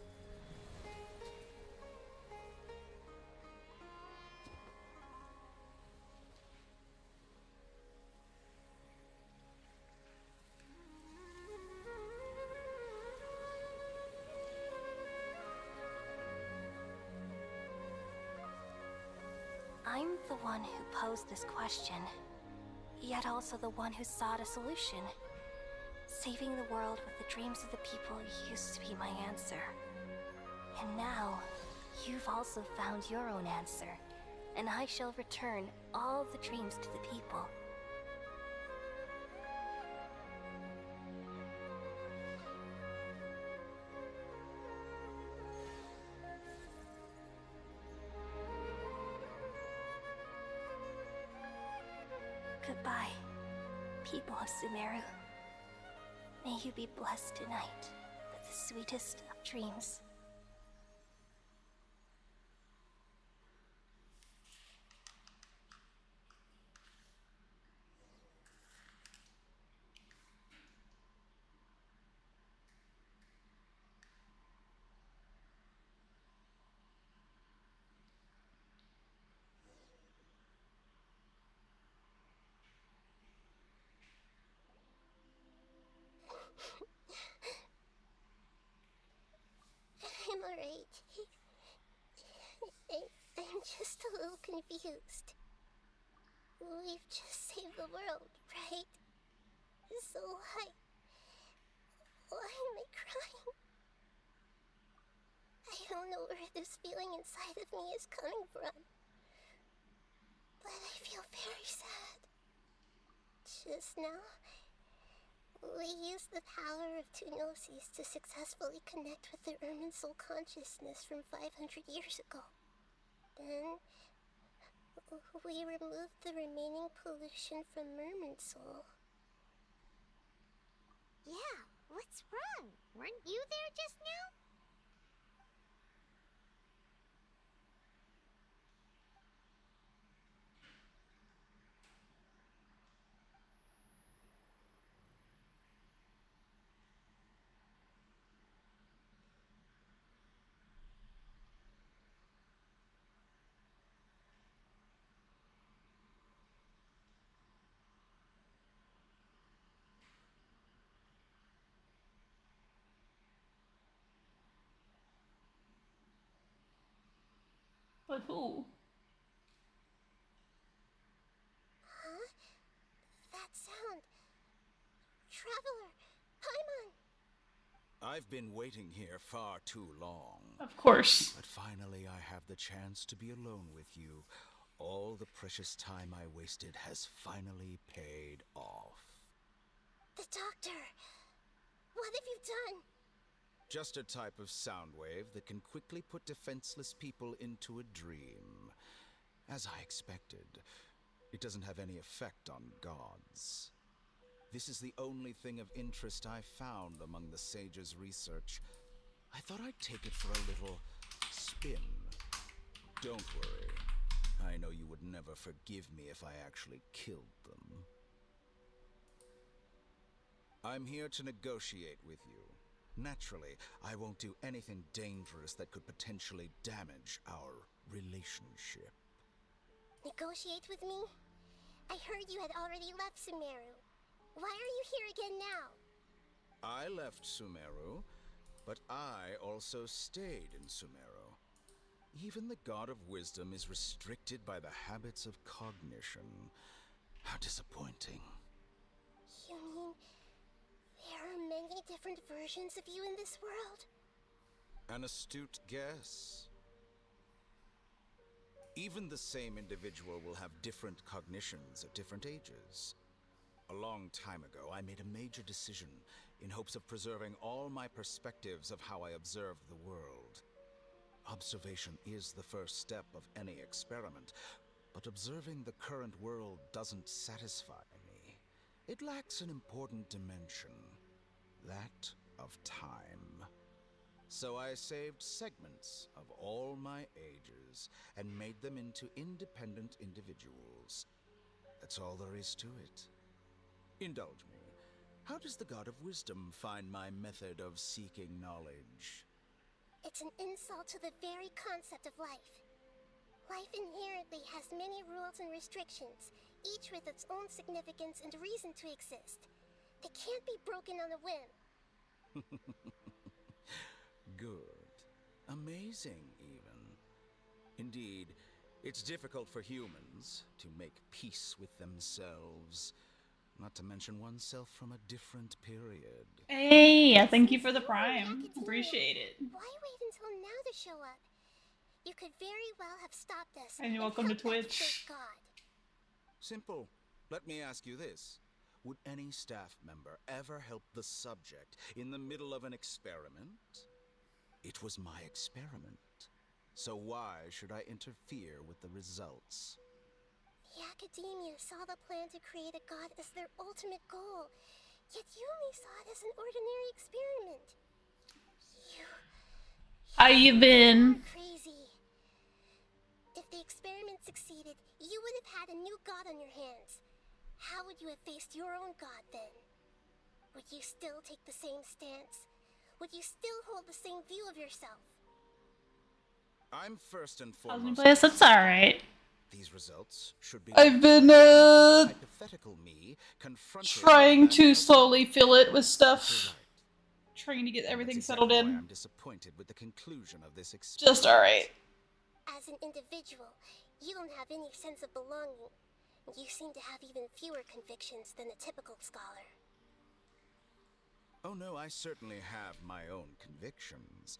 I'm the one who posed this question, yet also the one who sought a solution. Saving the world with the dreams of the people used to be my answer. And now, you've also found your own answer, and I shall return all the dreams to the people. Goodbye, people of Sumeru. May you be blessed tonight with the sweetest of dreams. little confused. We've just saved the world, right? So why am I crying? I don't know where this feeling inside of me is coming from, but I feel very sad. Just now, we used the power of two gnosis to successfully connect with the Irminsul consciousness from 500 years ago. Then, we removed the remaining pollution from Irminsul. Yeah, what's wrong? Weren't you there just now? But who? Huh? That sound. Traveler! Paimon! I've been waiting here far too long. Of course. But finally I have the chance to be alone with you. All the precious time I wasted has finally paid off. The doctor! What have you done? Just a type of sound wave that can quickly put defenseless people into a dream. As I expected, it doesn't have any effect on gods. This is the only thing of interest I found among the sage's research. I thought I'd take it for a little spin. Don't worry. I know you would never forgive me if I actually killed them. I'm here to negotiate with you. Naturally, I won't do anything dangerous that could potentially damage our relationship. Negotiate with me? I heard you had already left Sumeru. Why are you here again now? I left Sumeru, but I also stayed in Sumeru. Even the God of Wisdom is restricted by the habits of cognition. How disappointing. You mean there are many different versions of you in this world? An astute guess. Even the same individual will have different cognitions at different ages. A long time ago, I made a major decision in hopes of preserving all my perspectives of how I observe the world. Observation is the first step of any experiment, but observing the current world doesn't satisfy me. It lacks an important dimension, that of time. So I saved segments of all my ages and made them into independent individuals. That's all there is to it. Indulge me. How does the God of Wisdom find my method of seeking knowledge? It's an insult to the very concept of life. Life inherently has many rules and restrictions, each with its own significance and reason to exist. They can't be broken on a whim. Good. Amazing, even. Indeed, it's difficult for humans to make peace with themselves, not to mention oneself from a different period. Hey, yeah, thank you for the prime. Appreciate it. Why wait until now to show up? You could very well have stopped us. And welcome to Twitch. Simple. Let me ask you this. Would any staff member ever help the subject in the middle of an experiment? It was my experiment. So why should I interfere with the results? The Academia saw the plan to create a god as their ultimate goal, yet you only saw it as an ordinary experiment. How you been? Crazy. If the experiment succeeded, you would have had a new god on your hands. How would you have faced your own god then? Would you still take the same stance? Would you still hold the same view of yourself? I'm first and How's foremost. place? That's alright. These results should be. I've been hypothetical me trying to slowly fill it with stuff. Trying to get everything settled in. I'm disappointed with the conclusion of this Just alright. As an individual, You don't have any sense of belonging. You seem to have even fewer convictions than a typical scholar. Oh no, I certainly have my own convictions.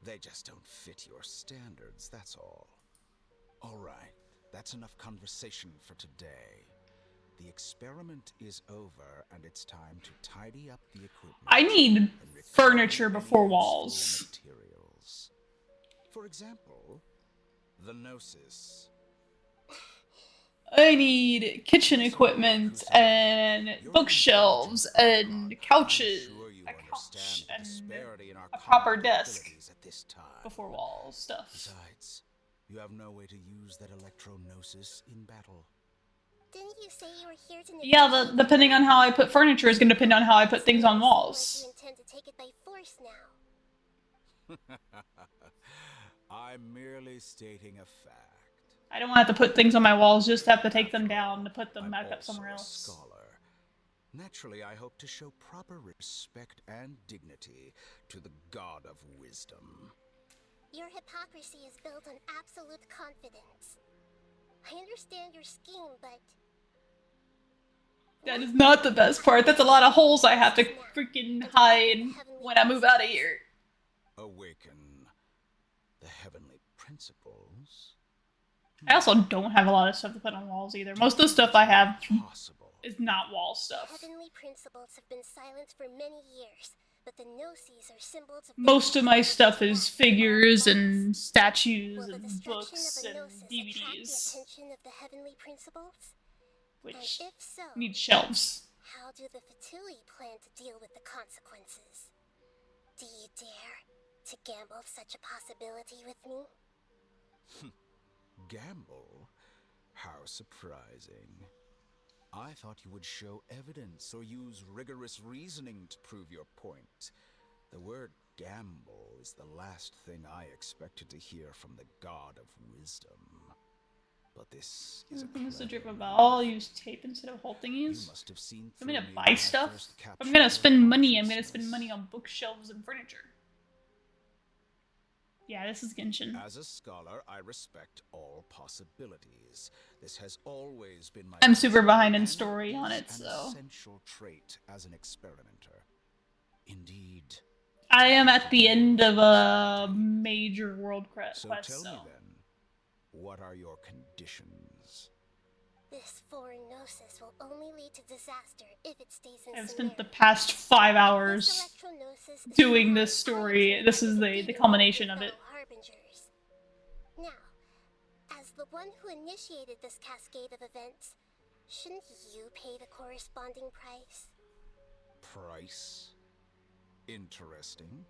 They just don't fit your standards, that's all. All right, that's enough conversation for today. The experiment is over, and it's time to tidy up the equipment. I need and recover furniture any before useful walls. Materials. For example, the Gnosis. I need kitchen equipment and bookshelves and couches, a couch and a proper desk before wall stuff. Besides, you have no way to use that electro-gnosis in battle. Didn't you say you were here to Yeah, depending on how I put furniture is going to depend on how I put things on walls. You intend to take it by force now. I'm merely stating a fact. I don't want to have to put things on my walls, just have to take them down to put them back up somewhere else. Scholar. Naturally, I hope to show proper respect and dignity to the god of wisdom. Your hypocrisy is built on absolute confidence. I understand your scheme, but... That is not the best part. That's a lot of holes I have to freaking hide when I move out of here. Awaken the heavenly principles. I also don't have a lot of stuff to put on walls either. Most of the stuff I have is not wall stuff. Heavenly principles have been silent for many years, but the Gnosis are symbols of... Most of my stuff is figures and statues and books and DVDs. The attention of the heavenly principles? Which and if so, need shelves. How do the Vtuber plan to deal with the consequences? Do you dare to gamble such a possibility with me? Gamble? How surprising. I thought you would show evidence or use rigorous reasoning to prove your point. The word gamble is the last thing I expected to hear from the god of wisdom. But this is a drip about. I'll use tape instead of whole thingies. You must have seen I'm gonna buy stuff. I'm gonna spend money. I'm gonna spend money on bookshelves and furniture. Yeah, this is Genshin. As a scholar, I respect all possibilities. This has always been my... I'm super behind in story on it, so... an essential trait as an experimenter. Indeed. I am at the end of a major world quest, so tell me then, what are your conditions? This foreign gnosis will only lead to disaster if it stays in I've spent the past 5 hours doing this story. This is the culmination of it. Harbingers. Now, as the one who initiated this cascade of events, shouldn't you pay the corresponding price? Price? Interesting.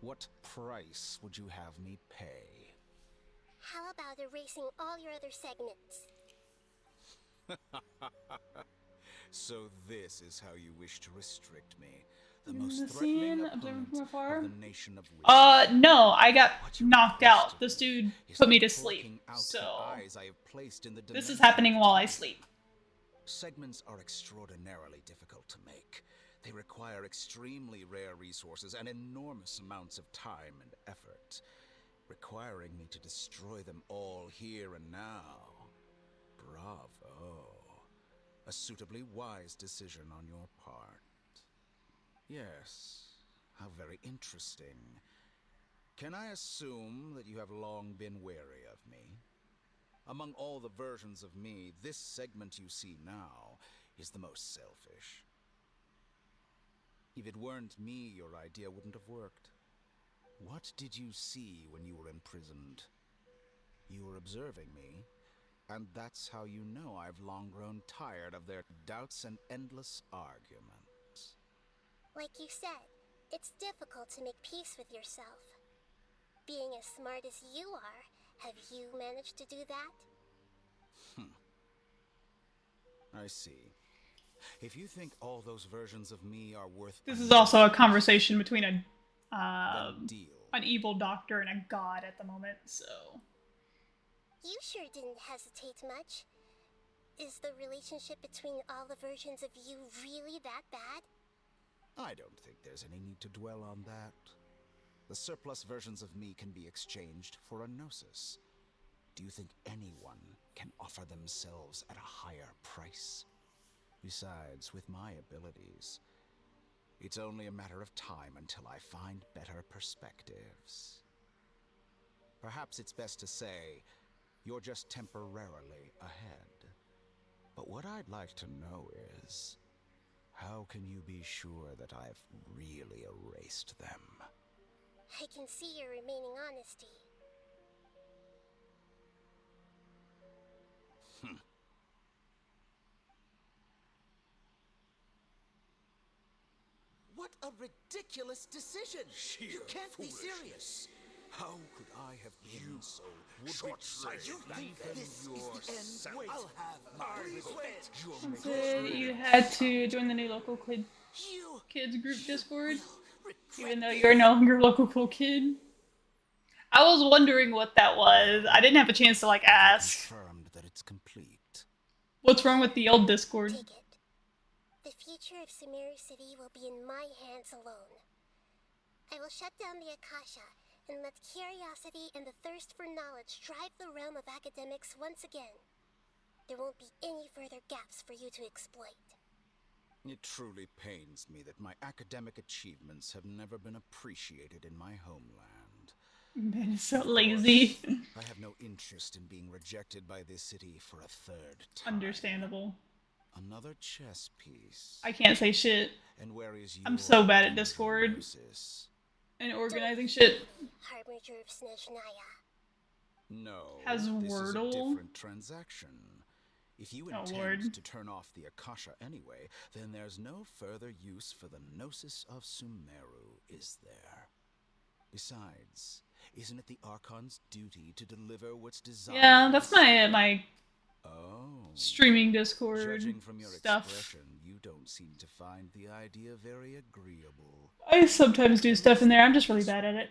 What price would you have me pay? How about erasing all your other segments? So this is how you wish to restrict me. The most threatening opponent of the nation of wisdom. No, I got knocked out. This dude put me to sleep. So this is happening while I sleep. Segments are extraordinarily difficult to make. They require extremely rare resources and enormous amounts of time and effort, requiring me to destroy them all here and now. Bravo. A suitably wise decision on your part. Yes, how very interesting. Can I assume that you have long been wary of me? Among all the versions of me, this segment you see now is the most selfish. If it weren't me, your idea wouldn't have worked. What did you see when you were imprisoned? You were observing me, and that's how you know I've long grown tired of their doubts and endless arguments. Like you said, it's difficult to make peace with yourself. Being as smart as you are, have you managed to do that? I see. If you think all those versions of me are worth... This is also a conversation between an evil doctor and a god at the moment, so... You sure didn't hesitate much. Is the relationship between all the versions of you really that bad? I don't think there's any need to dwell on that. The surplus versions of me can be exchanged for a gnosis. Do you think anyone can offer themselves at a higher price? Besides, with my abilities, it's only a matter of time until I find better perspectives. Perhaps it's best to say you're just temporarily ahead. But what I'd like to know is, how can you be sure that I've really erased them? I can see your remaining honesty. What a ridiculous decision! You can't be serious! How could I have been so short-sighted? You think this is the end? Wait, I'll have my revenge! Said you had to join the new local kids group Discord, even though you're no longer local cool kid. I was wondering what that was. I didn't have a chance to like ask. Confirmed that it's complete. What's wrong with the old Discord? Take it. The future of Sumeru City will be in my hands alone. I will shut down the Akasha and let curiosity and the thirst for knowledge drive the realm of academics once again. There won't be any further gaps for you to exploit. It truly pains me that my academic achievements have never been appreciated in my homeland. Man is so lazy. I have no interest in being rejected by this city for a third time. Understandable. Another chess piece. I can't say shit. And where is I'm so bad at Discord and organizing shit. Harbinger of Snezhnaya. No, Has this is a Wordle? different transaction. If you Oh, intend Lord. to turn off the Akasha anyway, then there's no further use for the Gnosis of Sumeru, is there? Besides, isn't it the Archon's duty to deliver what's desired? Yeah, that's my streaming Discord Judging from your stuff. expression, you don't seem to find the idea very agreeable. I sometimes do stuff in there. I'm just really bad at it.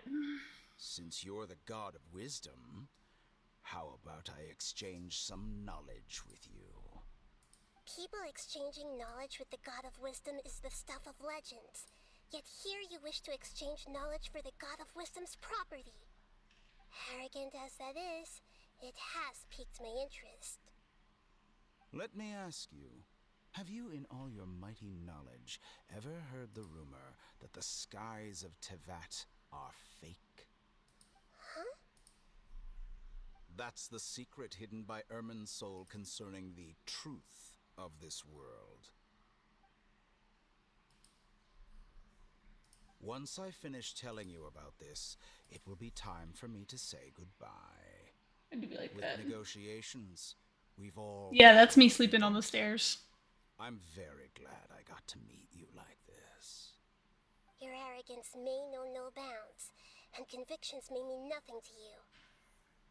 Since you're the god of wisdom, how about I exchange some knowledge with you? People exchanging knowledge with the God of Wisdom is the stuff of legends. Yet here you wish to exchange knowledge for the God of Wisdom's property. Arrogant as that is, it has piqued my interest. Let me ask you, have you in all your mighty knowledge ever heard the rumor that the skies of Tevat are fake? Huh? That's the secret hidden by Irminsul concerning the truth of this world. Once I finish telling you about this, it will be time for me to say goodbye. I'd be like With that. negotiations, we've all... Yeah, that's me sleeping on the stairs. I'm very glad I got to meet you like this. Your arrogance may know no bounds, and convictions may mean nothing to you.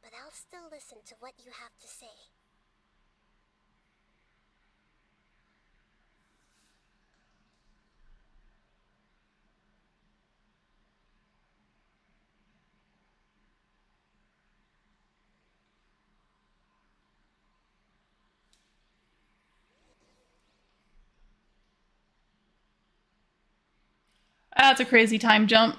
But I'll still listen to what you have to say. That's a crazy time jump.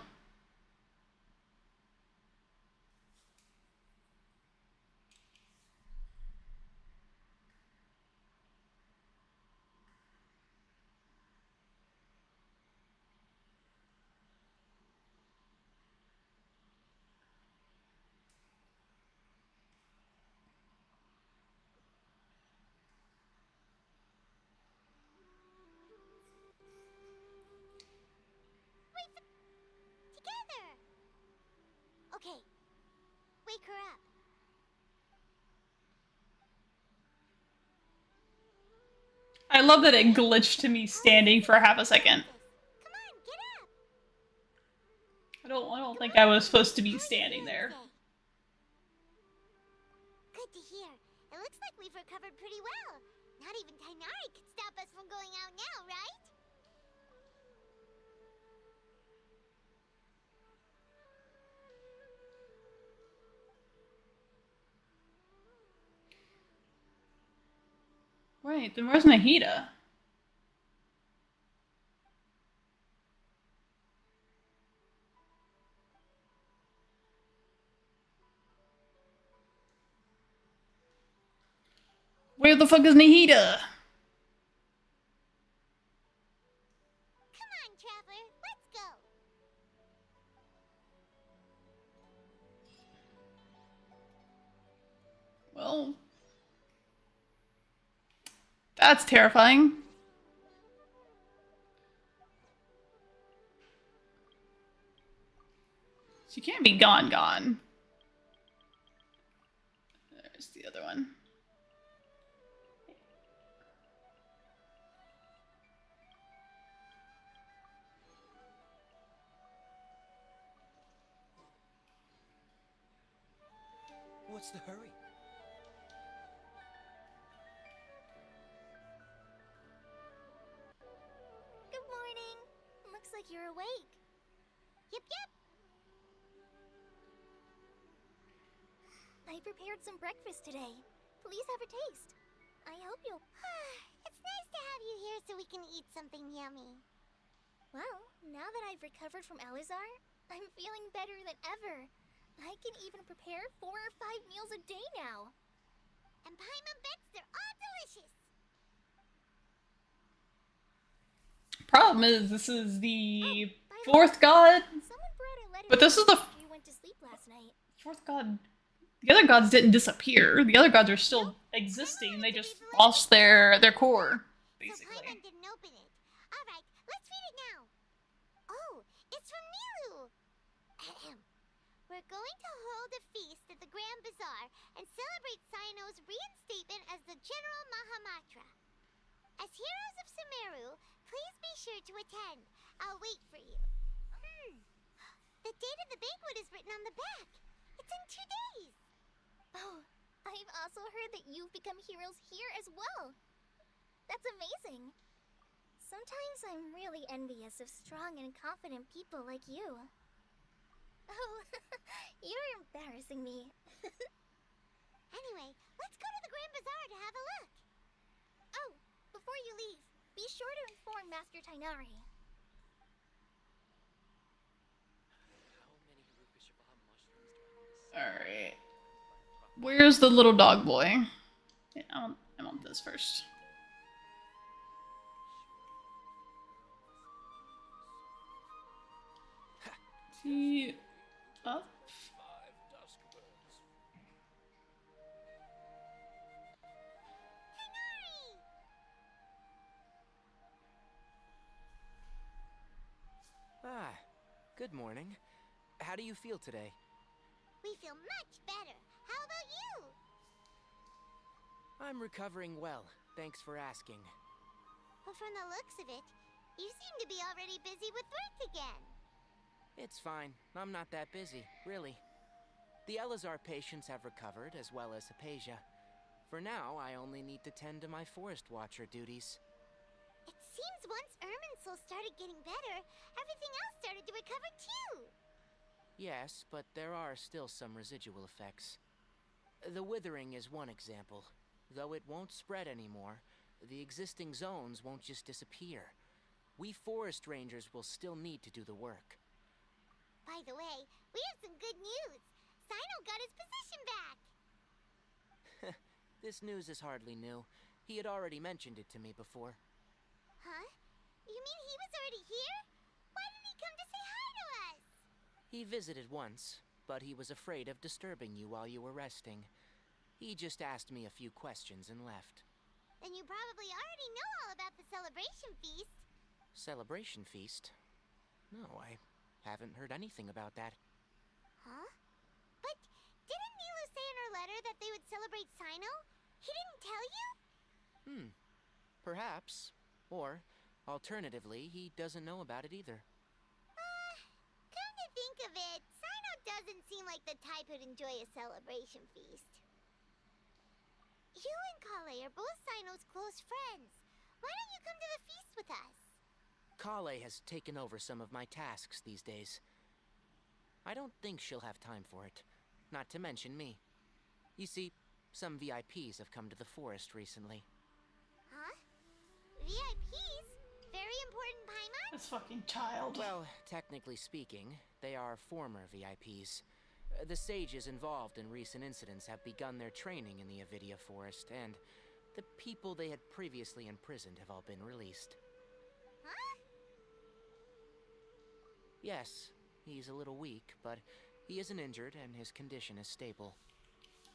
Together! Okay. Wake her up. I love that it glitched to me standing for half a second. I don't think I was supposed to be standing there. Good to hear. It looks like we've recovered pretty well. Not even Tainari could stop us from going out now, right? Right, then where's Nahida? Where the fuck is Nahida? Come on, Traveler, let's go. Well, that's terrifying. She can't be gone. There's the other one. What's the hurry? Good morning. Looks like you're awake. Yep. I prepared some breakfast today. Please have a taste. I hope you'll... It's nice to have you here so we can eat something yummy. Well, now that I've recovered from Alizar, I'm feeling better than ever. I can even prepare 4 or 5 meals a day now. And Paimon bets they're all delicious. Problem is, this is the fourth god, but this is the You went to sleep last night. fourth god. The other gods didn't disappear. The other gods are still existing. They just lost their core, basically. So Paimon didn't open it. Alright, let's read it now. Oh, it's from Nilu. Ahem. We're going to hold a feast at the Grand Bazaar and celebrate Sino's reinstatement as the General Mahamatra. As heroes of Sumeru, please be sure to attend. I'll wait for you. The date of the banquet is written on the back. It's in 2 days. Oh, I've also heard that you've become heroes here as well. That's amazing. Sometimes I'm really envious of strong and confident people like you. Oh, you're embarrassing me. Anyway, let's go to the Grand Bazaar to have a look. Oh, before you leave, be sure to inform Master Tainari. Alright. Where's the little dog boy? Yeah, I want this first. Is he up? Ah, good morning. How do you feel today? We feel much better. How about you? I'm recovering well, thanks for asking. Well, from the looks of it, you seem to be already busy with work again. It's fine. I'm not that busy, really. The Elazar patients have recovered, as well as Hypatia. For now, I only need to tend to my Forest Watcher duties. It seems once Irminsul started getting better, everything else started to recover too. Yes, but there are still some residual effects. The withering is one example. Though it won't spread anymore, the existing zones won't just disappear. We forest rangers will still need to do the work. By the way, we have some good news. Sino got his position back. This news is hardly new. He had already mentioned it to me before. Huh? You mean he was already here? Why didn't he come to say hi to us? He visited once, but he was afraid of disturbing you while you were resting. He just asked me a few questions and left. Then you probably already know all about the celebration feast. Celebration feast? No, I haven't heard anything about that. Huh? But didn't Nilu say in her letter that they would celebrate Sino? He didn't tell you? Perhaps. Or, alternatively, he doesn't know about it either. Come to think of it, Sino doesn't seem like the type who'd enjoy a celebration feast. You and Kale are both Sino's close friends. Why don't you come to the feast with us? Kale has taken over some of my tasks these days. I don't think she'll have time for it. Not to mention me. You see, some VIPs have come to the forest recently. Huh? VIPs? Very important Paimon? This fucking child. Well, technically speaking, they are former VIPs. The sages involved in recent incidents have begun their training in the Avidia Forest, and The people they had previously imprisoned have all been released. Huh? Yes, he's a little weak, but he isn't injured and his condition is stable.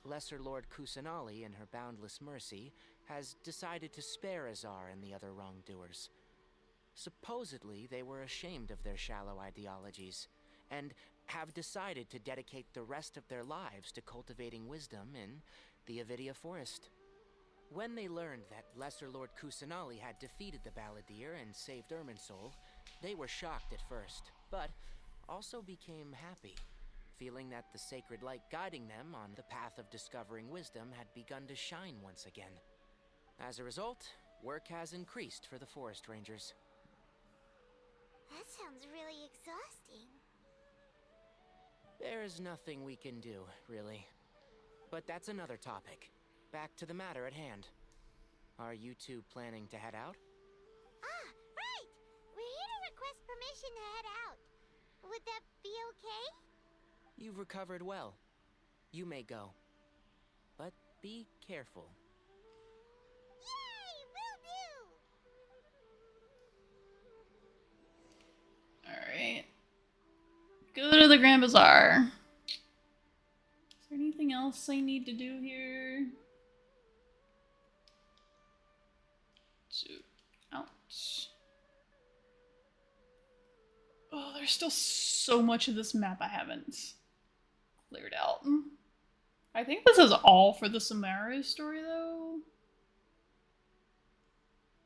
Lesser Lord Kusanali, in her boundless mercy, has decided to spare Azar and the other wrongdoers. Supposedly, they were ashamed of their shallow ideologies, and have decided to dedicate the rest of their lives to cultivating wisdom in the Avidia Forest. When they learned that Lesser Lord Kusanali had defeated the Balladeer and saved Irminsul, they were shocked at first, but also became happy, feeling that the sacred light guiding them on the path of discovering wisdom had begun to shine once again. As a result, work has increased for the Forest Rangers. That sounds really exhausting. There's nothing we can do, really. But that's another topic. Back to the matter at hand. Are you two planning to head out? Ah, right! We're here to request permission to head out. Would that be okay? You've recovered well. You may go. But be careful. Yay! Will do! Alright. Go to the Grand Bazaar. Is there anything else I need to do here? Zoom out. Oh, there's still so much of this map I haven't cleared out. I think this is all for the Sumaru story, though.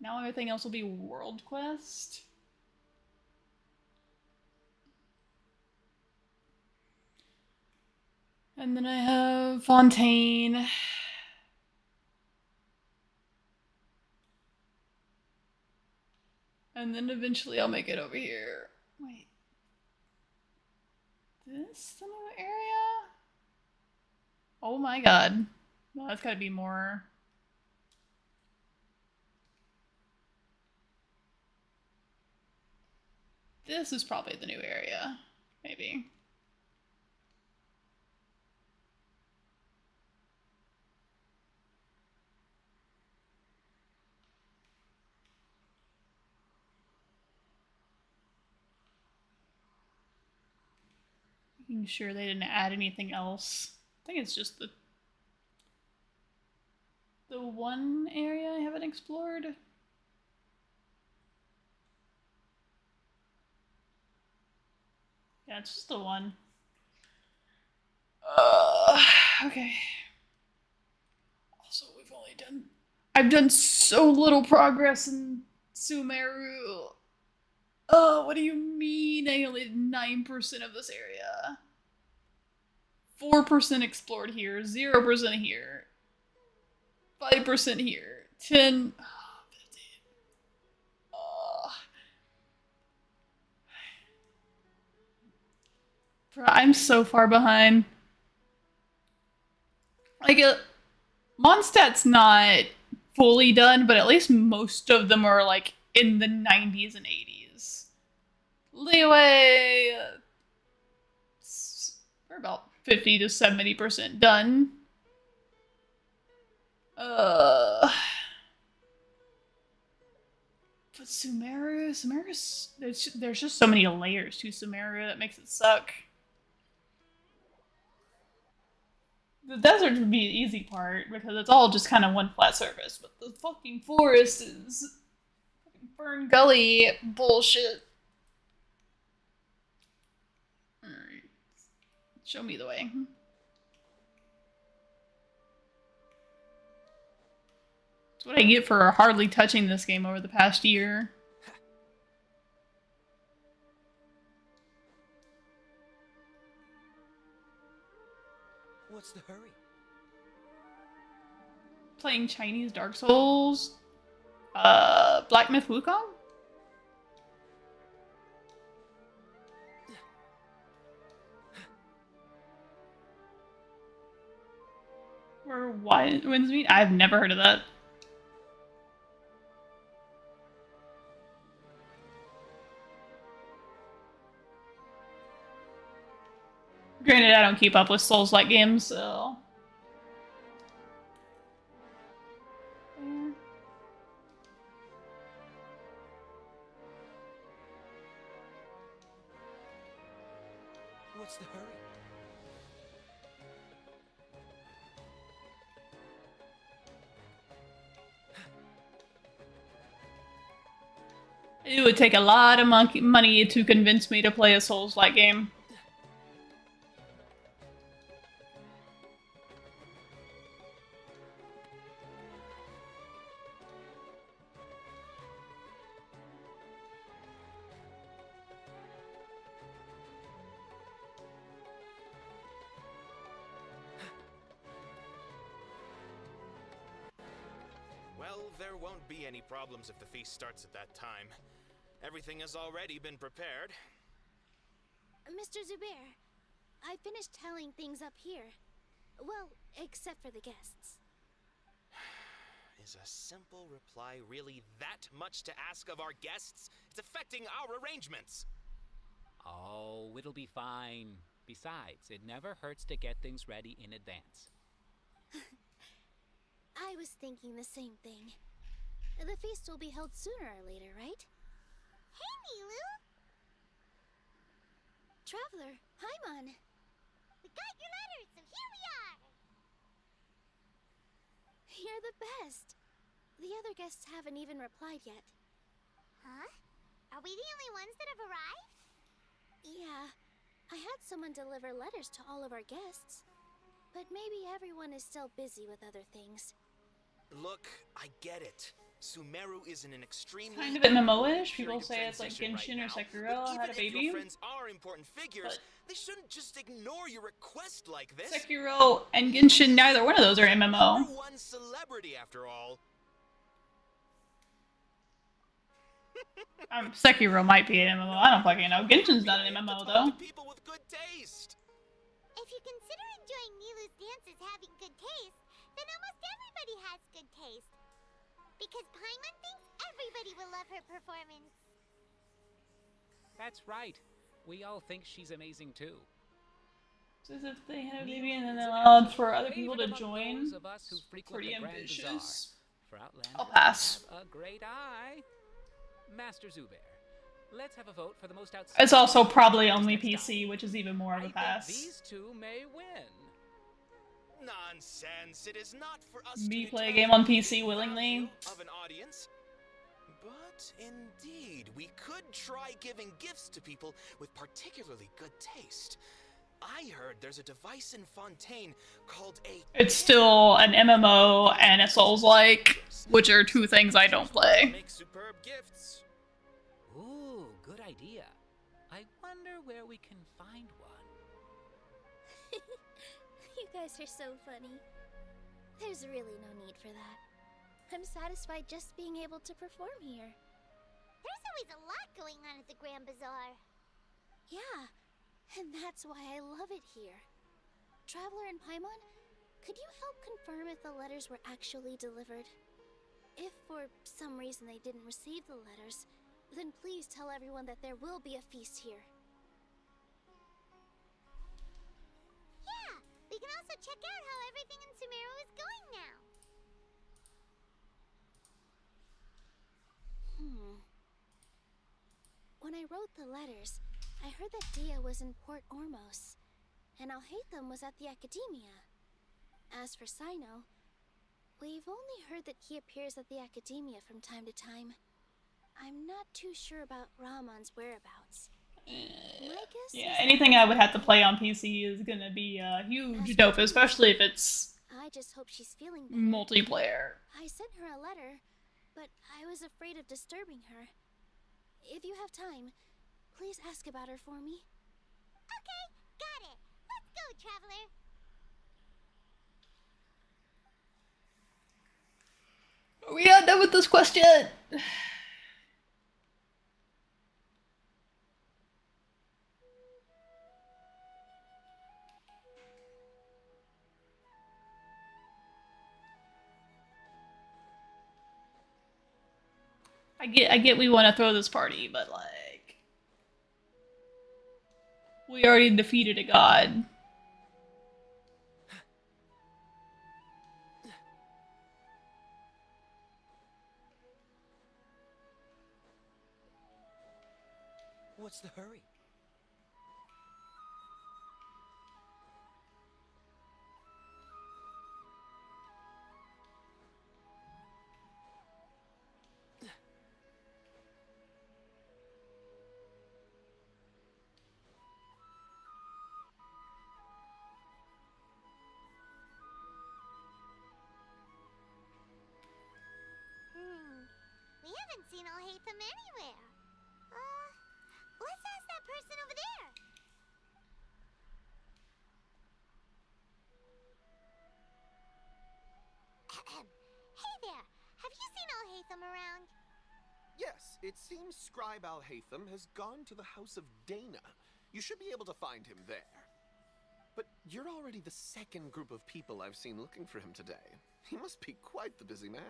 Now everything else will be World Quest. And then I have Fontaine. And then eventually I'll make it over here. Wait. This the new area? Oh my god. No, that's gotta be more. This is probably the new area. Maybe. Making sure they didn't add anything else. I think it's just the one area I haven't explored. Yeah, it's just the one. Okay. Also, I've done so little progress in Sumeru. Oh, what do you mean? I only did 9% of this area. 4% explored here, 0% here, 5% here, 10. Oh, 15. Bro, I'm so far behind. Like, Mondstadt's not fully done, but at least most of them are like in the 90s and 80s. Leeway, we're about 50 to 70% done. But Sumeru's, there's just so many layers to Sumeru that makes it suck. The desert would be the easy part because it's all just kind of one flat surface, but the fucking forest is fucking Fern Gully bullshit. Alright. Show me the way. That's what I get for hardly touching this game over the past year. What's the hurry? Playing Chinese Dark Souls. Black Myth Wukong? Or Winds Meet? I've never heard of that. Granted, I don't keep up with Souls-like games, so... What's the hurry? It would take a lot of money to convince me to play a Souls-like game. Well, there won't be any problems if the feast starts at that time. Everything has already been prepared. Mr. Zubair, I finished tallying things up here. Well, except for the guests. Is a simple reply really that much to ask of our guests? It's affecting our arrangements. Oh, it'll be fine. Besides, it never hurts to get things ready in advance. I was thinking the same thing. The feast will be held sooner or later, right? Hey, Milu! Traveler, Paimon! We got your letters, so here we are! You're the best! The other guests haven't even replied yet. Huh? Are we the only ones that have arrived? Yeah, I had someone deliver letters to all of our guests. But maybe everyone is still busy with other things. Look, I get it. Sumeru is in an extremely Kind of MMO-ish. People say it's like Genshin or Sekiro had a baby. Your friends are important figures, they shouldn't just ignore your request like this. Sekiro and Genshin, neither one of those are MMO. One celebrity, after all. Sekiro might be an MMO. I don't fucking know. Genshin's not an MMO though. People with good taste. If you consider enjoying Milu's dances having good taste, then almost everybody has good taste. Because Paimon thinks everybody will love her performance. That's right. We all think she's amazing too. So if they had a baby and then allowed for other people to join, of us who frequent pretty the Grand ambitious. Bazaar. For Outlanders, I'll pass. have a great eye. Master Zubair, let's have a vote for the most outstanding. It's also probably only PC, which is even more of a I pass. think these two may win. Nonsense. It is not for us Me to play a determine game on PC willingly. of an audience. But indeed, we could try giving gifts to people with particularly good taste. I heard there's a device in Fontaine called a... It's still an MMO and a Souls-like, which are two things I don't play. Make superb gifts. Ooh, good idea. I wonder where we can find one. You guys are so funny. There's really no need for that. I'm satisfied just being able to perform here. There's always a lot going on at the Grand Bazaar. Yeah, and that's why I love it here. Traveler and Paimon, could you help confirm if the letters were actually delivered? If for some reason they didn't receive the letters, then please tell everyone that there will be a feast here. Yeah, we can also check out how everything in Sumeru is going now. When I wrote the letters, I heard that Dia was in Port Ormos, and Alhaitham was at the Academia. As for Sino, we've only heard that he appears at the Academia from time to time. I'm not too sure about Rahman's whereabouts. Yeah, anything I would have to play on PC is gonna be a huge dope, especially if it's I just hope she's feeling better. multiplayer. I sent her a letter, but I was afraid of disturbing her. If you have time, please ask about her for me. Okay, got it. Let's go, Traveler. Are we not done with this quest yet? I get we want to throw this party, but like we already defeated a god. What's the hurry? haven't seen Alhaitham anywhere. Let's ask that person over there. Hey there, have you seen Alhaitham around? Yes, it seems Scribe Alhaitham has gone to the House of Dana. You should be able to find him there. But you're already the second group of people I've seen looking for him today. He must be quite the busy man.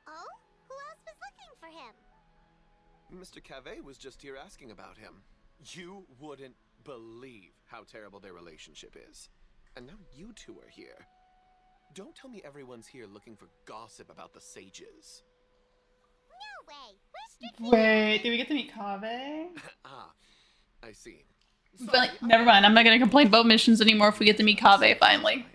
Oh? Who else was looking for him? Mr. Cave was just here asking about him. You wouldn't believe how terrible their relationship is. And now you two are here. Don't tell me everyone's here looking for gossip about the sages. No way. We're strictly... Wait, did we get to meet Kaveh? Ah, I see. But never mind, I'm not gonna complain about missions anymore if we get to meet Kaveh finally.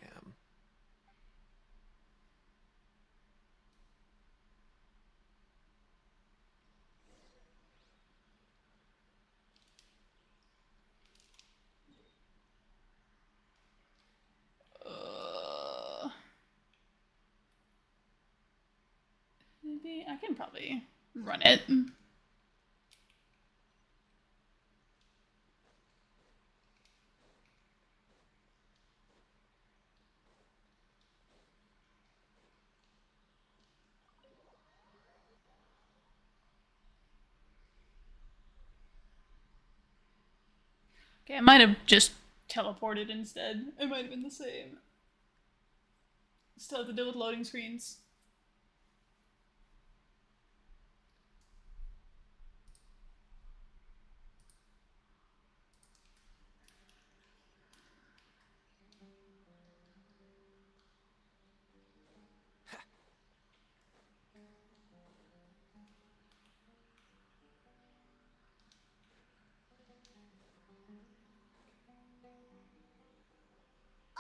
Maybe I can probably run it. Okay, I might have just teleported instead. It might have been the same. Still have to deal with loading screens.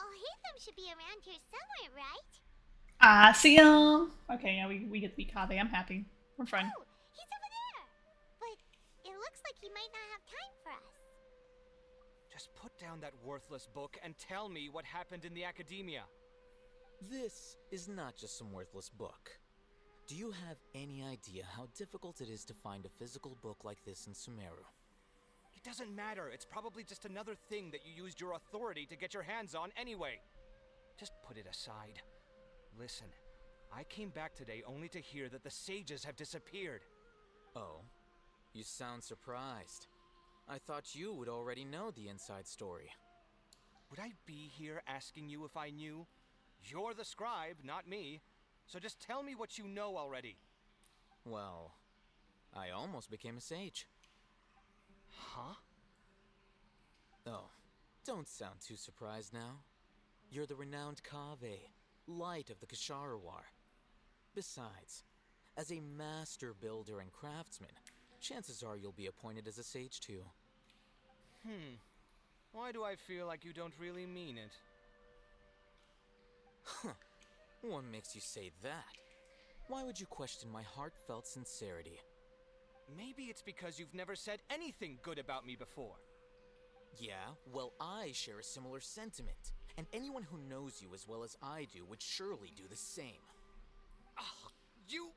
Alhaitham should be around here somewhere, right? Ah, see him. Okay, yeah, we get to meet Kaveh. I'm happy. We're fine. Oh, he's over there. But it looks like he might not have time for us. Just put down that worthless book and tell me what happened in the academia. This is not just some worthless book. Do you have any idea how difficult it is to find a physical book like this in Sumeru? It doesn't matter. It's probably just another thing that you used your authority to get your hands on anyway. Just put it aside. Listen, I came back today only to hear that the sages have disappeared. Oh, you sound surprised. I thought you would already know the inside story. Would I be here asking you if I knew? You're the scribe, not me. So just tell me what you know already. Well, I almost became a sage. Huh? Oh, don't sound too surprised now. You're the renowned Kaveh, light of the Ksharawar. Besides, as a master builder and craftsman, chances are you'll be appointed as a sage too. Why do I feel like you don't really mean it? Huh. What makes you say that? Why would you question my heartfelt sincerity? Maybe it's because you've never said anything good about me before. Yeah, well, I share a similar sentiment, and anyone who knows you as well as I do would surely do the same. Ugh, you...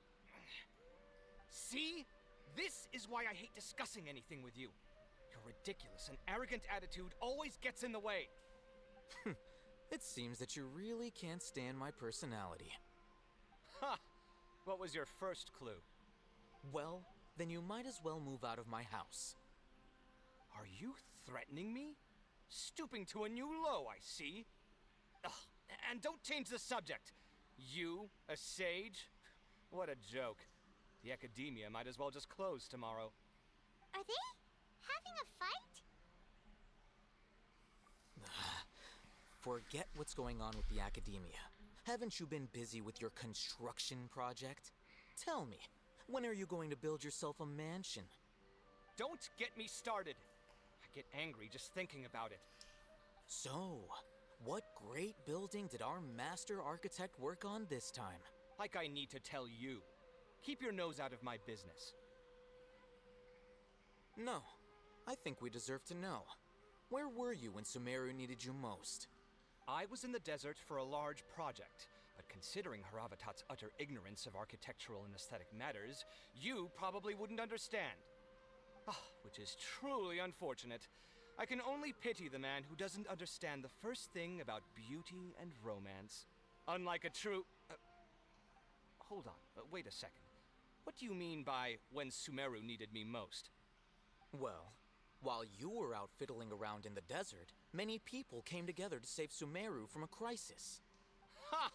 See? This is why I hate discussing anything with you. Your ridiculous and arrogant attitude always gets in the way. It seems that you really can't stand my personality. Ha! What was your first clue? Well, then you might as well move out of my house. Are you threatening me? Stooping to a new low, I see. Ugh, and don't change the subject. You, a sage? What a joke. The academia might as well just close tomorrow. Are they having a fight? Forget what's going on with the academia. Haven't you been busy with your construction project? Tell me, when are you going to build yourself a mansion? Don't get me started. I get angry just thinking about it. So, what great building did our master architect work on this time? Like I need to tell you. Keep your nose out of my business. No, I think we deserve to know. Where were you when Sumeru needed you most? I was in the desert for a large project. but considering Haravatat's utter ignorance of architectural and aesthetic matters, you probably wouldn't understand. Ah, which is truly unfortunate. I can only pity the man who doesn't understand the first thing about beauty and romance. Unlike a true... hold on, wait a second. What do you mean by when Sumeru needed me most? Well, while you were out fiddling around in the desert, many people came together to save Sumeru from a crisis. Ha!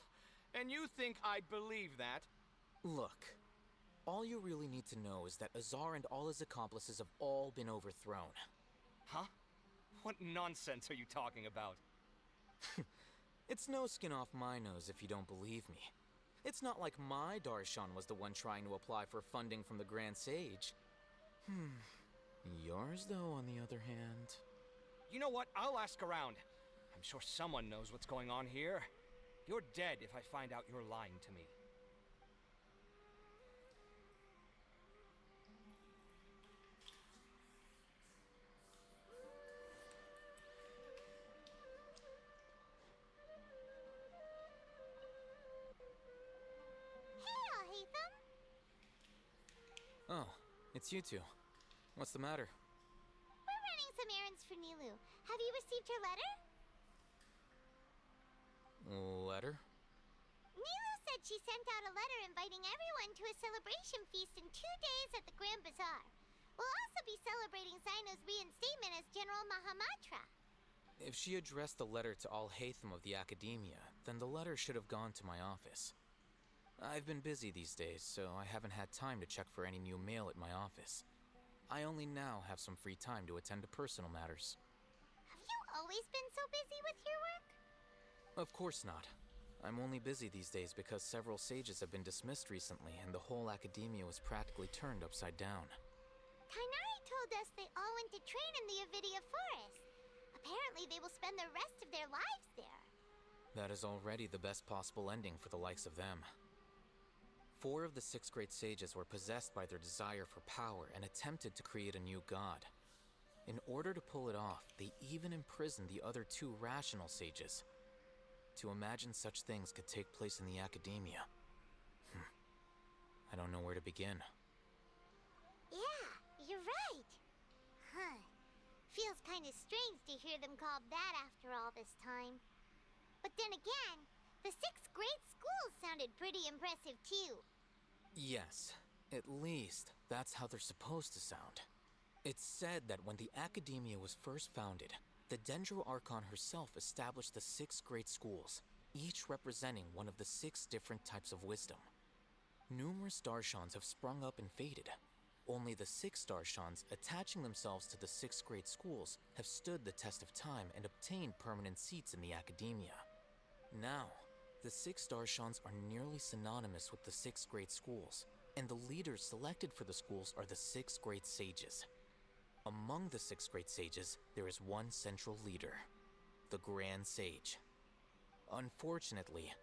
And you think I'd believe that? Look, all you really need to know is that Azar and all his accomplices have all been overthrown. Huh? What nonsense are you talking about? It's no skin off my nose if you don't believe me. It's not like my Darshan was the one trying to apply for funding from the Grand Sage. Yours, though, on the other hand... You know what? I'll ask around. I'm sure someone knows what's going on here. You're dead if I find out you're lying to me. Oh, it's you two. What's the matter? We're running some errands for Nilu. Have you received her letter? Letter? Nilu said she sent out a letter inviting everyone to a celebration feast in 2 days at the Grand Bazaar. We'll also be celebrating Sino's reinstatement as General Mahamatra. If she addressed the letter to Al Haytham of the Academia, then the letter should have gone to my office. I've been busy these days, so I haven't had time to check for any new mail at my office. I only now have some free time to attend to personal matters. Have you always been so busy with your work? Of course not. I'm only busy these days because several sages have been dismissed recently and the whole Academia was practically turned upside down. Tainari told us they all went to train in the Avidia Forest. Apparently they will spend the rest of their lives there. That is already the best possible ending for the likes of them. 4 of the 6 great sages were possessed by their desire for power and attempted to create a new god. In order to pull it off, they even imprisoned the other 2 rational sages. To imagine such things could take place in the Academia. I don't know where to begin. Yeah, you're right. Huh. Feels kind of strange to hear them called that after all this time. But then again, the 6 great schools sounded pretty impressive too. Yes, at least that's how they're supposed to sound. It's said that when the Academia was first founded, the Dendro Archon herself established the 6 great schools, each representing one of the 6 different types of wisdom. Numerous Darshans have sprung up and faded. Only the 6 Darshans attaching themselves to the 6 great schools have stood the test of time and obtained permanent seats in the Academia. Now, the 6 Darshans are nearly synonymous with the 6 great schools, and the leaders selected for the schools are the 6 great sages. Among the 6 great sages, there is one central leader, the Grand Sage. Unfortunately,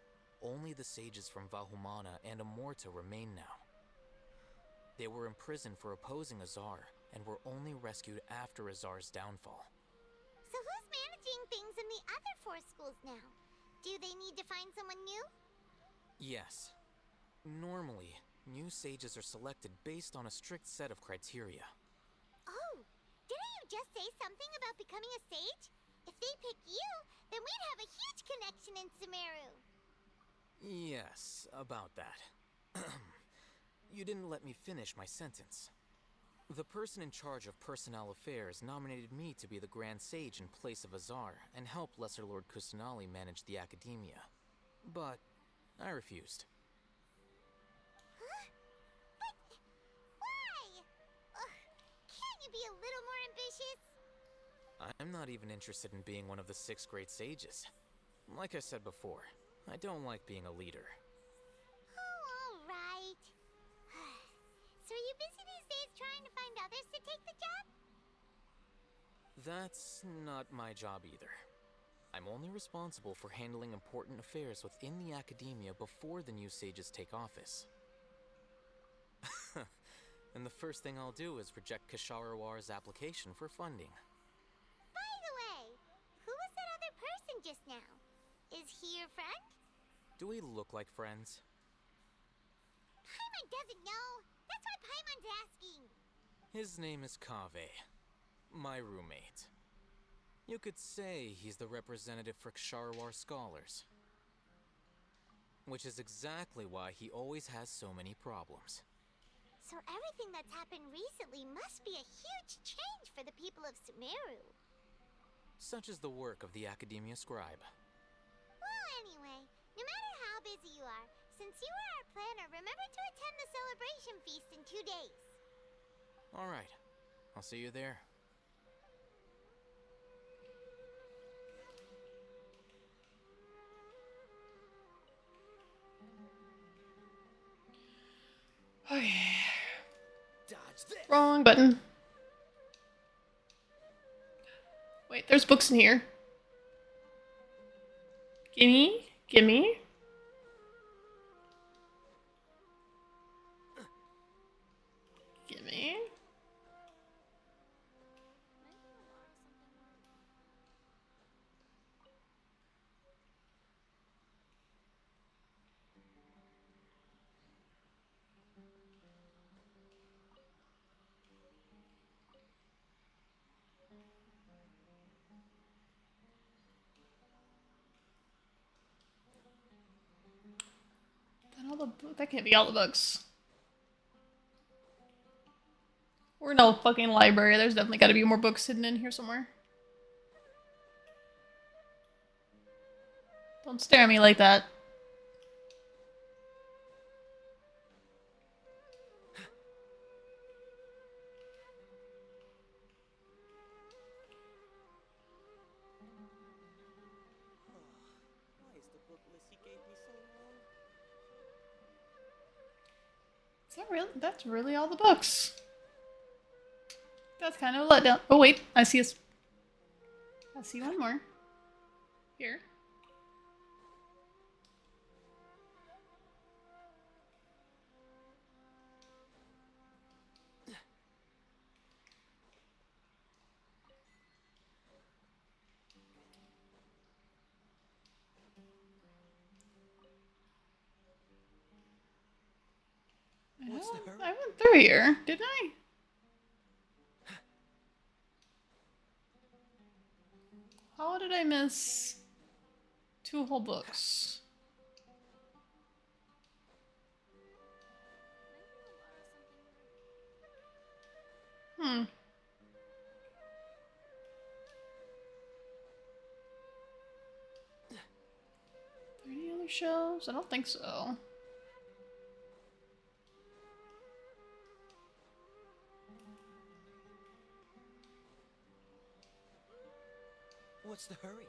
only the sages from Vahumana and Amorta remain now. They were imprisoned for opposing Azar, and were only rescued after Azar's downfall. So who's managing things in the other 4 schools now? Do they need to find someone new? Yes. Normally, new sages are selected based on a strict set of criteria. Oh, didn't you just say something about becoming a sage? If they pick you, then we'd have a huge connection in Sumeru. Yes, about that. You didn't let me finish my sentence. The person in charge of personnel affairs nominated me to be the Grand Sage in place of Azar and help Lesser Lord Kusanali manage the Academia. But I refused. Huh? But why? Can't you be a little more ambitious? I'm not even interested in being one of the 6 great sages. Like I said before, I don't like being a leader. Oh, all right. So are you busy these days trying to find others to take the job? That's not my job either. I'm only responsible for handling important affairs within the Academia before the new sages take office. And the first thing I'll do is reject Kasharawar's application for funding. By the way, who was that other person just now? Is he your friend? Do we look like friends? Paimon doesn't know. That's why Paimon's asking. His name is Kaveh, my roommate. You could say he's the representative for Ksharwar scholars. Which is exactly why he always has so many problems. So everything that's happened recently must be a huge change for the people of Sumeru. Such is the work of the Academia Scribe. Well, anyway, no matter how busy you are, since you are our planner, remember to attend the celebration feast in 2 days. Alright, I'll see you there. Okay. Dodge this. Wrong button. Wait, there's books in here. Gimme, gimme. Gimme. That can't be all the books. We're in a fucking library. There's definitely got to be more books hidden in here somewhere. Don't stare at me like that. Why is the book list he gave me so long? Is that real? That's really all the books. That's kind of a letdown. Oh wait, I see one more. Here. What's the hurry? I went through here, didn't I? How did I miss 2 whole books? Hmm. Are there any other shelves? I don't think so. What's the hurry?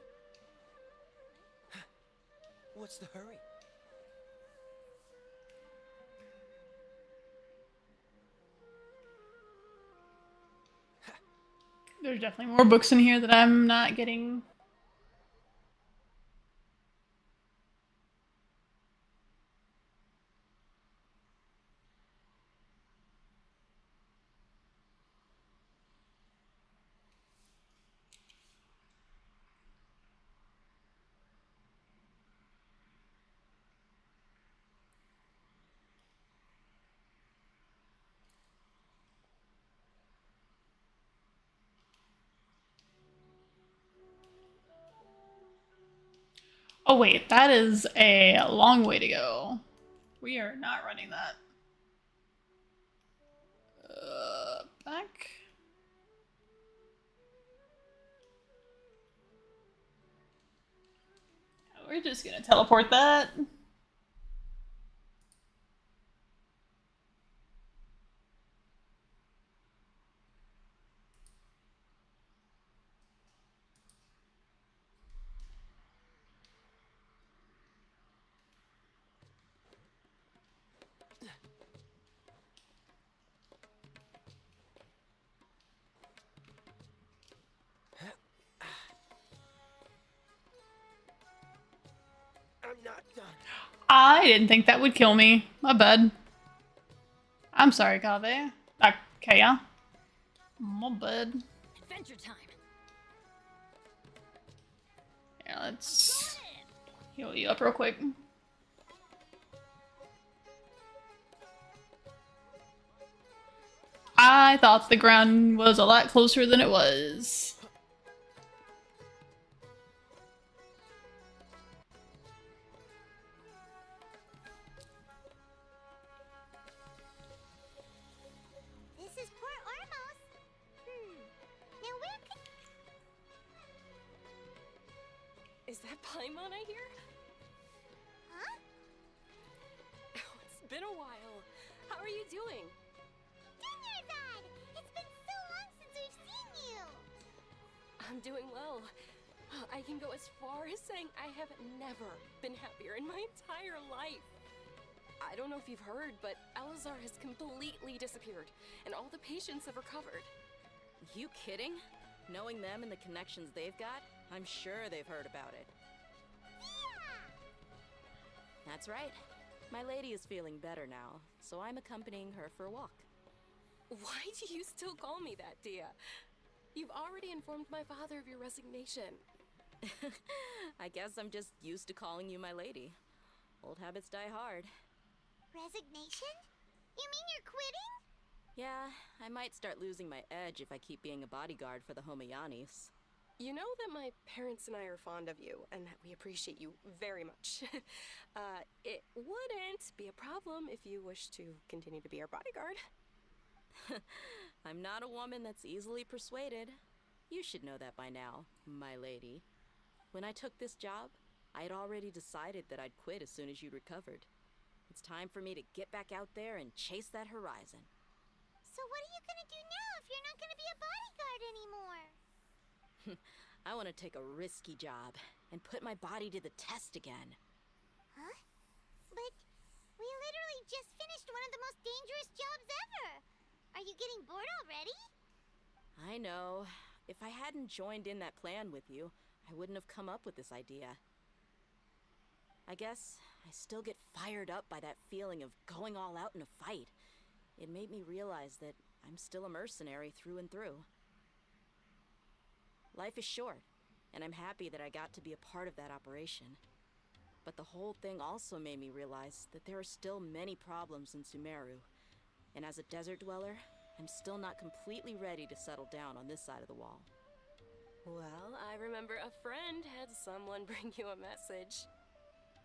What's the hurry? There's definitely more books in here that I'm not getting. Oh wait, that is a long way to go. We are not running that. Back. We're just gonna teleport that. I'm not done. I didn't think that would kill me. My bad. I'm sorry, Kaveh. Kaya. My bad. Adventure time. Yeah, let's heal you up real quick. I thought the ground was a lot closer than it was. This is Port Ormos. Now where could... Is that Paimon I hear? Huh? Oh, it's been a while. How are you doing? Dinnerzad! It's been so long since we've seen you! I'm doing well. I can go as far as saying I have never been happier in my entire life. I don't know if you've heard, but Elazar has completely disappeared, and all the patients have recovered. You kidding? Knowing them and the connections they've got, I'm sure they've heard about it. Yeah! That's right. My lady is feeling better now, so I'm accompanying her for a walk. Why do you still call me that, Dia? You've already informed my father of your resignation. I guess I'm just used to calling you my lady. Old habits die hard. Resignation? You mean you're quitting? Yeah, I might start losing my edge if I keep being a bodyguard for the Homayanis. You know that my parents and I are fond of you, and that we appreciate you very much. It wouldn't be a problem if you wish to continue to be our bodyguard. I'm not a woman that's easily persuaded. You should know that by now, my lady. When I took this job, I had already decided that I'd quit as soon as you'd recovered. It's time for me to get back out there and chase that horizon. So what are you gonna do now if you're not gonna be a bodyguard anymore? I want to take a risky job and put my body to the test again. Huh? But we literally just finished one of the most dangerous jobs ever! Are you getting bored already? I know. If I hadn't joined in that plan with you, I wouldn't have come up with this idea. I guess I still get fired up by that feeling of going all out in a fight. It made me realize that I'm still a mercenary through and through. Life is short, and I'm happy that I got to be a part of that operation. But the whole thing also made me realize that there are still many problems in Sumeru, and as a desert dweller, I'm still not completely ready to settle down on this side of the wall. Well, I remember a friend had someone bring you a message.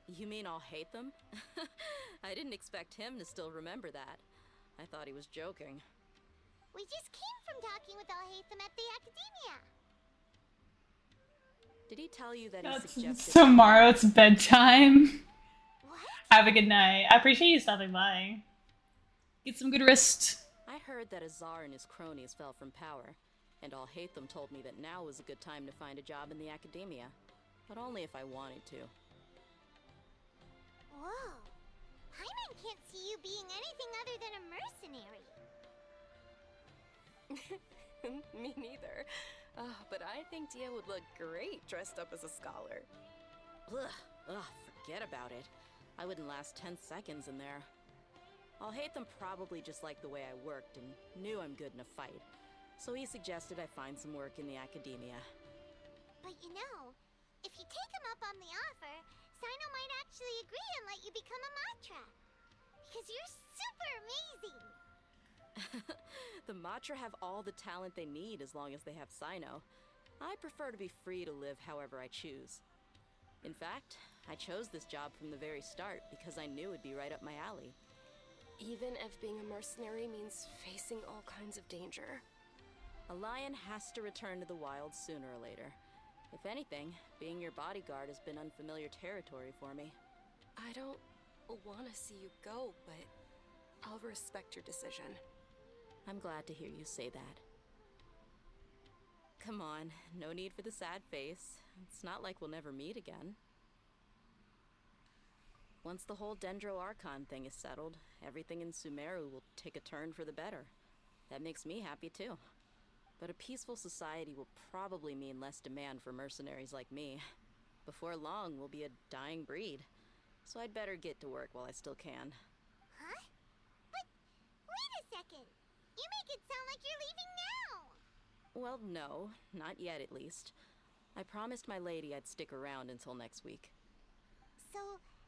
You mean I'll hate them? I didn't expect him to still remember that. I thought he was joking. We just came from talking with Alhaitham at the Academia. Did he tell you that he suggested... Tomorrow it's bedtime. What? Have a good night. I appreciate you stopping by. Get some good rest. I heard that Azar and his cronies fell from power, and Alhaitham told me that now was a good time to find a job in the Academia, but only if I wanted to. Whoa. Paimon can't see you being anything other than a mercenary. Me neither. But I think Dia would look great dressed up as a scholar. Ugh, forget about it. I wouldn't last 10 seconds in there. Alhaitham probably just liked the way I worked and knew I'm good in a fight, so he suggested I find some work in the Academia. But you know, if you take him up on the offer, Sino might actually agree and let you become a Matra. Because you're super amazing! The Matra have all the talent they need as long as they have Sino. I prefer to be free to live however I choose. In fact, I chose this job from the very start because I knew it'd be right up my alley. Even if being a mercenary means facing all kinds of danger. A lion has to return to the wild sooner or later. If anything, being your bodyguard has been unfamiliar territory for me. I don't want to see you go, but I'll respect your decision. I'm glad to hear you say that. Come on, no need for the sad face. It's not like we'll never meet again. Once the whole Dendro Archon thing is settled, everything in Sumeru will take a turn for the better. That makes me happy too. But a peaceful society will probably mean less demand for mercenaries like me. Before long, we'll be a dying breed. So I'd better get to work while I still can. Huh? But wait a second! You make it sound like you're leaving now! Well, no, not yet at least. I promised my lady I'd stick around until next week. So,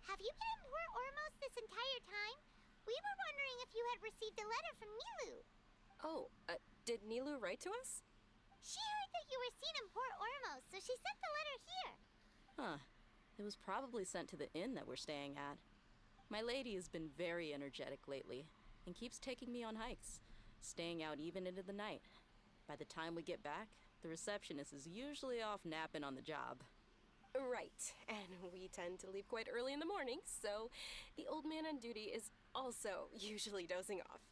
have you been in Port Ormos this entire time? We were wondering if you had received a letter from Milu. Oh, did Nilu write to us? She heard that you were seen in Port Ormos, so she sent the letter here. Huh. It was probably sent to the inn that we're staying at. My lady has been very energetic lately and keeps taking me on hikes, staying out even into the night. By the time we get back, the receptionist is usually off napping on the job. Right, and we tend to leave quite early in the morning, so the old man on duty is also usually dozing off.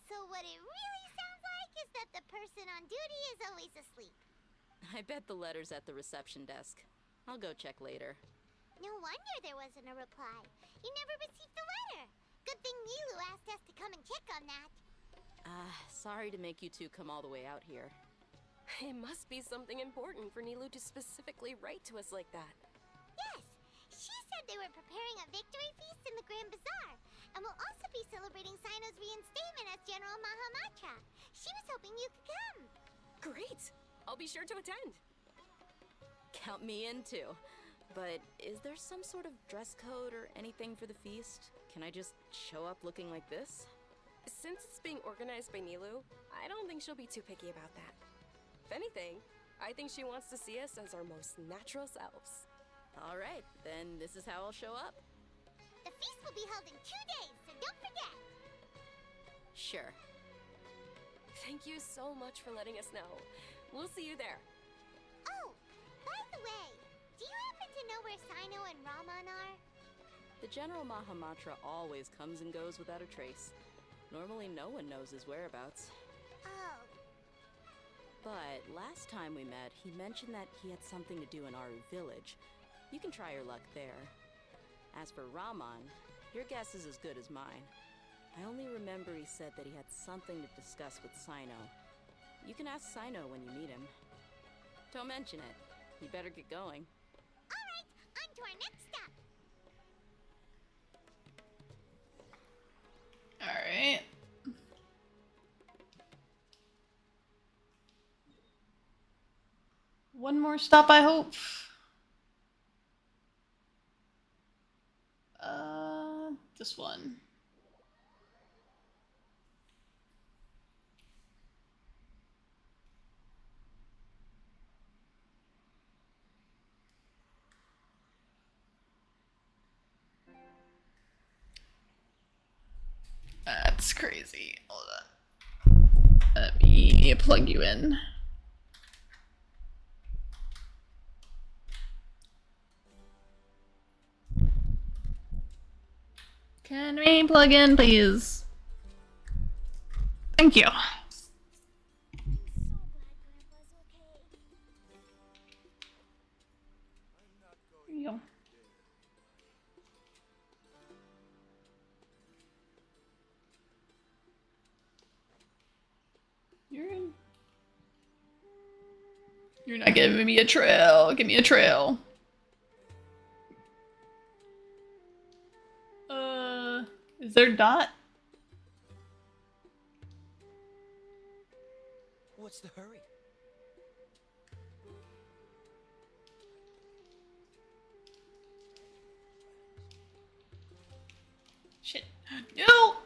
So what it really sounds like is that the person on duty is always asleep. I bet the letter's at the reception desk. I'll go check later. No wonder there wasn't a reply. You never received the letter. Good thing Nilu asked us to come and check on that. Sorry to make you two come all the way out here. It must be something important for Nilu to specifically write to us like that. Yes, she said they were preparing a victory feast in the Grand Bazaar, and will also be celebrating Sino's reinstatement as General Mahamatra. She was hoping you could come. Great! I'll be sure to attend. Count me in too. But is there some sort of dress code or anything for the feast? Can I just show up looking like this? Since it's being organized by Nilu, I don't think she'll be too picky about that. If anything, I think she wants to see us as our most natural selves. All right, then this is how I'll show up. The feast will be held in 2 days, so don't forget. Sure. Thank you so much for letting us know. We'll see you there. Oh, by the way, do you happen to know where Sino and Raman are? The General Mahamatra always comes and goes without a trace. Normally no one knows his whereabouts. Oh. But last time we met, he mentioned that he had something to do in Aru village. You can try your luck there. As for Raman, your guess is as good as mine. I only remember he said that he had something to discuss with Sino. You can ask Sino when you meet him. Don't mention it. You better get going. All right, on to our next stop. Alright. One more stop, I hope. This one. That's crazy. Hold on. Let me plug you in. Can we plug in, please? Thank you. There you go. You're not giving me a trail. Give me a trail. Is there Dot? What's the hurry? Shit. No!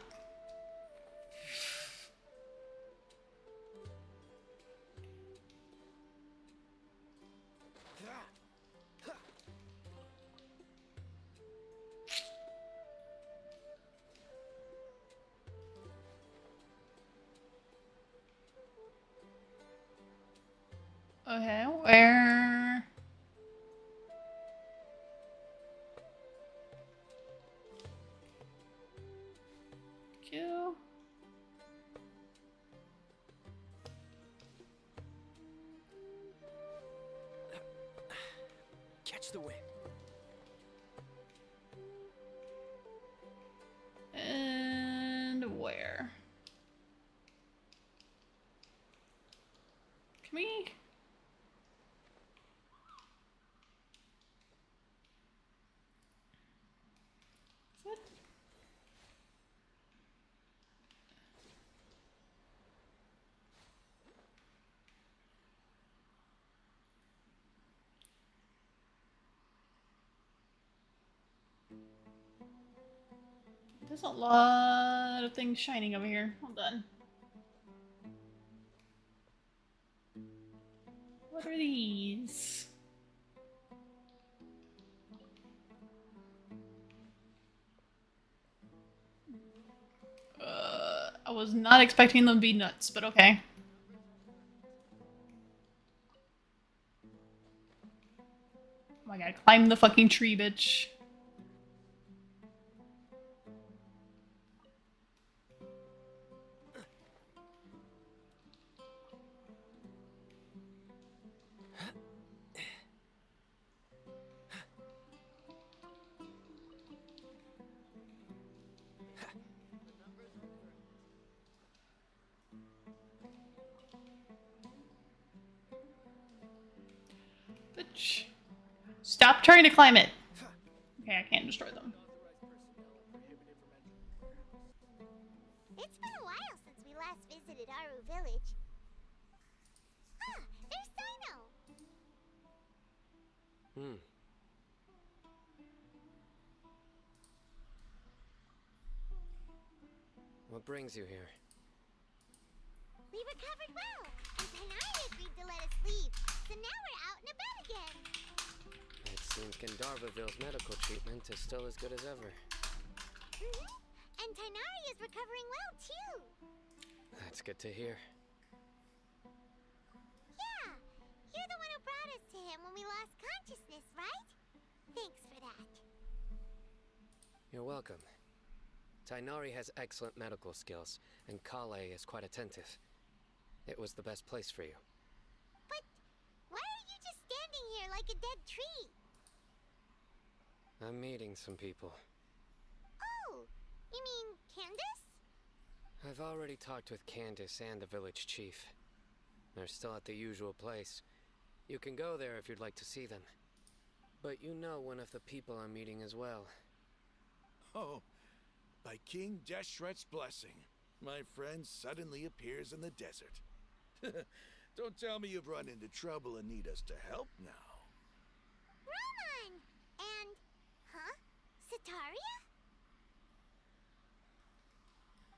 Okay, where? Q. Catch the wind. And where? Can we? Is that? There's a lot of things shining over here. Hold on. What are these? I was not expecting them to be nuts, but okay. Oh my god, climb the fucking tree, bitch. Bitch. Stop trying to climb it. Okay, I can't destroy them. It's been a while since we last visited Aru Village. Ah, there's Sino! What brings you here? We recovered well, and Tainari agreed to let us leave, so now we're out and about again. It seems Gandharvaville's medical treatment is still as good as ever. And Tainari is recovering well, too. That's good to hear. Yeah, you're the one who brought us to him when we lost consciousness, right? Thanks for that. You're welcome. Tainari has excellent medical skills, and Kale is quite attentive. It was the best place for you. But why are you just standing here like a dead tree? I'm meeting some people. Oh, you mean Candace? I've already talked with Candace and the village chief. They're still at the usual place. You can go there if you'd like to see them. But you know one of the people I'm meeting as well. Oh, by King Deshret's blessing, my friend suddenly appears in the desert. Don't tell me you've run into trouble and need us to help now. Roman! And, Sataria?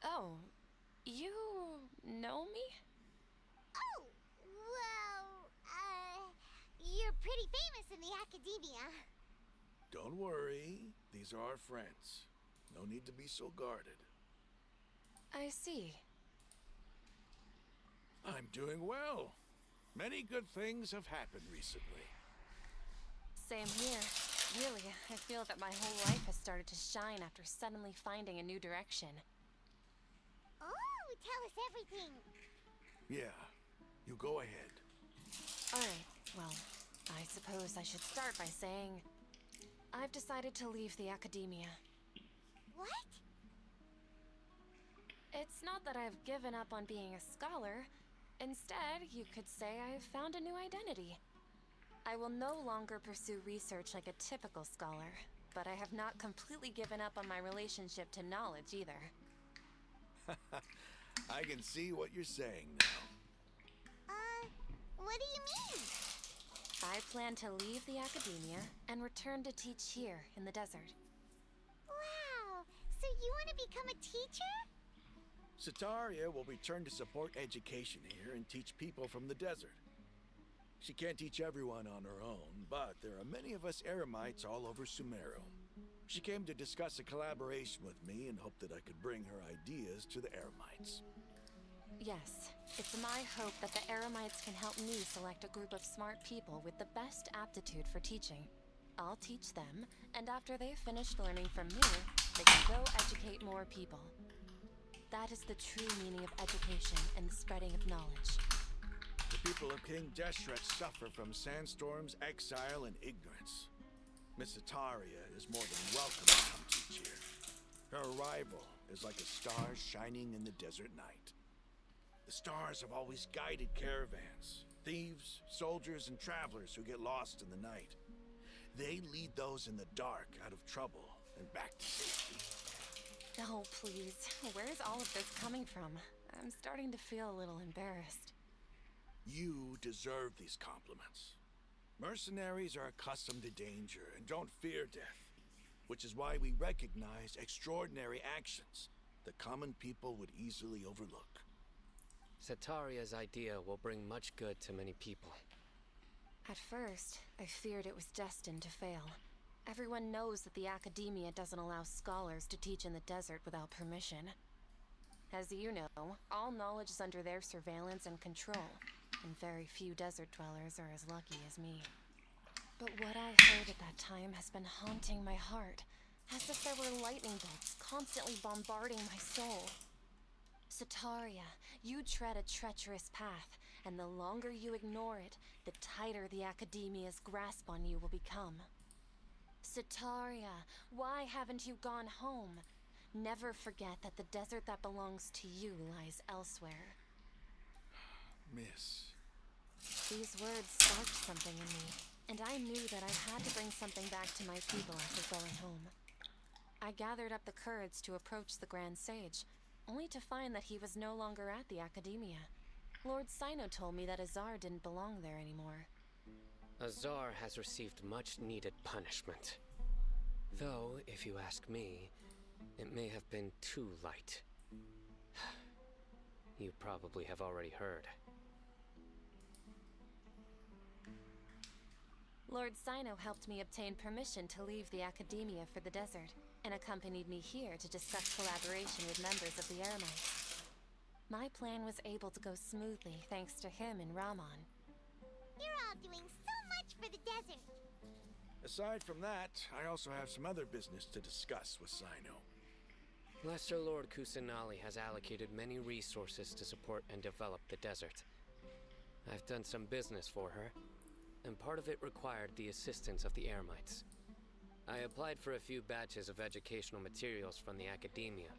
Oh, you know me? Oh, well, you're pretty famous in the academia. Don't worry, these are our friends. No need to be so guarded. I see. I'm doing well. Many good things have happened recently. Same here. Really, I feel that my whole life has started to shine after suddenly finding a new direction. Oh, tell us everything. Yeah, you go ahead. Alright, well, I suppose I should start by saying I've decided to leave the academia. What? It's not that I've given up on being a scholar. Instead, you could say I've found a new identity. I will no longer pursue research like a typical scholar, but I have not completely given up on my relationship to knowledge either. I can see what you're saying now. What do you mean? I plan to leave the academia and return to teach here in the desert. Wow, so you want to become a teacher? Sataria will return to support education here and teach people from the desert. She can't teach everyone on her own, but there are many of us Eremites all over Sumeru. She came to discuss a collaboration with me and hoped that I could bring her ideas to the Eremites. Yes, it's my hope that the Eremites can help me select a group of smart people with the best aptitude for teaching. I'll teach them, and after they've finished learning from me, they can go educate more people. That is the true meaning of education and the spreading of knowledge. The people of King Deshret suffer from sandstorms, exile, and ignorance. Miss Sataria is more than welcome to come teach here. Her arrival is like a star shining in the desert night. The stars have always guided caravans, thieves, soldiers, and travelers who get lost in the night. They lead those in the dark out of trouble and back to safety. Oh, please. Where's all of this coming from? I'm starting to feel a little embarrassed. You deserve these compliments. Mercenaries are accustomed to danger and don't fear death, which is why we recognize extraordinary actions that common people would easily overlook. Sataria's idea will bring much good to many people. At first, I feared it was destined to fail. Everyone knows that the Academia doesn't allow scholars to teach in the desert without permission. As you know, all knowledge is under their surveillance and control, and very few desert dwellers are as lucky as me. But what I heard at that time has been haunting my heart, as if there were lightning bolts constantly bombarding my soul. Sataria, you tread a treacherous path, and the longer you ignore it, the tighter the Academia's grasp on you will become. Sataria, why haven't you gone home? Never forget that the desert that belongs to you lies elsewhere. Miss. These words sparked something in me, and I knew that I had to bring something back to my people after going home. I gathered up the courage to approach the Grand Sage, only to find that he was no longer at the Academia. Lord Sino told me that Azar didn't belong there anymore. Azar has received much-needed punishment. Though, if you ask me, it may have been too light. You probably have already heard. Lord Sino helped me obtain permission to leave the Academia for the desert, and accompanied me here to discuss collaboration with members of the Eremites. My plan was able to go smoothly thanks to him and Rahman. You're all doing so much for the desert. Aside from that, I also have some other business to discuss with Sino. Lesser Lord Kusanali has allocated many resources to support and develop the desert. I've done some business for her, and part of it required the assistance of the Eremites. I applied for a few batches of educational materials from the Academia,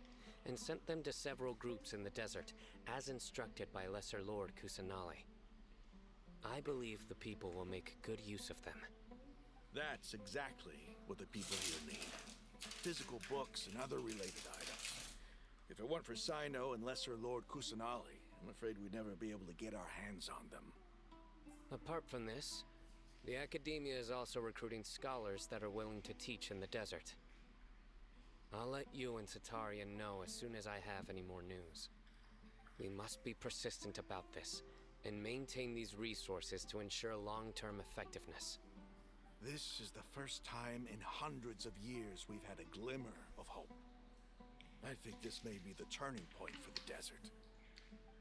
and sent them to several groups in the desert, as instructed by Lesser Lord Kusanali. I believe the people will make good use of them. That's exactly what the people here need. Physical books and other related items. If it weren't for Sino and Lesser Lord Kusanali, I'm afraid we'd never be able to get our hands on them. Apart from this, the Academia is also recruiting scholars that are willing to teach in the desert. I'll let you and Satarian know as soon as I have any more news. We must be persistent about this, and maintain these resources to ensure long-term effectiveness. This is the first time in hundreds of years we've had a glimmer of hope. I think this may be the turning point for the desert.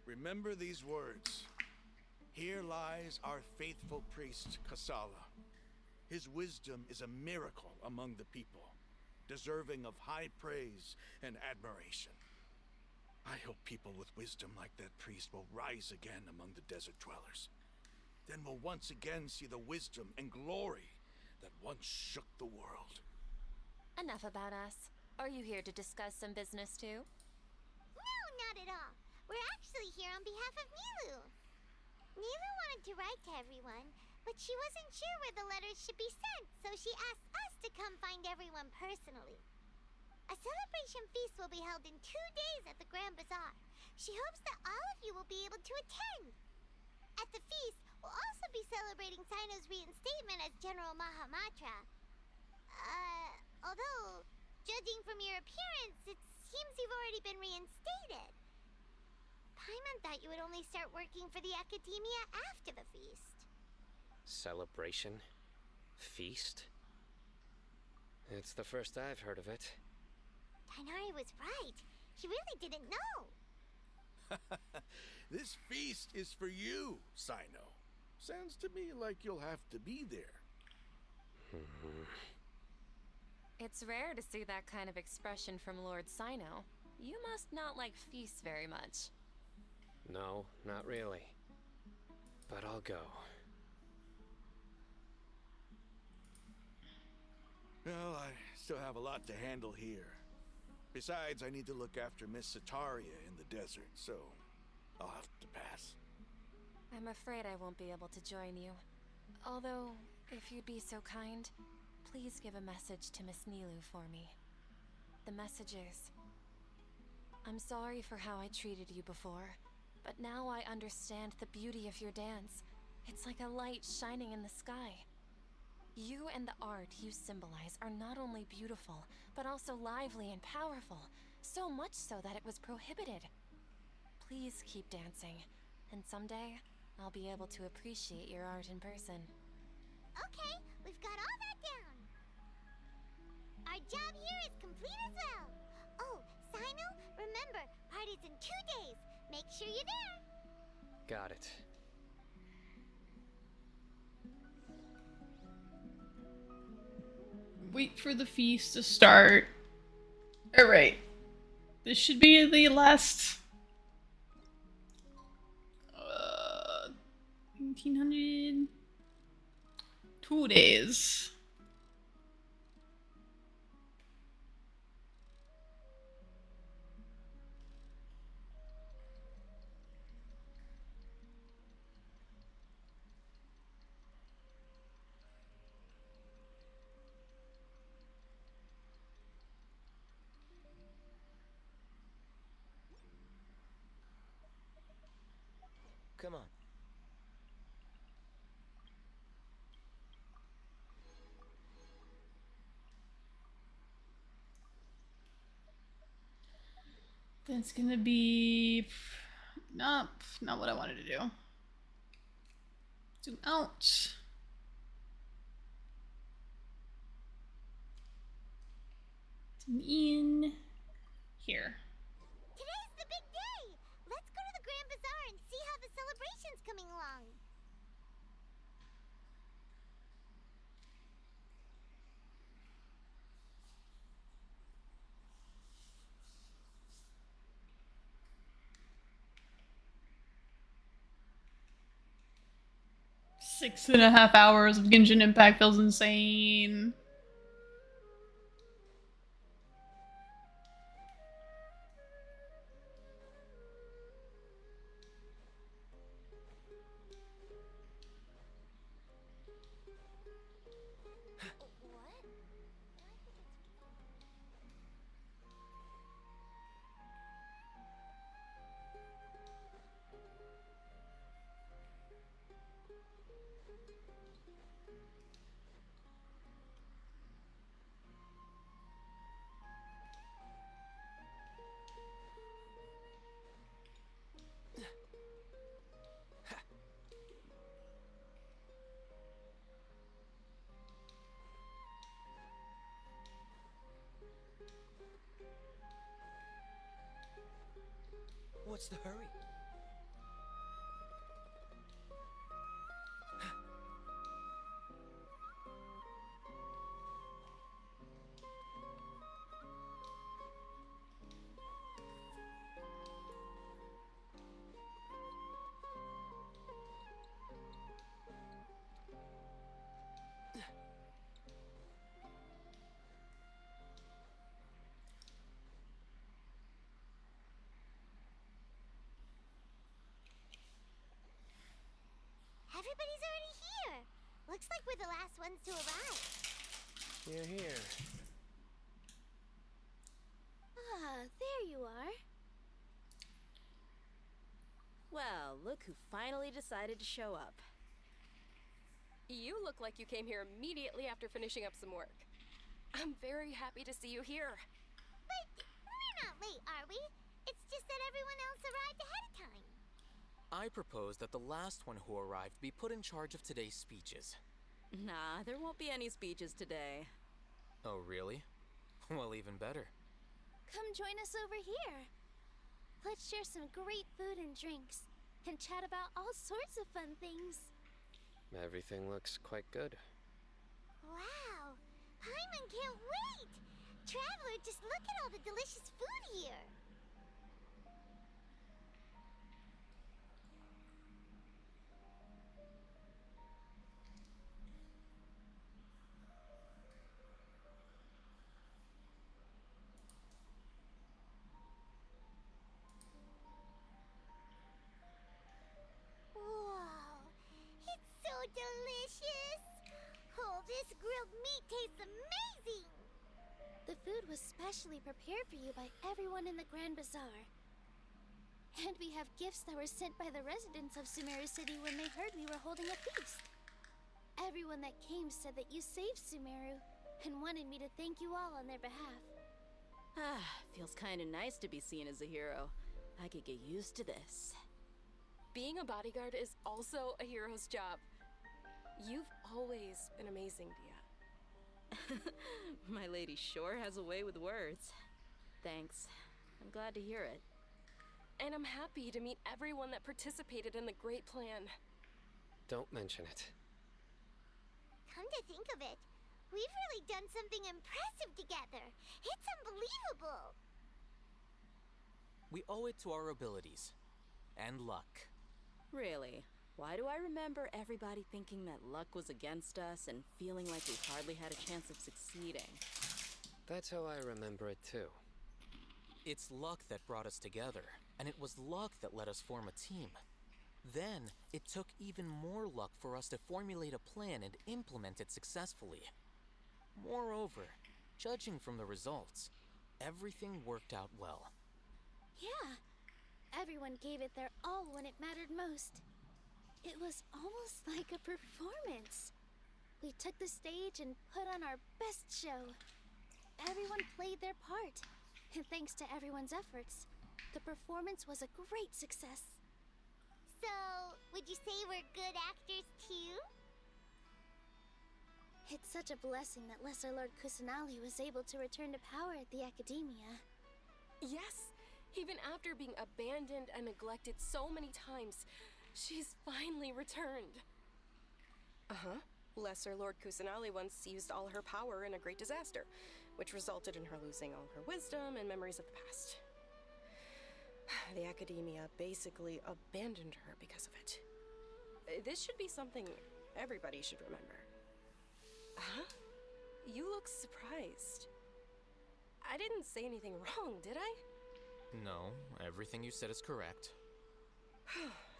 Remember these words. Here lies our faithful priest, Kasala. His wisdom is a miracle among the people, deserving of high praise and admiration. I hope people with wisdom like that priest will rise again among the desert dwellers. Then we'll once again see the wisdom and glory that once shook the world. Enough about us. Are you here to discuss some business too? No, not at all. We're actually here on behalf of Nilu. Nilu wanted to write to everyone, but she wasn't sure where the letters should be sent, so she asked us to come find everyone personally. A celebration feast will be held in 2 days at the Grand Bazaar. She hopes that all of you will be able to attend. At the feast, we'll also be celebrating Sino's reinstatement as General Mahamatra. Although, judging from your appearance, it seems you've already been reinstated. Paimon thought you would only start working for the Academia after the feast. Celebration? Feast? It's the first I've heard of it. Tighnari was right. She really didn't know. This feast is for you, Sino. Sounds to me like you'll have to be there. It's rare to see that kind of expression from Lord Sino. You must not like feasts very much. No, not really. But I'll go. Well, I still have a lot to handle here. Besides, I need to look after Miss Sataria in the desert, so I'll have to pass. I'm afraid I won't be able to join you. Although, if you'd be so kind, please give a message to Miss Nilu for me. The message is, I'm sorry for how I treated you before, but now I understand the beauty of your dance. It's like a light shining in the sky. You and the art you symbolize are not only beautiful, but also lively and powerful, so much so that it was prohibited. Please keep dancing, and someday I'll be able to appreciate your art in person. Okay, we've got all that down. Our job here is complete as well. Oh, Sino, remember, party's in 2 days. Make sure you're there. Got it. Wait for the feast to start. Alright. This should be the last... 1900... 2 days. Come on. That's gonna be... Not what I wanted to do. Zoom out. Zoom in. Here. Today's the big day. Let's go to the Grand Bazaar and see how the celebration's coming along. Six and a half hours of Genshin Impact feels insane. What's the hurry? Everybody's already here. Looks like we're the last ones to arrive. You're here. Ah, there you are. Well, look who finally decided to show up. You look like you came here immediately after finishing up some work. I'm very happy to see you here. But we're not late, are we? It's just that everyone else arrived ahead of time. I propose that the last one who arrived be put in charge of today's speeches. Nah, there won't be any speeches today. Oh, really? Well, even better. Come join us over here. Let's share some great food and drinks, and chat about all sorts of fun things. Everything looks quite good. Wow! Paimon can't wait! Traveler, just look at all the delicious food here! Wow! It's so delicious! Oh, this grilled meat tastes amazing! The food was specially prepared for you by everyone in the Grand Bazaar. And we have gifts that were sent by the residents of Sumeru City when they heard we were holding a feast. Everyone that came said that you saved Sumeru and wanted me to thank you all on their behalf. Ah, feels kinda nice to be seen as a hero. I could get used to this. Being a bodyguard is also a hero's job. You've always been amazing, Dia. My lady sure has a way with words. Thanks. I'm glad to hear it. And I'm happy to meet everyone that participated in the great plan. Don't mention it. Come to think of it, we've really done something impressive together. It's unbelievable. We owe it to our abilities. And luck. Really? Why do I remember everybody thinking that luck was against us and feeling like we hardly had a chance of succeeding? That's how I remember it too. It's luck that brought us together, and it was luck that let us form a team. Then, it took even more luck for us to formulate a plan and implement it successfully. Moreover, judging from the results, everything worked out well. Yeah, everyone gave it their all when it mattered most. It was almost like a performance. We took the stage and put on our best show. Everyone played their part, and thanks to everyone's efforts, the performance was a great success. So, would you say we're good actors too? It's such a blessing that Lesser Lord Kusanali was able to return to power at the Academia. Yes, even after being abandoned and neglected so many times, she's finally returned. Uh-huh. Lesser Lord Kusanali once used all her power in a great disaster, which resulted in her losing all her wisdom and memories of the past. The Academia basically abandoned her because of it. This should be something everybody should remember. Huh? You look surprised. I didn't say anything wrong, did I? No, everything you said is correct.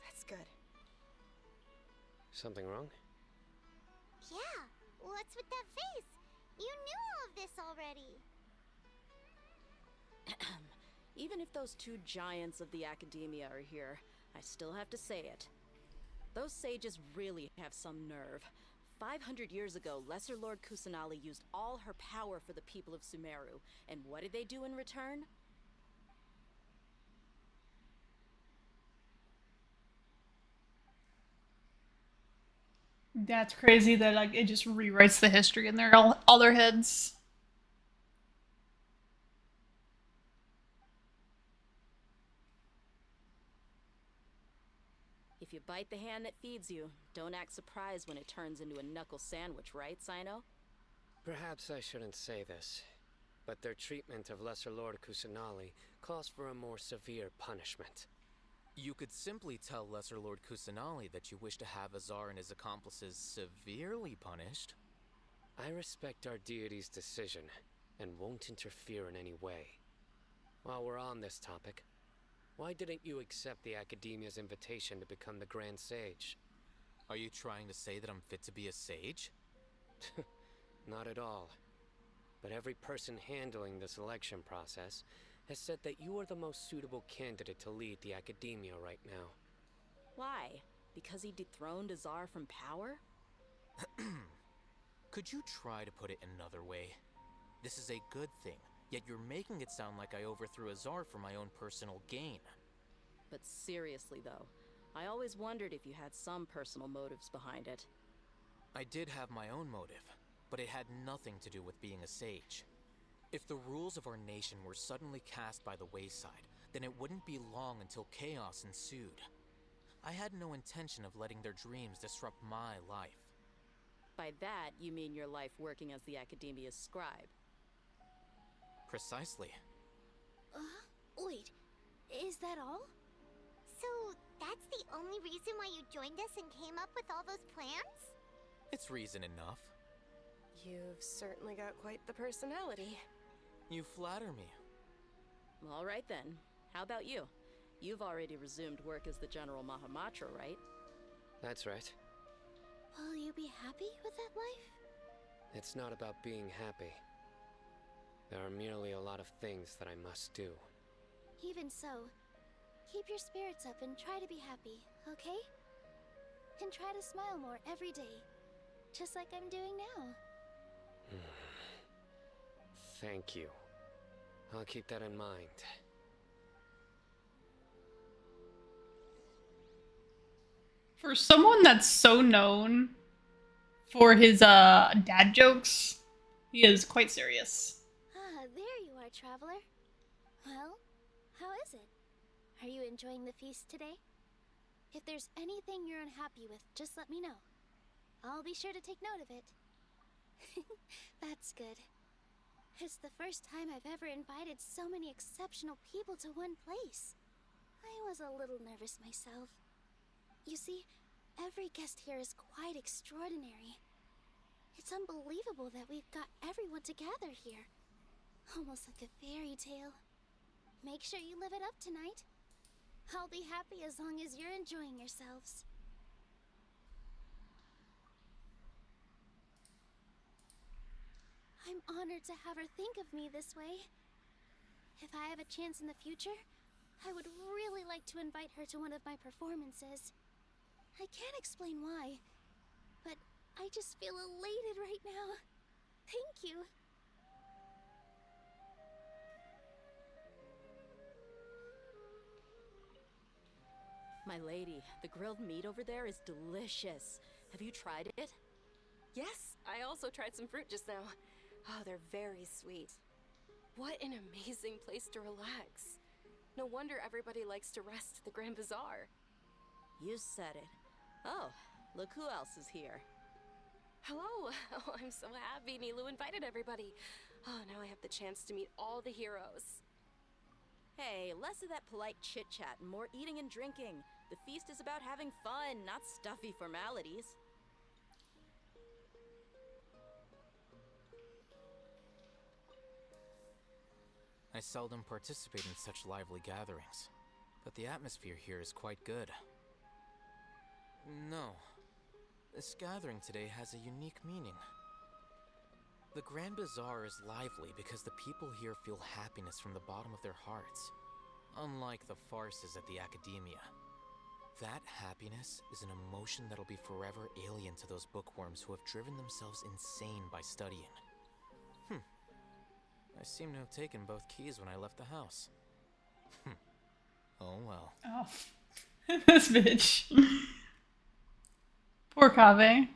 That's good. Something wrong? Yeah, what's with that face? You knew all of this already. Even if those two giants of the Academia are here, I still have to say it. Those sages really have some nerve. 500 years ago, Lesser Lord Kusanali used all her power for the people of Sumeru, and what did they do in return? That's crazy that like it just rewrites the history in all their heads. If you bite the hand that feeds you, don't act surprised when it turns into a knuckle sandwich, right, Sino? Perhaps I shouldn't say this, but their treatment of Lesser Lord Kusanali calls for a more severe punishment. You could simply tell Lesser Lord Kusanali that you wish to have Azar and his accomplices severely punished. I respect our deity's decision, and won't interfere in any way. While we're on this topic, why didn't you accept the Academia's invitation to become the Grand Sage? Are you trying to say that I'm fit to be a sage? Not at all. But every person handling the selection process has said that you are the most suitable candidate to lead the Academia right now. Why? Because he dethroned Azar from power? Could you try to put it another way? This is a good thing, yet you're making it sound like I overthrew Azar for my own personal gain. But seriously though, I always wondered if you had some personal motives behind it. I did have my own motive, but it had nothing to do with being a sage. If the rules of our nation were suddenly cast by the wayside, then it wouldn't be long until chaos ensued. I had no intention of letting their dreams disrupt my life. By that, you mean your life working as the Academia's scribe. Precisely. Wait, is that all? So, that's the only reason why you joined us and came up with all those plans? It's reason enough. You've certainly got quite the personality. You flatter me. All right then. How about you? You've already resumed work as the General Mahamatra, right? That's right. Will you be happy with that life? It's not about being happy. There are merely a lot of things that I must do. Even so, keep your spirits up and try to be happy, okay? And try to smile more every day, just like I'm doing now. Thank you. I'll keep that in mind. For someone that's so known for his dad jokes. He is quite serious. Ah, there you are, traveler. Well, how is it? Are you enjoying the feast today? If there's anything you're unhappy with, just let me know. I'll be sure to take note of it. That's good. It's the first time I've ever invited so many exceptional people to one place. I was a little nervous myself. You see, every guest here is quite extraordinary. It's unbelievable that we've got everyone together here. Almost like a fairy tale. Make sure you live it up tonight. I'll be happy as long as you're enjoying yourselves. I'm honored to have her think of me this way. If I have a chance in the future, I would really like to invite her to one of my performances. I can't explain why, but I just feel elated right now. Thank you. My lady, the grilled meat over there is delicious. Have you tried it? Yes, I also tried some fruit just now. Oh, they're very sweet. What an amazing place to relax. No wonder everybody likes to rest at the Grand Bazaar. You said it. Oh, look who else is here. Hello! Oh, I'm so happy Nilu invited everybody. Oh, now I have the chance to meet all the heroes. Hey, less of that polite chit-chat and more eating and drinking. The feast is about having fun, not stuffy formalities. I seldom participate in such lively gatherings, but the atmosphere here is quite good. No, this gathering today has a unique meaning. The Grand Bazaar is lively because the people here feel happiness from the bottom of their hearts, unlike the farces at the Academia. That happiness is an emotion that'll be forever alien to those bookworms who have driven themselves insane by studying. I seem to have taken both keys when I left the house. Oh well. Oh. This bitch. Poor Kaveh.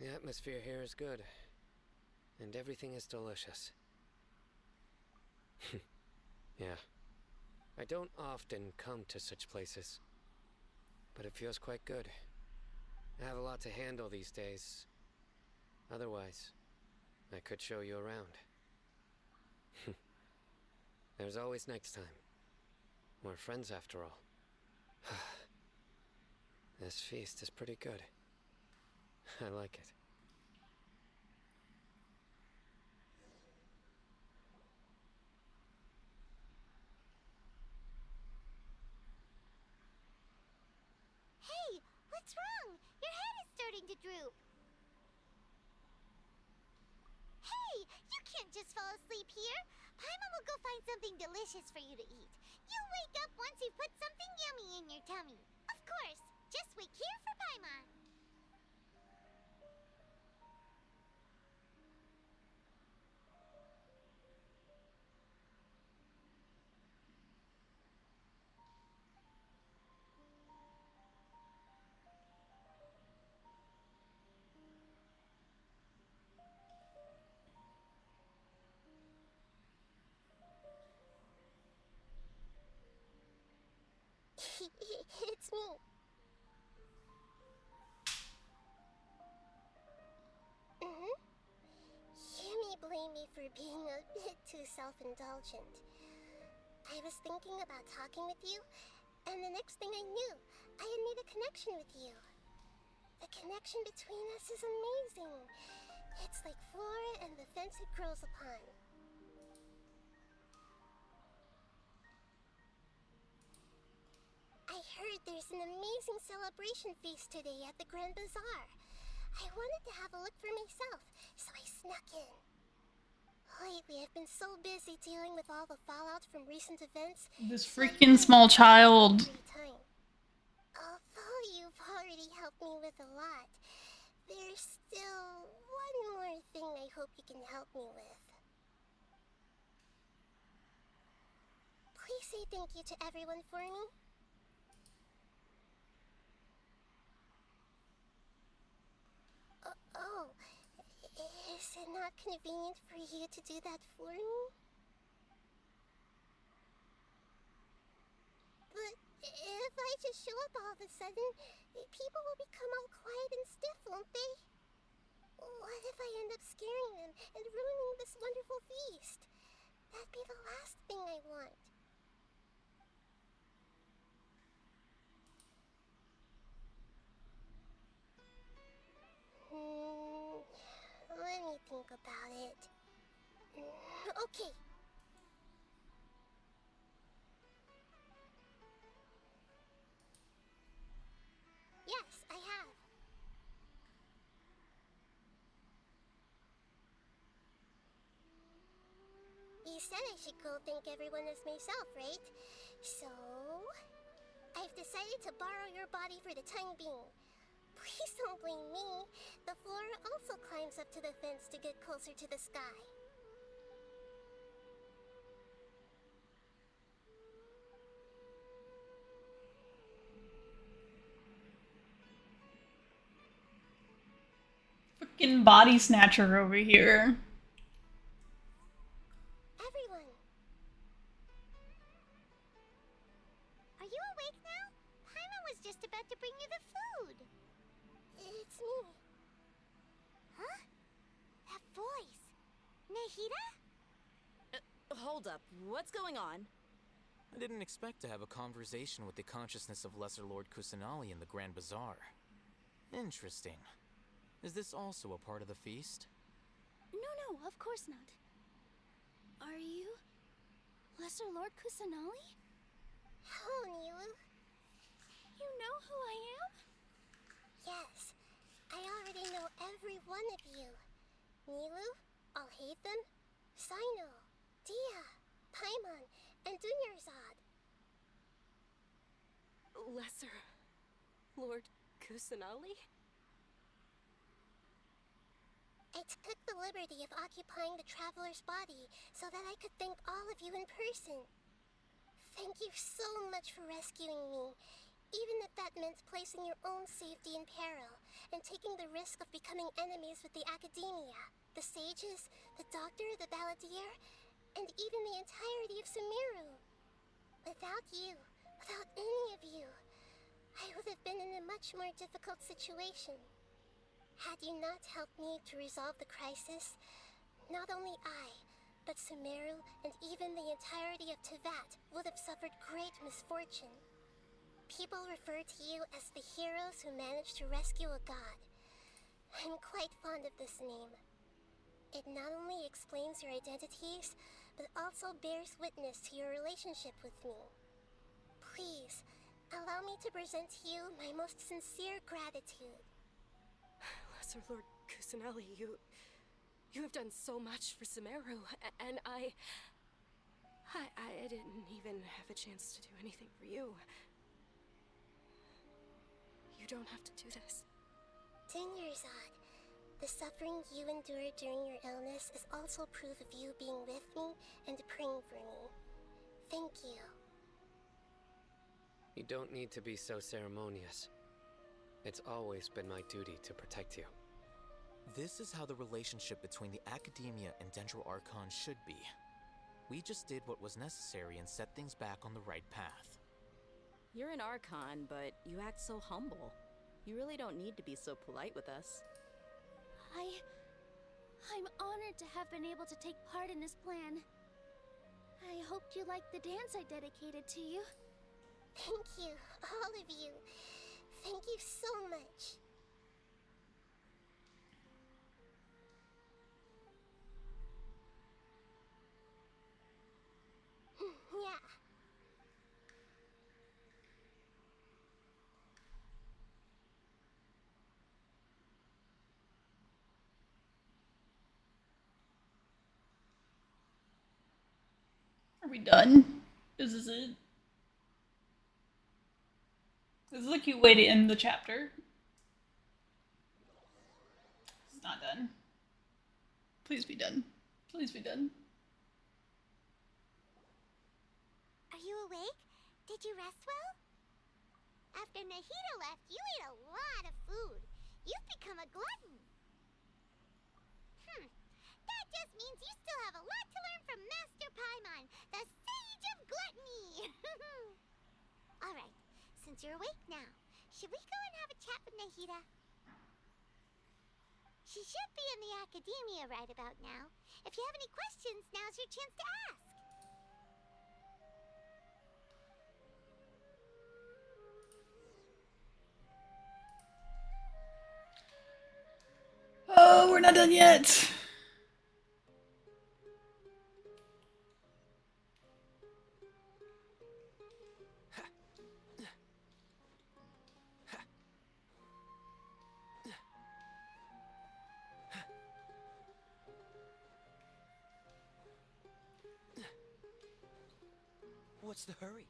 The atmosphere here is good, and everything is delicious. Yeah. I don't often come to such places, but it feels quite good. I have a lot to handle these days. Otherwise, I could show you around. There's always next time. We're friends after all. This feast is pretty good. I like it. Hey, what's wrong? Your head is starting to droop. Hey, you can't just fall asleep here. Paimon will go find something delicious for you to eat. You'll wake up once you've put something yummy in your tummy. Of course, just wait here for Paimon. It's me. You may blame me for being a bit too self-indulgent. I was thinking about talking with you, and the next thing I knew, I had made a connection with you. The connection between us is amazing. It's like flora and the fence it grows upon. I heard there's an amazing celebration feast today at the Grand Bazaar. I wanted to have a look for myself, so I snuck in. Lately, I've been so busy dealing with all the fallout from recent events. This freaking small child. Although you've already helped me with a lot, there's still one more thing I hope you can help me with. Please say thank you to everyone for me. Is it not convenient for you to do that for me? But if I just show up all of a sudden, people will become all quiet and stiff, won't they? What if I end up scaring them and ruining this wonderful feast? That'd be the last thing I want. Let me think about it. Okay. Yes, I have. You said I should go thank everyone as myself, right? So, I've decided to borrow your body for the time being. Please don't blame me. The flora also climbs up to the fence to get closer to the sky. Fucking body snatcher over here. Everyone! Are you awake now? Paimon was just about to bring you the food. It's me. Huh? That voice. Nahida? Hold up. What's going on? I didn't expect to have a conversation with the consciousness of Lesser Lord Kusanali in the Grand Bazaar. Interesting. Is this also a part of the feast? No, of course not. Are you Lesser Lord Kusanali? Oh, Nilu. You know who I am? Yes, I already know every one of you. Nilu, Alhaitham, Sino, Dia, Paimon, and Dunyarzad. Lesser Lord Kusanali? I took the liberty of occupying the traveler's body so that I could thank all of you in person. Thank you so much for rescuing me, even if that meant placing your own safety in peril and taking the risk of becoming enemies with the Academia, the sages, the doctor, the balladeer, and even the entirety of Sumeru. Without you, without any of you, I would have been in a much more difficult situation. Had you not helped me to resolve the crisis, not only I, but Sumeru and even the entirety of Teyvat would have suffered great misfortune. People refer to you as the heroes who managed to rescue a god. I'm quite fond of this name. It not only explains your identities, but also bears witness to your relationship with me. Please, allow me to present to you my most sincere gratitude. Lesser Lord Kusanali, you have done so much for Sumeru, and I didn't even have a chance to do anything for you. You don't have to do this. Dunyarzad, the suffering you endured during your illness is also proof of you being with me and praying for me. Thank you. You don't need to be so ceremonious. It's always been my duty to protect you. This is how the relationship between the Academia and Dendro Archon should be. We just did what was necessary and set things back on the right path. You're an Archon, but you act so humble. You really don't need to be so polite with us. I'm honored to have been able to take part in this plan. I hoped you liked the dance I dedicated to you. Thank you, all of you. Thank you so much. Yeah. Are we done? Is this it? This is a cute way to end the chapter. It's not done. Please be done. Please be done. Are you awake? Did you rest well? After Nahida left, you ate a lot of food. You've become a glutton. just means you still have a lot to learn from Master Paimon, the Sage of Gluttony! Alright, since you're awake now, should we go and have a chat with Nahida? She should be in the academia right about now. If you have any questions, now's your chance to ask. Oh, we're not done yet. What's the hurry?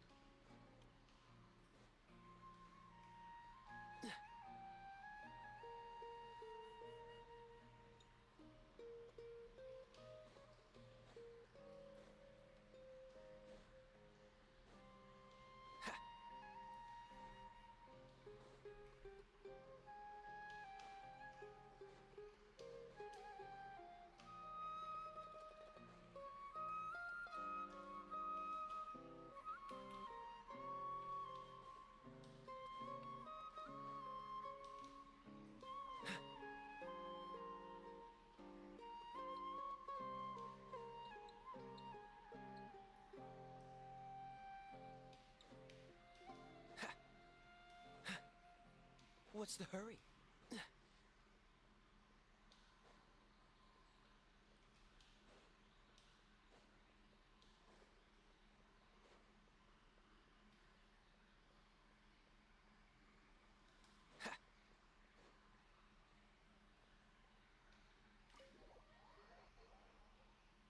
What's the hurry?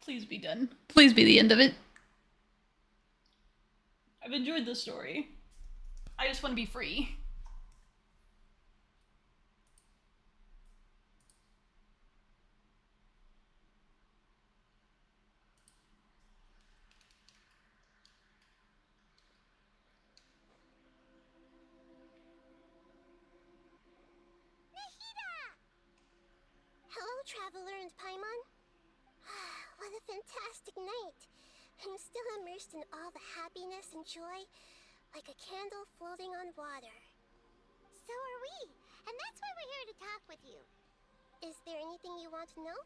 Please be done. Please be the end of it. I've enjoyed this story. I just want to be free. Hello, Traveler and Paimon. What a fantastic night. I'm still immersed in all the happiness and joy, like a candle floating on water. So are we, and that's why we're here to talk with you. Is there anything you want to know?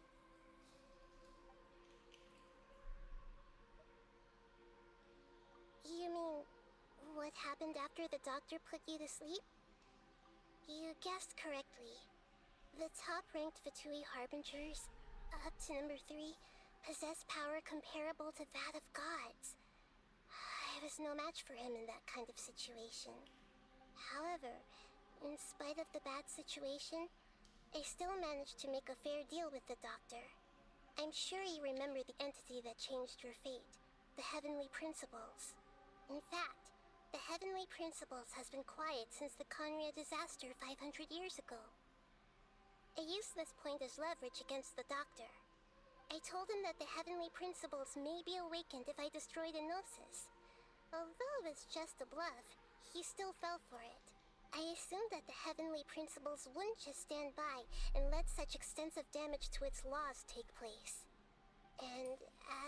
You mean, what happened after the doctor put you to sleep? You guessed correctly. The top-ranked Vtuber Harbingers, up to number 3, possess power comparable to that of gods. I was no match for him in that kind of situation. However, in spite of the bad situation, I still managed to make a fair deal with the doctor. I'm sure you remember the entity that changed your fate, the Heavenly Principles. In fact, the Heavenly Principles has been quiet since the Conria disaster 500 years ago. I used this point as leverage against the doctor. I told him that the Heavenly Principles may be awakened if I destroy the Gnosis. Although it's just a bluff, he still fell for it. I assumed that the Heavenly Principles wouldn't just stand by and let such extensive damage to its laws take place. And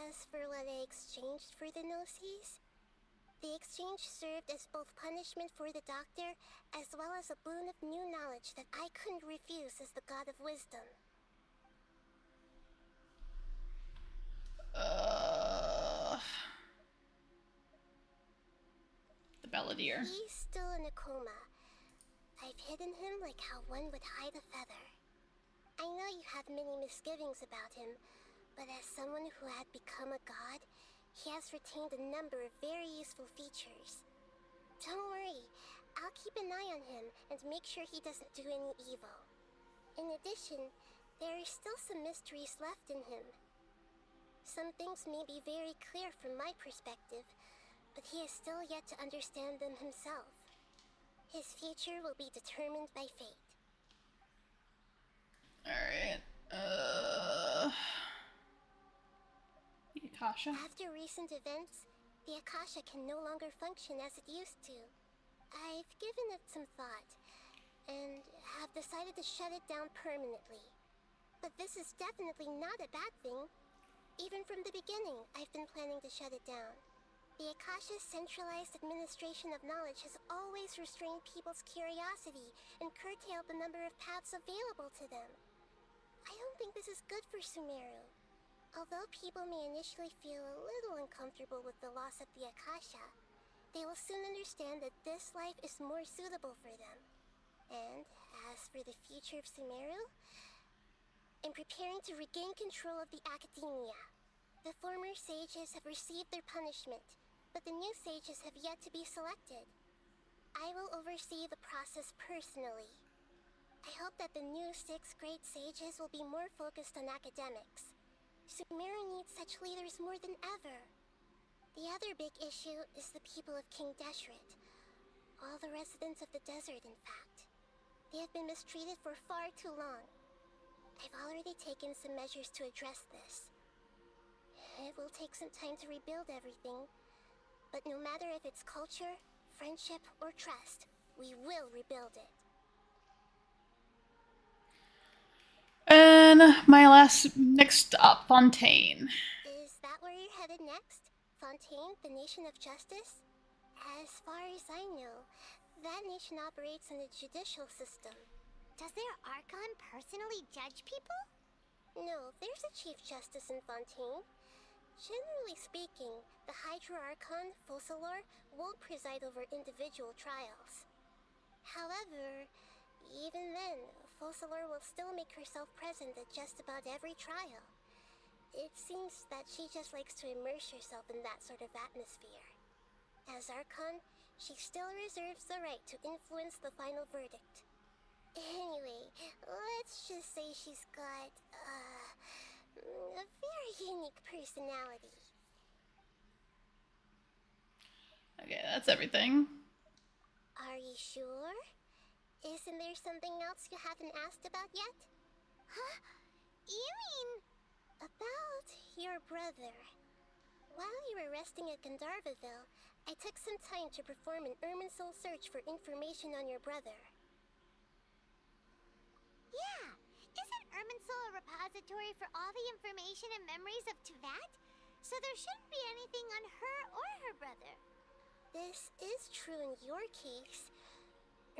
as for what I exchanged for the Gnosis, the exchange served as both punishment for the doctor, as well as a boon of new knowledge that I couldn't refuse as the god of wisdom. The Balladeer. He's still in a coma. I've hidden him like how one would hide a feather. I know you have many misgivings about him, but as someone who had become a god, he has retained a number of very useful features. Don't worry, I'll keep an eye on him and make sure he doesn't do any evil. In addition, there are still some mysteries left in him. Some things may be very clear from my perspective, but he is still yet to understand them himself. His future will be determined by fate. Alright, the Akasha? After recent events, the Akasha can no longer function as it used to. I've given it some thought, and have decided to shut it down permanently. But this is definitely not a bad thing. Even from the beginning, I've been planning to shut it down. The Akasha's centralized administration of knowledge has always restrained people's curiosity and curtailed the number of paths available to them. I don't think this is good for Sumeru. Although people may initially feel a little uncomfortable with the loss of the Akasha, they will soon understand that this life is more suitable for them. And as for the future of Sumeru, I'm preparing to regain control of the academia. The former sages have received their punishment, but the new sages have yet to be selected. I will oversee the process personally. I hope that the new 6th grade sages will be more focused on academics. Sumeru needs such leaders more than ever. The other big issue is the people of King Deshret. All the residents of the desert, in fact. They have been mistreated for far too long. I've already taken some measures to address this. It will take some time to rebuild everything, but no matter if it's culture, friendship, or trust, we will rebuild it. And my next stop, Fontaine. Is that where you're headed next? Fontaine, the nation of justice? As far as I know, that nation operates in a judicial system. Does their Archon personally judge people? No, there's a Chief Justice in Fontaine. Generally speaking, the Hydra Archon, Focalor, won't preside over individual trials. However, even then, Focalor will still make herself present at just about every trial. It seems that she just likes to immerse herself in that sort of atmosphere. As Archon, she still reserves the right to influence the final verdict. Anyway, let's just say she's got, a very unique personality. Okay, that's everything. Are you sure? Isn't there something else you haven't asked about yet? Huh? You mean... About your brother. While you were resting at Gandharvaville, I took some time to perform an Irminsul search for information on your brother. Yeah! Isn't Irminsul a repository for all the information and memories of Teyvat? So there shouldn't be anything on her or her brother. This is true in your case.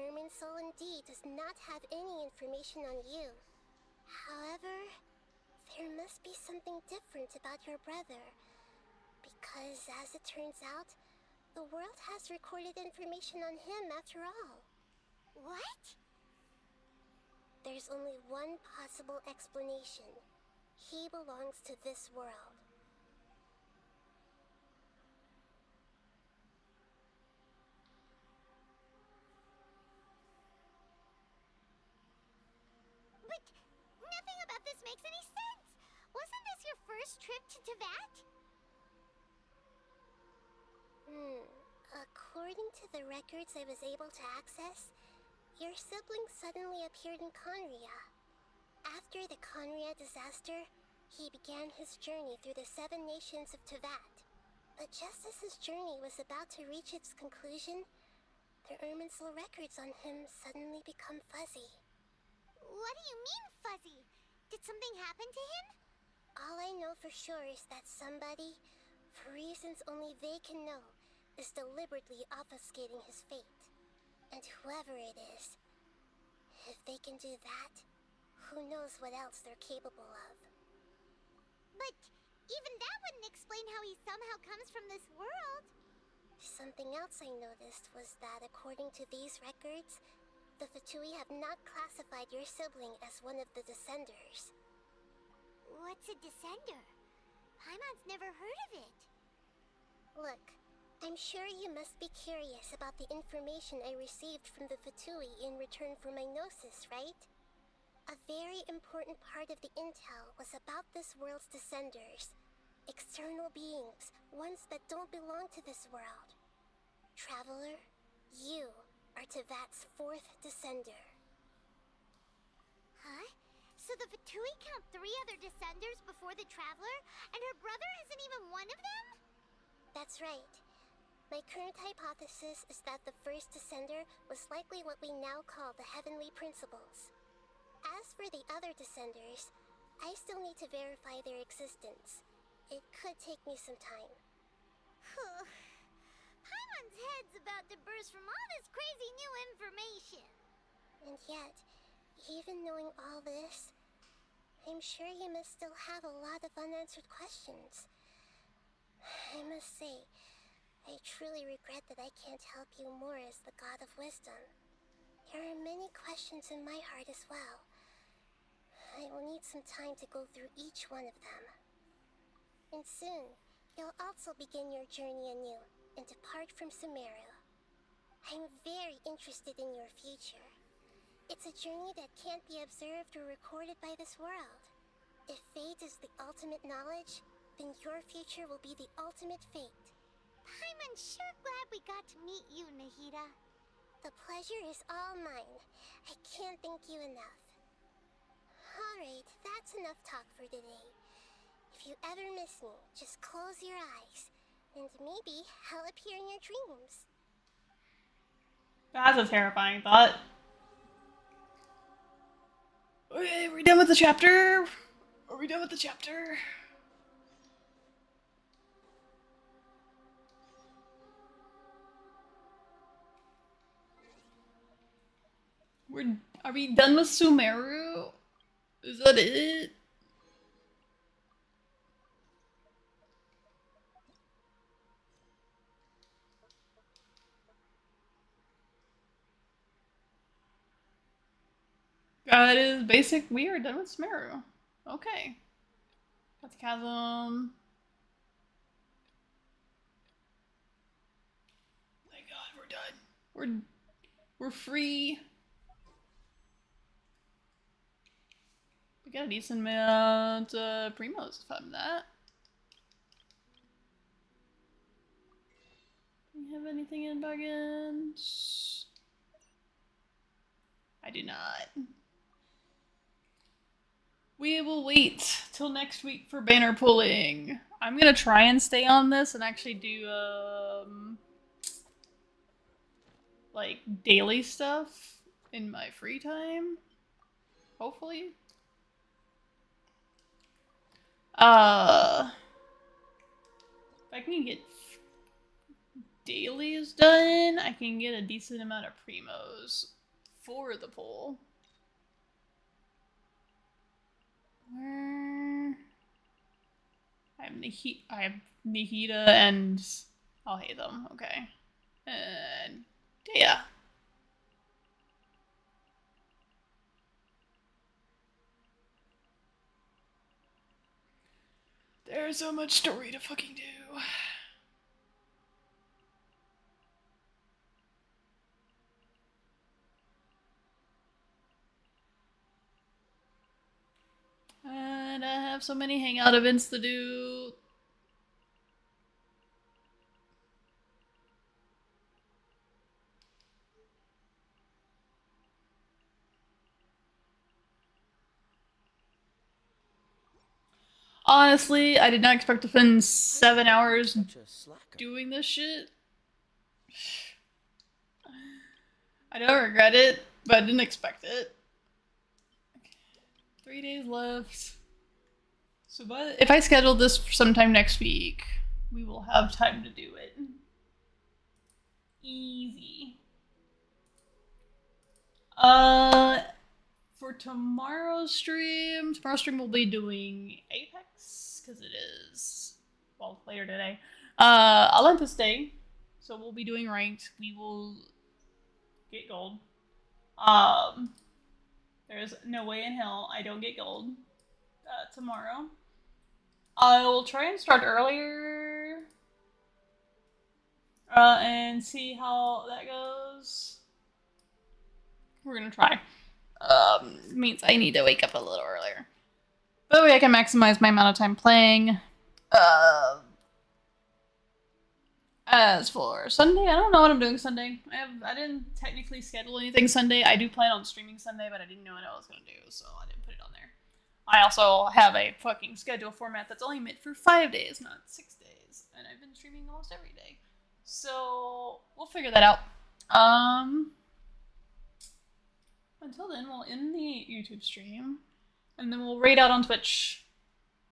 Irminsul indeed does not have any information on you. However, there must be something different about your brother. Because as it turns out, the world has recorded information on him after all. What? There's only one possible explanation. He belongs to this world. But nothing about this makes any sense! Wasn't this your first trip to Teyvat? According to the records I was able to access, your sibling suddenly appeared in Conria. After the Conria disaster, he began his journey through the 7 nations of Teyvat. But just as his journey was about to reach its conclusion, the Irminsul records on him suddenly become fuzzy. What do you mean, fuzzy? Did something happen to him? All I know for sure is that somebody, for reasons only they can know, is deliberately obfuscating his fate. And whoever it is, if they can do that, who knows what else they're capable of. But even that wouldn't explain how he somehow comes from this world. Something else I noticed was that according to these records, the Vtui have not classified your sibling as one of the Descenders. What's a Descender? Paimon's never heard of it. Look, I'm sure you must be curious about the information I received from the Vtui in return for my gnosis, right? A very important part of the intel was about this world's Descenders. External beings, ones that don't belong to this world. Traveler, you are Teyvat's 4th Descender. Huh? So the Vtui count 3 other Descenders before the Traveler, and her brother isn't even one of them? That's right. My current hypothesis is that the first Descender was likely what we now call the Heavenly Principles. As for the other Descenders, I still need to verify their existence. It could take me some time. Paimon's head's about to burst from all this crazy new information. And yet, even knowing all this, I'm sure he must still have a lot of unanswered questions. I must say, I truly regret that I can't help you more as the God of Wisdom. There are many questions in my heart as well. I will need some time to go through each one of them. And soon, you'll also begin your journey anew and depart from Sumeru. I'm very interested in your future. It's a journey that can't be observed or recorded by this world. If fate is the ultimate knowledge, then your future will be the ultimate fate. Paimon's sure glad we got to meet you, Nahida. The pleasure is all mine. I can't thank you enough. Alright, that's enough talk for today. If you ever miss me, just close your eyes, and maybe I'll appear in your dreams. That's a terrifying thought. Okay, are we done with the chapter? Are we done with the chapter? Are we done with Sumeru? Is that it? That is basic. We are done with Sumeru. Okay. That's Chasm. Thank God, we're done. We're free. We got a decent amount of primos from that. Do we have anything in bargains? I do not. We will wait till next week for banner pulling. I'm gonna try and stay on this and actually do like daily stuff in my free time. Hopefully. If I can get dailies done, I can get a decent amount of primos for the pull. Where I have Nahida and I'll hate them. Okay, and yeah. There's so much story to fucking do. And I have so many hangout events to do. Honestly, I did not expect to spend 7 hours doing this shit. I don't regret it, but I didn't expect it. 3 days left. So if I schedule this for sometime next week, we will have time to do it. Easy. For tomorrow's stream we'll be doing Apex, because it is, well, later today. Olympus Day, so we'll be doing ranked. We will get gold. There's no way in hell I don't get gold tomorrow. I will try and start earlier and see how that goes. We're gonna try. Means I need to wake up a little earlier. But that way I can maximize my amount of time playing. As for Sunday, I don't know what I'm doing Sunday. I didn't technically schedule anything Sunday. I do plan on streaming Sunday, but I didn't know what I was gonna do, so I didn't put it on there. I also have a fucking schedule format that's only meant for 5 days, not 6 days. And I've been streaming almost every day. So we'll figure that out. Until then, we'll end the YouTube stream. And then we'll raid out on Twitch.